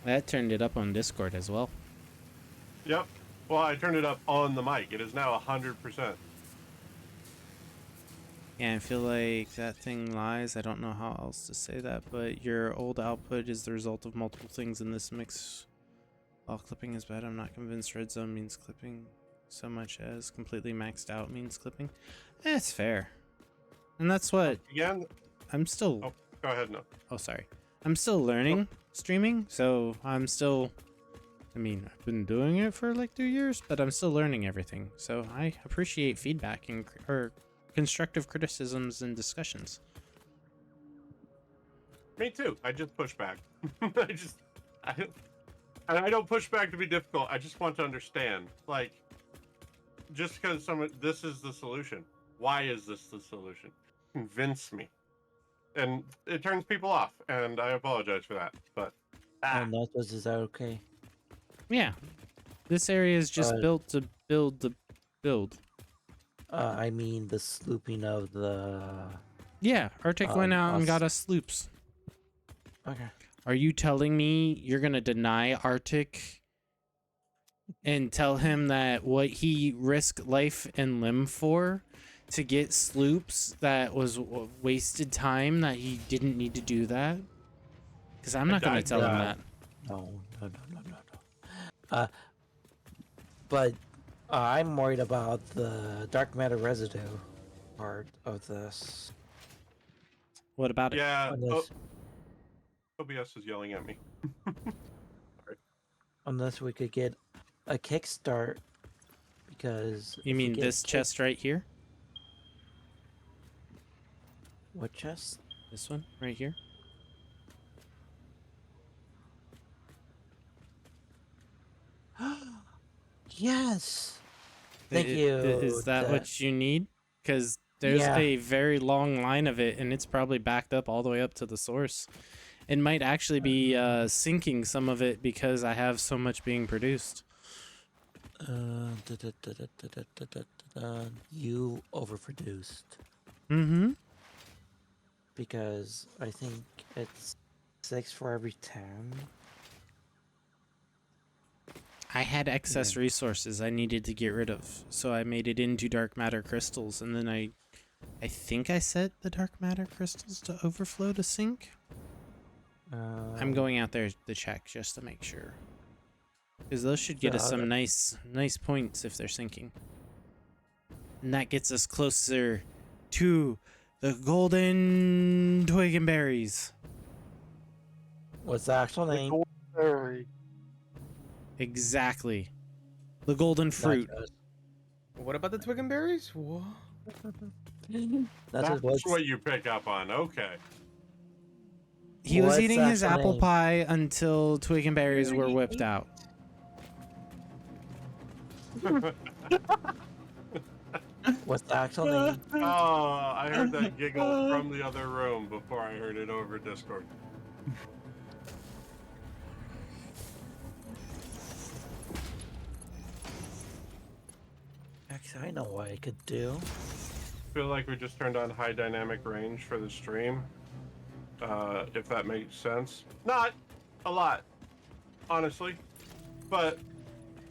That turned it up on Discord as well. Yep. Well, I turned it up on the mic. It is now 100%. Yeah, I feel like that thing lies. I don't know how else to say that, but your old output is the result of multiple things in this mix. While clipping is bad, I'm not convinced red zone means clipping so much as completely maxed out means clipping. It's fair. And that's what... Again? I'm still... Oh, go ahead, no. Oh, sorry. I'm still learning streaming, so I'm still... I mean, I've been doing it for like 2 years, but I'm still learning everything. So I appreciate feedback and or constructive criticisms and discussions. Me too. I just push back. I don't push back to be difficult. I just want to understand. Like, just because this is the solution. Why is this the solution? Convince me. And it turns people off, and I apologize for that. But Nachos, is that okay? Yeah. This area is just built to build the build. I mean the slooping of the... Yeah, Arctic went out and got us sloops. Okay. Are you telling me you're gonna deny Arctic and tell him that what he risked life and limb for to get sloops that was wasted time, that he didn't need to do that? Because I'm not gonna tell him that. No. But I'm worried about the dark matter residue part of this. What about it? yeah, OBS is yelling at me. Unless we could get a kickstart, because... You mean this chest right here? What chest? This one right here? Yes. Thank you. Is that what you need? Because there's a very long line of it, and it's probably backed up all the way up to the source. It might actually be sinking some of it because I have so much being produced. You overproduced. Mm-hmm. Because I think it's 6 for every 10. I had excess resources I needed to get rid of, so I made it into dark matter crystals, and then I think I set the dark matter crystals to overflow to sink. I'm going out there to check just to make sure, because those should get us some nice points if they're sinking, and that gets us closer to the golden twig and berries. What's the actual name? Exactly. The golden fruit. What about the twig and berries? What? That's what you pick up on. Okay. He was eating his apple pie until twig and berries were whipped out. What's the actual name? Oh, I heard that giggle from the other room before I heard it over Discord. Actually, I know what I could do. I feel like we just turned on high dynamic range for the stream. If that makes sense. Not a lot, honestly. But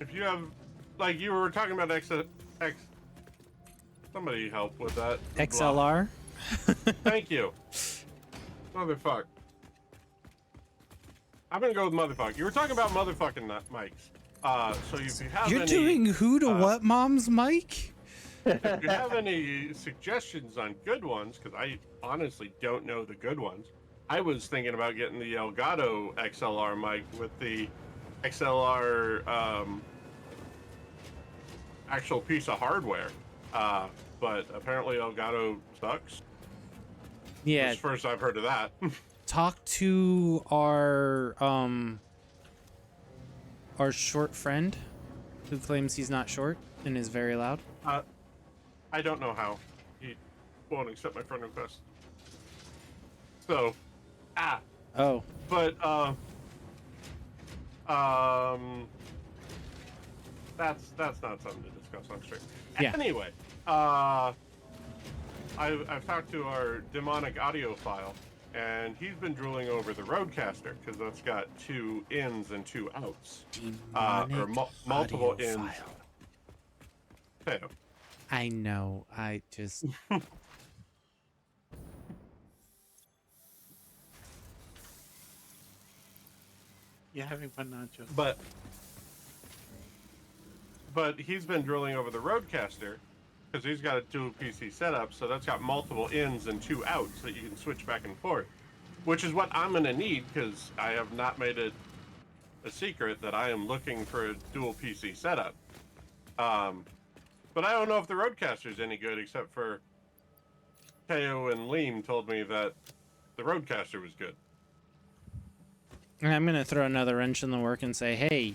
if you have, like you were talking about somebody help with that. XLR? Thank you. Motherfuck. I'm gonna go with motherfuck. You were talking about motherfucking mics. So if you have You're doing who to what, Mom's mic? If you have any suggestions on good ones, because I honestly don't know the good ones, I was thinking about getting the Elgato XLR mic with the XLR actual piece of hardware. But apparently Elgato sucks. Yeah. That's the first I've heard of that. Talk to our short friend who claims he's not short and is very loud. I don't know how. He won't accept my friend request. So, Oh. But That's not something to discuss on stream. Yeah. Anyway, I've talked to our demonic audiophile, and he's been drooling over the Roadcaster because that's got 2 ins and 2 outs, or multiple ins. Potato. I know. I just. You having fun, Nacho? But he's been drilling over the Roadcaster because he's got a dual PC setup, so that's got multiple ins and 2 outs that you can switch back and forth, which is what I'm going to need because I have not made it a secret that I am looking for a dual PC setup. But I don't know if the Roadcaster is any good, except for Teo and Liam told me that the Roadcaster was good. And I'm gonna throw another wrench in the work and say, hey,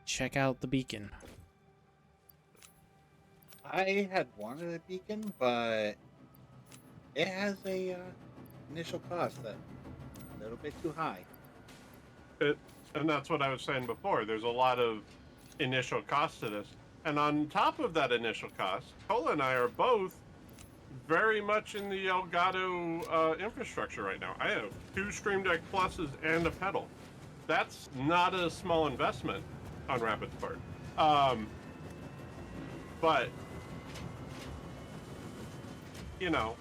check out the beacon. I had wanted a beacon, but it has a initial cost that's a little bit too high. And that's what I was saying before. There's a lot of initial cost to this. And on top of that initial cost, Cola and I are both very much in the Elgato infrastructure right now. I have 2 Stream Deck Pluses and a pedal. That's not a small investment on Rapid's part. But, you know,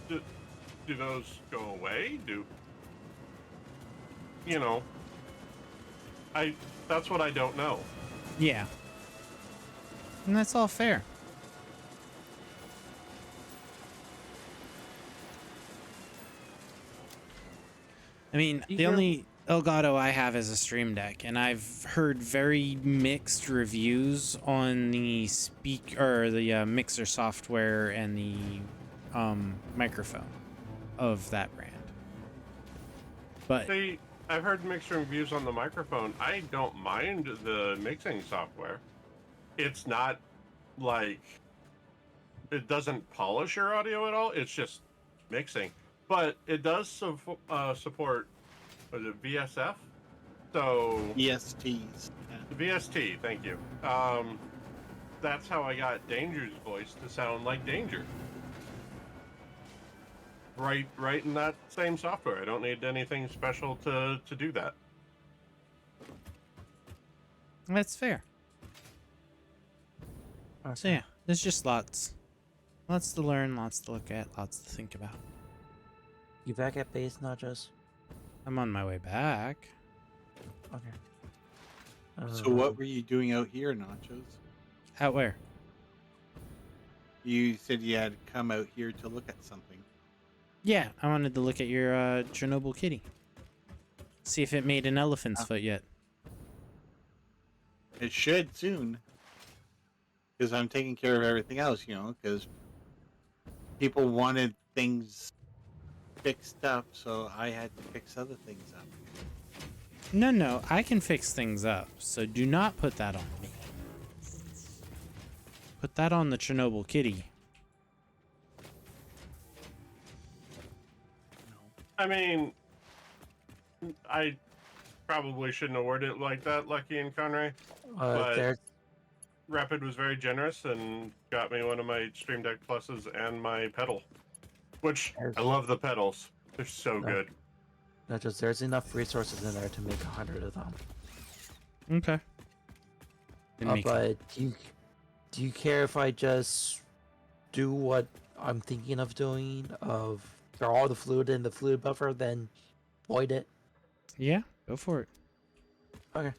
do those go away? You know, that's what I don't know. Yeah. And that's all fair. I mean, the only Elgato I have is a Stream Deck, and I've heard very mixed reviews on the mixer software and the microphone of that brand. But See, I've heard mixed reviews on the microphone. I don't mind the mixing software. It's not like it doesn't polish your audio at all. It's just mixing, but it does support. Was it VSF? So VSTs. Yeah. VST. Thank you. That's how I got Danger's voice to sound like Danger. Right in that same software. I don't need anything special to do that. that's fair. So yeah, there's just lots to learn, lots to look at, lots to think about. You back at base, Nachos? I'm on my way back. Okay. So what were you doing out here, Nachos? Out where? You said you had come out here to look at something. Yeah, I wanted to look at your Chernobyl kitty. See if it made an elephant's foot yet. It should soon. Because I'm taking care of everything else, you know, because people wanted things fixed up, so I had to fix other things up. No, I can fix things up, so do not put that on me. Put that on the Chernobyl kitty. I mean, I probably shouldn't have worded it like that, Lucky and Conray. But Rapid was very generous and got me one of my Stream Deck Pluses and my pedal. Which, I love the pedals. They're so good. No, just there's enough resources in there to make 100 of them. Okay. But do you care if I just do what I'm thinking of doing? Of throw all the fluid in the fluid buffer, then void it? Yeah, go for it. Okay.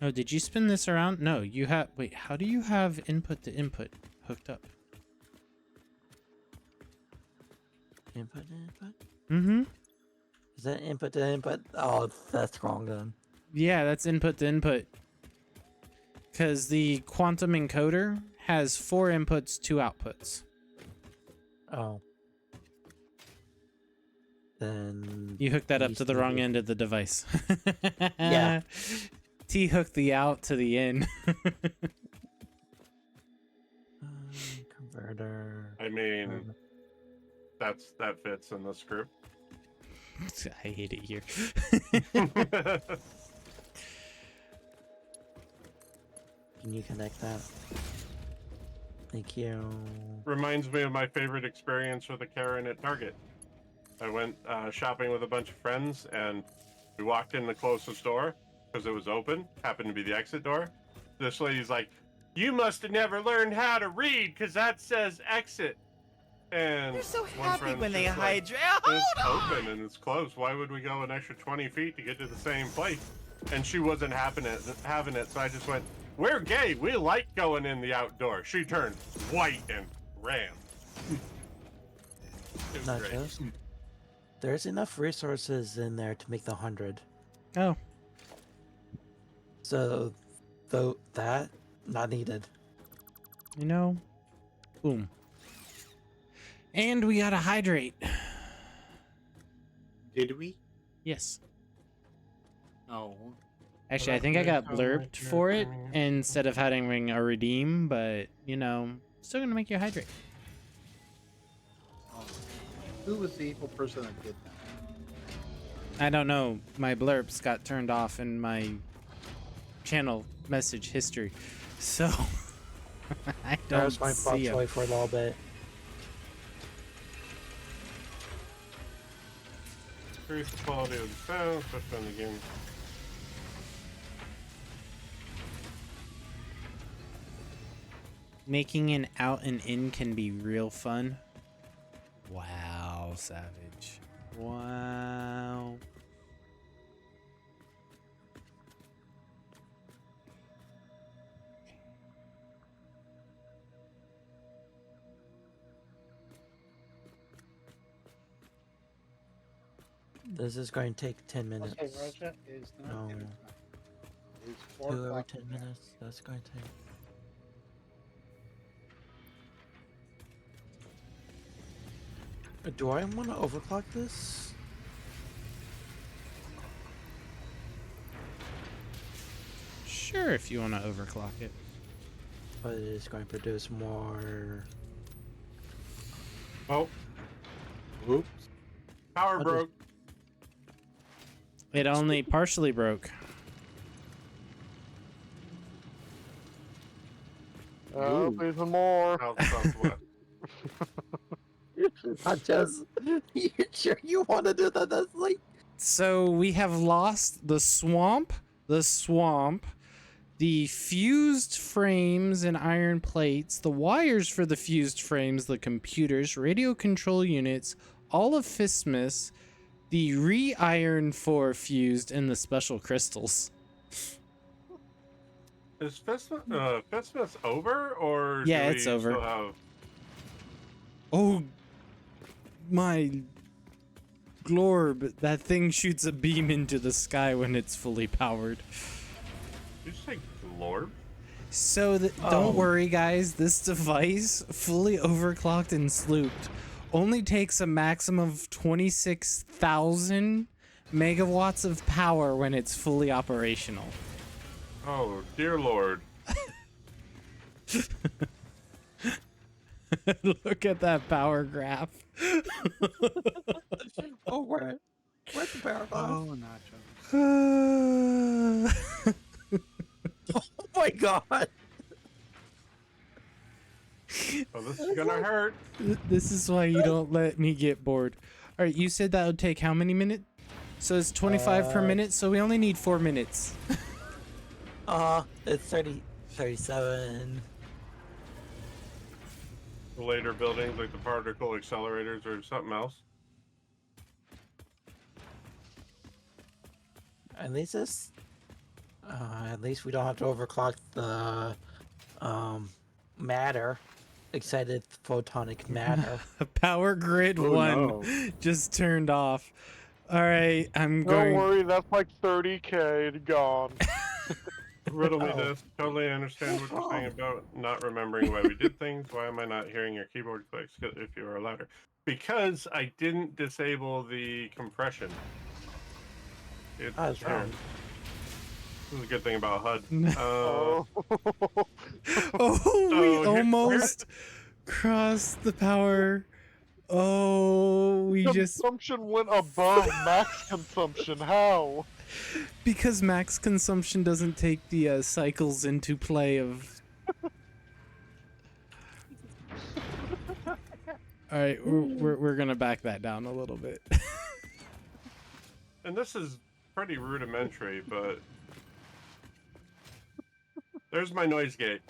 Oh, did you spin this around? No, you have... Wait, how do you have input to input hooked up? Input to input? Mm-hmm. Is that input to input? Oh, that's wrong then. Yeah, that's input to input. Because the quantum encoder has 4 inputs, 2 outputs. Oh. Then... You hooked that up to the wrong end of the device. Yeah. T hooked the out to the in. Converter. I mean, that fits in the script. I hate it here. Can you connect that? Thank you. Reminds me of my favorite experience with a Karen at Target. I went shopping with a bunch of friends, and we walked in the closest store because it was open. Happened to be the exit door. This lady's like, "You must have never learned how to read because that says exit." And They're so one happy friend's when they just like, hydrate. It's open and it's closed. Why would we go an extra 20 feet to get to the same place? And she wasn't having it, so I just went, "We're gay. We like going in the outdoor." She turned white and ran. It was great. Nachos. There's enough resources in there to make the 100. Oh. So, though that not needed. You know, boom. And we gotta hydrate. Did we? Yes. Oh. Actually, I think I got blurped for it instead of having a redeem, but you know, still gonna make you hydrate. Who was the evil person that did that? I don't know. My blurps got turned off in my channel message history, so I That don't was my see box him. for a little bit. Increase the quality of the sound, especially in the game. Making an out and in can be real fun. Wow, Savage. Wow. This is going to take 10 minutes. Okay, Roger is not No. dinner time. It's 4 2 over o'clock. 10 minutes. That's going to take. Do I want to overclock this? Sure, if you want to overclock it. But it is going to produce more. Oh. Oops. Power What broke. It only partially broke. Even more. Not just. You sure you want to do that? That's like. So we have lost the swamp, the fused frames and iron plates, the wires for the fused frames, the computers, radio control units, all of Fistmas, the re-iron for fused, and the special crystals. Is Fistmas over, or Yeah, do it's we over. still have... Oh my glorb, that thing shoots a beam into the sky when it's fully powered. Did you say glorb? So don't worry guys, this device, fully overclocked and slooped, only takes a maximum of 26,000 megawatts of power when it's fully operational. Oh, dear lord. Look at that power graph. Oh, where's the power graph? Oh, Nacho. Oh my god. Oh, this is gonna hurt. This is why you don't let me get bored. All right, you said that would take how many minutes? So it's 25 per minute, so we only need 4 minutes. It's 37. The later buildings, like the particle accelerators or something else. At least this. At least we don't have to overclock the matter. Excited photonic matter. Power grid Oh, 1 no. just turned off. All right, I'm Don't going. worry, that's like 30K gone. Riddle me this. Totally understand what you're saying about not remembering why we did things. Why am I not hearing your keyboard clicks if you are louder? Because I didn't disable the compression. It's That's right. This is a good thing about HUD. Oh, we So here- almost crossed the power. Oh, we just Consumption went above max consumption. How? because max consumption doesn't take the cycles into play of. All right, we're gonna back that down a little bit. And this is pretty rudimentary, but there's my noise gate.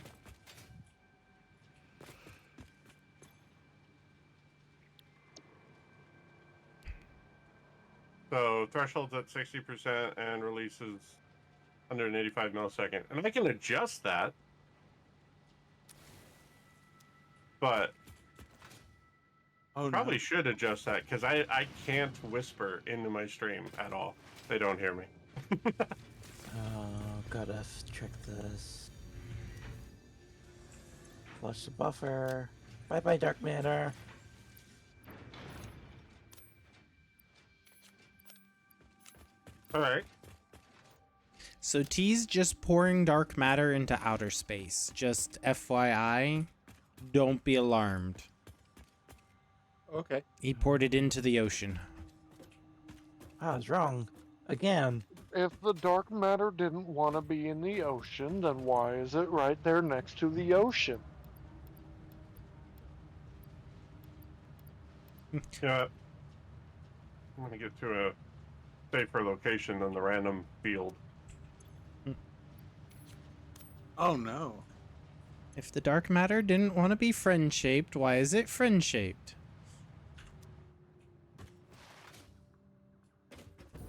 So threshold's at 60% and releases 185 millisecond. And I can adjust that. But probably should adjust that because I can't whisper into my stream at all. They don't hear me. Gotta check this. Flush the buffer. Bye bye, dark matter. All right. So T's just pouring dark matter into outer space. Just FYI, don't be alarmed. Okay. He poured it into the ocean. I was wrong. Again. If the dark matter didn't want to be in the ocean, then why is it right there next to the ocean? Yeah. I'm gonna get to a safer location than the random field. Oh no. If the dark matter didn't want to be friend-shaped, why is it friend-shaped?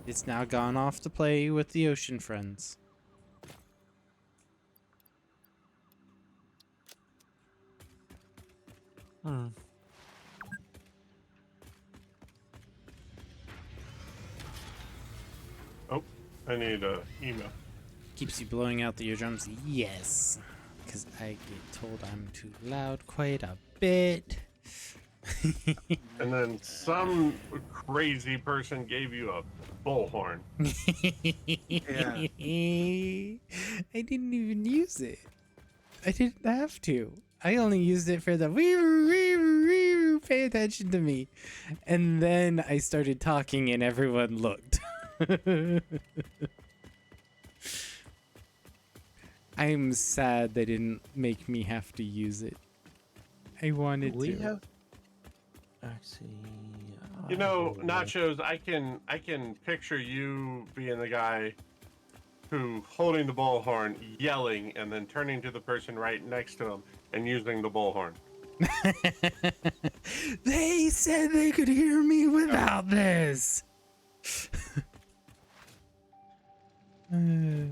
It's now gone off to play with the ocean friends. Oh, I need a email. Keeps you blowing out the eardrums? Yes. Because I get told I'm too loud quite a bit. And then some crazy person gave you a bullhorn. Yeah. I didn't even use it. I didn't have to. I only used it for the wee pay attention to me. And then I started talking and everyone looked. I'm sad they didn't make me have to use it. I wanted to. Actually, You know, Nachos, I can picture you being the guy who holding the bullhorn, yelling, and then turning to the person right next to him and using the bullhorn. They said they could hear me without this. You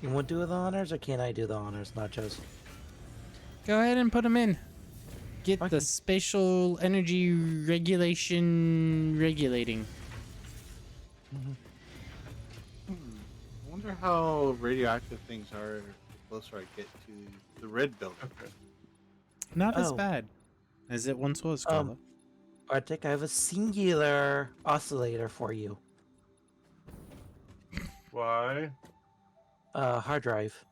want to do the honors, or can I do the honors, Nachos? Go ahead and put them in. Get the spatial energy regulation regulating. I wonder how radioactive things are the closer I get to the red building. Okay. Not as bad as it once was, Carla. Arctic, I have a singular oscillator for you. Why? Hard drive.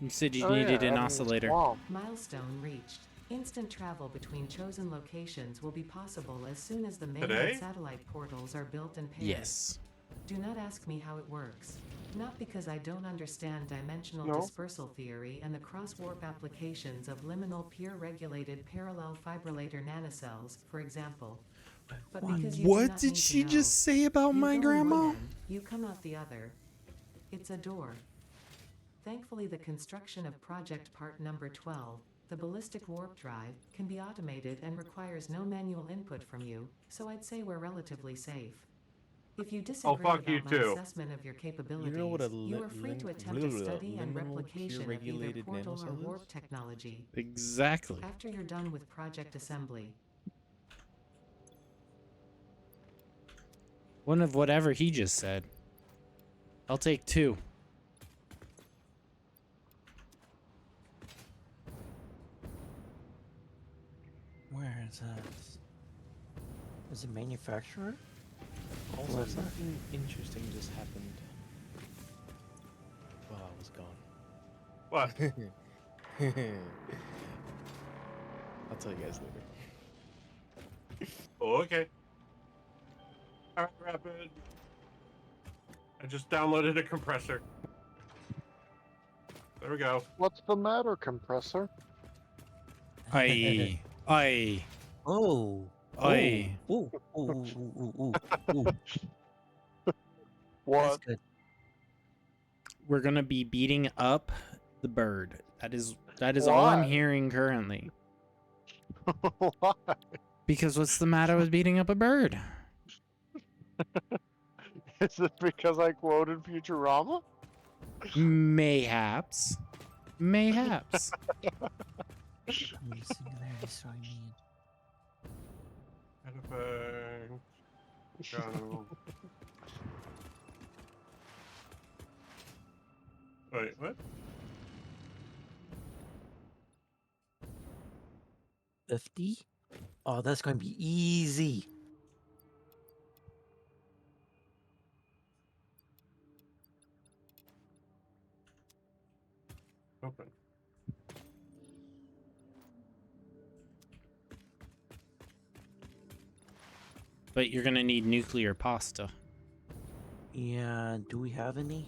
You said you needed an oscillator. Milestone reached. Instant travel between chosen locations will be possible as soon as the main Today? and satellite portals are built and paired. Yes. Do not ask me how it works. Not because I don't understand dimensional No. dispersal theory and the cross-warp applications of liminal peer-regulated parallel fibrillator nanocells, for example. But because you do What not did need to she know. just say about You my go grandma? one end, you come out the other. It's a door. Thankfully, the construction of project part number 12, the ballistic warp drive, can be automated and requires no manual input from you, so I'd say we're relatively safe. If you disagree fuck about you my too. assessment of your capabilities, You know what a you are free to attempt a study and replication of either peer-regulated portal or nanocell is? warp technology. Exactly. After you're done with project assembly. One of whatever he just said. I'll take 2. Where is that? Is it manufacturer? Also, something interesting just happened while I was is gone. What? I'll tell you guys later. Oh, okay. All right, Rapid. I just downloaded a compressor. There we go. What's the matter, compressor? Aye. Aye. Oh. Aye. Ooh. Ooh. Ooh. Ooh. Ooh. Ooh. That's What? good. We're gonna be beating up the bird. That is all I'm Why? hearing currently. Why? Because what's the matter with beating up a bird? Is it because I quoted Futurama? Mayhaps. Mayhaps. Singularity story mean. Edifying. Go. Wait, what? 50? Oh, that's going to be easy. Open. But you're gonna need nuclear pasta. Yeah, do we have any?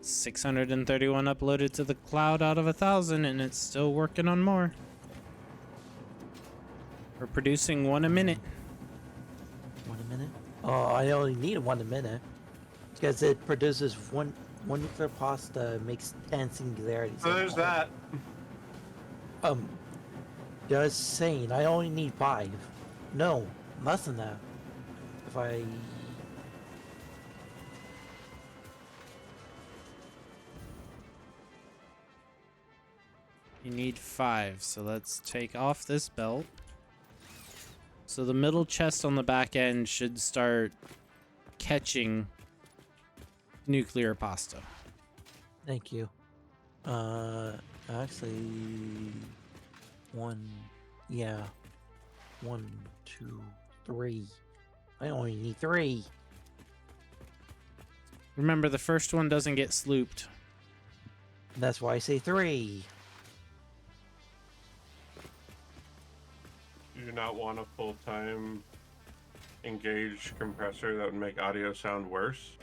631 uploaded to the cloud out of 1,000, and it's still working on more. We're producing 1 a minute. 1 a minute? Oh, I only need 1 a minute. Because it produces one nuclear pasta makes 10 singularities. So there's that. Just saying, I only need 5. No, less than that. If I... You need 5, so let's take off this belt. So the middle chest on the back end should start catching nuclear pasta. Thank you. Actually... 1... Yeah. 1, 2, 3. I only need 3. Remember, the first one doesn't get slooped. That's why I say 3. Do you not want a full-time engaged compressor that would make audio sound worse?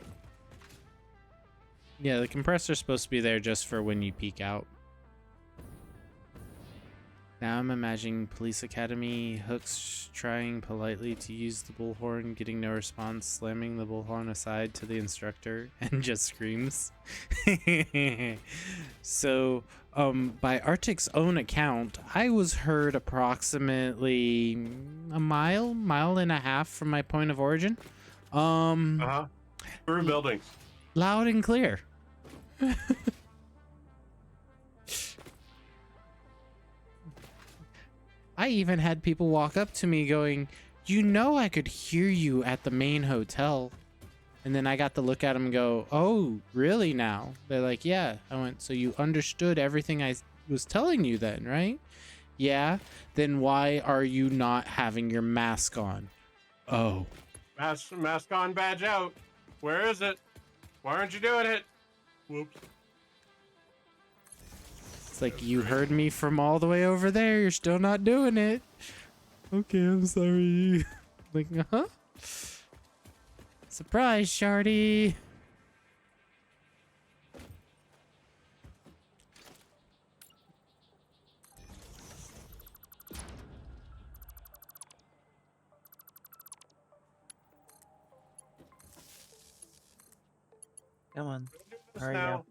Yeah, the compressor's supposed to be there just for when you peek out. Now I'm imagining Police Academy, Hooks trying politely to use the bullhorn, getting no response, slamming the bullhorn aside to the instructor, and just screams. So, by Arctic's own account, I was heard approximately a mile and a half from my point of origin. Through buildings. Loud and clear. I even had people walk up to me going, "You know I could hear you at the main hotel." And then I got to look at them and go, "Oh, really now?" They're like, "Yeah." I went, "So you understood everything I was telling you then, right?" "Yeah." "Then why are you not having your mask on?" "Oh." Mask on, badge out. Where is it? Why aren't you doing it? Whoops. It's like, you heard me from all the way over there. You're still not doing it. Okay, I'm sorry. Like, huh? Surprise, Shardy. Come on. This Hurry now. up.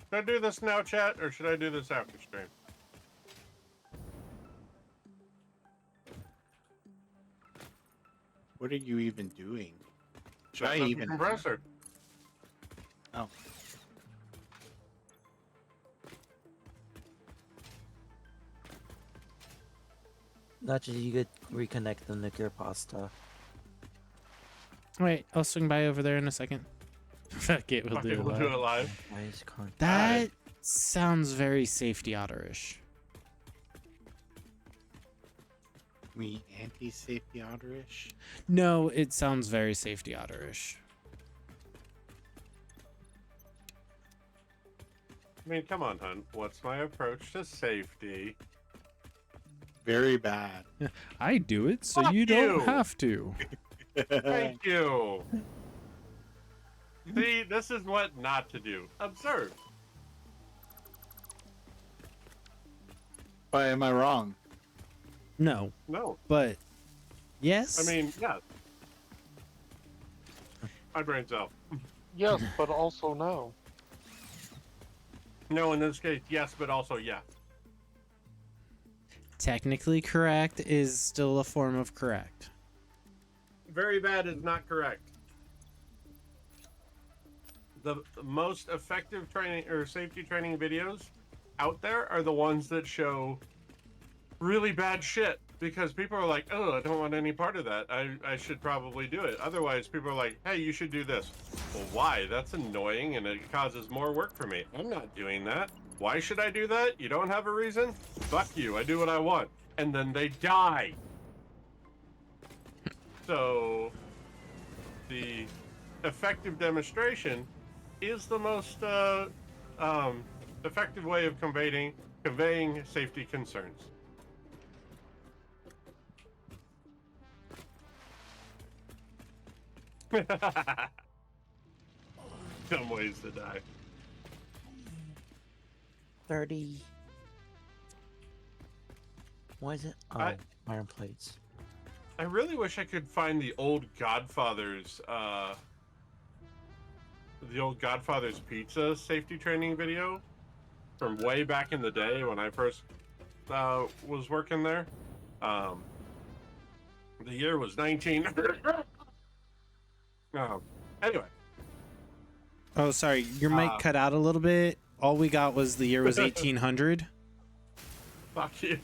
Should I do this now, chat, or should I do this after stream? What are you even doing? Should I That's the even... compressor? Oh. Naturally, you could reconnect the nuclear pasta. Wait, I'll swing by over there in a second. Fuck it, we'll do it We'll do it live. live. That sounds very safety otter-ish. Me anti-safety otter-ish? No, it sounds very safety otter-ish. I mean, come on, hun. What's my approach to safety? Very bad. I do it so Fuck you don't you. have to. Thank you. See, this is what not to do. Observe. But am I wrong? No, No. but yes. I mean, yeah. My brain cell. Yes, but also no. No, in this case, yes, but also yes. Technically correct is still a form of correct. Very bad is not correct. The most effective training or safety training videos out there are the ones that show really bad shit, because people are like, oh, I don't want any part of that. I should probably do it. Otherwise, people are like, hey, you should do this. Well, why? That's annoying and it causes more work for me. I'm not doing that. Why should I do that? You don't have a reason? Fuck you. I do what I want. And then they die. So, the effective demonstration is the most effective way of conveying safety concerns. Dumb ways to die. 30. Why is it? Oh, iron plates. I really wish I could find the old Godfather's pizza safety training video from way back in the day when I first was working there. The year was 19. Anyway. Oh, sorry. Your mic cut out a little bit. All we got was the year was 1800. Fuck you.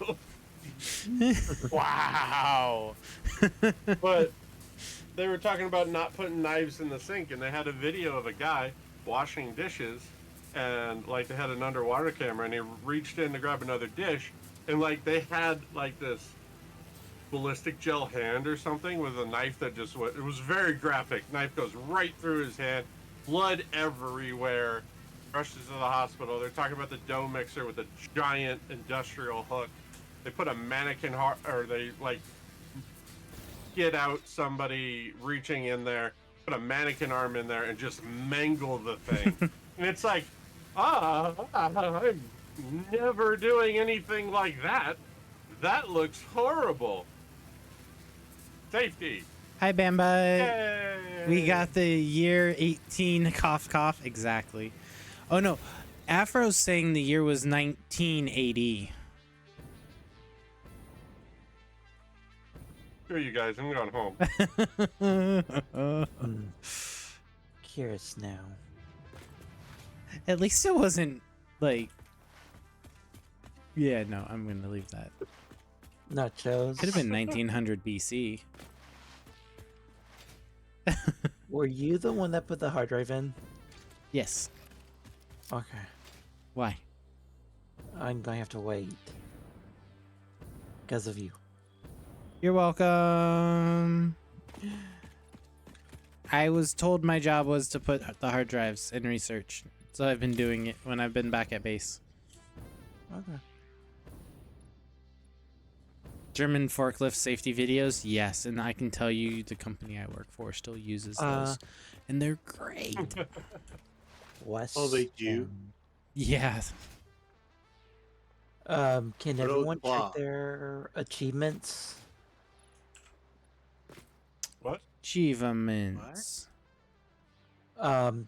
Wow. But they were talking about not putting knives in the sink, and they had a video of a guy washing dishes, and like they had an underwater camera, and he reached in to grab another dish, and like they had like this ballistic gel hand or something with a knife that just went, it was very graphic. Knife goes right through his hand, blood everywhere, rushes to the hospital. They're talking about the dough mixer with a giant industrial hook. They put a mannequin or they like get out somebody reaching in there, put a mannequin arm in there and just mangle the thing. And it's like, I'm never doing anything like that. That looks horrible. Safety. Hi, Bamba. Yay. We got the year 18 cough cough. Exactly. Oh, no. Afro's saying the year was 1980. Screw you guys. I'm going home. Curious now. At least it wasn't like... Yeah, no, I'm going to leave that. Nachos. Could have been 1900 BC. Were you the one that put the hard drive in? Yes. Okay. Why? I'm going to have to wait. Because of you. You're welcome. I was told my job was to put the hard drives in research. So I've been doing it when I've been back at base. Okay. German forklift safety videos? Yes, and I can tell you the company I work for still uses those. And they're great. West. Oh, they do? Yeah. Can everyone check their achievements? What? Achievements.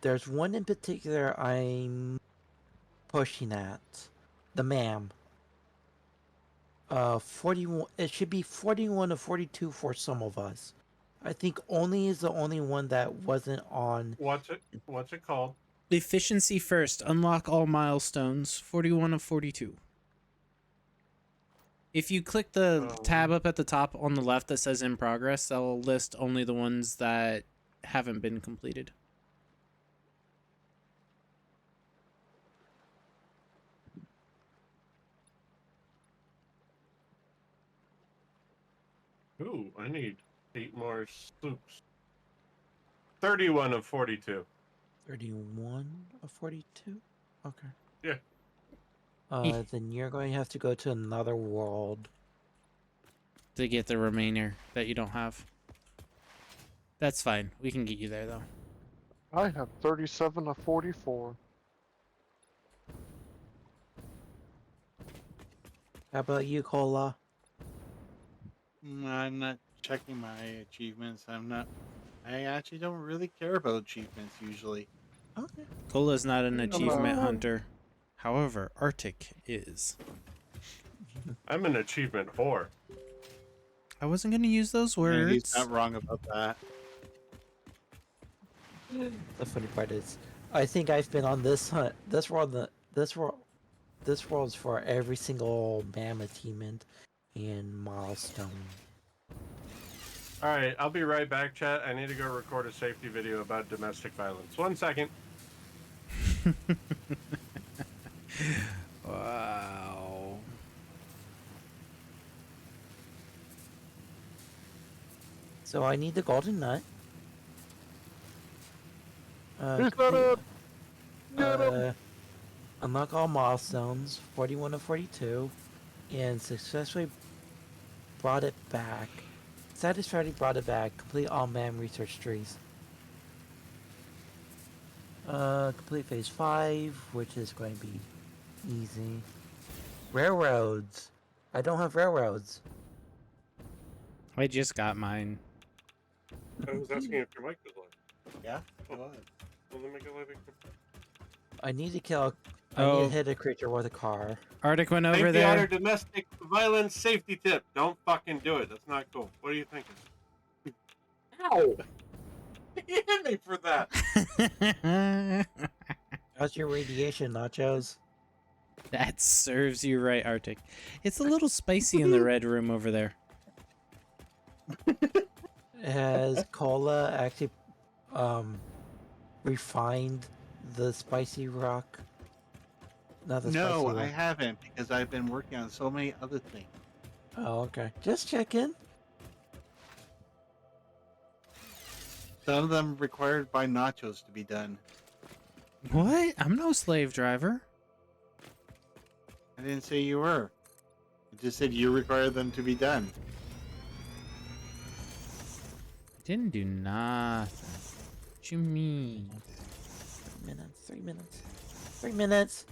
There's one in particular I'm pushing at. The ma'am. 41. It should be 41 or 42 for some of us. I think only is the only one that wasn't on. What's it called? Efficiency first. Unlock all milestones. 41 of 42. If you click the tab up at the top on the left that says in progress, that'll list only the ones that haven't been completed. Ooh, I need 8 more soups. 31 of 42. 31 of 42? Okay. Yeah. Then you're going to have to go to another world. To get the remainder that you don't have. That's fine. We can get you there, though. I have 37 of 44. How about you, Cola? I'm not checking my achievements. I actually don't really care about achievements usually. Okay. Cola's not an Come achievement on. hunter. However, Arctic is. I'm an achievement whore. I wasn't going to use those Yeah, words. he's not wrong about that. The funny part is, I think I've been on this hunt, this world's for every single mammoth achievement and milestone. Alright, I'll be right back, chat. I need to go record a safety video about domestic violence. 1 second. Wow. So I need the golden nut. He's not up! Get him! Unlock all milestones, 41 of 42, and successfully brought it back. Satisfactorily brought it back. Complete all man research trees. Complete phase 5, which is going to be easy. Railroads. I don't have railroads. I just got mine. I was asking if your mic was live. Yeah? Well, then make it live. I need to kill. I need to hit a creature with a car. Arctic went Take over the honor there. domestic violence safety tip. Don't fucking do it. That's not cool. What are you thinking? Ow! You hit me for that. How's your radiation, Nachos? That serves you right, Arctic. It's a little spicy in the red room over there. Has Cola actually refined the spicy rock? Not the No, spicy I rock. haven't because I've been working on so many other things. Oh, okay. Just checking. Some of them required by Nachos to be done. What? I'm no slave driver. I didn't say you were. I just said you require them to be done. Didn't do nothing. What you mean? 3 minutes. 3 minutes. 3 minutes.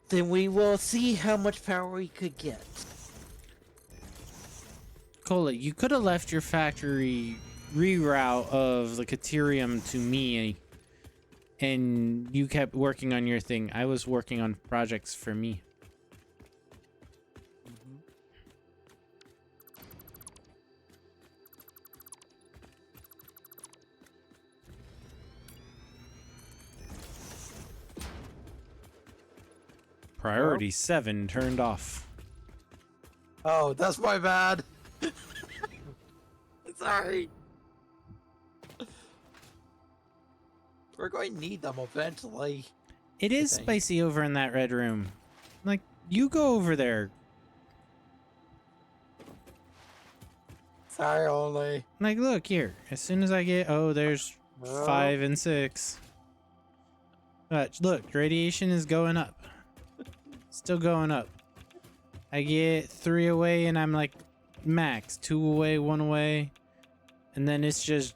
Then we will see how much power we could get. Cola, you could have left your factory reroute of the Caterium to me, and you kept working on your thing. I was working on projects for me. Priority 7 turned off. Oh, that's my bad. Sorry. We're going to need them eventually. It is think. spicy over in that red room. Like, you go over there. Sorry, only. Like, look here. As soon as I get... Oh, there's 5 and 6. Look, radiation is going up. Still going up. I get 3 away and I'm like max. 2 away, 1 away. And then it's just...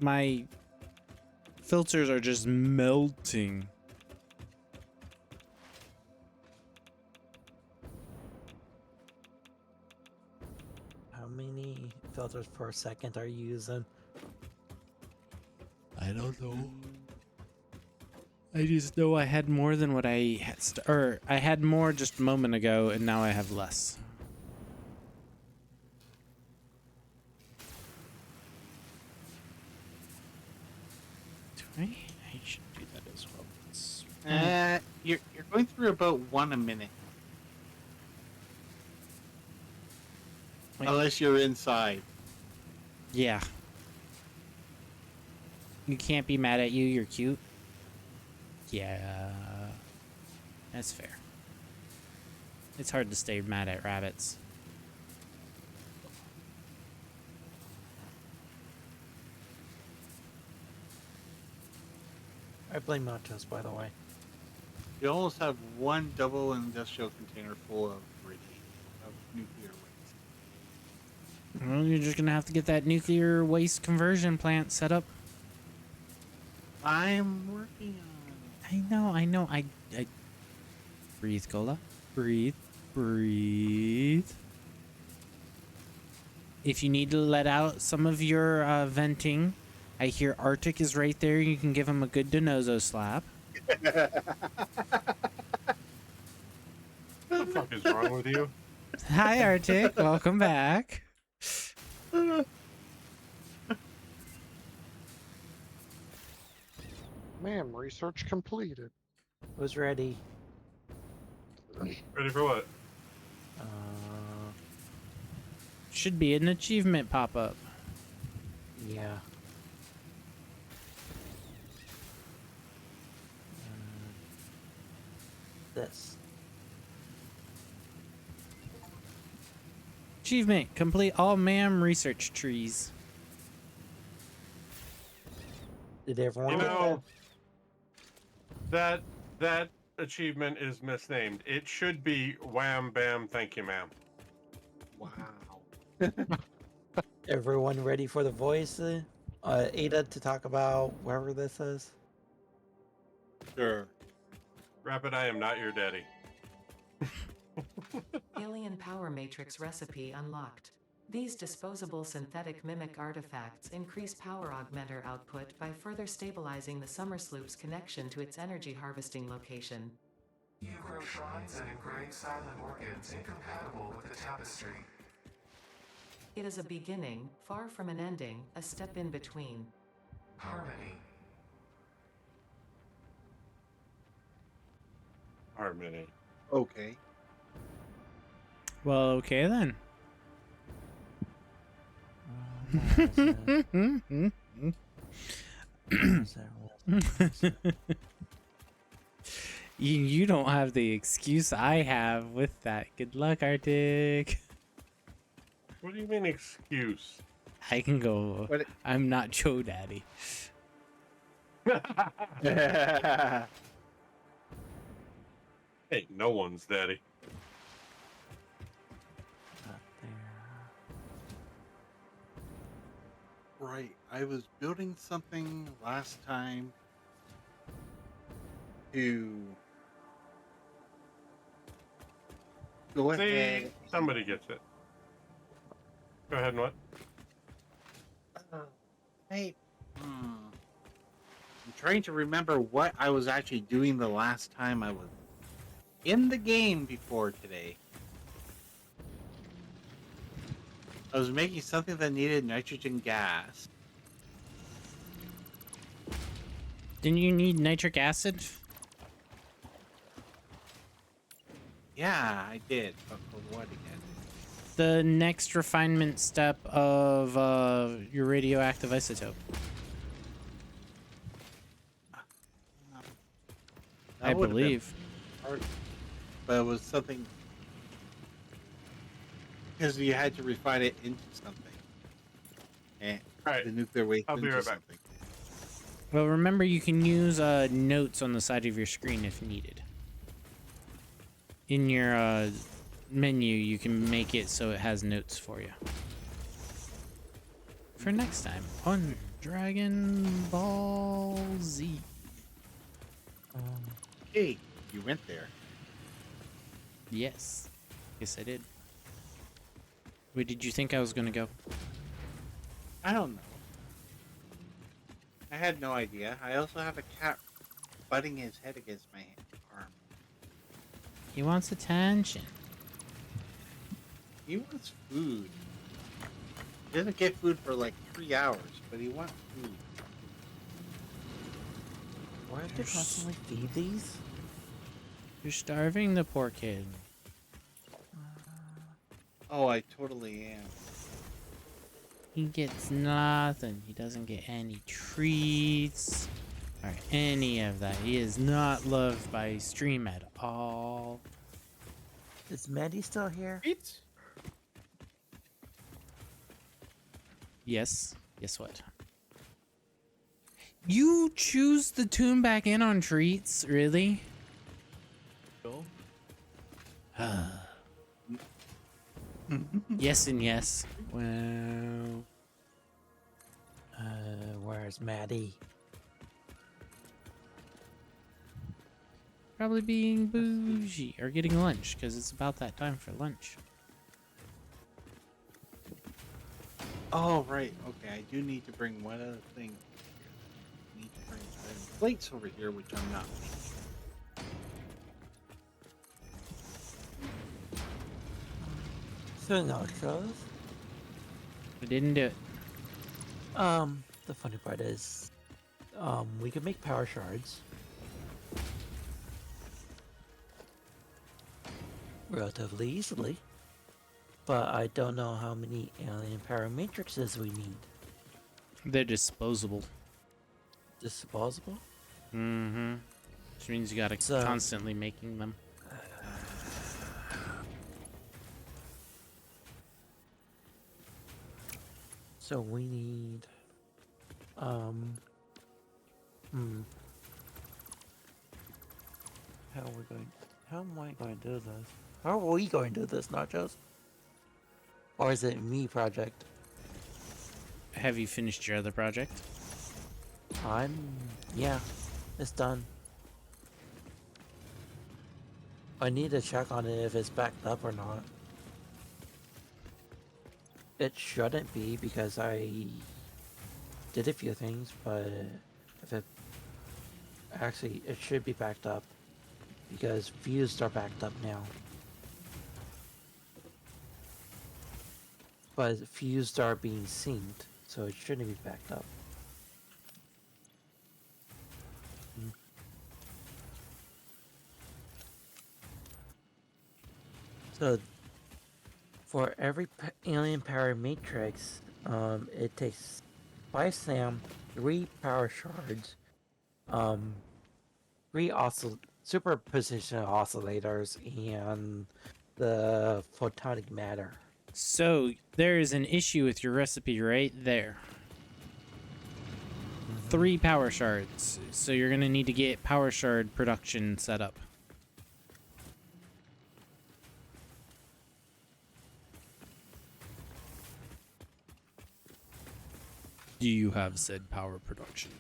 My filters are just melting. How many filters per second are you using? I don't know. I just know I had more than what I had, or I had more just a moment ago, and now I have less. Do I should do that as well. You're going through about 1 a minute. Wait. Unless you're inside. Yeah. You can't be mad at you. You're cute. Yeah. That's fair. It's hard to stay mad at rabbits. I blame Nachos, by the way. You almost have one double industrial container full of nuclear waste. Well, you're just gonna have to get that nuclear waste conversion plant set up. I'm working on I know. I breathe, Cola. Breathe. If you need to let out some of your venting, I hear Arctic is right there. You can give him a good Denozo slap. What the fuck is wrong with you? Hi, Arctic. Welcome back. Ma'am, research completed. Was ready. Ready for what? Should be an achievement pop-up. Yeah. This. Achievement. Complete all MAM research trees. Did everyone You get know, that achievement is misnamed. It should be Wham Bam Thank You Ma'am. Wow. everyone ready for the voice? Ada to talk about wherever this is? Sure. Rapid, I am not your daddy. Alien Power Matrix recipe unlocked. These disposable synthetic mimic artifacts increase power augmenter output by further stabilizing the Summer Sloop's connection to its energy harvesting location. You grow shrines and engrave silent organs incompatible with the tapestry. It is a beginning, far from an ending, a step in between. Harmony. Harmony. Okay. Well, okay then. You don't have the excuse I have with that. Good luck, Arctic. What do you mean excuse? I can go. What I'm not Joe Daddy. Hey, no one's daddy. Right. I was building something last time to go See, ahead. somebody gets it. Go ahead and what? Hey, I'm trying to remember what I was actually doing the last time I was in the game before today. I was making something that needed nitrogen gas. Didn't you need nitric acid? Yeah, I did. But for what again? The next refinement step of your radioactive isotope. I That would've been believe. hard, but it was something because you had to refine it into something, and the nuclear waste I'll be into right back. something. Well, remember you can use notes on the side of your screen if needed. In your menu, you can make it so it has notes for you. For next time on Dragon Ball Z. Hey, you went there. Yes. Yes, I did. Where did you think I was gonna go? I don't know. I had no idea. I also have a cat butting his head against my arm. He wants attention. He wants food. He doesn't get food for like 3 hours, but he wants food. Why do you constantly feed these? You're starving the poor kid. Oh, I totally am. He gets nothing. He doesn't get any treats or any of that. He is not loved by Stream at all. Is Maddie still here? Yes. Yes, what? You choose the tune back in on treats, really? Cool. Yes and yes. Wow. Where's Maddie? Probably being bougie or getting lunch because it's about that time for lunch. Oh, right. Okay, I do need to bring one other thing. I need to bring plates over here, which I'm not making. So nachos. I didn't do it. The funny part is, we could make power shards. Relatively easily. But I don't know how many alien power matrices we need. They're disposable. Disposable? Mm-hmm. Which means you gotta constantly making them. So we need, How am I going to do this? How are we going to do this, Nachos? Or is it me project? Have you finished your other project? Yeah, it's done. I need to check on it if it's backed up or not. It shouldn't be because I did a few things, but if it actually, it should be backed up because views are backed up now. But views are being synced, so it shouldn't be backed up. So for every alien power matrix, it takes 5 SAM, 3 power shards, 3 superposition oscillators, and the photonic matter. So there is an issue with your recipe right there. 3 power shards. So you're gonna need to get power shard production set up. Do you have said power production?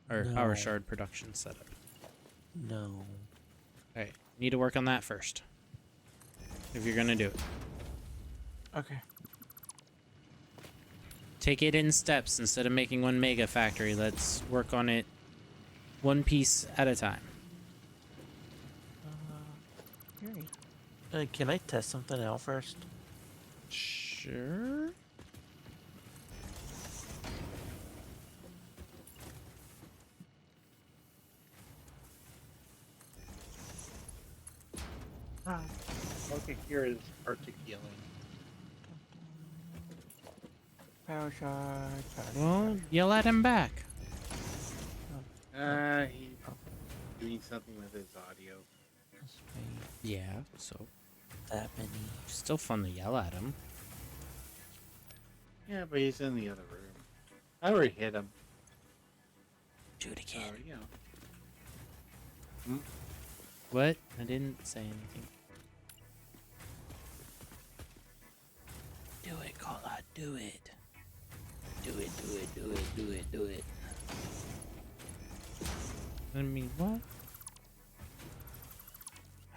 Or power No. shard production setup? No. Okay, need to work on that first. If you're gonna do it. Okay. Take it in steps instead of making one mega factory. Let's work on it one piece at a time. Can I test something out first? Sure. Okay, here is articulating. Power shard. Well, yell at him back. He's doing something with his audio. Yeah, so. That many. Still fun to yell at him. Yeah, but he's in the other room. I already hit him. Do it again. Yeah. What? I didn't say anything. Do it, Kola, do it. Do it, do it, do it, do it, do it. I mean, what?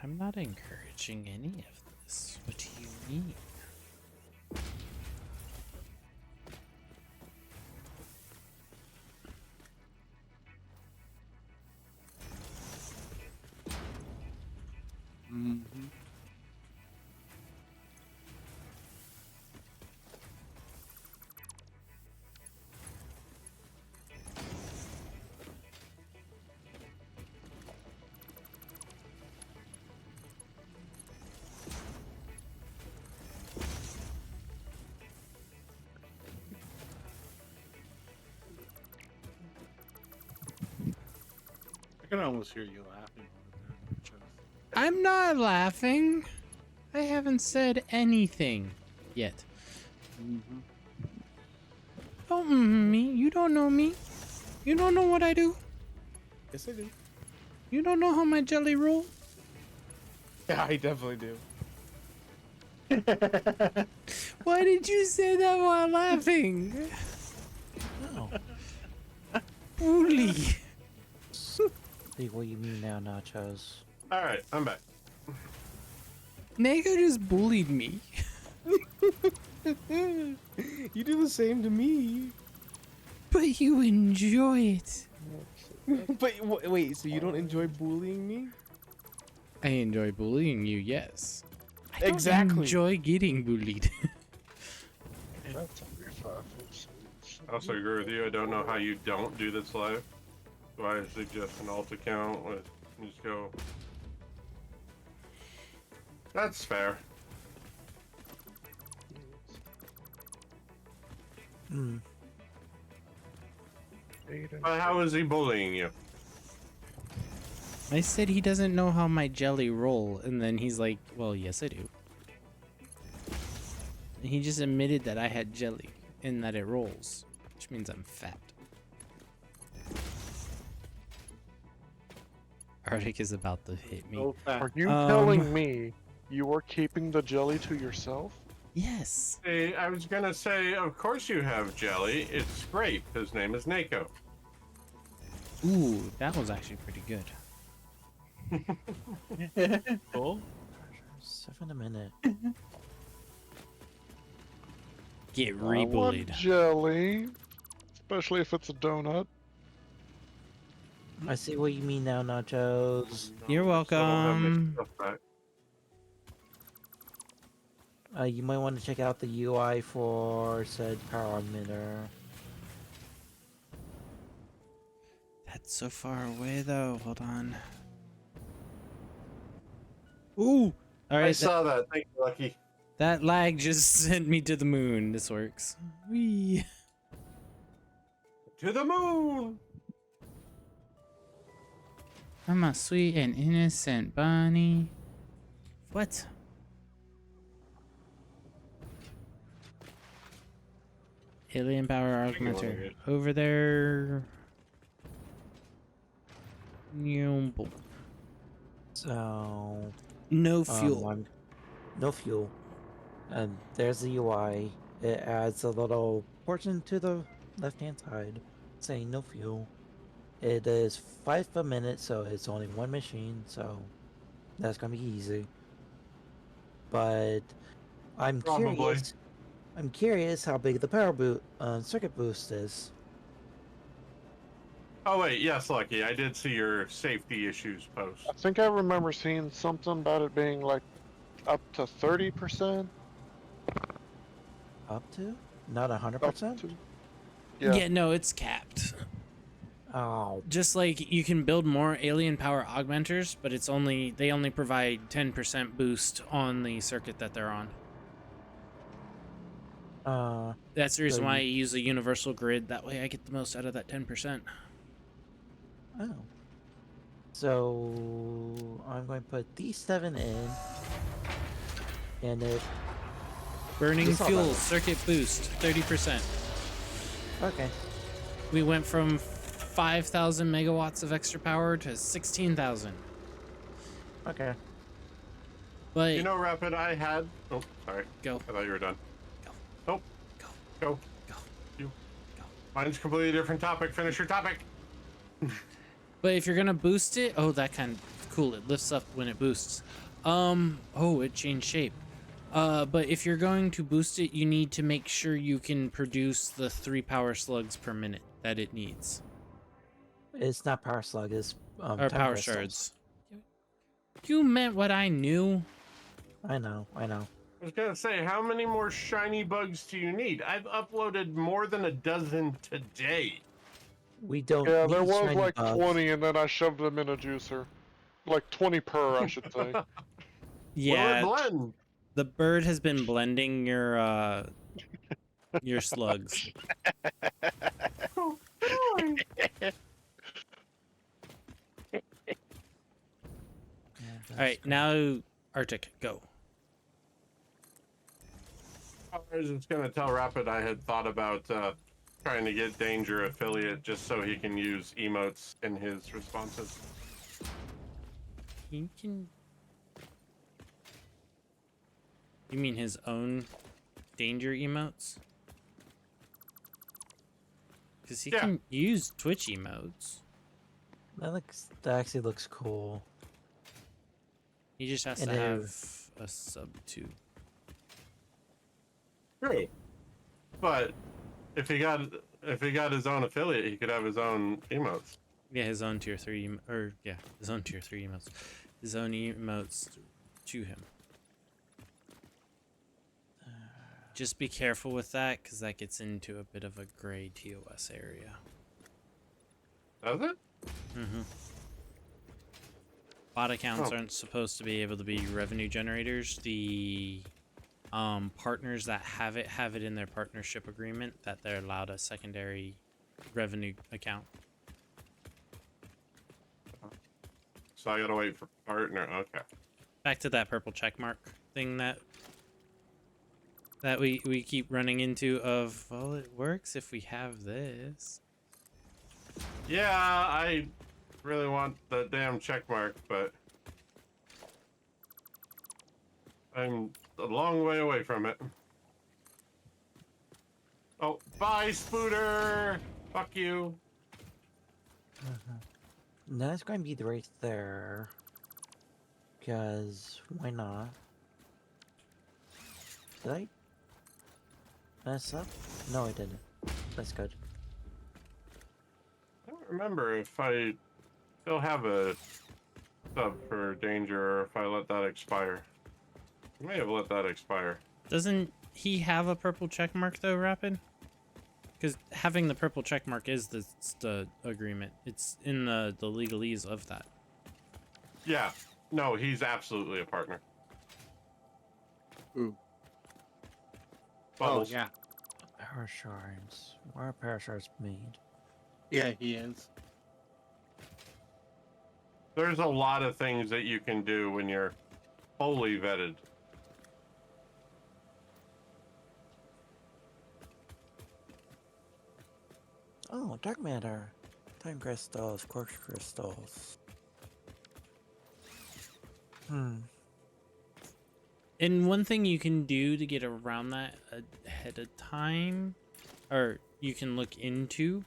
I'm not encouraging any of this. What do you mean? Mm-hmm. I can almost hear you laughing over there. I'm not laughing. I haven't said anything yet. Mm-hmm. Don't me. You don't know me. You don't know what I do? Yes, I do. You don't know how my jelly roll? Yeah, I definitely do. Why did you say that while laughing? No. Bully. See what you mean now, Nachos. All right, I'm back. Nego just bullied me. You do the same to me. But you enjoy it. But wait, so you don't enjoy bullying me? I enjoy bullying you, yes. I Exactly. don't enjoy getting bullied. I also agree with you. I don't know how you don't do this live. So I suggest an alt account with just go. That's fair. Hmm. But how is he bullying you? I said he doesn't know how my jelly roll, and then he's like, well, yes, I do. And he just admitted that I had jelly and that it rolls, which means I'm fat. Arctic is about to hit me. Are you telling me you are keeping the jelly to yourself? Yes. Hey, I was gonna say, of course you have jelly. It's great. His name is Nako. Ooh, that was actually pretty good. Cool. 7 a minute. Get I want rebullied. jelly, especially if it's a donut. I see what you mean now, Nachos. You're welcome. You might want to check out the UI for said power emitter. That's so far away, though. Hold on. Ooh! Alright. I saw that. Thank you, Lucky. That lag just sent me to the moon. This works. Whee! To the moon! I'm a sweet and innocent bunny. What? Alien power augmenter. Over there. Nyombo. So... No fuel. No fuel. And there's the UI. It adds a little portion to the left-hand side saying no fuel. It is 5 a minute, so it's only one machine, so that's gonna be easy. But I'm curious. I'm curious how big the power circuit boost is. Oh wait, yes, Lucky. I did see your safety issues post. I think I remember seeing something about it being like up to 30%. Up to? Not 100%? Yeah, no, it's capped. Oh. Just like you can build more alien power augmenters, but it's only they only provide 10% boost on the circuit that they're on. That's the reason why I use a universal grid. That way I get the most out of that 10%. Oh. So I'm going to put these 7 in. And it... Burning fuel, circuit boost, 30%. Okay. We went from 5,000 megawatts of extra power to 16,000. Okay. But you know, Rapid, I had... Oh, sorry. Go. I thought you were done. Go. Nope. Go. You. Mine's a completely different topic. Finish your topic. But if you're gonna boost it, oh, that kind of cool. It lifts up when it boosts. Oh, it changed shape. But if you're going to boost it, you need to make sure you can produce the 3 power slugs per minute that it needs. It's not power slug, it's or power shards. You meant what I knew. I know. I was gonna say, how many more shiny bugs do you need? I've uploaded more than a dozen today. We don't. Yeah, there need was shiny like bugs. 20, and then I shoved them in a juicer. Like 20 per, I should say. Yeah. Will it blend? The bird has been blending your slugs. All right, now Arctic, go. I was just gonna tell Rapid I had thought about trying to get Danger affiliate just so he can use emotes in his responses. He can. You mean his own Danger emotes? Because he can use Twitch emotes. That actually looks cool. He just has And to it- have a sub 2. True. But if he got his own affiliate, he could have his own emotes. Yeah, his own tier 3 his own tier 3 emotes. His own emotes to him. Just be careful with that, because that gets into a bit of a gray TOS area. Does it? Mm-hmm. Bot accounts Oh. aren't supposed to be able to be revenue generators. The partners that have it in their partnership agreement that they're allowed a secondary revenue account. So I gotta wait for partner. Okay. Back to that purple check mark thing that we keep running into of, well, it works if we have this. Yeah, I really want the damn check mark, but I'm a long way away from it. Oh, bye, Spooter! Fuck you. No, it's going to be right there. Because why not? Did I mess up? No, I didn't. That's good. I don't remember if I still have a sub for Danger or if I let that expire. I may have let that expire. Doesn't he have a purple check mark though, Rapid? Because having the purple check mark is the agreement. It's in the legalese of that. Yeah. No, he's absolutely a partner. Ooh. Bubbles. Oh, yeah. Power shards. Where are power shards made? Yeah, he is. There's a lot of things that you can do when you're fully vetted. Oh, dark matter. Time crystals, quartz crystals. And one thing you can do to get around that ahead of time, or you can look into,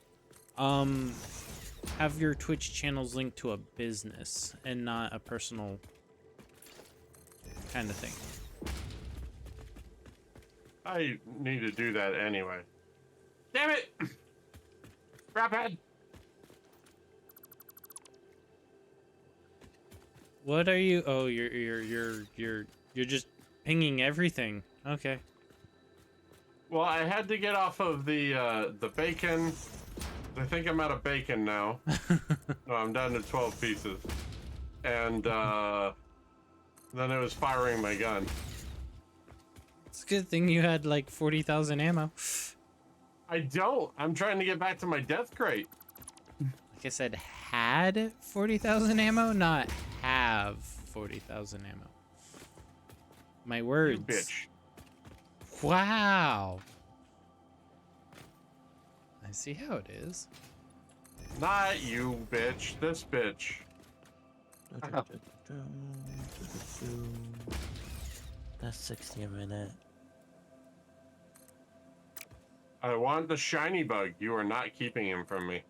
have your Twitch channels linked to a business and not a personal kind of thing. I need to do that anyway. Damn it! Rapid! What are you? Oh, you're just pinging everything. Okay. Well, I had to get off of the bacon. I think I'm out of bacon now. No, I'm down to 12 pieces. And then it was firing my gun. It's a good thing you had like 40,000 ammo. I don't. I'm trying to get back to my death crate. Like I said, had 40,000 ammo, not have 40,000 ammo. My words. You bitch. Wow. I see how it is. Not you, bitch. This bitch. That's 60 a minute. I want the shiny bug. You are not keeping him from me.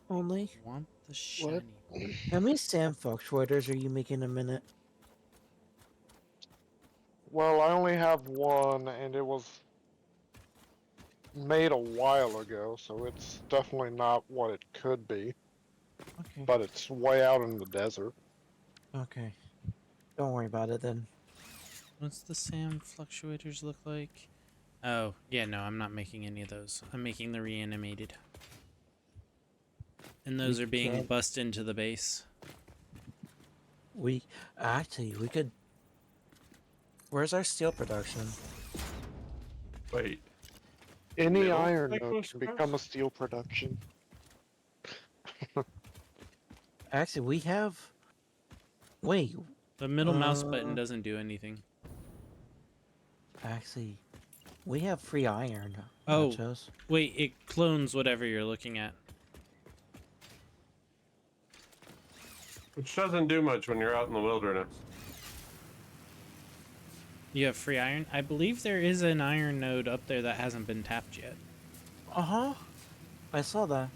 Only? Want the shiny. How many sand fluctuators are you making a minute? Well, I only have one, and it was made a while ago, so it's definitely not what it could be. Okay. But it's way out in the desert. Okay. Don't worry about it then. What's the SAM fluctuators look like? Oh, yeah, no, I'm not making any of those. I'm making the reanimated. And those are being can't- bussed into the base. We could. Where's our steel production? Wait. Any Middle iron cycle node can become a steel production. Actually, we have. Wait. The middle mouse button doesn't do anything. Actually, we have free iron. Oh, Nachos. wait, it clones whatever you're looking at. Which doesn't do much when you're out in the wilderness. You have free iron? I believe there is an iron node up there that hasn't been tapped yet. Uh-huh. I saw that.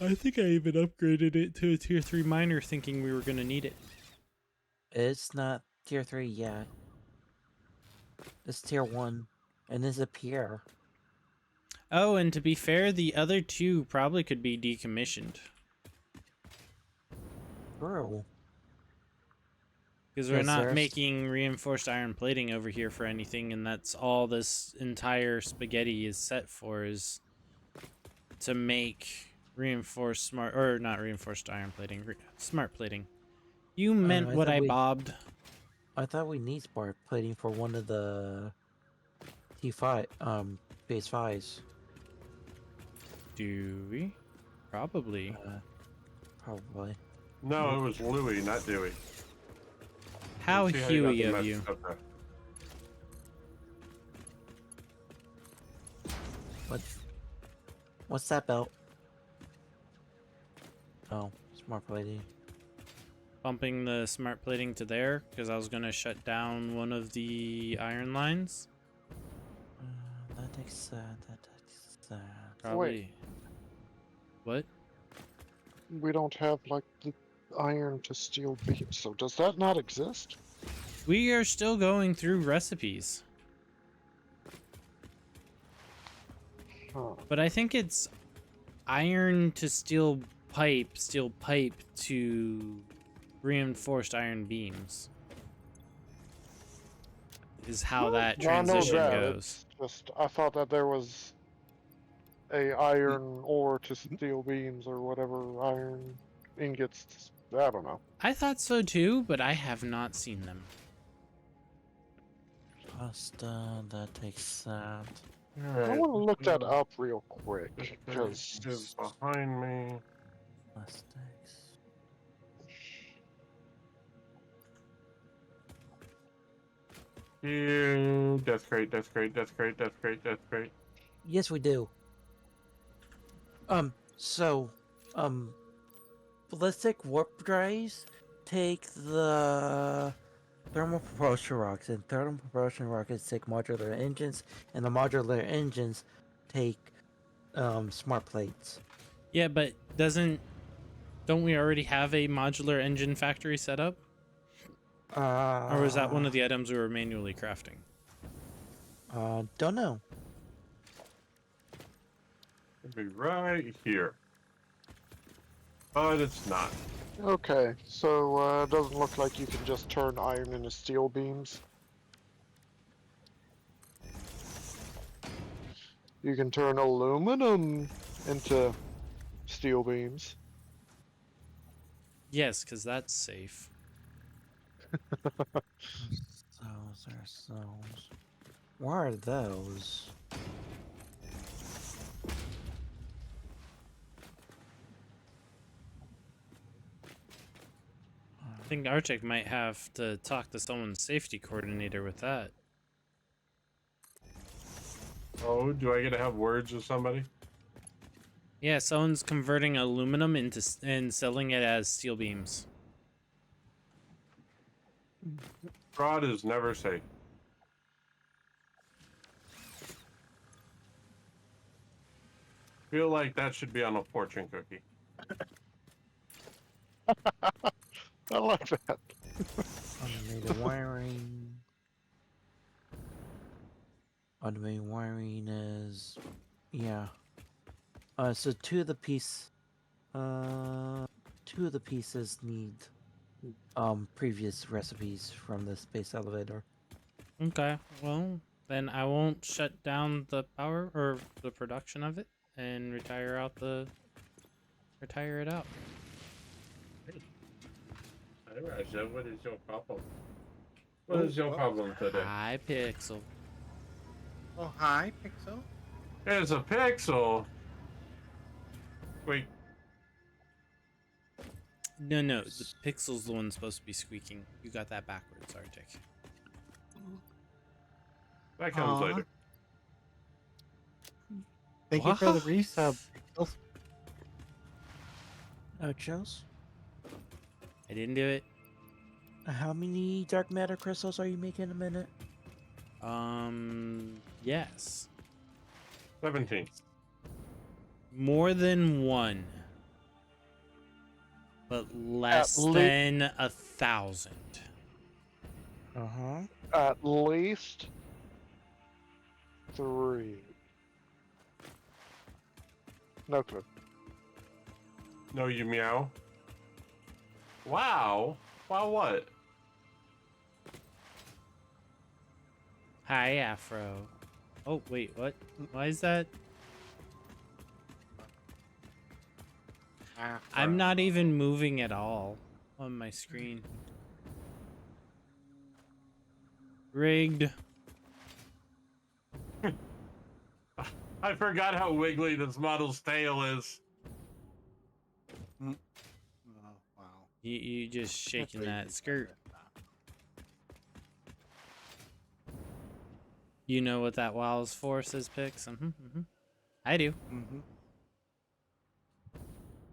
I think I even upgraded it to a tier 3 miner thinking we were going to need it. It's not tier 3 yet. It's tier 1. And it's a pier. Oh, and to be fair, the other two probably could be decommissioned. True. Because we're Yes, not there's- making reinforced iron plating over here for anything, and that's all this entire spaghetti is set for, is to make reinforced smart, or not reinforced iron plating, smart plating. You meant what I bobbed. I thought we need smart plating for one of the T5, base 5s. Do we? Probably. Probably. No, it was Louis, not Dewey. How See you got Huey them of you. messed up there. What's that belt? Oh, smart plating. Bumping the smart plating to there, because I was going to shut down one of the iron lines. That takes that takes that. Probably. What? We don't have like the iron to steel beams, so does that not exist? We are still going through recipes. Huh. But I think it's iron to steel pipe to reinforced iron beams. Is how that No, I know transition that. goes. It's just I thought that there was a iron ore to steel beams or whatever iron ingots. I don't know. I thought so too, but I have not seen them. Pasta, that takes that. I want to look that up real quick This because is behind me. Plastics. Ew, that's great, that's great, that's great, that's great, that's great. Yes, we do. Ballistic warp drives take the thermal propulsion rockets, and thermal propulsion rockets take modular engines, and the modular engines take smart plates. Yeah, but don't we already have a modular engine factory set up? Or was that one of the items we were manually crafting? Don't know. It'll be right here. But it's not. okay, so it doesn't look like you can just turn iron into steel beams. You can turn aluminum into steel beams. Yes, because that's safe. Those are those. Where are those? I think Arctic might have to talk to someone's safety coordinator with that. Oh, do I get to have words with somebody? Yeah, someone's converting aluminum into and selling it as steel beams. Fraud is never safe. Feel like that should be on a fortune cookie. I like that. Automated wiring. Automated wiring is, yeah. So two of the pieces need previous recipes from the space elevator. Okay, well, then I won't shut down the power or the production of it and retire it out. Hey, Raja, what is your problem? What is your problem today? Hi, Pixel. Oh, hi, Pixel. It's a pixel. Wait. No, no, the pixel's the one supposed to be squeaking. You got that backwards, Arctic. That comes Aw. later. Thank you for the What? resub. Nachos? I didn't do it. How many dark matter crystals are you making in a minute? Yes. 17. More than one. But less than 1,000. Uh-huh. At least 3. No clue. No, you meow. Wow. Wow, what? Hi, Afro. Oh, wait, what? Why is that? I'm not even moving at all on my screen. Rigged. I forgot how wiggly this model's tail is. Oh, wow. You just shaking that skirt. You know what that wow is for, says Pix. I do.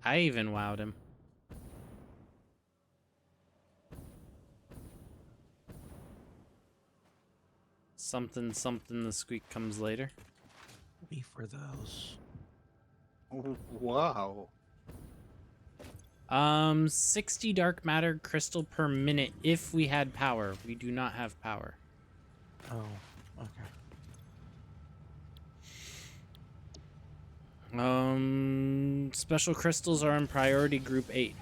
I even wowed him. Something, the squeak comes later. Me for those. Wow. 60 dark matter crystal per minute if we had power. We do not have power. Oh, okay. Special crystals are in priority group 8.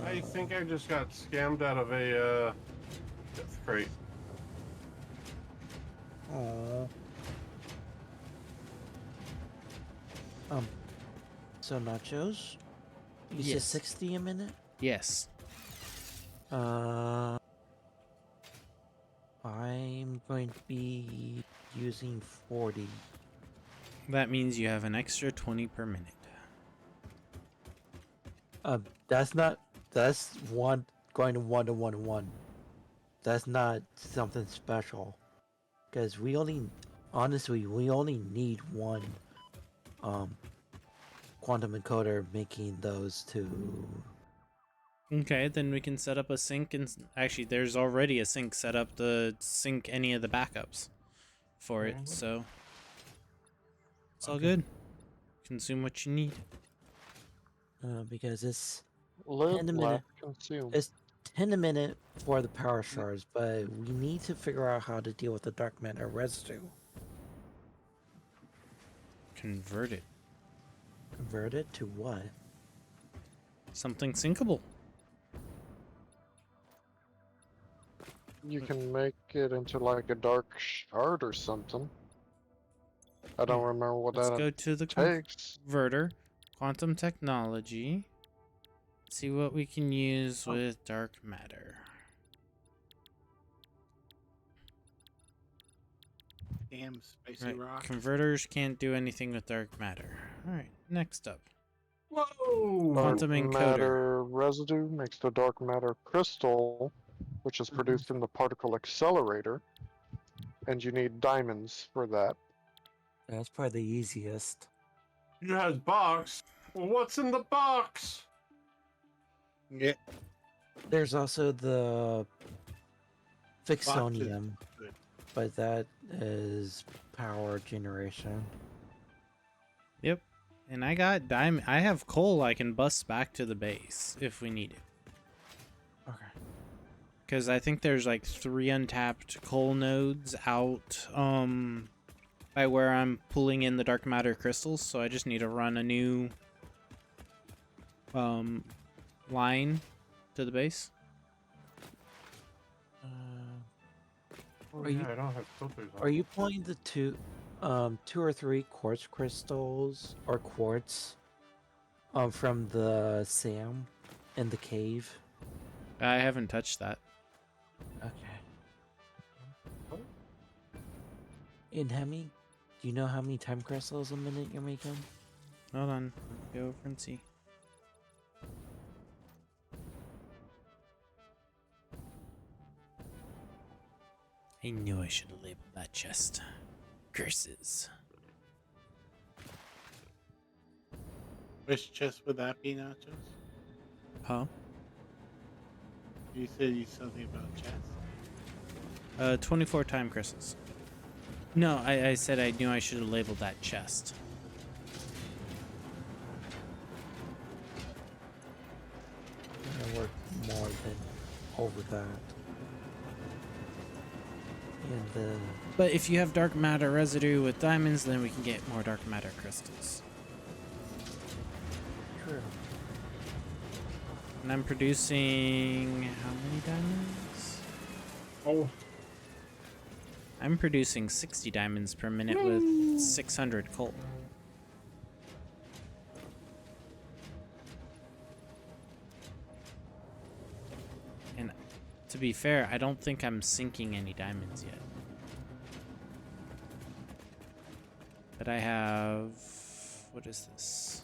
I think I just got scammed out of a death crate. Oh. So nachos? You said Yes. 60 a minute? Yes. I'm going to be using 40. That means you have an extra 20 per minute. That's one going to 1 to 1 to 1. That's not something special. Because we only need one quantum encoder making those two. Okay, then we can set up a sync, and actually there's already a sync set up to sync any of the backups for it, so it's all good. Consume what you need. Because it's Live, 10 a minute. laugh, consume. It's 10 a minute for the power shards, but we need to figure out how to deal with the dark matter residue. Convert it. Convert it to what? Something syncable. You can make it into like a dark shard or something. I don't remember what Let's that go to the takes. converter, quantum technology. See what we can use with dark matter. Damn spicy Right, rock. converters can't do anything with dark matter. All right, next up. Whoa! Quantum Dark encoder. matter residue makes the dark matter crystal, which is produced in the particle accelerator, and you need diamonds for that. That's probably the easiest. You has box. Well, what's in the box? Yeah. There's also the Fixonium, good. but that is power generation. Yep. And I got diamond. I have coal I can bust back to the base if we need it. Okay. Because I think there's like 3 untapped coal nodes out by where I'm pulling in the dark matter crystals, so I just need to run a new line to the base. Are you, I don't have filters on. are you pulling the 2 or 3 quartz crystals or quartz from the Sam in the cave? I haven't touched that. Okay. And how many Do you know how many time crystals a minute you're making? Hold on. Let me go over and see. I knew I should have labeled that chest. Curses. Which chest would that be, Nachos? Huh? You said something about chest. 24 time crystals. No, I said I knew I should have labeled that chest. I work more than over that. And But if you have dark matter residue with diamonds, then we can get more dark matter crystals. true. And I'm producing how many diamonds? Oh. I'm producing 60 diamonds per minute with 600 coal. And to be fair, I don't think I'm sinking any diamonds yet. But I have, what is this?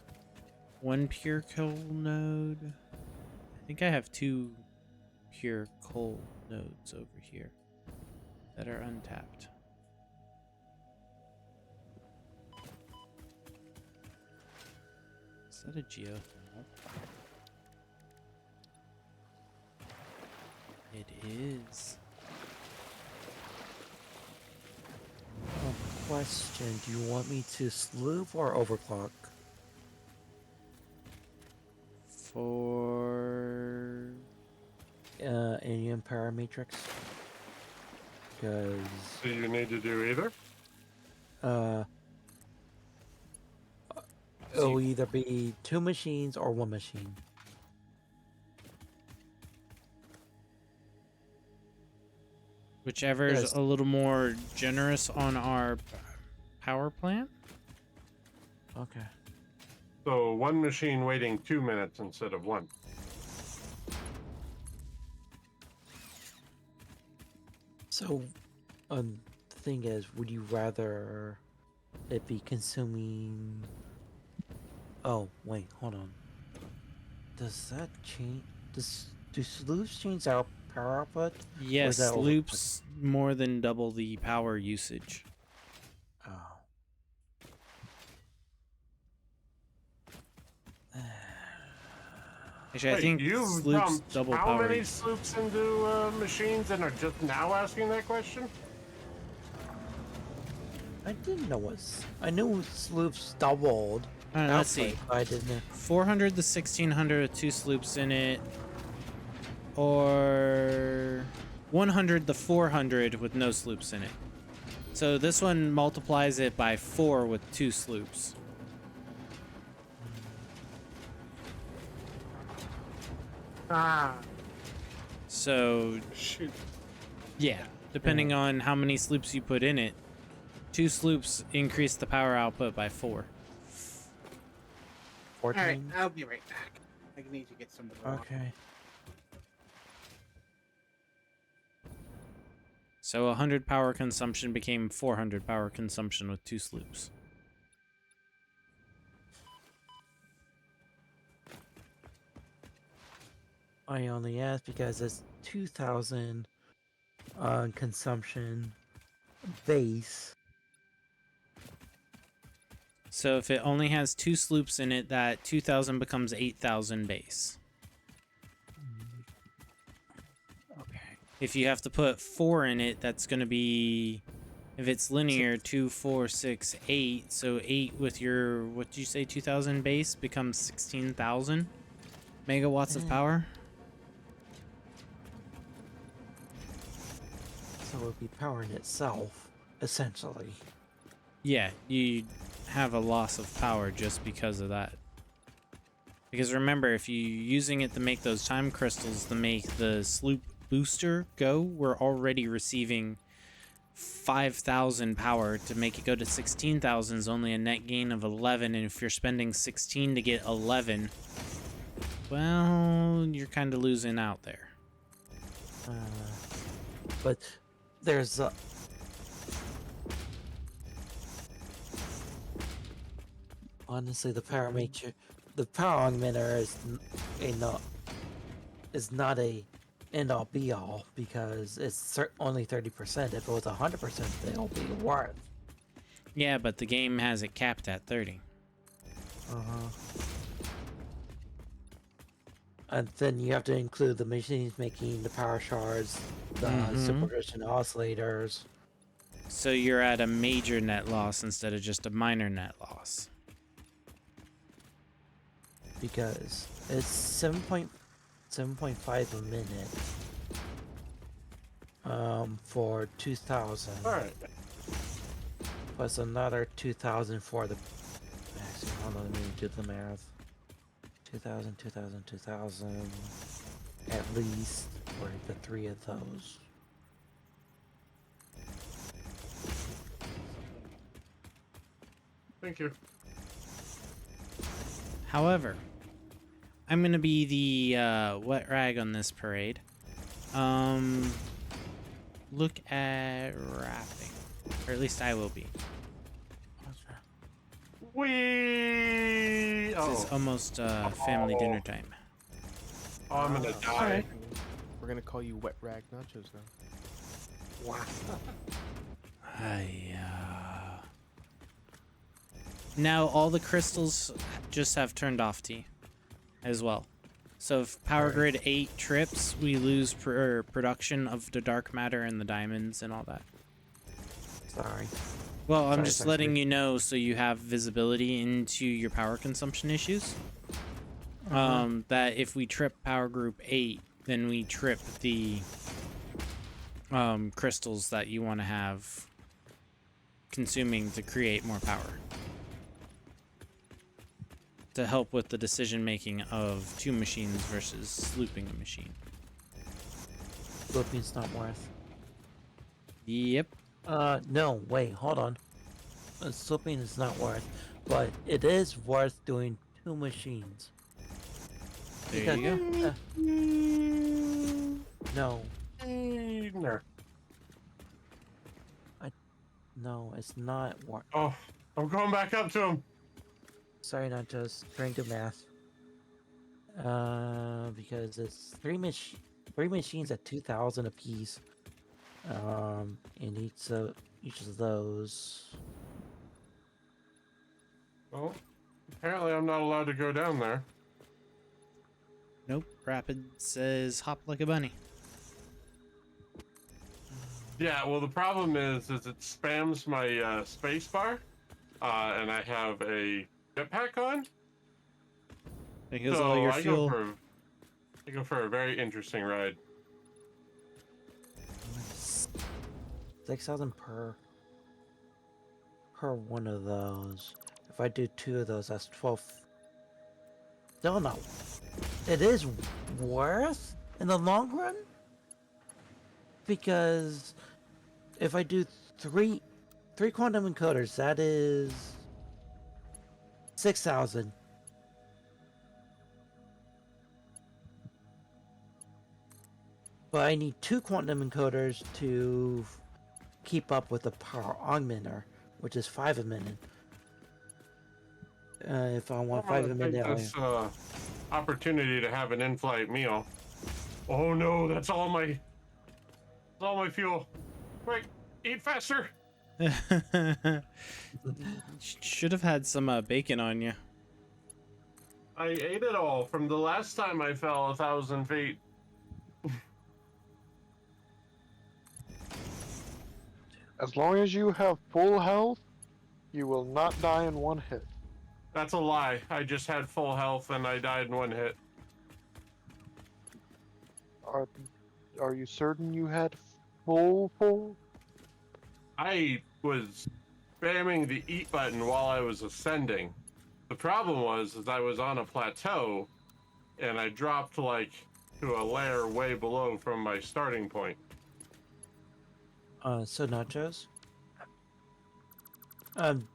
One pure coal node. I think I have 2 pure coal nodes over here that are untapped. Is that a geothermal? It is. Question, do you want me to sloop or overclock? For Indian Parametrics? Because Do you need to do either? it'll either be 2 machines or 1 machine. whichever is Yes. a little more generous on our power plant. Okay. So 1 machine waiting 2 minutes instead of 1. So, the thing is, would you rather it be consuming? Oh wait, hold on. Does that change? Do sloops change our power output? Or is Yes, that loops more than double the power usage. Oh. Actually, I Wait, think you've sloops dumped double how power. many sloops into machines and are just now asking that question? I didn't know I knew sloops doubled. Let's see. output, but I didn't know. 400 to 1600 with 2 sloops in it, or 100 to 400 with no sloops in it. So this one multiplies it by 4 with 2 sloops. So Shoot. yeah, depending on how many sloops you put in it, 2 sloops increase the power output by 4. 14? Alright, I'll be right back. I need to get some water. Okay. So 100 power consumption became 400 power consumption with 2 sloops. I only asked because it's 2,000 consumption base. So if it only has 2 sloops in it, that 2,000 becomes 8,000 base. Okay. If you have to put 4 in it, that's going to be, if it's linear, 2, 4, 6, 8. So 8 with your, what did you say, 2,000 base becomes 16,000 megawatts of power. So it would be powering itself, essentially. Yeah, you have a loss of power just because of that. Because remember, if you're using it to make those time crystals to make the sloop booster go, we're already receiving 5,000 power. To make it go to 16,000 is only a net gain of 11, and if you're spending 16 to get 11, well, you're kind of losing out there. But there's Honestly, the power augmenter is not a end all be all because it's only 30%. If it was 100%, it'll be worth. Yeah, but the game has it capped at 30. And then you have to include the machines making the power shards, the supercritical oscillators. So you're at a major net loss instead of just a minor net loss. Because it's 7.5 a minute. For 2,000. Alright. Plus another 2,000 for the. Actually, hold on, let me do the math. 2,000, 2,000, 2,000. At least for the 3 of those. Thank you. However, I'm gonna be the wet rag on this parade. Look at wrapping, or at least I will be. This is almost family dinner time. Oh, I'm gonna die. We're gonna call you Wet Rag Nachos now. Wow. Now all the crystals just have turned off T as well. So if Power Grid 8 trips, we lose production of the dark matter and the diamonds and all that. Sorry. Well, I'm just letting you know so you have visibility into your power consumption issues. That if we trip Power Group 8, then we trip the crystals that you want to have consuming to create more power. To help with the decision making of 2 machines versus looping a machine. Looping's not worth. Yep. No, wait, hold on. Looping is not worth, but it is worth doing 2 machines. There you go. No. No. No, it's not worth. Oh, I'm going back up to him. Sorry, not just trying to math. Because it's 3 machines at 2,000 apiece. In each of those. Well, apparently I'm not allowed to go down there. Nope. Rapid says hop like a bunny. Yeah, well the problem is it spams my space bar, and I have a jetpack on. There goes all your fuel. I go for a very interesting ride. 6,000 per one of those. If I do 2 of those, that's 12. Still no. It is worth in the long run, because if I do three quantum encoders, that is 6,000. But I need 2 quantum encoders to keep up with the power augmenter, which is 5 a minute. If I want 5 a minute, this opportunity to have an in-flight meal. Oh no, that's all my fuel. Quick, eat faster. Should have had some bacon on you. I ate it all from the last time I fell 1,000 feet. As long as you have full health, you will not die in 1 hit. That's a lie. I just had full health and I died in 1 hit. Are you certain you had full? I was spamming the eat button while I was ascending. The problem was I was on a plateau and I dropped like to a layer way below from my starting point. So nachos?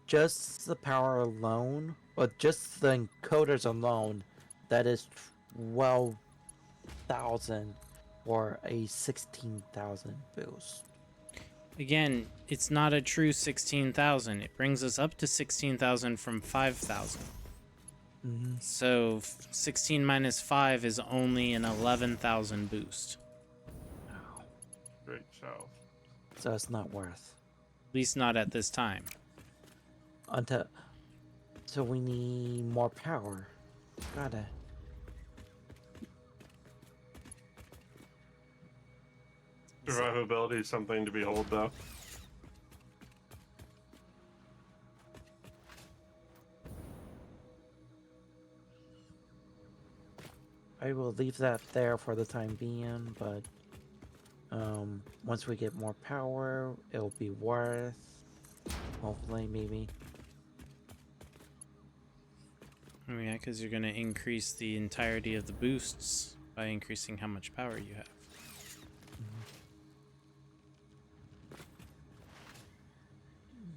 Just the power alone, or just the encoders alone, that is 12,000 or a 16,000 boost. Again, it's not a true 16,000. It brings us up to 16,000 from 5,000. So 16 minus 5 is only an 11,000 boost. Great south. So it's not worth. At least not at this time. So we need more power. Gotta. Survivability is something to behold, though. I will leave that there for the time being, but once we get more power, it'll be worth. Hopefully, maybe. Oh yeah, because you're going to increase the entirety of the boosts by increasing how much power you have.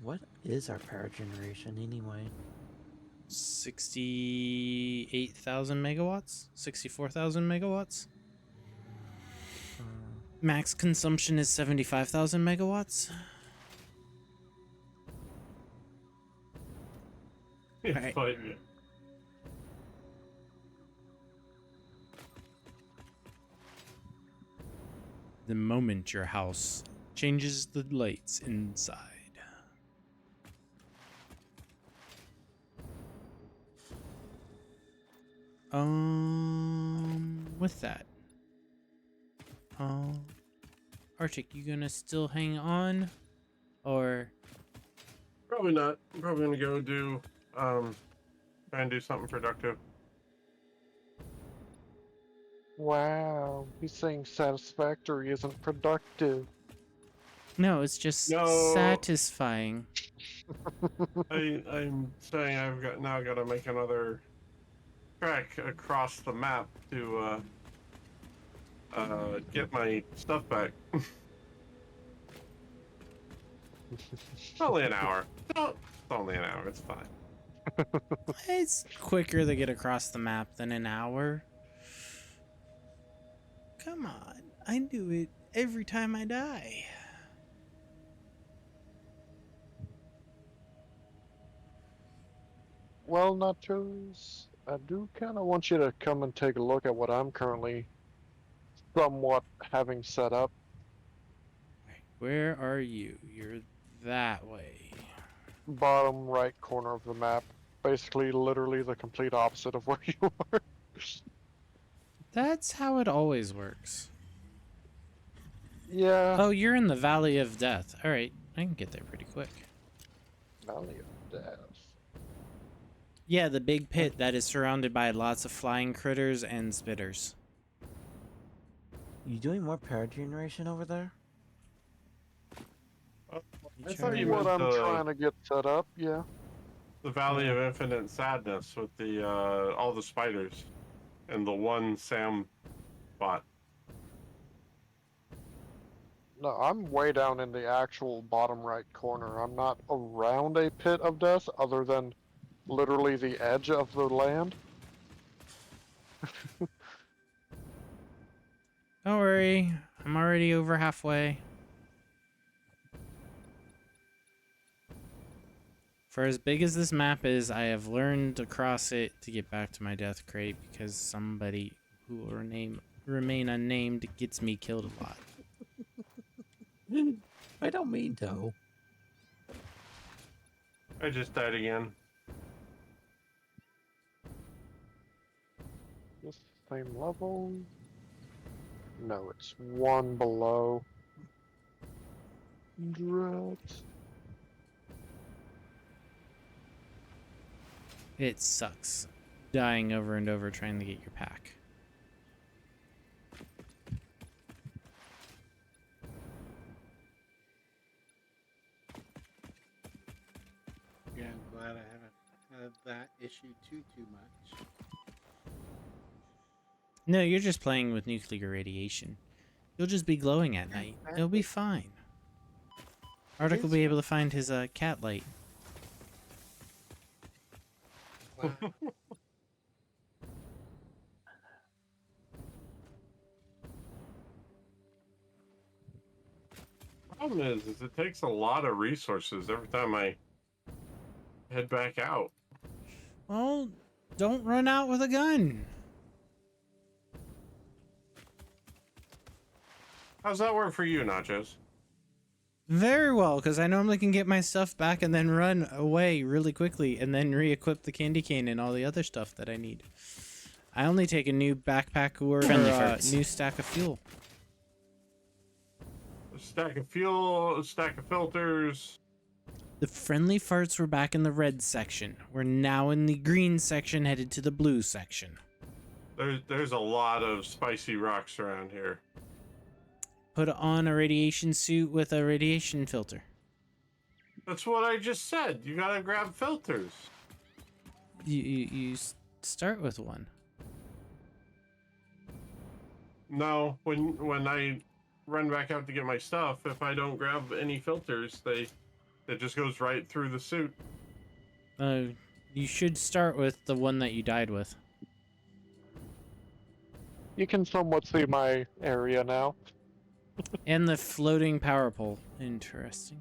What is our power generation anyway? 68,000 megawatts? 64,000 megawatts? Max consumption is 75,000 megawatts. Alright. The moment your house changes the lights inside. With that, Arctic, you gonna still hang on, or? Probably not. I'm probably gonna go do, try and do something productive. Wow, he's saying satisfactory isn't productive. No, it's just satisfying. I'm saying I've now got to make another trek across the map to get my stuff back. It's only an hour. It's only an hour. It's fine. It's quicker to get across the map than an hour. Come on, I do it every time I die. Well, Nachos, I do kind of want you to come and take a look at what I'm currently somewhat having set up. Where are you? You're that way. Bottom right corner of the map. Basically, literally the complete opposite of where you are. That's how it always works. Yeah. Oh, you're in the Valley of Death. Alright, I can get there pretty quick. Valley of Death. Yeah, the big pit that is surrounded by lots of flying critters and spitters. You doing more power generation over there? I thought you What meant I'm trying to get set up, yeah. the Valley of Infinite Sadness with the all the spiders and the one Sam bot. No, I'm way down in the actual bottom right corner. I'm not around a pit of death other than literally the edge of the land. Don't worry, I'm already over halfway. For as big as this map is, I have learned to cross it to get back to my death crate because somebody who will remain unnamed gets me killed a lot. I don't mean to. I just died again. This same level? No, it's one below. Drat. It sucks. Dying over and over trying to get your pack. Yeah, I'm glad I haven't had that issue too much. No, you're just playing with nuclear radiation. You'll just be glowing at night. It'll be fine. Arctic will be able to find his cat light. Problem is it takes a lot of resources every time I head back out. Well, don't run out with a gun. How's that work for you, Nachos? Very well, because I normally can get my stuff back and then run away really quickly and then re-equip the candy cane and all the other stuff that I need. I only take a new backpack or a new stack of fuel. A stack of fuel, a stack of filters. The friendly farts were back in the red section. We're now in the green section, headed to the blue section. There's a lot of spicy rocks around here. Put on a radiation suit with a radiation filter. That's what I just said. You gotta grab filters. You start with one. No, when I run back out to get my stuff, if I don't grab any filters, it just goes right through the suit. You should start with the one that you died with. You can somewhat see my area now. And the floating power pole. Interesting.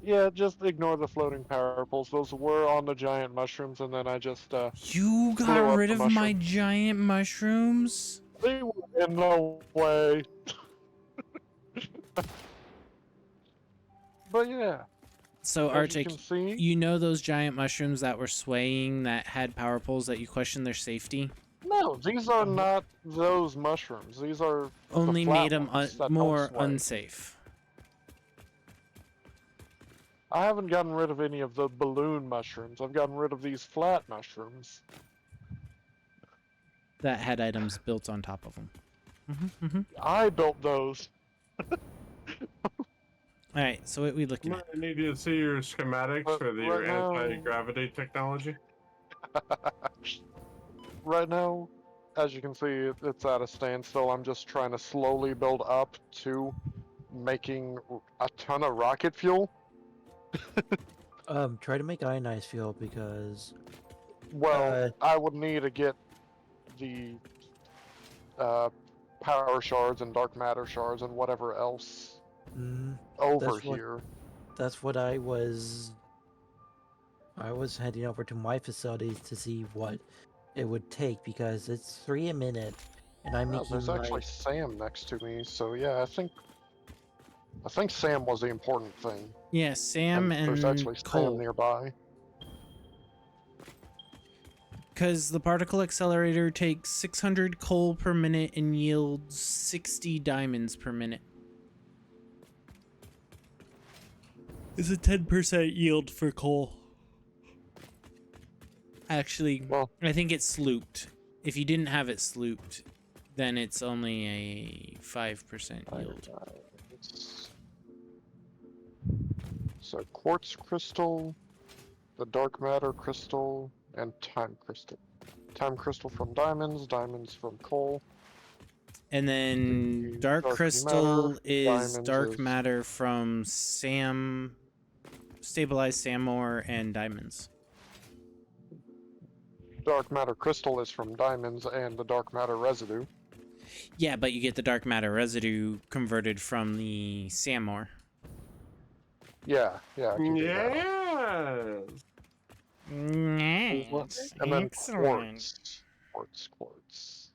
Yeah, just ignore the floating power poles. Those were on the giant mushrooms, and then I just You blew got up rid the of my mushroom. giant mushrooms? They were in the way. But yeah. So as Arctic, you can see, you know those giant mushrooms that were swaying that had power poles that you questioned their safety? no, these are not those mushrooms. These are the Only flat made them ones that don't more sway. unsafe. I haven't gotten rid of any of the balloon mushrooms. I've gotten rid of these flat mushrooms. That had items built on top of them. I built those. Alright, so what we looking at? I need you to see your schematics for your right now- anti-gravity technology. Right now, as you can see, it's at a standstill. I'm just trying to slowly build up to making a ton of rocket fuel. Try to make ionized fuel because Well, I would need to get the power shards and dark matter shards and whatever else over that's what- here. that's what I was heading over to my facilities to see what it would take because it's 3 a minute, and I'm Oh, making there's actually Sam next to me, so yeah, I think Sam was the important thing. Yeah, Sam and there's actually Cole. Sam nearby. Because the particle accelerator takes 600 coal per minute and yields 60 diamonds per minute. It's a 10% yield for coal. Actually, I think it's slooped. If you didn't have it slooped, then it's only a 5% yield. So quartz crystal, the dark matter crystal, and time crystal. Time crystal from diamonds, diamonds from coal. And then dark dark crystal matter, is diamonds dark is- matter from stabilized Sam ore and diamonds. Dark matter crystal is from diamonds and the dark matter residue. Yeah, but you get the dark matter residue converted from the Sam ore. Yeah, I can do that. Yes. And then Excellent. quartz.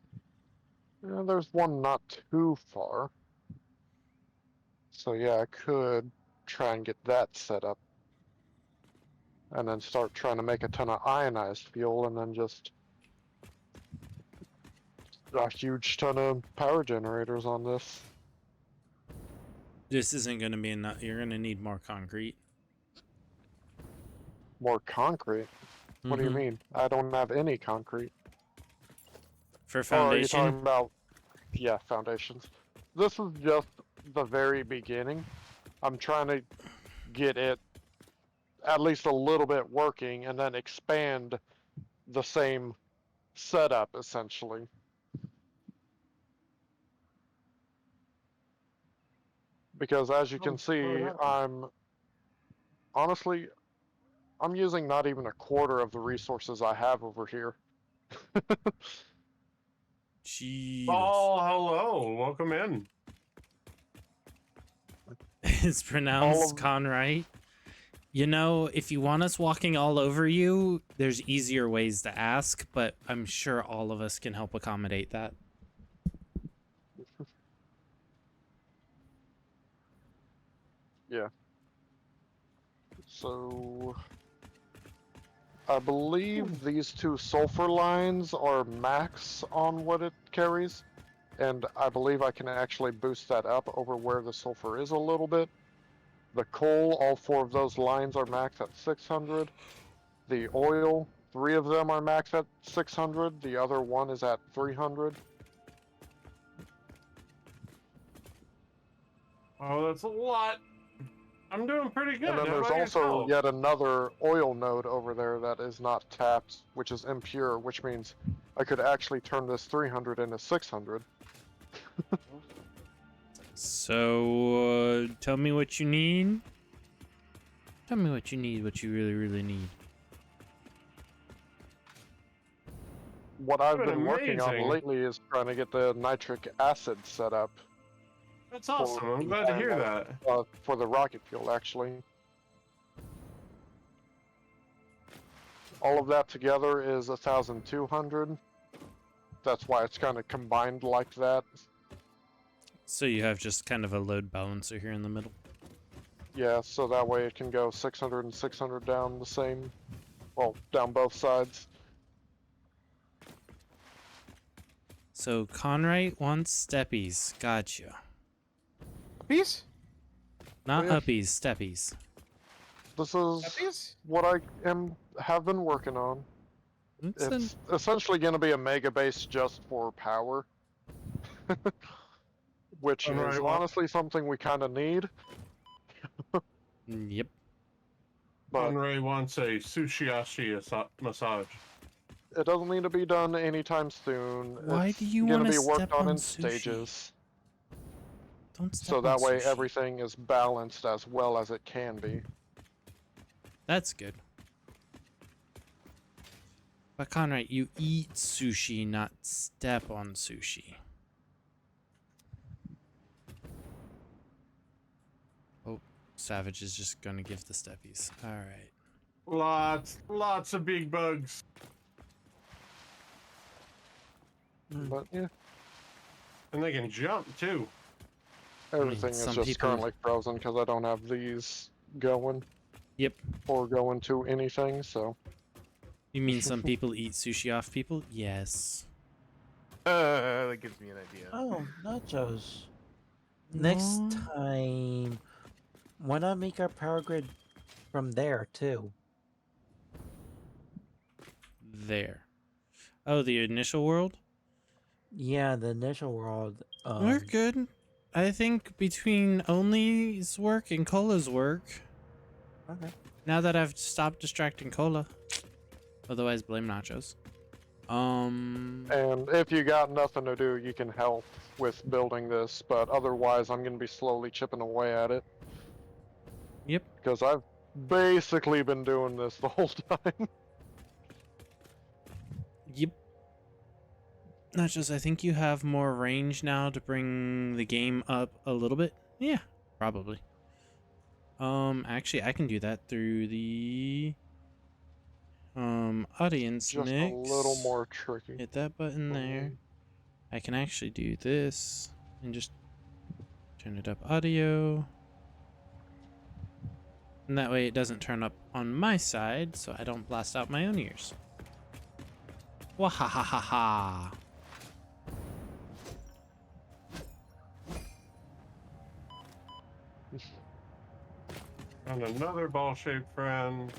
Yeah, there's one not too far. So yeah, I could try and get that set up. And then start trying to make a ton of ionized fuel and then just a huge ton of power generators on this. This isn't going to be enough. You're going to need more concrete. More concrete? What do you Mhm. mean? I don't have any concrete. For Oh, are you foundation? talking about, yeah, foundations. This is just the very beginning. I'm trying to get it at least a little bit working and then expand the same setup essentially. Because as you can see, I'm using not even a quarter of the resources I have over here. Jeez. Oh, hello. Welcome in. It's pronounced Conrite. You know, if you want us walking all over you, there's easier ways to ask, but I'm sure all of us can help accommodate that. Yeah. So I believe these two sulfur lines are max on what it carries, and I believe I can actually boost that up over where the sulfur is a little bit. The coal, all 4 of those lines are max at 600. The oil, 3 of them are max at 600. The other one is at 300. Oh, that's a lot. I'm doing pretty good. And then How there's about also yourself? yet another oil node over there that is not tapped, which is impure, which means I could actually turn this 300 into 600. So, tell me what you need. Tell me what you need, what you really, really need. What I've Doing been working on amazing. lately is trying to get the nitric acid set up. That's awesome. I'm glad to hear that. For the rocket fuel, actually. All of that together is 1,200. That's why it's kind of combined like that. So you have just kind of a load balancer here in the middle. Yeah, so that way it can go 600 and 600 down the same, well, down both sides. So Conrite wants steppies. Gotcha. Steppies? Not Oh, yeah. uppies, steppies. This is what I have been working on. It's essentially going to be a mega base just for power. Which is Alright, well- honestly something we kind of need. Yep. But Conray wants a sushiashi massage. it doesn't need to be done anytime soon. Why It's do you gonna wanna be worked step on on in sushi? stages. Don't step So that on way sushi. everything is balanced as well as it can be. That's good. But Conrad, you eat sushi, not step on sushi. Oh, Savage is just gonna give the steppies. Alright. Lots of big bugs. But yeah, And they can jump too. everything is some just people- currently frozen because I don't have these going. Yep. Or going to anything, so. You mean some people eat sushi off people? Yes. That gives me an idea. Oh, nachos. Next time, why not make our power grid from there too? There. Oh, the initial world? Yeah, the initial world. We're good. I think between Only's work and Cola's work. Okay. Now that I've stopped distracting Cola. Otherwise, blame Nachos. And if you got nothing to do, you can help with building this, but otherwise I'm going to be slowly chipping away at it. Yep. Because I've basically been doing this the whole time. Yep. Nachos, I think you have more range now to bring the game up a little bit. Yeah, probably. Actually, I can do that through the audience Just mix. a little more tricky. Hit that button there. I can actually do this and just turn it up audio. And that way it doesn't turn up on my side, so I don't blast out my own ears. Wahahaha. And another ball-shaped friend.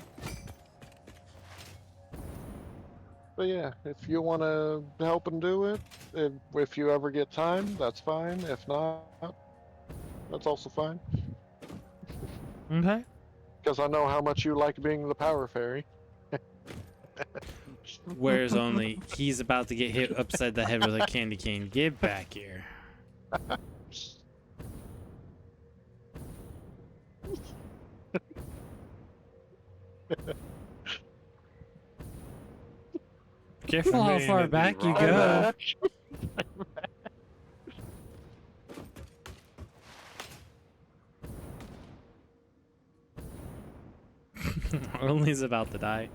But yeah, if you want to help and do it, if you ever get time, that's fine. If not, that's also fine. Okay. Because I know how much you like being the power fairy. Whereas only he's about to get hit upside the head with a candy cane. Get back here. Careful how far back you go. Only's about to die.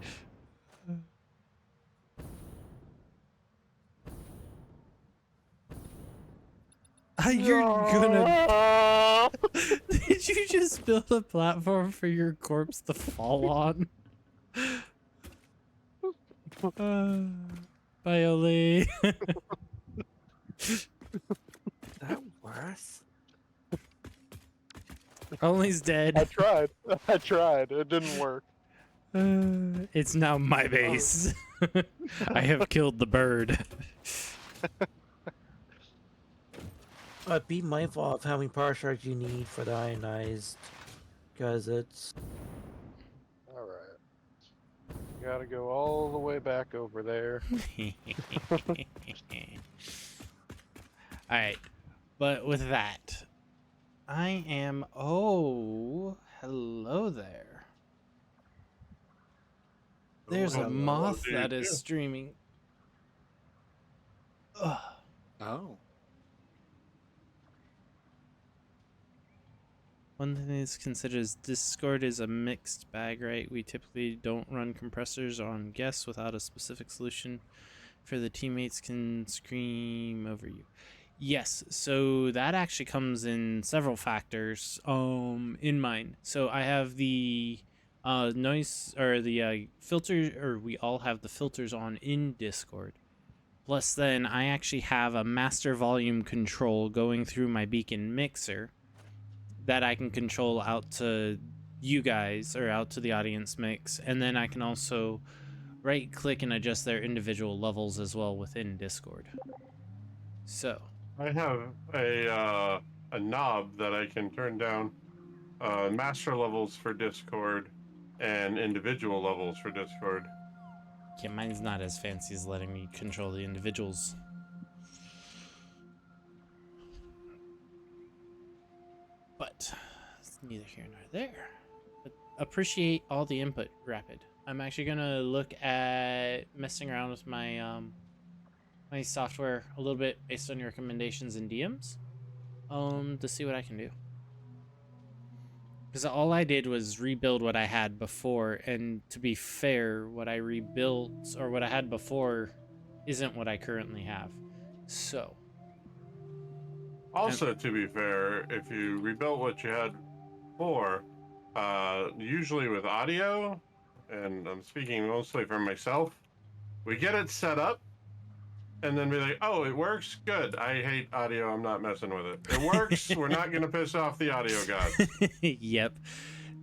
You're gonna. Did you just build a platform for your corpse to fall on? Bye, Oli. That worse? Only's dead. I tried. I tried. It didn't work. It's now my base. I have killed the bird. Be mindful of how many power shards you need for the ionized, because it's... Alright. Gotta go all the way back over there. Alright, but with that, I am... Oh, hello there. There's a moth that is streaming. Ugh. Oh. One thing is considered is Discord is a mixed bag, right? We typically don't run compressors on guests without a specific solution for the teammates can scream over you. Yes, so that actually comes in several factors in mind. So I have the noise or the filter, or we all have the filters on in Discord. Plus then I actually have a master volume control going through my Beacon mixer that I can control out to you guys or out to the audience mix, and then I can also right click and adjust their individual levels as well within Discord. So I have a knob that I can turn down master levels for Discord and individual levels for Discord. yeah, mine's not as fancy as letting me control the individuals. But it's neither here nor there. But appreciate all the input, Rapid. I'm actually gonna look at messing around with my my software a little bit based on your recommendations and DMs, to see what I can do. Because all I did was rebuild what I had before, and to be fair, what I rebuilt or what I had before isn't what I currently have. So. Also, to be fair, if you rebuilt what you had before, usually with audio, and I'm speaking mostly for myself, we get it set up, and then be like, oh, it works? Good. I hate audio. I'm not messing with it. It works. We're not going to piss off the audio gods. Yep.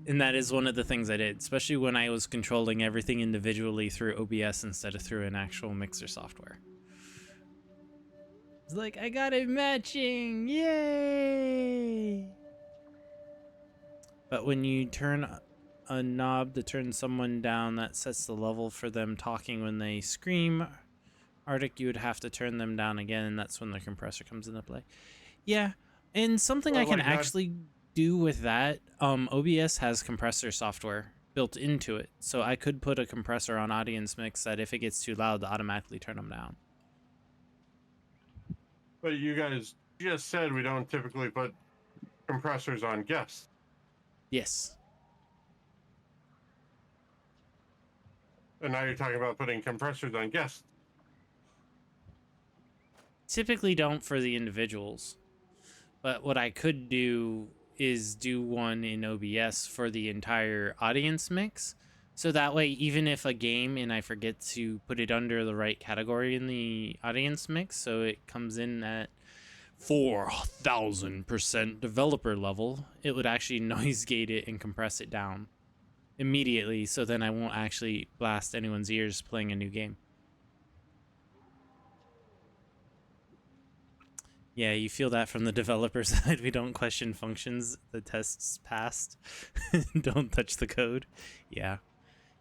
And that is one of the things I did, especially when I was controlling everything individually through OBS instead of through an actual mixer software. It's like, I got it matching, yay! But when you turn a knob to turn someone down, that sets the level for them talking when they scream. Arctic, you would have to turn them down again, and that's when the compressor comes into play. Yeah, and something I can actually do with that, OBS has compressor software built into it, so I could put a compressor on audience mix that if it gets too loud, to automatically turn them down. But you guys just said we don't typically put compressors on guests. Yes. And now you're talking about putting compressors on guests. Typically don't for the individuals. But what I could do is do one in OBS for the entire audience mix. So that way, even if a game and I forget to put it under the right category in the audience mix, so it comes in at 4,000% developer level, it would actually noise gate it and compress it down immediately, so then I won't actually blast anyone's ears playing a new game. Yeah, you feel that from the developer side. We don't question functions. The tests passed. Don't touch the code. Yeah.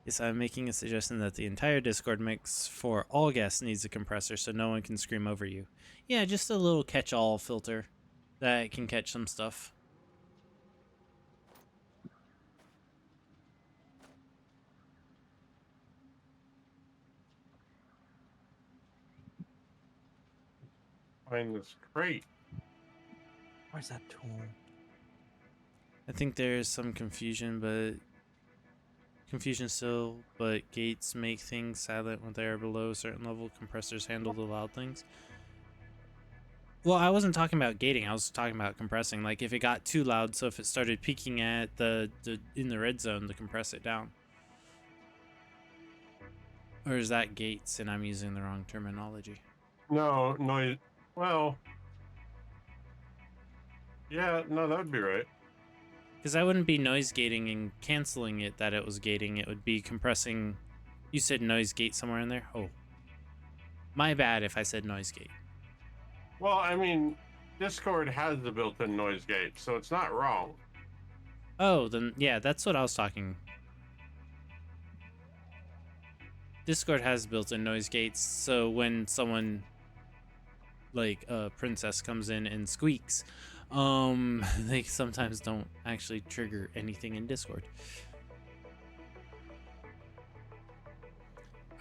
Yes, I'm making a suggestion that the entire Discord mix for all guests needs a compressor so no one can scream over you. Yeah, just a little catch-all filter that can catch some stuff. Find this crate. Where's that tool? I think there's some confusion, but Confusion still, but gates make things silent when they are below a certain level. Compressors handle the loud things. Well, I wasn't talking about gating. I was talking about compressing. Like if it got too loud, so if it started peaking at the in the red zone, to compress it down. Or is that gates and I'm using the wrong terminology? No, noise. Well, yeah, no, that would be right. Because I wouldn't be noise gating and canceling it that it was gating. It would be compressing. You said noise gate somewhere in there? Oh. My bad if I said noise gate. Well, I mean, Discord has the built-in noise gate, so it's not wrong. Oh, then yeah, that's what I was talking. Discord has built-in noise gates, so when someone like a princess comes in and squeaks, they sometimes don't actually trigger anything in Discord.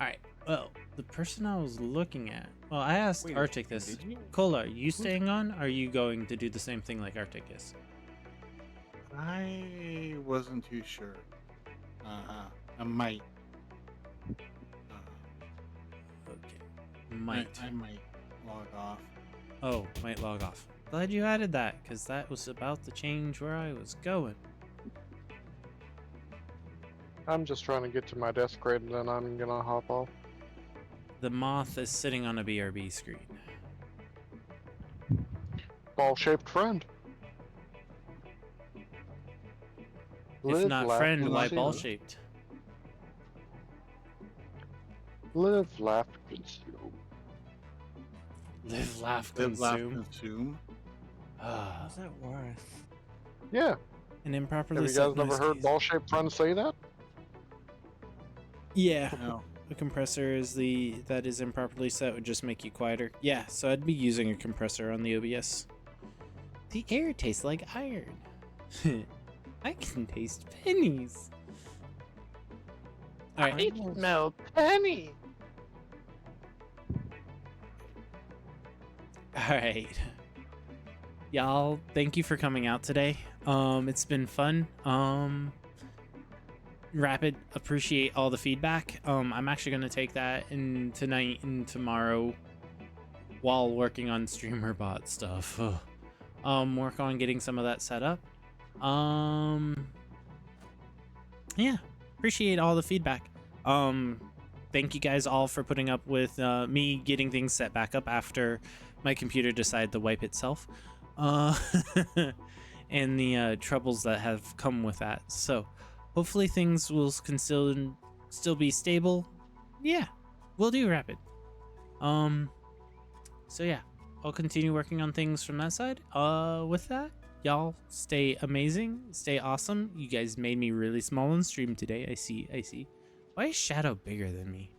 Alright, well, the person I was looking at... Well, I asked Wait, Arctic this. did you? Cola, are you staying on? Or are you going to do the same thing like Arctic is? I wasn't too sure. I might. Okay. Might. I might log off. Oh, might log off. Glad you added that, because that was about to change where I was going. I'm just trying to get to my desk grid and then I'm gonna hop off. The moth is sitting on a BRB screen. Ball-shaped friend. If Live, not laugh, friend, why consume. ball-shaped? Live, laugh, consume. Live, laugh, Live, laugh, consume. consume. Ah, What's that worth? Yeah. an improperly Have you set guys never noise heard gate. ball-shaped friends say that? Yeah. No. A compressor is that is improperly set would just make you quieter. Yeah, so I'd be using a compressor on the OBS. The air tastes like iron. I can taste pennies. All right. I smell penny. All right. Y'all, thank you for coming out today. It's been fun. Rapid, appreciate all the feedback. I'm actually going to take that in tonight and tomorrow while working on StreamerBot stuff. Work on getting some of that set up. Yeah, appreciate all the feedback. Thank you guys all for putting up with me getting things set back up after my computer decided to wipe itself. And the troubles that have come with that. So hopefully things will still be stable. Yeah, we'll do, Rapid. So yeah, I'll continue working on things from that side. With that, y'all stay amazing, stay awesome. You guys made me really small on stream today. I see. Why is Shadow bigger than me?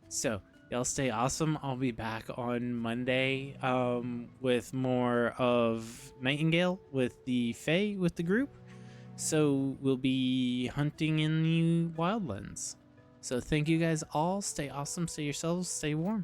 So y'all stay awesome. I'll be back on Monday with more of Nightingale with the Fae with the group. So we'll be hunting in the Wildlands. So thank you guys all. Stay awesome, stay yourselves, stay warm.